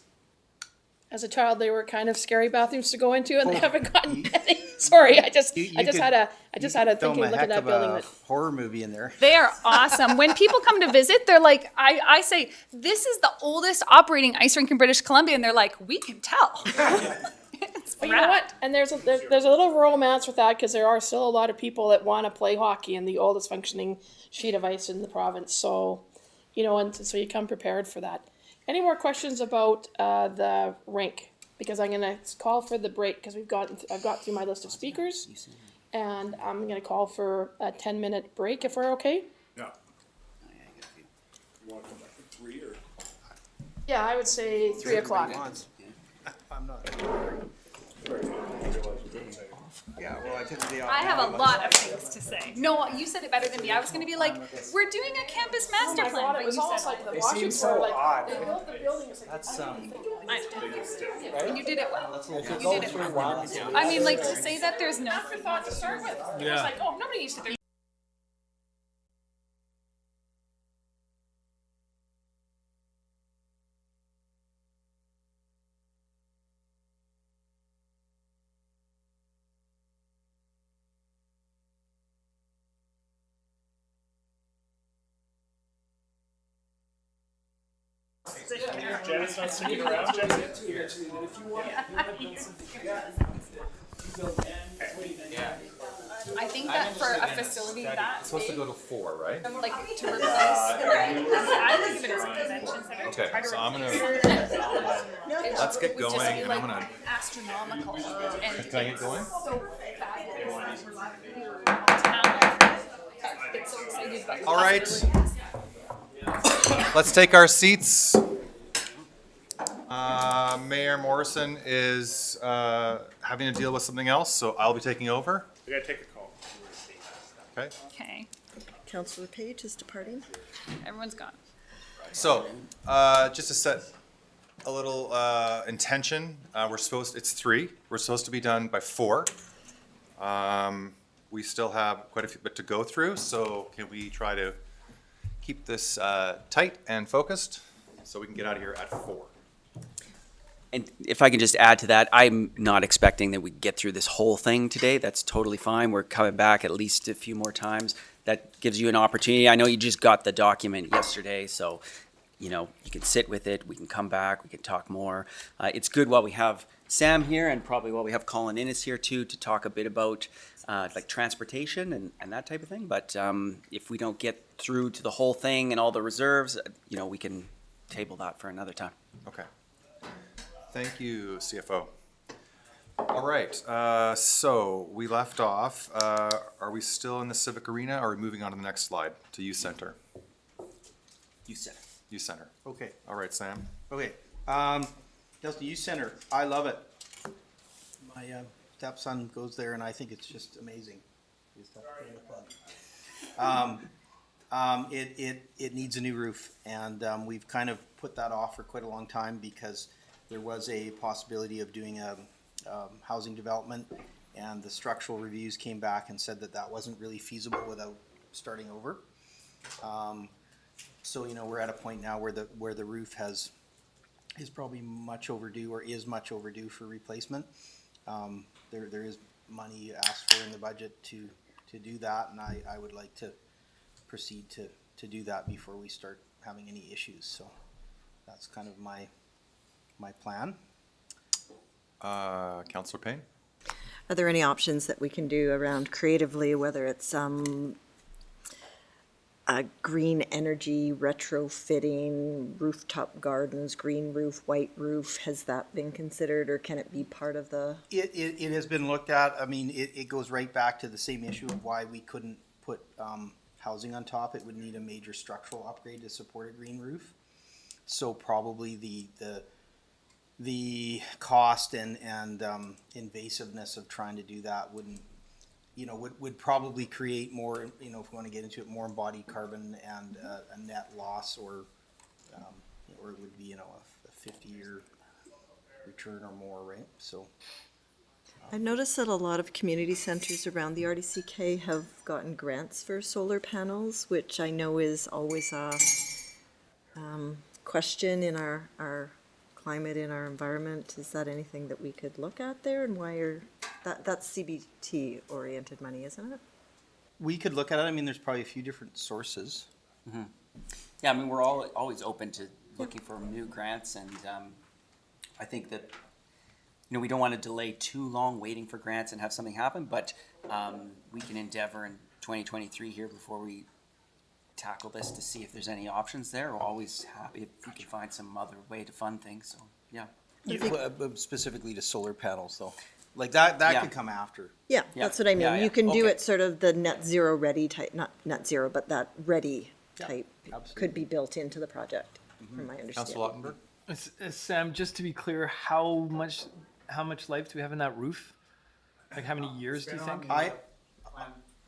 as a child, they were kind of scary bathrooms to go into, and they haven't gotten any. Sorry, I just had a thinking, look at that building. That Horror movie in there. They are awesome. When people come to visit, they're like, I say, this is the oldest operating ice rink in British Columbia, and they're like, we can tell. But you know what? And there's a little romance with that, because there are still a lot of people that want to play hockey in the oldest functioning sheet of ice in the province. So, and so you come prepared for that. Any more questions about the rink? Because I'm gonna call for the break, because I've got through my list of speakers, and I'm gonna call for a 10-minute break if we're okay. Yeah. You want to come back at 3 or? Yeah, I would say 3 o'clock. I'm not. Yeah, well, I took the day off. I have a lot of things to say. No, you said it better than me. I was going to be like, we're doing a campus master plan. God, but it was you almost said like the They washroom seem store, so like, odd. they built the building, it's like, That's, You did it well. You did it well. I mean, like, to say that there's no afterthought to start with. It was like, oh, nobody used to. Janet's not sticking around, Janet? I think that for a facility that It's supposed to go to 4, right? like to replace, I think of it as a convention center. To Okay, try to so I'm replace gonna, it let's get would just going, be, and like, I'm gonna, astronomical. And can I get going? so it's so excited about the All right. possibilities. Let's take our seats. Mayor Morrison is having to deal with something else, so I'll be taking over. We gotta take a call. Okay. Okay, Councillor Page is departing. everyone's gone. So, just to set a little intention, it's 3. We're supposed to be done by 4. We still have quite a bit to go through, so can we try to keep this tight and focused so we can get out of here at 4? And if I can just add to that, I'm not expecting that we get through this whole thing today. That's totally fine. We're coming back at least a few more times. That gives you an opportunity. I know you just got the document yesterday, so you can sit with it. We can come back. We can talk more. It's good while we have Sam here, and probably while we have Colin Innes here too, to talk a bit about like transportation and that type of thing. But if we don't get through to the whole thing and all the reserves, we can table that for another time. Okay. Thank you, CFO. All right, so we left off. Are we still in the Civic Arena, or are we moving on to the next slide, to Youth Center? You said it. Youth Center. Okay, All right, Sam. okay. Just the youth center, I love it. My stepson goes there and I think it's just amazing. It needs a new roof, and we've kind of put that off for quite a long time because there was a possibility of doing a housing development, and the structural reviews came back and said that that wasn't really feasible without starting over. So, you know, we're at a point now where the roof is probably much overdue, or is much overdue for replacement. There is money asked for in the budget to do that, and I would like to proceed to do that before we start having any issues. So that's kind of my plan. Councillor Payne? Are there any options that we can do around creatively, whether it's a green energy retrofitting, rooftop gardens, green roof, white roof? Has that been considered, or can it be part of the? It has been looked at. I mean, it goes right back to the same issue of why we couldn't put housing on top. It would need a major structural upgrade to support a green roof. So probably the cost and invasiveness of trying to do that would probably create more, if we want to get into it, more embodied carbon and a net loss, or it would be, a 50-year return or more, right? So. I've noticed that a lot of community centers around the RDCK have gotten grants for solar panels, which I know is always a question in our climate, in our environment. Is that anything that we could look at there, and why are that's CBT oriented money, isn't it? We could look at it. I mean, there's probably a few different sources. Mm-hmm. Yeah, I mean, we're always open to looking for new grants, and I think that we don't want to delay too long waiting for grants and have something happen, but we can endeavor in 2023 here before we tackle this to see if there's any options there. We're always happy if we can find some other way to fund things. So yeah. Specifically to solar panels, though. Like that Yeah. could come after. Yeah, that's what I mean. Yeah, yeah. You can do Okay. it sort of the net zero ready type, not net zero, but that ready type could be built into the project, from my understanding. Councillor Ottenberg? Sam, just to be clear, how much life do we have in that roof? Like, how many years do you think? Plan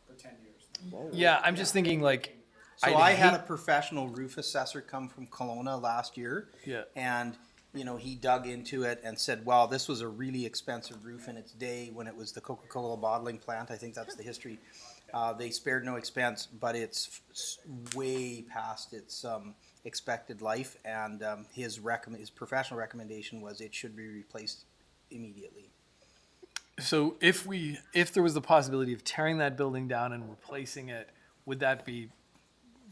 for 10 years. Yeah, I'm just thinking, like, So I had a professional roof assessor come from Kelowna last year. Yeah. And, he dug into it and said, wow, this was a really expensive roof in its day when it was the Coca-Cola bottling plant. I think that's the history. They spared no expense, but it's way past its expected life. And his professional recommendation was it should be replaced immediately. So if there was the possibility of tearing that building down and replacing it, would that be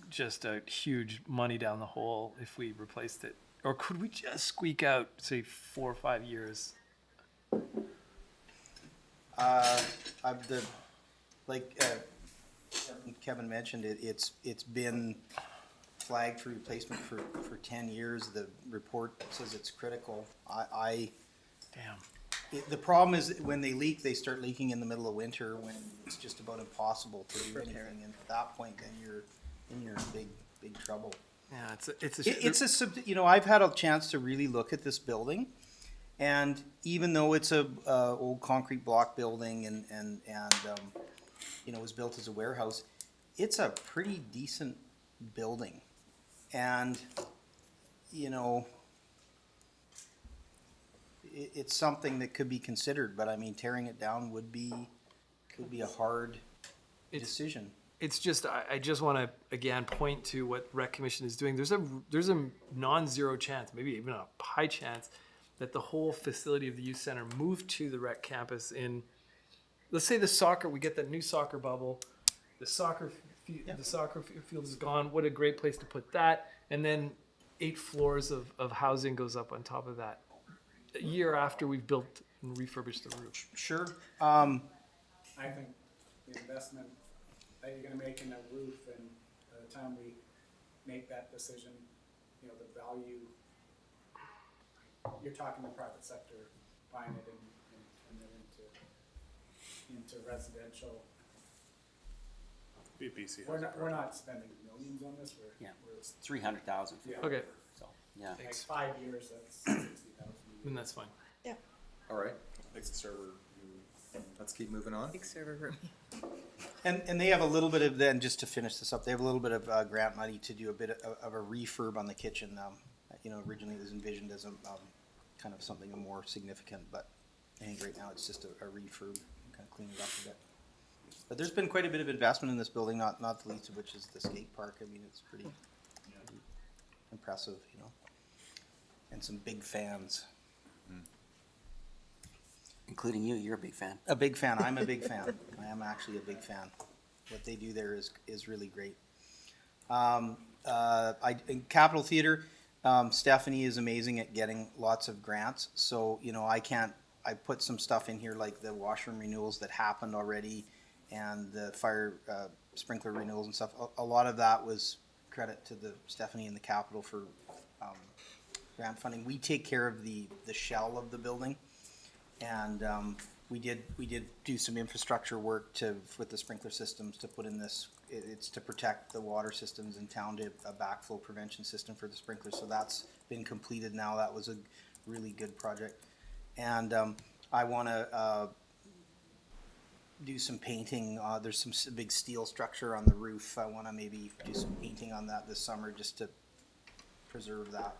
just a huge money down the hole if we replaced it? Or could we just squeak out, say, 4 or 5 years? Kevin mentioned it, it's been flagged for replacement for 10 years. The report says it's critical. Damn. The problem is when they leak, they start leaking in the middle of winter when it's just about impossible to do anything. And at that point, then you're in big trouble. Yeah, I've had a chance to really look at this building, and even though it's a old concrete block building and was built as a warehouse, it's a pretty decent building, and it's something that could be considered. But I mean, tearing it down would be a hard decision. It's just, I just want to, again, point to what Rec Commission is doing. There's a non-zero chance, maybe even a high chance, that the whole facility of the youth center moved to the Rec campus in, let's say we get that new soccer bubble, the soccer field is gone. What a great place to put that. And then 8 floors of housing goes up on top of that. A year after we've built and refurbished the roof. Sure. I think the investment that you're gonna make in that roof, and by the time we make that decision, the value, you're talking the private sector buying it and then into residential. BPC. We're not spending millions on this, we're 300,000. Yeah. Okay. So, yeah. like 5 years, that's 60,000. And that's fine. All right. Thanks, server. Let's keep moving on. Big server room. And they have a little bit of, then, just to finish this up, they have a little bit of grant money to do a bit of a refurb on the kitchen. You know, originally it was envisioned as a kind of something more significant, but I think right now it's just a refurb, kind of clean it up a bit. But there's been quite a bit of investment in this building, not the least of which is the skate park. I mean, it's pretty impressive, you know, and some big fans. Including you, you're a big fan. A big fan. I'm a big fan. I am actually a big fan. What they do there is really great. In Capitol Theater, Stephanie is amazing at getting lots of grants. So, you know, I put some stuff in here like the washroom renewals that happened already and the fire sprinkler renewals and stuff. A lot of that was credit to the Stephanie and the Capitol for grant funding. We take care of the shell of the building. And we did do some infrastructure work with the sprinkler systems to put in this. It's to protect the water systems in town, to a backflow prevention system for the sprinklers. So that's been completed now. That was a really good project. And I want to do some painting. There's some big steel structure on the roof. I want to maybe do some painting on that this summer just to preserve that,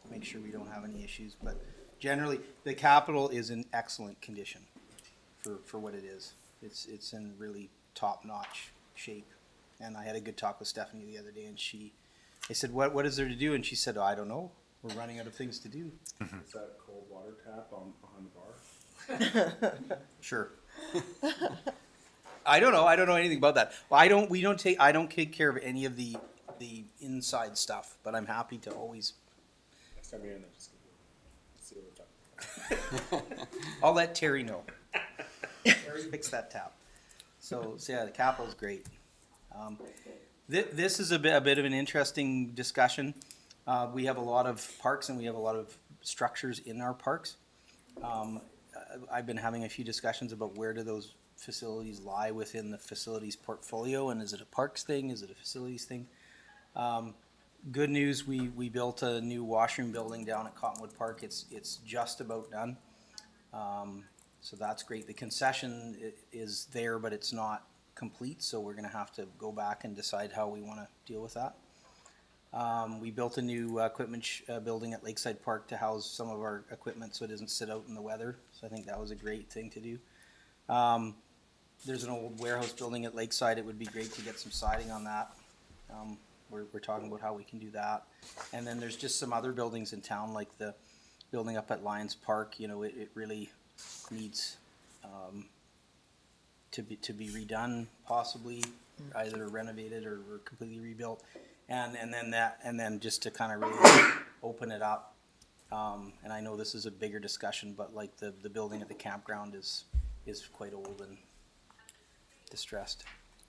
make sure we don't have any issues. But generally, the Capitol is in excellent condition for what it is. It's in really top-notch shape. And I had a good talk with Stephanie the other day, and I said, what is there to do? And she said, oh, I don't know. We're running out of things to do. Is that a cold water tap behind the bar? Sure. I don't know. I don't know anything about that. Well, I don't take care of any of the inside stuff, but I'm happy to always. Next time you're in there, just see what we're talking about. I'll let Terry know. Terry fix that tap. So yeah, the Capitol's great. This is a bit of an interesting discussion. We have a lot of parks and we have a lot of structures in our parks. I've been having a few discussions about where do those facilities lie within the facilities portfolio, and is it a parks thing? Is it a facilities thing? Good news, we built a new washroom building down at Cottonwood Park. It's just about done. So that's great. The concession is there, but it's not complete, so we're gonna have to go back and decide how we wanna deal with that. We built a new equipment building at Lakeside Park to house some of our equipment so it doesn't sit out in the weather. So I think that was a great thing to do. There's an old warehouse building at Lakeside. It would be great to get some siding on that. We're talking about how we can do that. And then there's just some other buildings in town, like the building up at Lions Park. You know, it really needs to be redone, possibly either renovated or completely rebuilt. And then just to kind of really open it up. And I know this is a bigger discussion, but like the building at the campground is quite old and distressed.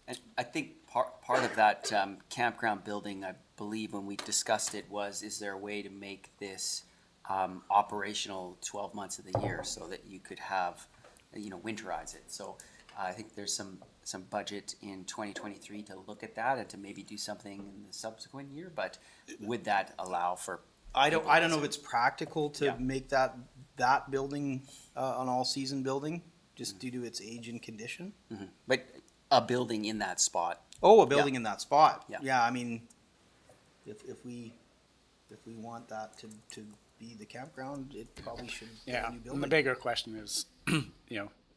And I think part of that campground building, I believe when we discussed it was, is there a way to make this operational 12 months of the year so that you could have, winterize it? So I think there's some budget in 2023 to look at that and to maybe do something in the subsequent year, but would that allow for? I don't know if it's practical to make that building an all-season building, just due to its age and condition. Mm-hmm. But a building in that spot. Oh, a building in that spot. Yeah. Yeah, I mean, if we want that to be the campground, it probably should be a Yeah, new building. and the bigger question is,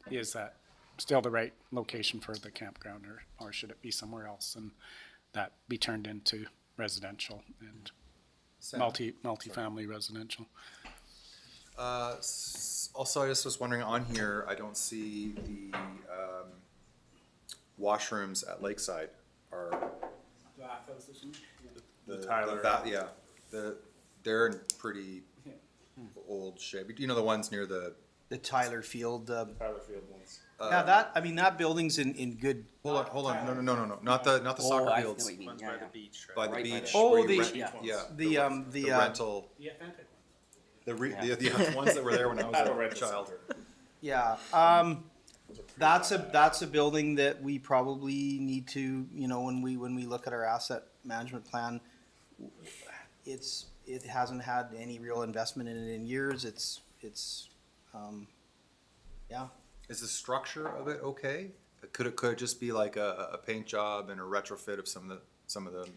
is that still the right location for the campground, or should it be somewhere else and that be turned into residential and multi-family residential? Also, I just was wondering, on here, I don't see the washrooms at Lakeside are. The Tyler. They're in pretty old shape. You know, the ones near the. The Tyler Field. Tyler Field ones. Yeah, that building's in good. Hold on. No. Not the soccer I know fields. what you mean. One's Yeah, by yeah. the beach, right? By the Right by beach. the- Oh, where you the- rent- yeah. the rental. The authentic The ones that were there when I was a child. Yeah, that's a building that we probably need to, when we look at our asset management plan, it hasn't had any real investment in it in years. Is the structure of it okay? Could it just be like a paint job and a retrofit of some of the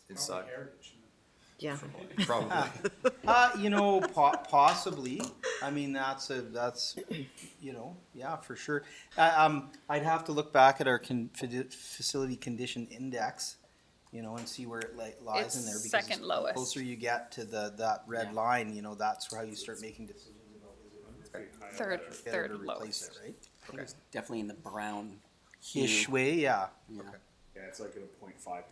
inside? Yeah. Probably. You know, possibly. I mean, that's, you know, yeah, for sure. I'd have to look back at our facility condition index, you know, and see where it lies in there. It's because second the lowest. closer you get to that red line, you know, that's how you start making decisions about Third whether to replace lowest. it, right? Okay. Definitely in the brown Ish hue. way, yeah. Yeah. Yeah, it's like at a 0.5, 0.5.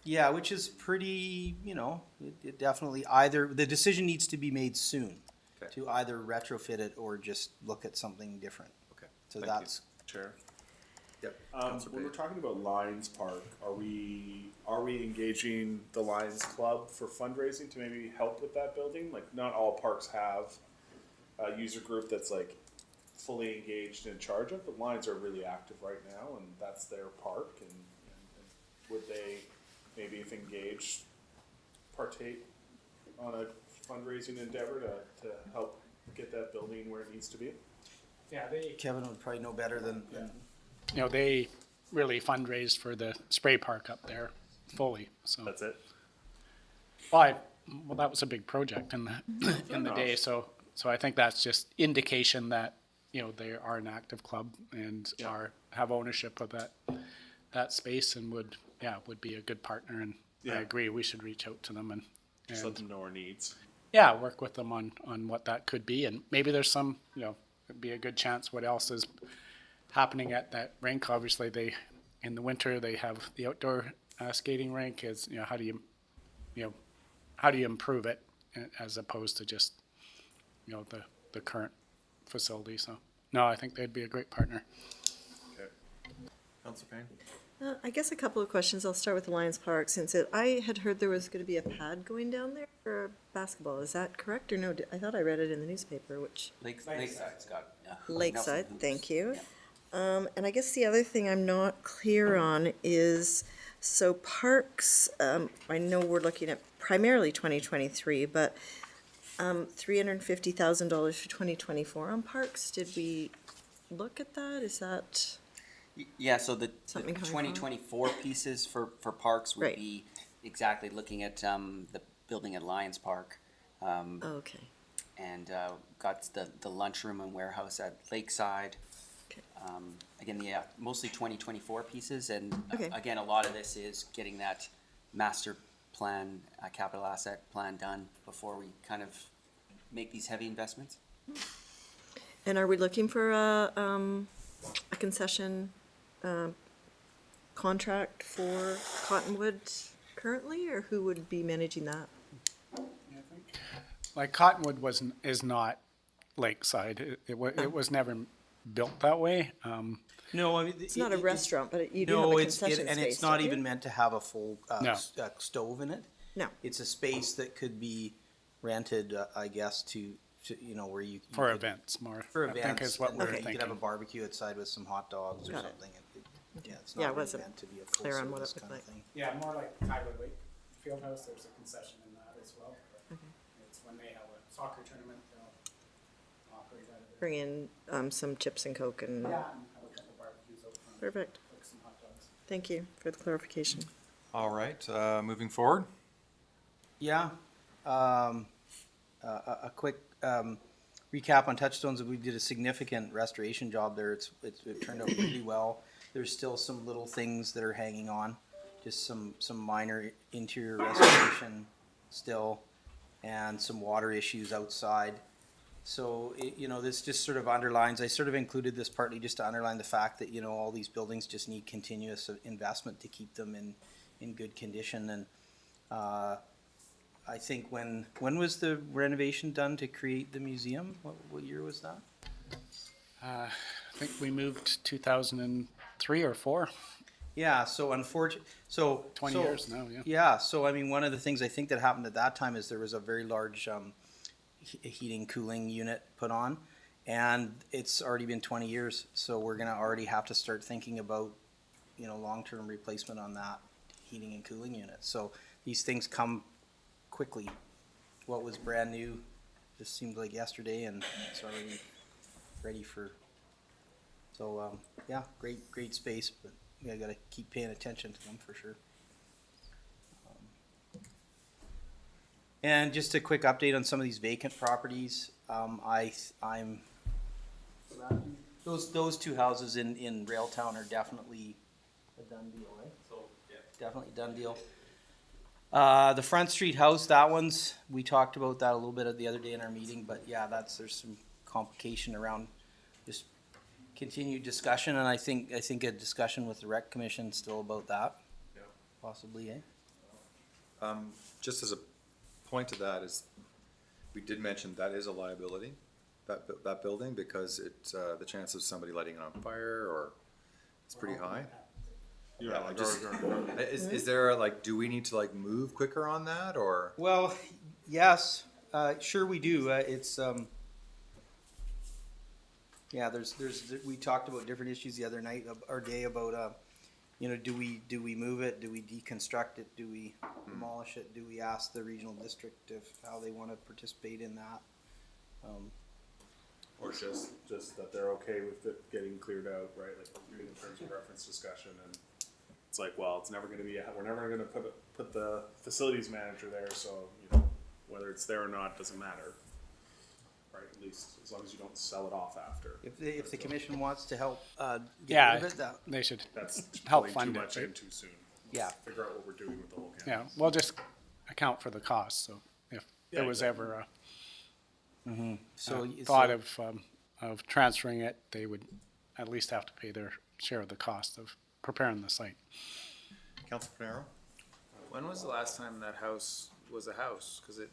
Yeah, which is pretty, you know, it definitely the decision needs to be made soon Okay. to either retrofit it or just look at something different. Okay. So Thank you. that's, Chair. Yep. When we're talking about Lions Park, are we engaging the Lions Club for fundraising to maybe help with that building? Like, not all parks have a user group that's like fully engaged and in charge of, but Lions are really active right now, and that's their park. And would they maybe, if engaged, partake on a fundraising endeavor to help get that building where it needs to be? Yeah, Kevin would probably know better than you know, they really fundraised for the spray park up there fully, so. That's it? Well, that was a big project in the day, so I think that's just indication that, you know, they are an active club and have ownership of that space and would be a good partner, and I Yeah. agree, we should reach out to them Just let them know our needs. yeah, work with them on what that could be, and maybe there's some, you know, it'd be a good chance what else is happening at that rink. Obviously, in the winter, they have the outdoor skating rink. Is, you know, how do you improve it as opposed to just, you know, the current facility. So, no, I think they'd be a great partner. Okay. Councilor Payne? I guess a couple of questions. I'll start with the Lions Park, since I had heard there was going to be a pad going down there for basketball. Is that correct or no? I thought I read it in the newspaper, which. Lakeside's got. Lakeside, Nelson thank Hoops. you. Yeah. And I guess the other thing I'm not clear on is, so parks, I know we're looking at primarily 2023, but $350,000 for 2024 on parks. Did we look at that? Is that? Yeah, so the Something coming forward? 2024 pieces for parks would Right. be exactly looking at the building at Lions Park. Okay. And got the lunchroom and warehouse at Lakeside. Okay. Again, yeah, mostly 2024 pieces, and Okay. again, a lot of this is getting that master plan, capital asset plan done before we kind of make these heavy investments. And are we looking for a concession contract for Cottonwood currently, or who would be managing that? Like Cottonwood is not Lakeside. It was never built that way. No, I mean. It's not a restaurant, but you do have a No, concession and space, it's not don't you? even meant to have a full No. stove in it. No. It's a space that could be rented, I guess, to, you know, where you. For could- events more. For I events. think is what and we're You could have a thinking. barbecue outside with some hot dogs or Got it. something. Yeah, it's Yeah, I not really wasn't meant to be a clear on what it full-service looked kind of like. thing. Yeah, more like Tyler Lake Fieldhouse, there's a concession in that as well. It's when they have a soccer tournament, they'll operate out of there. Bring in some chips and Coke and, Yeah, and have a couple barbecues out front. Perfect. Cook some hot dogs. Thank you for the clarification. All right, moving forward. Yeah, a quick recap on Touchstones. We did a significant restoration job there. It turned out really well. There's still some little things that are hanging on, just some minor interior restoration still, and some water issues outside. So, you know, this just sort of underlines, I sort of included this partly just to underline the fact that, you know, all these buildings just need continuous investment to keep them in good condition. And I think when was the renovation done to create the museum? What year was that? I think we moved 2003 or 4. Yeah, so unfortunately, 20 years now, yeah. Yeah, so I mean, one of the things I think that happened at that time is there was a very large heating, cooling unit put on, and it's already been 20 years, so we're gonna already have to start thinking about, you know, long-term replacement on that heating and cooling unit. So these things come quickly. What was brand new just seemed like yesterday, and it's already ready for So, yeah, great space, but we gotta keep paying attention to them for sure. And just a quick update on some of these vacant properties. I'm those two houses in Railtown are definitely a done deal, right? So, yeah. Definitely a done deal. The Front Street house, that one's, we talked about that a little bit the other day in our meeting, but yeah, there's some complication around just continued discussion, and I think a discussion with the rec commission still about that. Yeah. Possibly, eh? Just as a point to that is, we did mention that is a liability, that building, because the chance of somebody lighting it on fire or it's pretty high. Yeah, I just, is there like, do we need to like move quicker on that or? Well, yes, sure we do. It's, yeah, we talked about different issues the other night or day about, you know, do we move it? Do we deconstruct it? Do we demolish it? Do we ask the regional district if how they want to participate in that? Or just that they're okay with it getting cleared out, right? Like in terms of reference discussion, and it's like, well, it's never going to be. We're never going to put the facilities manager there, so you know whether it's there or not doesn't matter, right? At least as long as you don't sell it off after. If the commission wants to help Yeah, get rid of it, that, they should That's help pulling fund too it, much right? in too soon. Yeah. Figure out what we're doing with the whole campus. Yeah, we'll just account for the cost, so if there was exactly. ever so a thought of transferring it, they would at least have to pay their share of the cost of preparing the site. Councilor Panero? When was the last time that house was a house? Cause it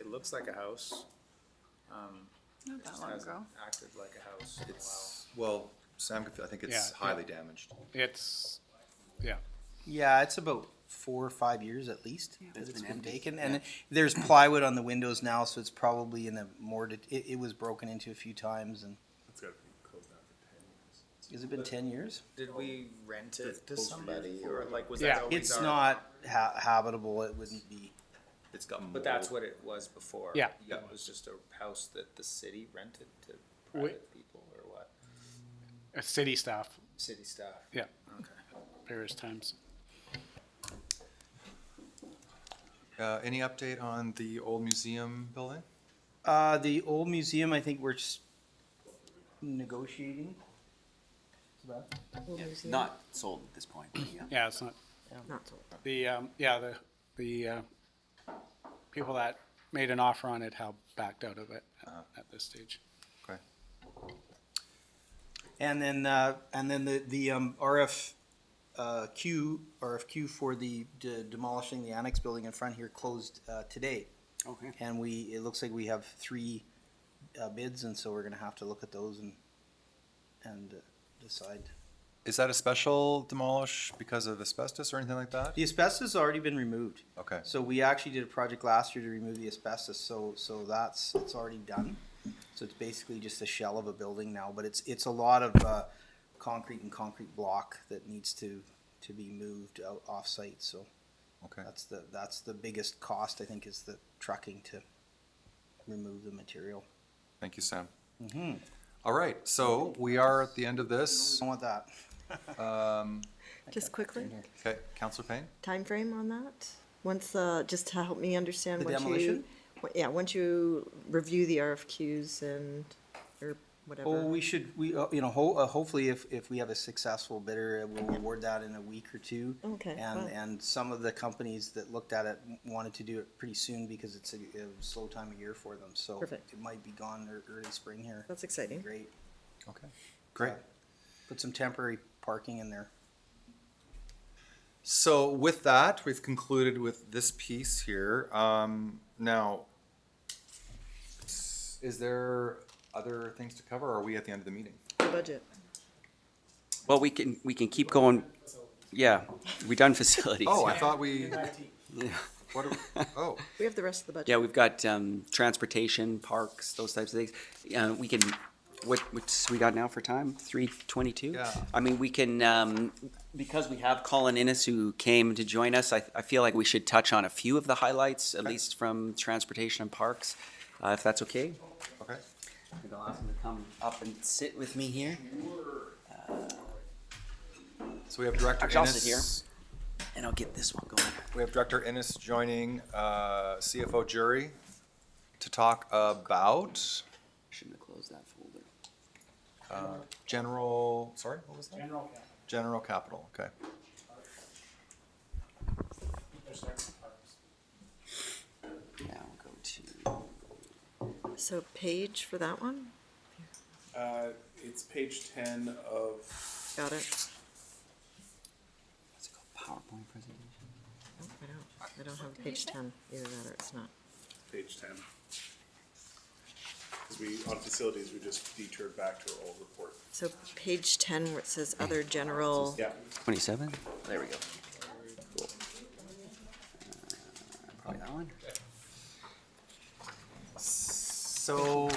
looks like a house. Not that Just long hasn't ago. acted like a house in a while. It's, well, Sam, I think it's Yeah, highly damaged. It's, yeah, yeah, it's about 4 or 5 years at least that It's it's been been empty. taken, and there's plywood on the windows now, so it's probably in a more. It was broken into a few times, and It's got to be closed down for 10 years. has it been 10 years? Did we rent it to close to somebody years. or like was Yeah. that always It's our? not habitable. It wouldn't be. It's got mold. But that's what it was before. Yeah. It was just a house that the city rented to We- private people or what? city staff, City staff. yeah, Okay. various times. Any update on the old museum building? The old museum, I think we're just negotiating. Not sold at this point, but yeah. Yeah, it's not, Not so. the people that made an offer on it have backed out of it at this stage. Okay. And then the RFQ for the demolishing the annex building in front here closed today. Okay. And it looks like we have 3 bids, and so we're gonna have to look at those and decide. Is that a special demolish because of asbestos or anything like that? The asbestos has already been removed. Okay. So we actually did a project last year to remove the asbestos, so it's already done. So it's basically just a shell of a building now, but it's a lot of concrete and concrete block that needs to be moved out off-site, so Okay. that's the biggest cost, I think, is the trucking to remove the material. Thank you, Sam. Mm-hmm. All right, so we are at the end of this. Don't want that. Just quickly, Okay, Councilor Payne? time frame on that? Once, just to help me understand The once you. demolition? Yeah, once you review the RFQs or whatever. Oh, hopefully if we have a successful bidder, we'll award that in a week or two. Okay, wow. And some of the companies that looked at it wanted to do it pretty soon because it's a slow time of year for them, so. Perfect. It might be gone early spring here. That's exciting. Great. Okay, great. Put some temporary parking in there. So with that, we've concluded with this piece here. Now, is there other things to cover, or are we at the end of the meeting? The budget. Well, we can keep going. Yeah, we done facilities. Oh, I thought we, Yeah. what, oh, We have the rest of the budget. Yeah, we've got transportation, parks, those types of things. We can, what's we got now for time? 3:22? Yeah. I mean, we can, because we have Colin Innes who came to join us, I feel like we should touch on a few of the highlights, at least from transportation and parks, if that's okay. okay. Maybe I'll ask him to come up and sit with me here. So we have Director Actually, I'll sit Innes. And I'll get this one going. We have Director Innes joining CFO Jury to talk about Shouldn't have closed that folder. general, sorry, what was that? General capital. General capital, okay. There's certain parts. Now we'll go to. So page for that one? It's page 10 of, Got it? What's it called? PowerPoint presentation. Oh, I don't have page 10, either that or it's not. page 10. Because on facilities, we just detoured back to our old report. So page 10 where it says other general, Yeah. 27? There we go. Cool. Probably that one. So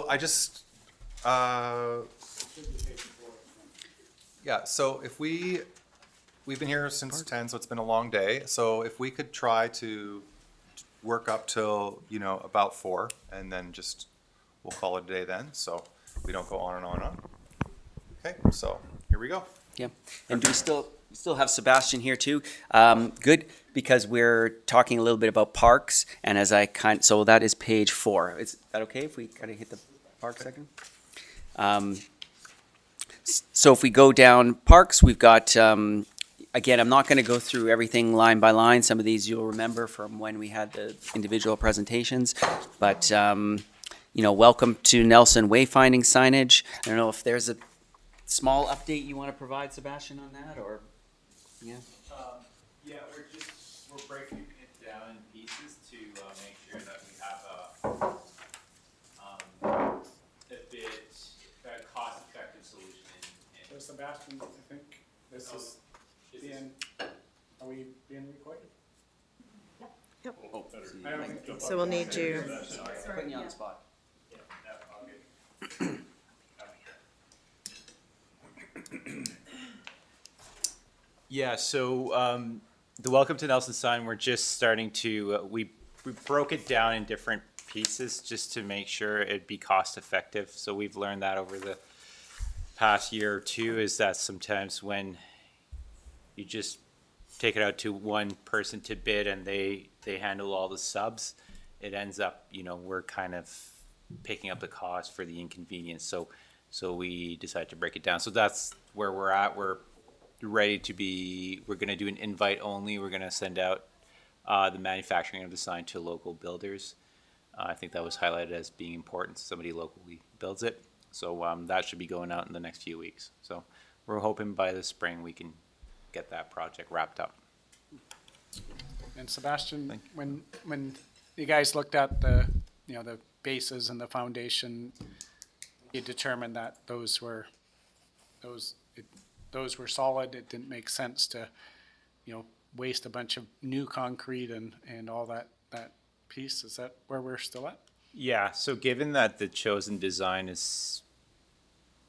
I just, yeah, so if we've been here since 10, so it's been a long day. So if we could try to work up till, about 4, and then we'll call it a day then, so we don't go on and on and on. Okay, so here we go. Yeah, and do we still have Sebastian here too? Good, because we're talking a little bit about parks, and so that is page 4. Is that okay if we kind of hit the park section? So if we go down parks, we've got, again, I'm not going to go through everything line by line. Some of these you'll remember from when we had the individual presentations, but welcome to Nelson wayfinding signage. I don't know if there's a small update you want to provide, Sebastian, on that, or, yeah? Yeah, we're breaking it down in pieces to make sure that we have a bit cost-effective solution. So Sebastian, I think this is being, are we being recorded? Yep. I don't think. So we'll need you. Putting you on the spot. Yeah, so the Welcome to Nelson sign, we're just starting to, we broke it down in different pieces just to make sure it'd be cost effective. So we've learned that over the past year or two, is that sometimes when you just take it out to one person to bid and they handle all the subs, it ends up, we're kind of picking up the cost for the inconvenience. So we decided to break it down. So that's where we're at. We're ready to be, we're going to do an invite only. We're going to send out the manufacturing of the sign to local builders. I think that was highlighted as being important. Somebody locally builds it. So that should be going out in the next few weeks. So we're hoping by the spring we can get that project wrapped up. And Sebastian, when you guys looked at the bases and the foundation, you determined that those were solid. It didn't make sense to, waste a bunch of new concrete and all that piece. Is that where we're still at? Yeah, so given that the chosen design is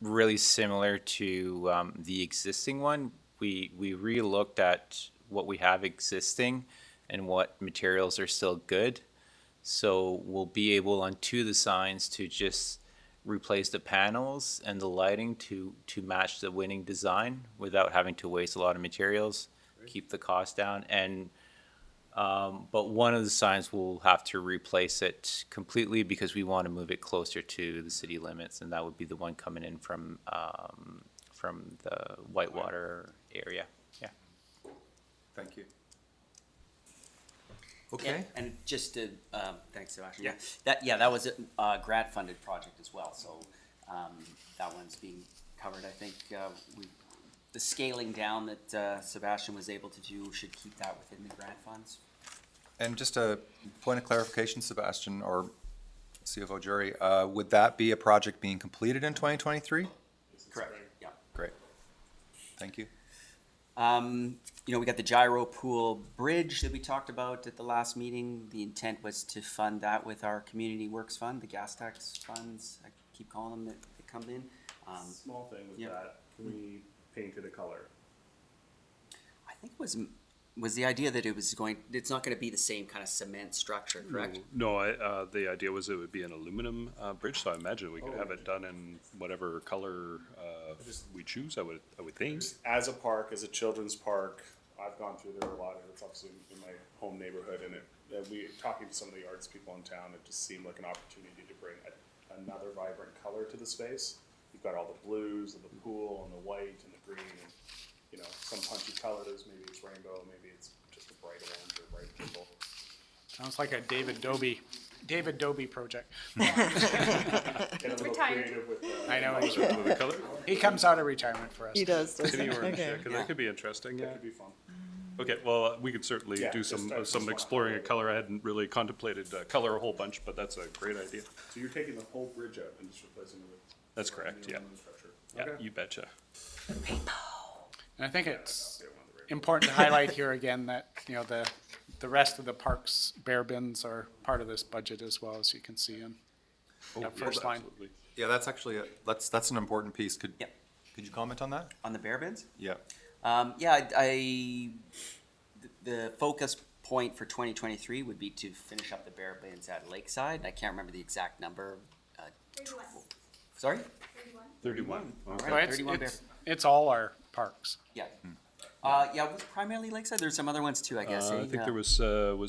really similar to the existing one, we re-looked at what we have existing and what materials are still good. So we'll be able on 2 of the signs to just replace the panels and the lighting to match the winning design without having to waste a lot of materials, keep the cost down. And but one of the signs we'll have to replace it completely because we want to move it closer to the city limits, and that would be the one coming in from the Whitewater area. Yeah. Thank you. Okay. And just to, thanks, Sebastian. Yeah. That was a grant-funded project as well, so that one's being covered. I think the scaling down that Sebastian was able to do should keep that within the grant funds. And just a point of clarification, Sebastian, or CFO Jury, would that be a project being completed in 2023? Correct, yeah. Great. Thank you. We got the gyro pool bridge that we talked about at the last meeting. The intent was to fund that with our community works fund, the gas tax funds, I keep calling them, that come in. Small thing with yeah. that, can we paint it a color? I think it was was the idea that it's not gonna be the same kind of cement structure, correct? No, the idea was it would be an aluminum bridge, so I imagine we could have it done in whatever color we choose, I would think. As a park, as a children's park, I've gone through there a lot, and it's obviously in my home neighborhood, and talking to some of the arts people in town, it just seemed like an opportunity to bring another vibrant color to the space. You've got all the blues and the pool and the white and the green, and, you know, some punchy colors, maybe it's rainbow, maybe it's just a bright orange or bright purple. Sounds like a David Dobie project. Get a little Retired. creative with I know, With the color? he comes out of retirement for us. He does, doesn't Any he? orange, Okay. yeah, 'cause that could be interesting, yeah. That could be fun. Okay, well, we could certainly Yeah, do just some wanna exploring of color. I hadn't really contemplated color a whole bunch, but that's a great idea. So you're taking the whole bridge out and just replacing it with. That's correct, yeah. aluminum structure. Yeah, Okay. you betcha. And I think it's important to highlight here again that, you know, the rest of the park's bear bins are part of this budget as well, as you can see in that first line. Absolutely. Yeah, that's actually, that's an important piece. Could Yep. you comment on that? On the bear bins? Yeah. The focus point for 2023 would be to finish up the bear bins at Lakeside. I can't remember the exact number. 31. Sorry? 31. All Okay. So right, 31 bear. it's all our parks. Yeah. Yeah, it was primarily Lakeside. There's some other ones too, I guess. I eh? think Yeah. there was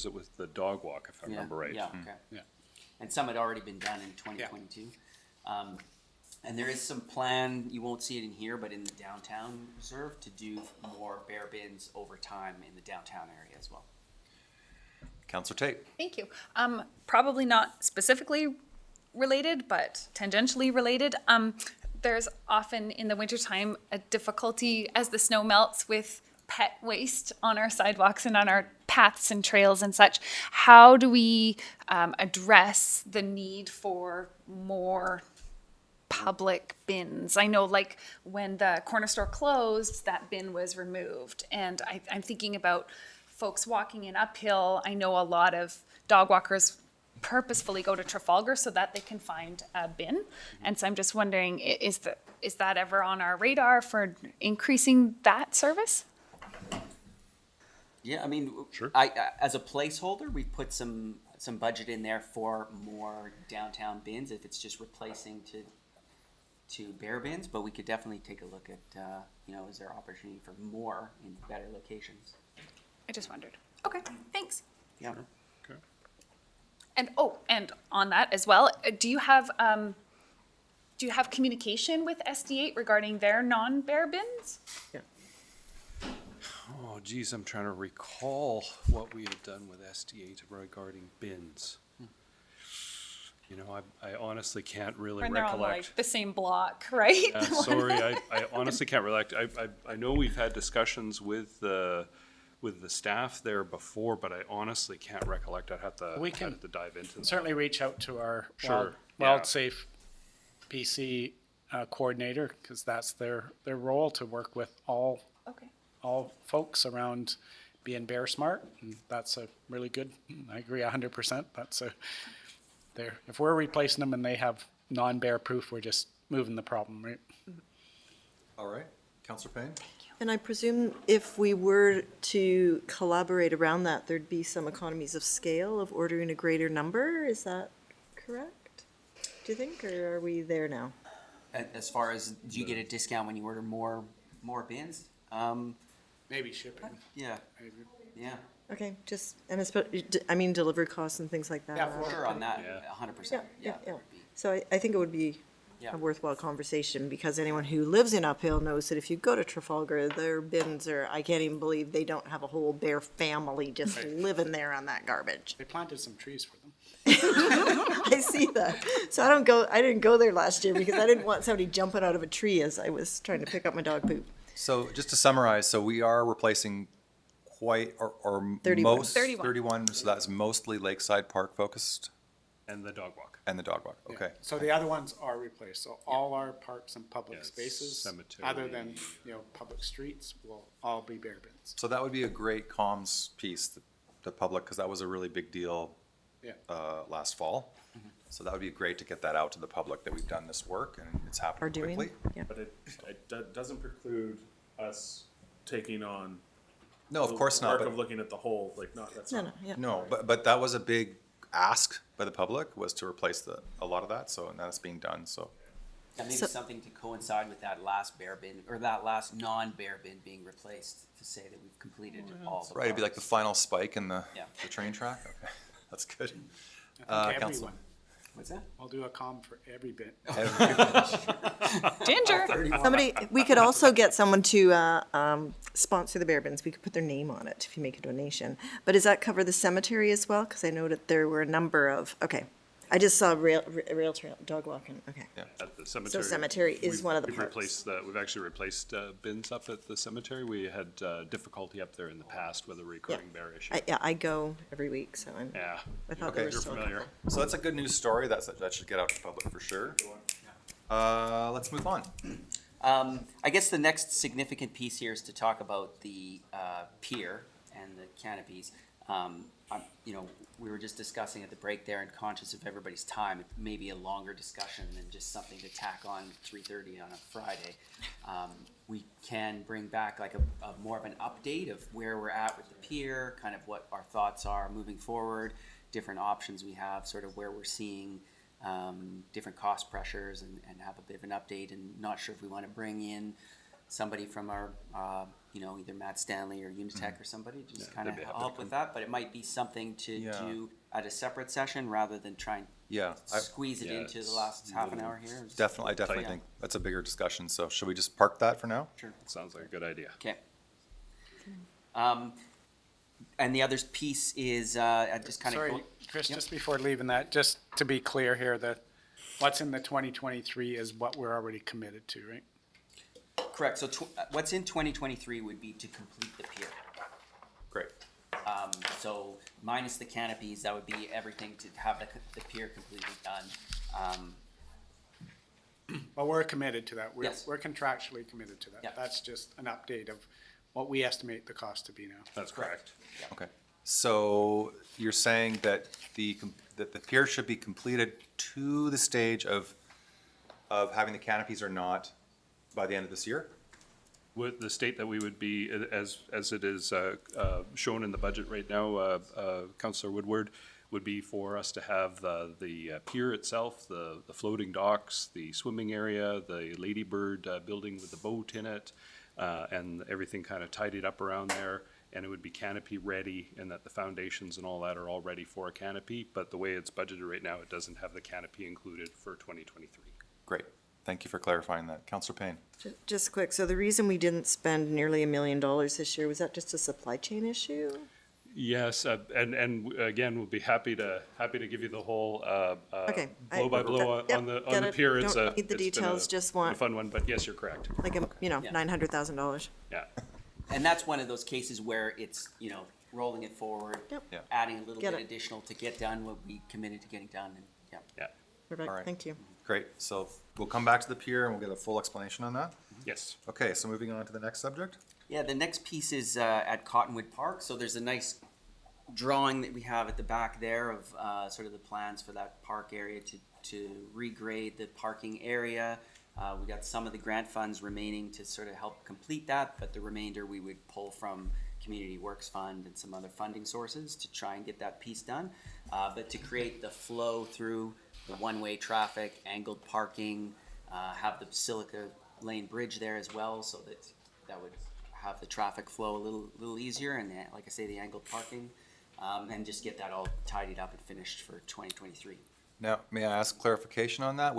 it with the dog walk, if I remember right? Yeah, okay. Yeah. And some had already been done in 2022. And there is some plan, you won't see it in here, but in the downtown reserve to do more bear bins over time in the downtown area as well. Councillor Tate. Thank you. Probably not specifically related, but tangentially related. There's often in the wintertime a difficulty as the snow melts with pet waste on our sidewalks and on our paths and trails and such. How do we address the need for more public bins? I know, like, when the corner store closed, that bin was removed. And I'm thinking about folks walking in uphill. I know a lot of dog walkers purposefully go to Trafalgar so that they can find a bin. And so I'm just wondering, is that ever on our radar for increasing that service? Yeah, I mean, Sure. I as a placeholder, we've put some budget in there for more downtown bins if it's just replacing to bear bins, but we could definitely take a look at, is there opportunity for more in better locations? I just wondered. Okay, thanks. Yeah. Okay. And on that as well, do you have communication with SD8 regarding their non-bear bins? Oh, geez, I'm trying to recall what we had done with SD8 regarding bins. You know, I honestly can't really When they're on recollect. like the same block, right? Yeah, sorry, I honestly can't recollect. I know we've had discussions with the staff there before, but I honestly can't recollect. I'd have to dive into that. Certainly reach out to our Sure, Wild yeah. Safe PC coordinator, because that's their role, to work with all folks around being bear smart. And that's a really good, I agree 100%. If we're replacing them and they have non-bear proof, we're just moving the problem, right? All right. Councillor Payne? And I presume if we were to collaborate around that, there'd be some economies of scale of ordering a greater number. Is that correct? Do you think, or are we there now? As far as, do you get a discount when you order more bins? Maybe shipping. Yeah, yeah. Okay, just, and delivery costs and things like that. Yeah, for sure on that, 100%. Yeah. that would be- So I think it would be Yeah. a worthwhile conversation, because anyone who lives in Uphill knows that if you go to Trafalgar, their bins are, I can't even believe they don't have a whole bear family just living there on that garbage. They planted some trees for them. I see that. So I didn't go there last year because I didn't want somebody jumping out of a tree as I was trying to pick up my dog poop. So just to summarize, so we are replacing or 31. most 31. so that's mostly Lakeside Park focused And the dog walk. and the dog walk. Okay. So the other ones are replaced. So all our parks and public Yes, spaces, cemetery. other than, public streets, will all be bear bins. So that would be a great comms piece, the public, because that was a really big deal Yeah. last fall. So that would be great to get that out to the public, that we've done this work and it's Are happened doing, quickly. yeah. But it doesn't preclude us taking on No, of course not, Work but- of looking at the whole, like, not, that's No, not. no, yeah. No, but that was a big ask by the public, was to replace a lot of that, so, and that's being done, so. And maybe So- something to coincide with that last bear bin, or that last non-bear bin being replaced, to say that we've completed all the. Right, it'd be like the parks. final spike in the Yeah. train track, okay, that's good. I think Council. everyone. What's that? I'll do a com for every bit. Danger. Somebody, we could also get someone to sponsor the bear bins. We could put their name on it if you make a donation. But does that cover the cemetery as well? Because I know that there were a number of, okay. I just saw rail trail, dog walking, okay. At the cemetery. cemetery is we've- one of the we've parks. replaced, we've actually replaced bins up at the cemetery. We had difficulty up there in the past with a recurring bear issue. I go every week, so I'm, Yeah. I thought Okay, there were You're still a familiar. couple. So that's a good news story, that should get out to the public for sure. Let's move on. I guess the next significant piece here is to talk about the pier and the canopies. You know, we were just discussing at the break there, and conscious of everybody's time, it may be a longer discussion than just something to tack on 3:30 on a Friday. We can bring back like a more of an update of where we're at with the pier, kind of what our thoughts are moving forward, different options we have, sort of where we're seeing different cost pressures, and have a bit of an update. And not sure if we want to bring in somebody from our, you know, either Matt Stanley or Unitech or somebody, just kind of they'd be happy to help with that. But it might be something to Yeah. do at a separate session rather than try and Yeah, squeeze it yeah, into the it's last half an hour here. I definitely Yeah. think that's a bigger discussion, so should we just park that for now? Sure. Sounds like a good idea. Okay. And the other piece is, I just kind of. Sorry, Chris, just before leaving that, just to be clear here, what's in the 2023 is what we're already committed to, right? Correct, so what's in 2023 would be to complete the pier. Great. So minus the canopies, that would be everything to have the pier completely done. Well, we're committed to that. Yes. We're contractually committed to that. Yeah. That's just an update of what we estimate the cost to be now. That's correct. Okay, so you're saying that that the pier should be completed to the stage of having the canopies or not by the end of this year? With the state that we would be, as it is shown in the budget right now, Councillor Woodward, would be for us to have the pier itself, the floating docks, the swimming area, the Ladybird building with the boat in it, and everything kind of tidied up around there. And it would be canopy ready, and that the foundations and all that are all ready for a canopy. But the way it's budgeted right now, it doesn't have the canopy included for 2023. Great, thank you for clarifying that. Councillor Payne? Just quick, so the reason we didn't spend nearly $1 million this year, was that just a supply chain issue? Yes, and again, we'll be happy to give you the whole Okay, blow by blow yep, on the get it. pier. Don't It's need the it's been details, just want- a fun one, but yes, you're correct. Like, Yeah. $900,000. Yeah. And that's one of those cases where it's, you know, rolling it forward, Yep. Yeah. adding a little Get bit it. additional to get done what we committed to getting done, and, yeah. Yeah. Perfect, All right. thank you. Great, so we'll come back to the pier and we'll get a full explanation on that. Yes. Okay, so moving on to the next subject. Yeah, the next piece is at Cottonwood Park. So there's a nice drawing that we have at the back there of sort of the plans for that park area to regrade the parking area. We got some of the grant funds remaining to sort of help complete that, but the remainder we would pull from Community Works Fund and some other funding sources to try and get that piece done. But to create the flow through the one-way traffic, angled parking, have the Silica Lane Bridge there as well, so that would have the traffic flow a little easier, and like I say, the angled parking, and just get that all tidied up and finished for 2023. Now, may I ask clarification on that?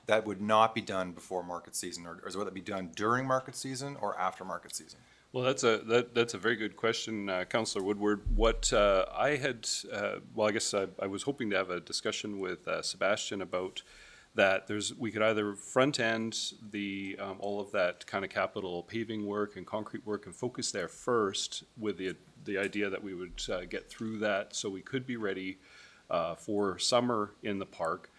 That would not be done before market season, or would that be done during market season or after market season? Well, that's a very good question, Councillor Woodward. What I had, well, I guess I was hoping to have a discussion with Sebastian about that. We could either front end the all of that kind of capital paving work and concrete work and focus there first, with the idea that we would get through that so we could be ready for summer in the park.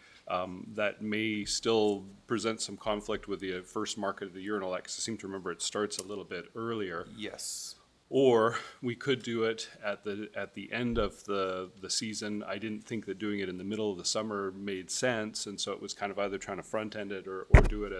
That may still present some conflict with the first market of the year and all that, because I seem to remember it starts a little bit earlier. Yes. Or we could do it at the end of the season. I didn't think that doing it in the middle of the summer made sense, and so it was kind of either trying to front end it or do it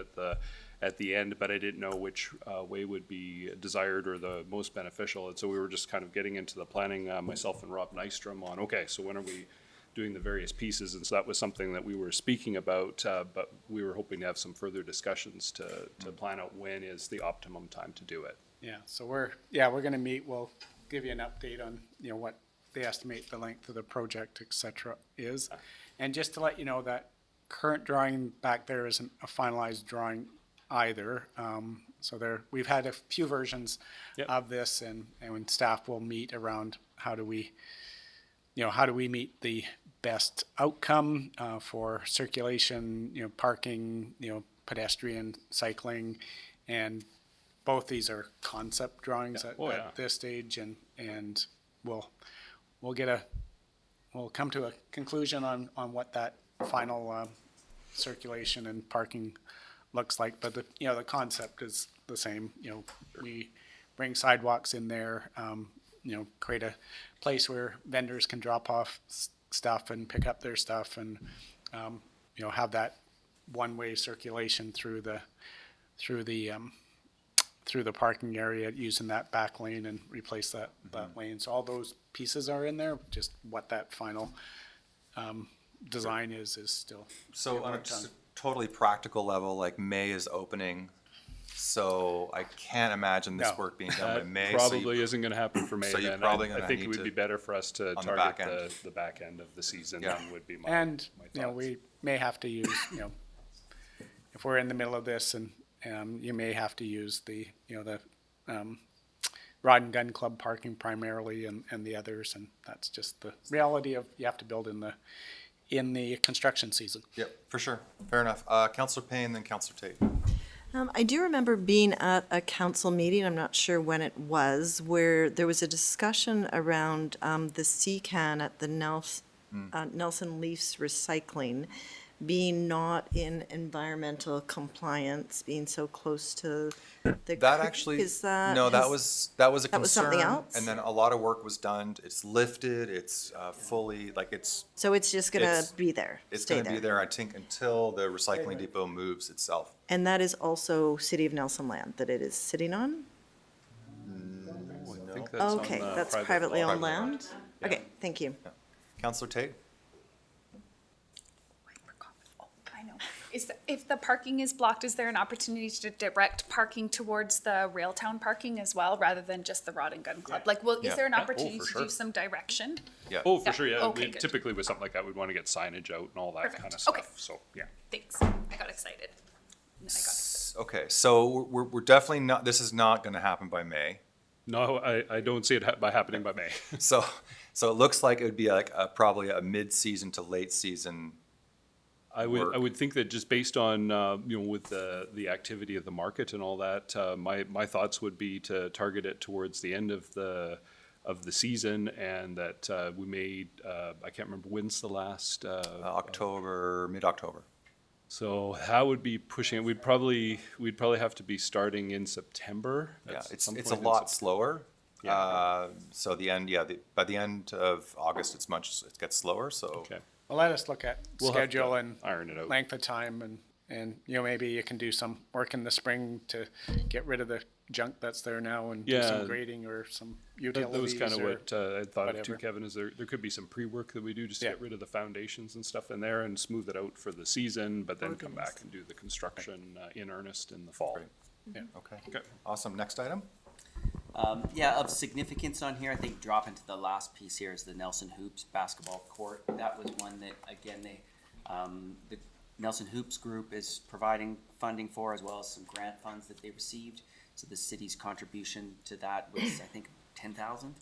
at the end, but I didn't know which way would be desired or the most beneficial. And so we were just kind of getting into the planning, myself and Rob Nystrom, on, okay, so when are we doing the various pieces? And so that was something that we were speaking about, but we were hoping to have some further discussions to plan out when is the optimum time to do it. Yeah, so we're gonna meet, we'll give you an update on, you know, what they estimate the length of the project, et cetera, is. And just to let you know, that current drawing back there isn't a finalized drawing either. So we've had a few versions of this, and when staff will meet around how do we meet the best outcome for circulation, you know, parking, you know, pedestrian, cycling, and both these are concept drawings at this stage, and we'll come to a conclusion on what that final circulation and parking looks like. But the concept is the same. You know, we bring sidewalks in there, you know, create a place where vendors can drop off stuff and pick up their stuff, and you know, have that one-way circulation through the parking area using that back lane and replace that lane. So all those pieces are in there. Just what that final design is still. So on a just a totally practical level, like May is opening, so I can't imagine this work being done by May. Probably isn't gonna happen for May so you're then. probably I gonna think it need would to- be better for us to on the back target end. the back end of the season Yeah. than would be my And, my you know, thoughts. we may have to use, you know, if we're in the middle of this, and you may have to use the Rod and Gun Club parking primarily, and the others, and that's just the reality of, you have to build in the construction season. Yep, for sure. Fair enough. Councillor Payne, then Councillor Tate. I do remember being at a council meeting, I'm not sure when it was, where there was a discussion around the C-can at the Nelson Leafs Recycling being not in environmental compliance, being so close to the That creek. actually, Is that? no, that was a that was concern. something else? And then a lot of work was done. It's lifted, it's fully, like it's, So it's just gonna it's- be there, it's stay gonna be there, I think, until the recycling depot moves itself. And that is also City of Nelson land that it is sitting on? I think that's on Okay, the that's private privately lot. owned land? Okay, thank you. Councillor Tate? I know. If the parking is blocked, is there an opportunity to direct parking towards the Railtown parking as well, rather than just the Rod and Gun Club? Like, Yeah. is there an Yeah. Oh, opportunity for to sure. do some direction? Yeah. Oh, for Yeah. sure, yeah. Okay, We- good. Typically with something like that, we'd want to get signage out and all that Perfect. kind of stuff. Okay. So, yeah. Thanks. I got excited. Okay, so we're definitely not, this is not gonna happen by May. No, I don't see it happening by May. So it looks like it would be like probably a mid-season to late season. I would think that just based on, you know, with the activity of the market and all that, my thoughts would be to target it towards the end of the season, and that we may, I can't remember when's the last. October, mid-October. So that would be pushing it. We'd probably have to be starting in September. Yeah, at it's some a point in lot Sep- slower. Yeah. So by the end of August, it gets slower, so. Okay. Well, let us look at We'll have schedule to and iron it out. length of time, and, you know, maybe you can do some work in the spring to get rid of the junk that's there now, and do Yeah. some grading or some That utilities. was kind of or what I thought of too, whatever. Kevin, is there could be some pre-work that we do just to Yeah. get rid of the foundations and stuff in there and smooth it out for the season, but then come back and do the construction in earnest in the fall. Yeah. Okay, awesome. Next item? Of significance on here, I think drop into the last piece here is the Nelson Hoops basketball court. That was one that, again, the Nelson Hoops group is providing funding for, as well as some grant funds that they received. So the city's contribution to that was, I think, 10,000,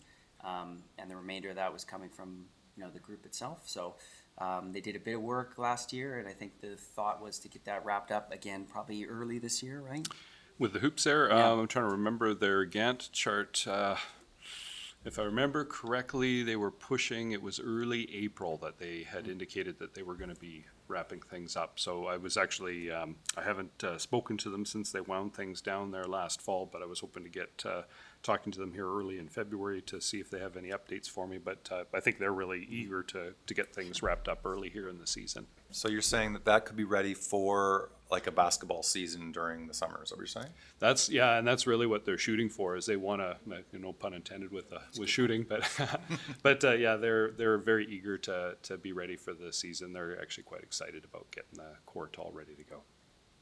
and the remainder of that was coming from, you know, the group itself. So they did a bit of work last year, and I think the thought was to get that wrapped up again, probably early this year, right? With the hoops there, Yeah. I'm trying to remember their Gantt chart. If I remember correctly, they were pushing, it was early April that they had indicated that they were going to be wrapping things up. So I was actually, I haven't spoken to them since they wound things down there last fall, but I was hoping to get talking to them here early in February to see if they have any updates for me, but I think they're really eager to get things wrapped up early here in the season. So you're saying that that could be ready for like a basketball season during the summer, is that what you're saying? That's, yeah, and that's really what they're shooting for, is they want to, no pun intended with shooting, but, but yeah, they're very eager to be ready for the season. They're actually quite excited about getting the court all ready to go.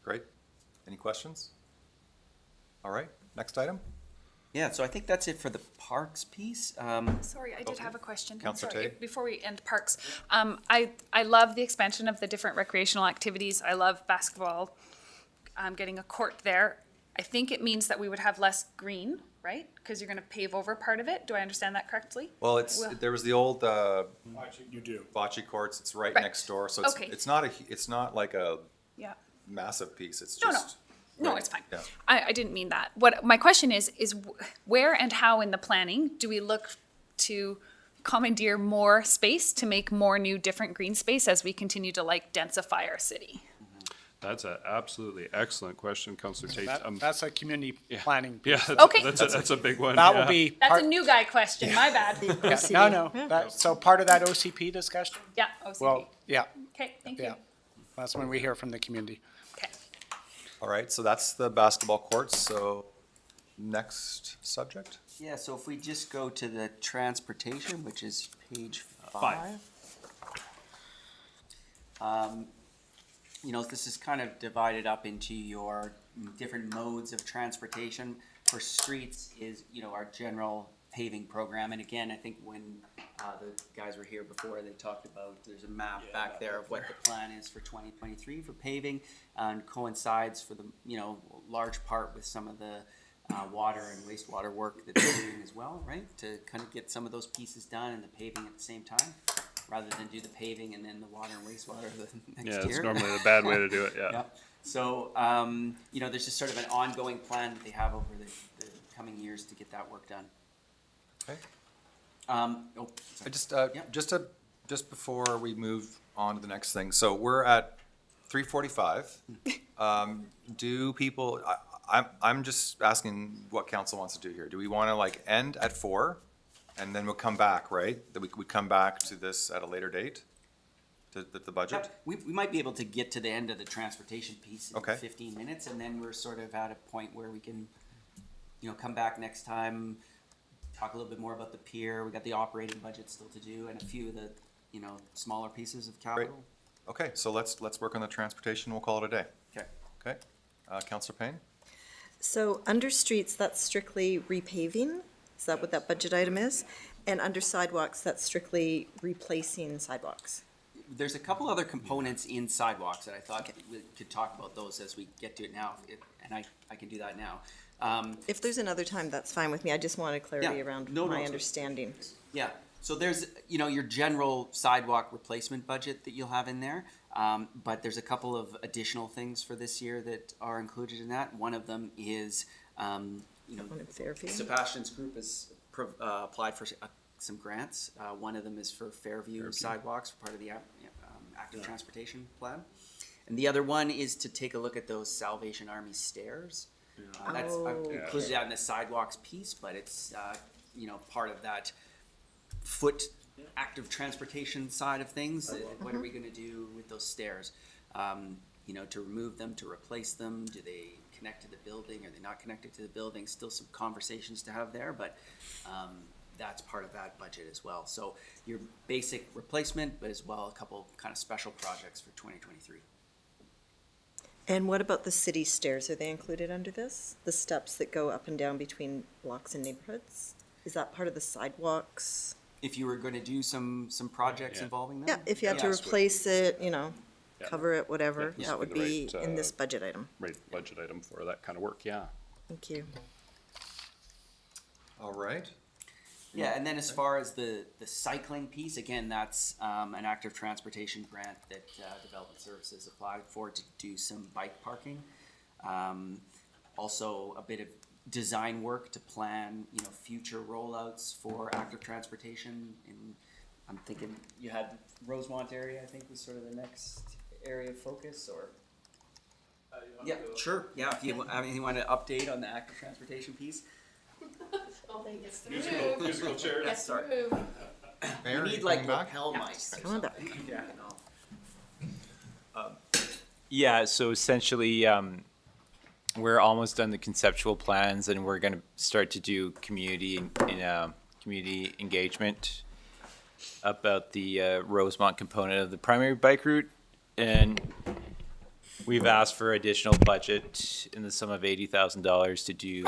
Great. Any questions? All right, next item. Yeah, so I think that's it for the parks piece. Sorry, I did have a question. Councillor Sorry, Tate? before we end parks. I love the expansion of the different recreational activities. I love basketball, getting a court there. I think it means that we would have less green, right? Because you're gonna pave over part of it. Do I understand that correctly? Well, there was the old You do. bocce courts. It's right Right. next door, so Okay. it's not like a Yeah. massive piece. It's No, just No, right. it's fine. Yeah. I didn't mean that. What my question is where and how in the planning do we look to commandeer more space to make more new different green space as we continue to like densify our city? That's an absolutely excellent question, Councillor Tate. That's a community planning. Yeah, piece. Okay. that's a big one. That yeah. will be. That's part- a new guy question, my bad. Yeah, no. So part of that OCP discussion? Yeah, OCP. Well, yeah, Okay, thank yeah. you. That's when we hear from the community. Okay. All right, so that's the basketball courts. So next subject. Yeah, so if we just go to the transportation, which is page 5. You know, this is kind of divided up into your different modes of transportation. For streets is, you know, our general paving program. And again, I think when the guys were here before, they talked about, there's a map back there of what the plan is for 2023 for paving, and coincides for the, you know, large part with some of the water and wastewater work that they're doing as well, right? To kind of get some of those pieces done and the paving at the same time, rather than do the paving and then the water and wastewater the next year. Yeah, it's normally the bad way to do it, yeah. Yep. So, you know, there's just sort of an ongoing plan that they have over the coming years to get that work done. Okay. Oh, I sorry. just before we move on to the next thing, so we're at 3:45. Do people? I'm just asking what council wants to do here. Do we want to like end at 4, and then we'll come back, right? That we come back to this at a later date, to the budget. Yep. We might be able to get to the end of the transportation piece in Okay. 15 minutes, and then we're sort of at a point where we can, you know, come back next time, talk a little bit more about the pier. We got the operating budget still to do, and a few of the, you know, smaller pieces of capital. Okay, so let's work on the transportation. We'll call it a day. Okay. Okay, Councillor Payne. So under streets, that's strictly repaving? Is that what that budget item is? And under sidewalks, that's strictly replacing sidewalks? There's a couple other components in sidewalks that I thought we could talk about those as we get to it now, and I can do that now. If there's another time, that's fine with me. I just wanted clarity Yeah. around No, my it's- understanding. Yeah, so there's, you know, your general sidewalk replacement budget that you'll have in there. But there's a couple of additional things for this year that are included in that. One of them is, you know, One in Fairview? Sebastian's group has applied for some grants. One of them is for Fairview sidewalks, part of the active transportation plan. And the other one is to take a look at those Salvation Army stairs. That's, I've included that in the sidewalks piece, but it's, you know, part of that foot active transportation side of things. What are we gonna do with those stairs? You know, to remove them, to replace them, do they connect to the building, are they not connected to the building? Still some conversations to have there, but that's part of that budget as well. So your basic replacement, but as well a couple kind of special projects for 2023. And what about the city stairs? Are they included under this? The steps that go up and down between blocks and neighborhoods? Is that part of the sidewalks? If you were gonna do some projects involving them? Yeah, if you had to replace it, you know, Yeah. cover it, whatever, Yeah, that would the be right, in this budget item. Right, budget item for that kind of work, yeah. Thank you. All right. Yeah, and then as far as the cycling piece, again, that's an active transportation grant that Development Services applied for to do some bike parking. Also a bit of design work to plan, you know, future rollouts for active transportation. And I'm thinking you had Rosemont area, I think was sort of the next area of focus, or? Yeah, sure, yeah, if you want to update on the active transportation piece. Well, then gets to Musical- musical chair. Gets to move. You need like lapel mics or Coming back. something. Yeah. Yeah, so essentially, we're almost done the conceptual plans, and we're gonna start to do community engagement about the Rosemont component of the primary bike route, and we've asked for additional budget in the sum of $80,000 to do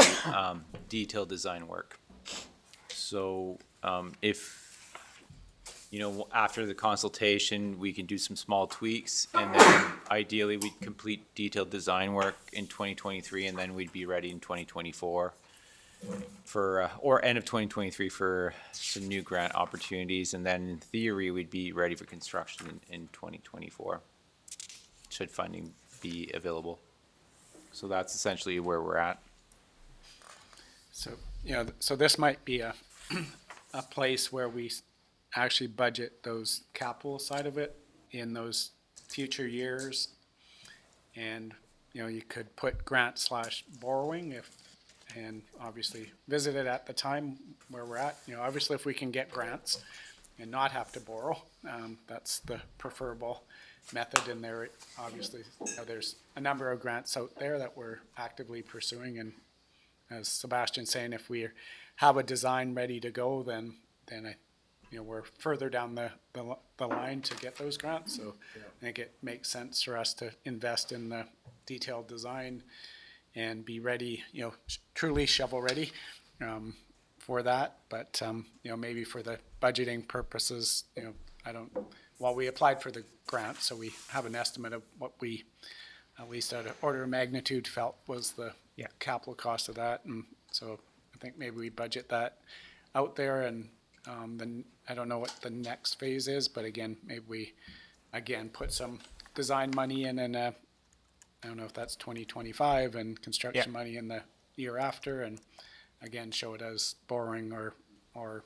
detailed design work. So if after the consultation, we can do some small tweaks, and then ideally we'd complete detailed design work in 2023, and then we'd be ready in 2024 for, or end of 2023 for some new grant opportunities, and then in theory, we'd be ready for construction in 2024, should funding be available. So that's essentially where we're at. So, so this might be a place where we actually budget those capital side of it in those future years. And, you could put grant / borrowing and obviously visit it at the time where we're at. Obviously if we can get grants and not have to borrow, that's the preferable method. And there, obviously, there's a number of grants out there that we're actively pursuing. And as Sebastian's saying, if we have a design ready to go, then we're further down the line to get those grants. So I think it makes sense for us to invest in the detailed design and be ready, truly shovel ready for that. But, maybe for the budgeting purposes, we applied for the grant, so we have an estimate of what we, at least at an order of magnitude, felt was the capital cost of that. And so I think maybe we budget that out there, and then I don't know what the next phase is, but again, maybe we, put some design money in, and I don't know if that's 2025, and construction money in the year after, and again, show it as borrowing or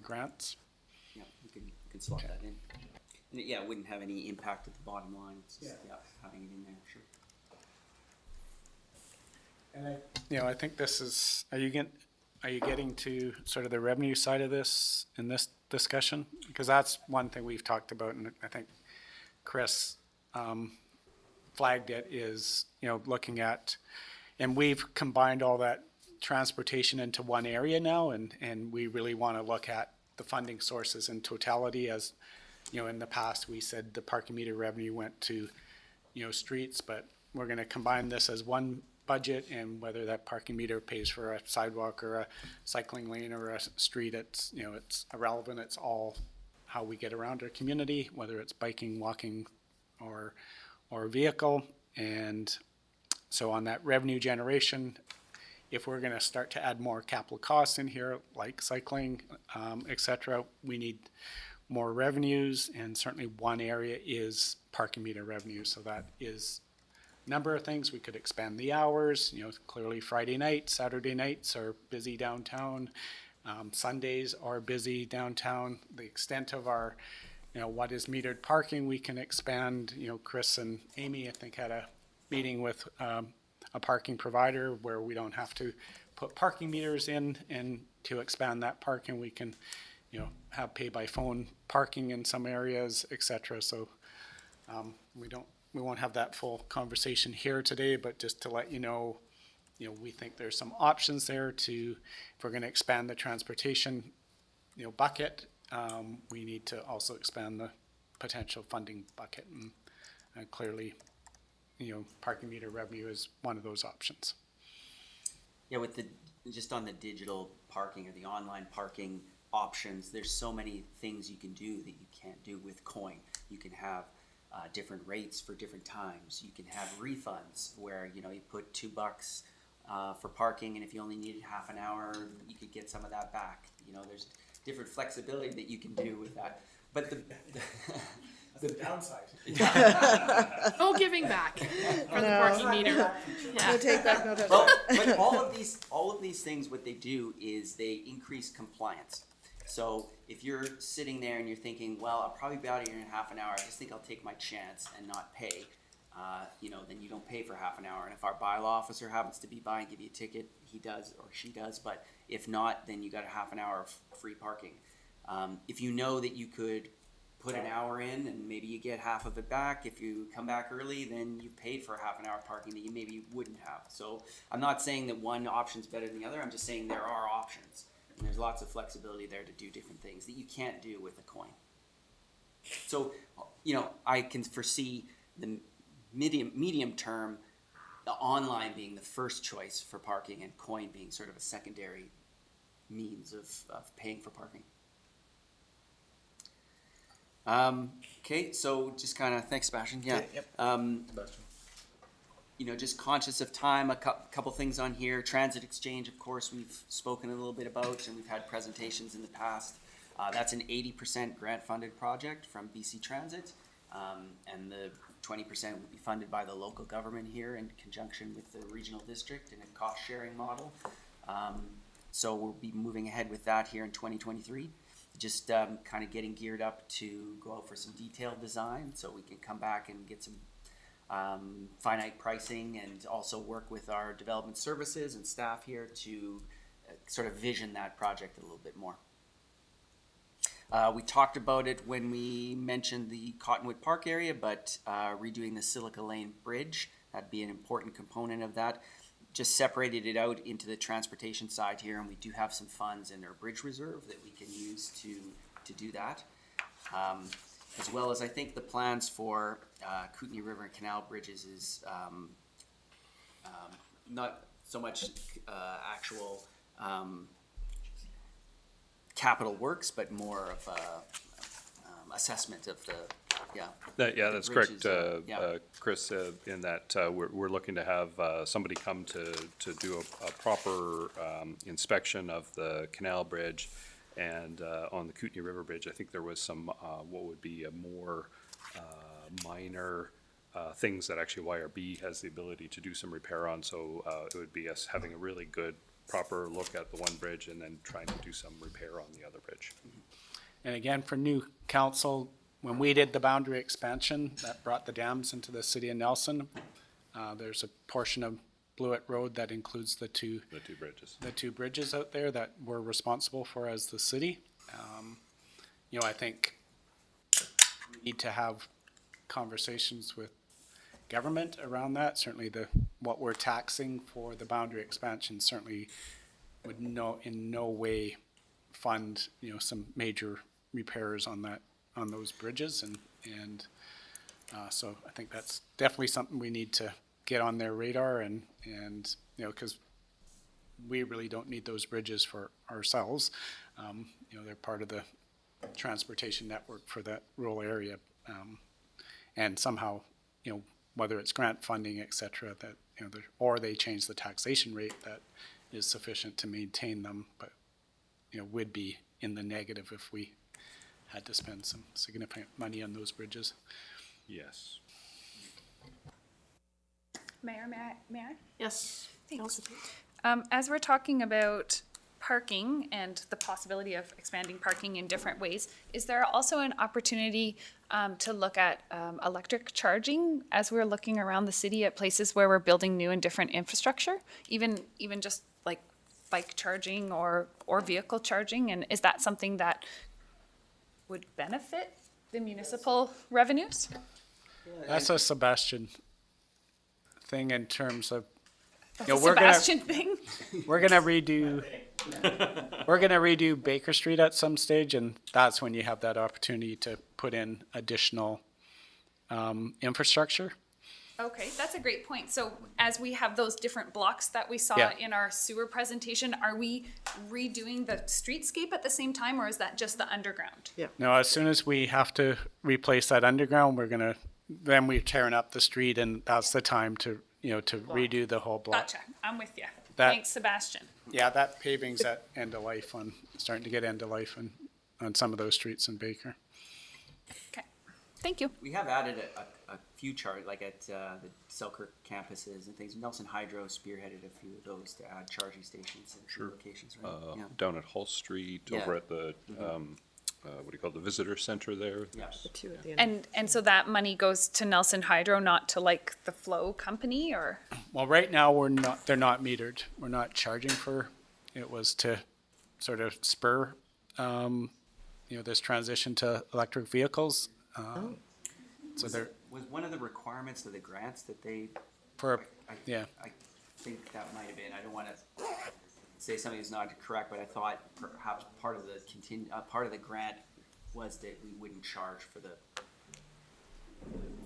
grants. Yeah, we can slot that in. And it wouldn't have any impact at the bottom line. It's just, having it in there, sure. And I think this is, are you getting to sort of the revenue side of this in this discussion? Because that's one thing we've talked about, and I think Chris flagged it, is, looking at, and we've combined all that transportation into one area now, and we really want to look at the funding sources in totality. As in the past, we said the parking meter revenue went to, streets, but we're going to combine this as one budget, and whether that parking meter pays for a sidewalk or a cycling lane or a street, it's irrelevant. It's all how we get around our community, whether it's biking, walking, or vehicle. And so on that revenue generation, if we're going to start to add more capital costs in here, like cycling, et cetera, we need more revenues, and certainly one area is parking meter revenue. So that is a number of things. We could expand the hours. Clearly Friday nights, Saturday nights are busy downtown. Sundays are busy downtown. The extent of our, what is metered parking, we can expand. Chris and Amy, I think, had a meeting with a parking provider where we don't have to put parking meters in, and to expand that parking, we can, have pay by phone parking in some areas, et cetera. So we won't have that full conversation here today, but just to let you know, we think there's some options there to, if we're going to expand the transportation, bucket, we need to also expand the potential funding bucket, and clearly, parking meter revenue is one of those options. Yeah, with just on the digital parking or the online parking options, there's so many things you can do that you can't do with coin. You can have different rates for different times. You can have refunds where, you put $2 for parking, and if you only needed half an hour, you could get some of that back. There's different flexibility that you can do with that. But the downside. No giving back for the parking meter. Yeah. No take back, no touch Well, back. but all of these things, what they do is they increase compliance. So if you're sitting there and you're thinking, well, I'll probably be out of here in half an hour, I just think I'll take my chance and not pay, then you don't pay for half an hour. And if our bylaw officer happens to be by and give you a ticket, he does or she does, but if not, then you got a half an hour of free parking. If you know that you could put an hour in and maybe you get half of it back, if you come back early, then you paid for half an hour parking that you maybe wouldn't have. So I'm not saying that one option's better than the other, I'm just saying there are options. And there's lots of flexibility there to do different things that you can't do with a coin. So, you know, I can foresee the medium term, the online being the first choice for parking and coin being sort of a secondary means of paying for parking. Okay, so just kind of, thanks Sebastian, yeah. You know, just conscious of time, a couple things on here. Transit exchange, of course, we've spoken a little bit about, and we've had presentations in the past. That's an 80% grant-funded project from BC Transit, and the 20% will be funded by the local government here in conjunction with the regional district in a cost-sharing model. So we'll be moving ahead with that here in 2023. Just kind of getting geared up to go out for some detailed design so we can come back and get some finite pricing and also work with our development services and staff here to sort of vision that project a little bit more. We talked about it when we mentioned the Cottonwood Park area, but redoing the Silica Lane Bridge, that'd be an important component of that. Just separated it out into the transportation side here, and we do have some funds in our bridge reserve that we can use to do that. As well as I think the plans for Kootenay River and Canal bridges is not so much actual capital works, but more of assessment of the That's correct, yeah. Chris, in that we're looking to have somebody come to do a proper inspection of the canal bridge. And on the Kootenay River Bridge, I think there was some what would be a more minor things that actually YRB has the ability to do some repair on. So it would be us having a really good, proper look at the one bridge and then trying to do some repair on the other bridge. And again, for new council, when we did the boundary expansion that brought the dams into the city of Nelson, there's a portion of Blewett Road that includes the two bridges out there that we're responsible for as the city. You know, I think we need to have conversations with government around that. Certainly what we're taxing for the boundary expansion certainly would in no way fund, you know, some major repairs on those bridges, and so I think that's definitely something we need to get on their radar, and you know, because we really don't need those bridges for ourselves. You know, they're part of the transportation network for that rural area, and somehow, you know, whether it's grant funding, et cetera, that, you know, or they change the taxation rate that is sufficient to maintain them, but, you know, would be in the negative if we had to spend some significant money on those bridges. Yes. Mayor, may I? Yes. Thanks. As we're talking about parking and the possibility of expanding parking in different ways, is there also an opportunity to look at electric charging as we're looking around the city at places where we're building new and different infrastructure, even just like bike charging or vehicle charging? And is that something that would benefit the municipal revenues? That's a Sebastian thing in terms of, That's you know, a Sebastian thing? we're gonna redo Baker Street at some stage, and that's when you have that opportunity to put in additional infrastructure. Okay, that's a great point. So as we have those different blocks that we saw Yeah. in our sewer presentation, are we redoing the streetscape at the same time, or is that just the underground? Yeah. No, as soon as we have to replace that underground, then we're tearing up the street, and that's the time to, you know, to redo the whole block. Gotcha, I'm with you. That- Thanks, Sebastian. Yeah, that paving's at end of life starting to get end of life on some of those streets in Baker. Okay, thank you. We have added a few like at the Selkirk campuses and things. Nelson Hydro spearheaded a few of those to add charging stations in a few locations, right? Yeah. Down at Hall Street, Yeah. over at the, what do you call it, the visitor center there? Yeah. The two at the end. And so that money goes to Nelson Hydro, not to like the Flow company, or? Well, right now, they're not metered. We're not charging for, it was to sort of spur, this transition to electric vehicles. So they're, Was one of the requirements of the grants that they, for, yeah. I think that might have been, I don't wanna say something that's not correct, but I thought perhaps part of the grant was that we wouldn't charge for the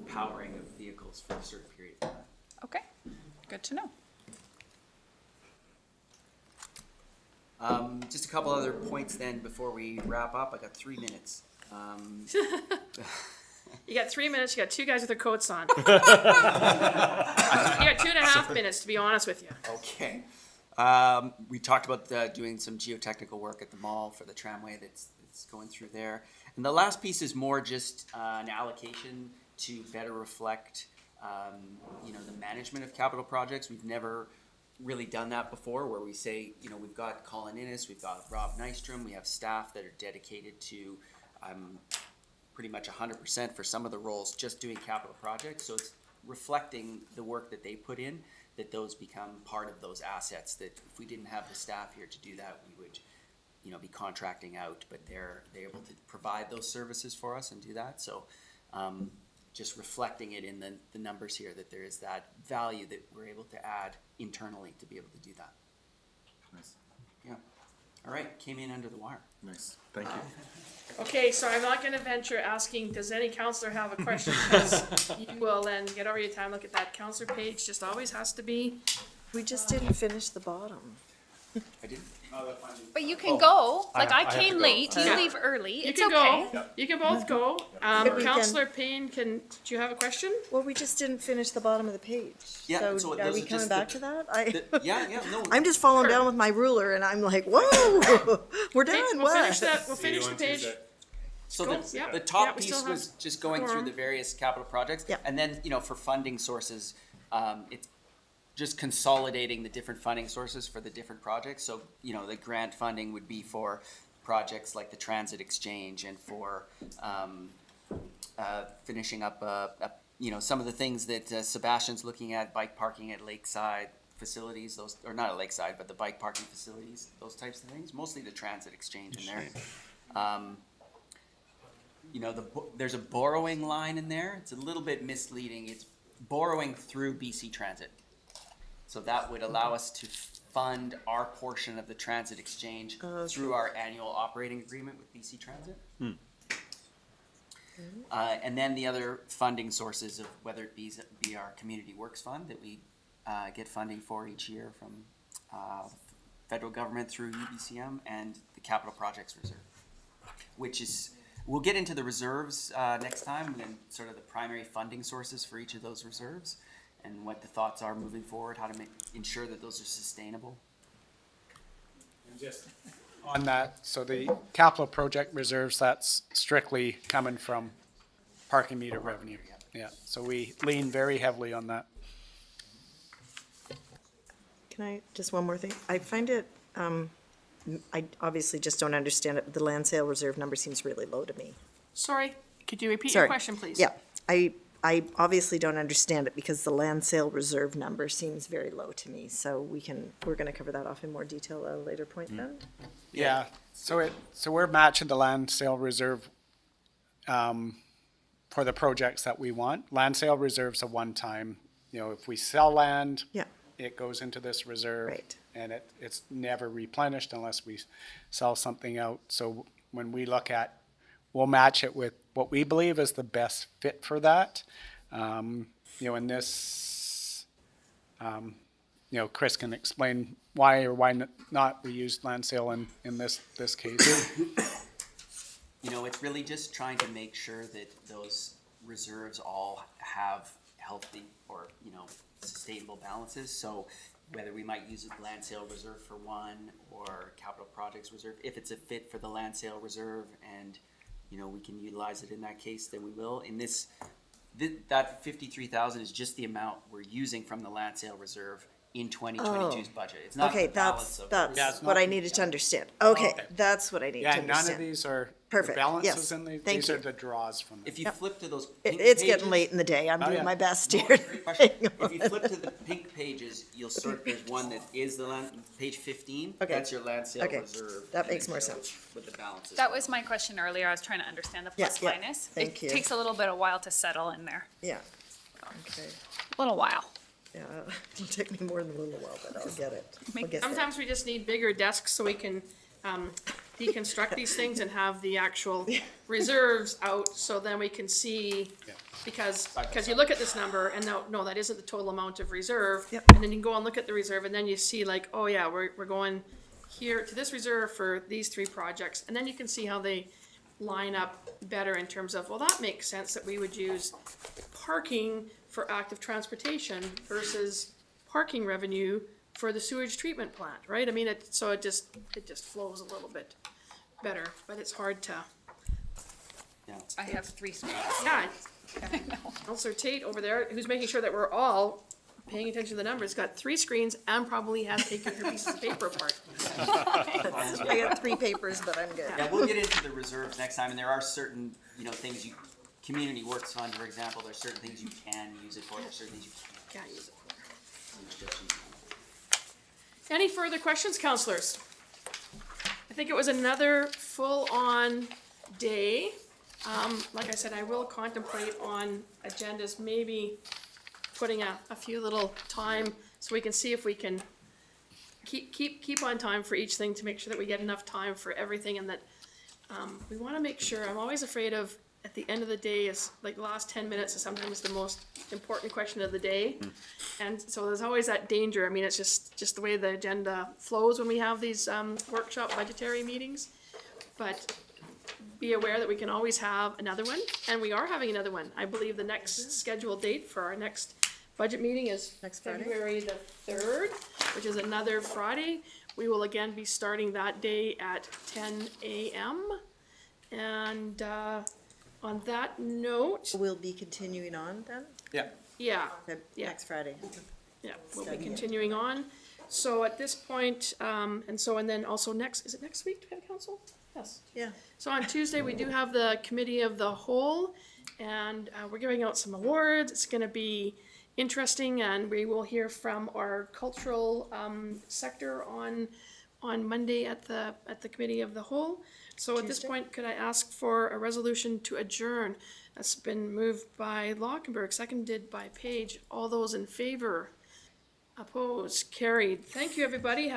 powering of vehicles for a certain period of time. Okay, good to know. Just a couple other points then before we wrap up. I got 3 minutes. You got 3 minutes, you got two guys with their coats on. You got 2.5 minutes, to be honest with you. Okay. We talked about doing some geotechnical work at the mall for the tramway that's going through there. And the last piece is more just an allocation to better reflect, the management of capital projects. We've never really done that before, where we say, we've got Colin Innes, we've got Rob Nystrom, we have staff that are dedicated to pretty much 100% for some of the roles just doing capital projects. So it's reflecting the work that they put in, that those become part of those assets, that if we didn't have the staff here to do that, we would be contracting out, but they're able to provide those services for us and do that. So just reflecting it in the numbers here, that there is that value that we're able to add internally to be able to do that. Nice. Yeah. All right, came in under the wire. Nice, thank you. Okay, so I'm not gonna venture asking, does any counselor have a question? Because you will then get over your time, look at that counselor page, just always has to be. We just didn't finish the bottom. I didn't. But you can go, like I have to came go. late, you Yeah. leave early, You it's can okay. go, you can both go. But we can- Counselor Payne, did you have a question? Well, we just didn't finish the bottom of the page. Yeah, So so are those we are coming just back to that? No. I'm just following down with my ruler and I'm like, whoa, we're Okay, done, we'll finish what? that, we'll finish the page. So Cool, the, yeah. the Yeah, top we piece still was have just going through quorum. the various capital projects. Yeah. And then, for funding sources, it's just consolidating the different funding sources for the different projects. So, the grant funding would be for projects like the Transit Exchange and for finishing up, some of the things that Sebastian's looking at, bike parking at Lakeside facilities, those, or not at Lakeside, but the bike parking facilities, those types of things, mostly the Transit Exchange in there. There's a borrowing line in there. It's a little bit misleading. It's borrowing through BC Transit. So that would allow us to fund our portion of the Transit Exchange through our annual operating agreement with BC Transit. And then the other funding sources of whether it be our Community Works Fund that we get funding for each year from federal government through UBCM, and the Capital Projects Reserve, which is, we'll get into the reserves next time, and sort of the primary funding sources for each of those reserves, and what the thoughts are moving forward, how to ensure that those are sustainable. And just on that, so the capital project reserves, that's strictly coming from parking meter revenue. Yeah, so we lean very heavily on that. Can I, just one more thing? I find it, I obviously just don't understand it, but the land sale reserve number seems really low to me. Sorry, could you repeat Sorry. your question, please? Yeah, I obviously don't understand it because the land sale reserve number seems very low to me. So we're gonna cover that off in more detail at a later point then? Yeah, so we're matching the land sale reserve for the projects that we want. Land sale reserve's a one-time, if we sell land. Yeah. It goes into this reserve. Right. And it's never replenished unless we sell something out. So when we look at, we'll match it with what we believe is the best fit for that. In this, Chris can explain why or why not we used land sale in this case. It's really just trying to make sure that those reserves all have healthy or, sustainable balances. So whether we might use a land sale reserve for one or capital projects reserve, if it's a fit for the land sale reserve and, we can utilize it in that case, then we will. In this, that 53,000 is just the amount we're using from the land sale reserve in 2022's budget. It's not Okay, the balance that's of. Yeah, it's what not- I needed to understand. Okay, Okay. that's what I need to Yeah, understand. none of these are Perfect, balances yes, in thank these are you. the draws from them. If you flip to those It, pink it's pages, getting late in the day, I'm Oh, doing yeah. my best No, here. great question. If you flip to the pink pages, you'll sort, there's one that is the land, page 15. Okay. That's your land sale Okay. reserve. That and makes it more shows sense. What the balance is. That was my question earlier. I was trying to understand the Yeah, plus yeah. minus. Thank you. It takes a little bit of while to settle in there. Yeah, okay, A little while. yeah, it'll take me more than a little while, but I'll get it. I'll get there. Sometimes we just need bigger desks so we can deconstruct these things and have the actual reserves out, so then we can see, because you look at this number and no, that isn't the total amount of reserve. Yep. And then you can go and look at the reserve and then you see like, oh yeah, we're going here to this reserve for these 3 projects. And then you can see how they line up better in terms of, well, that makes sense that we would use parking for active transportation versus parking revenue for the sewage treatment plant, right? I mean, it just flows a little bit better, but it's hard to, I have 3 screens. yeah. Counselor Tate over there, who's making sure that we're all paying attention to the numbers, got 3 screens and probably has taken her pieces of paper apart. I got 3 papers, but I'm good. Yeah, we'll get into the reserves next time, and there are certain, things community works fund, for example, there's certain things you can use it for, there's certain things you Can't use it for. restrictions. Any further questions, counselors? I think it was another full-on day. Like I said, I will contemplate on agendas, maybe putting a few little time so we can see if we can keep on time for each thing to make sure that we get enough time for everything, and that we want to make sure. I'm always afraid of, at the end of the day, is like the last 10 minutes is sometimes the most important question of the day. And so there's always that danger. I mean, it's just the way the agenda flows when we have these workshop budgetary meetings. But be aware that we can always have another one, and we are having another one. I believe the next scheduled date for our next budget meeting is Next Friday? February the 3rd, which is another Friday. We will again be starting that day at 10 a.m. And on that note, We'll be continuing on then? Yeah. yeah, Okay, Yeah. Next Friday. yeah, we'll be Study it. continuing on. So at this point, and then also is it next week do we have council? Yes. Yeah. So on Tuesday, we do have the committee of the whole, and we're giving out some awards. It's gonna be interesting, and we will hear from our cultural sector on Monday at the committee of the whole. So at this Tuesday? point, could I ask for a resolution to adjourn? That's been moved by Lockenberg, seconded by Page. All those in favor? Opposed? Carried. Thank you, everybody.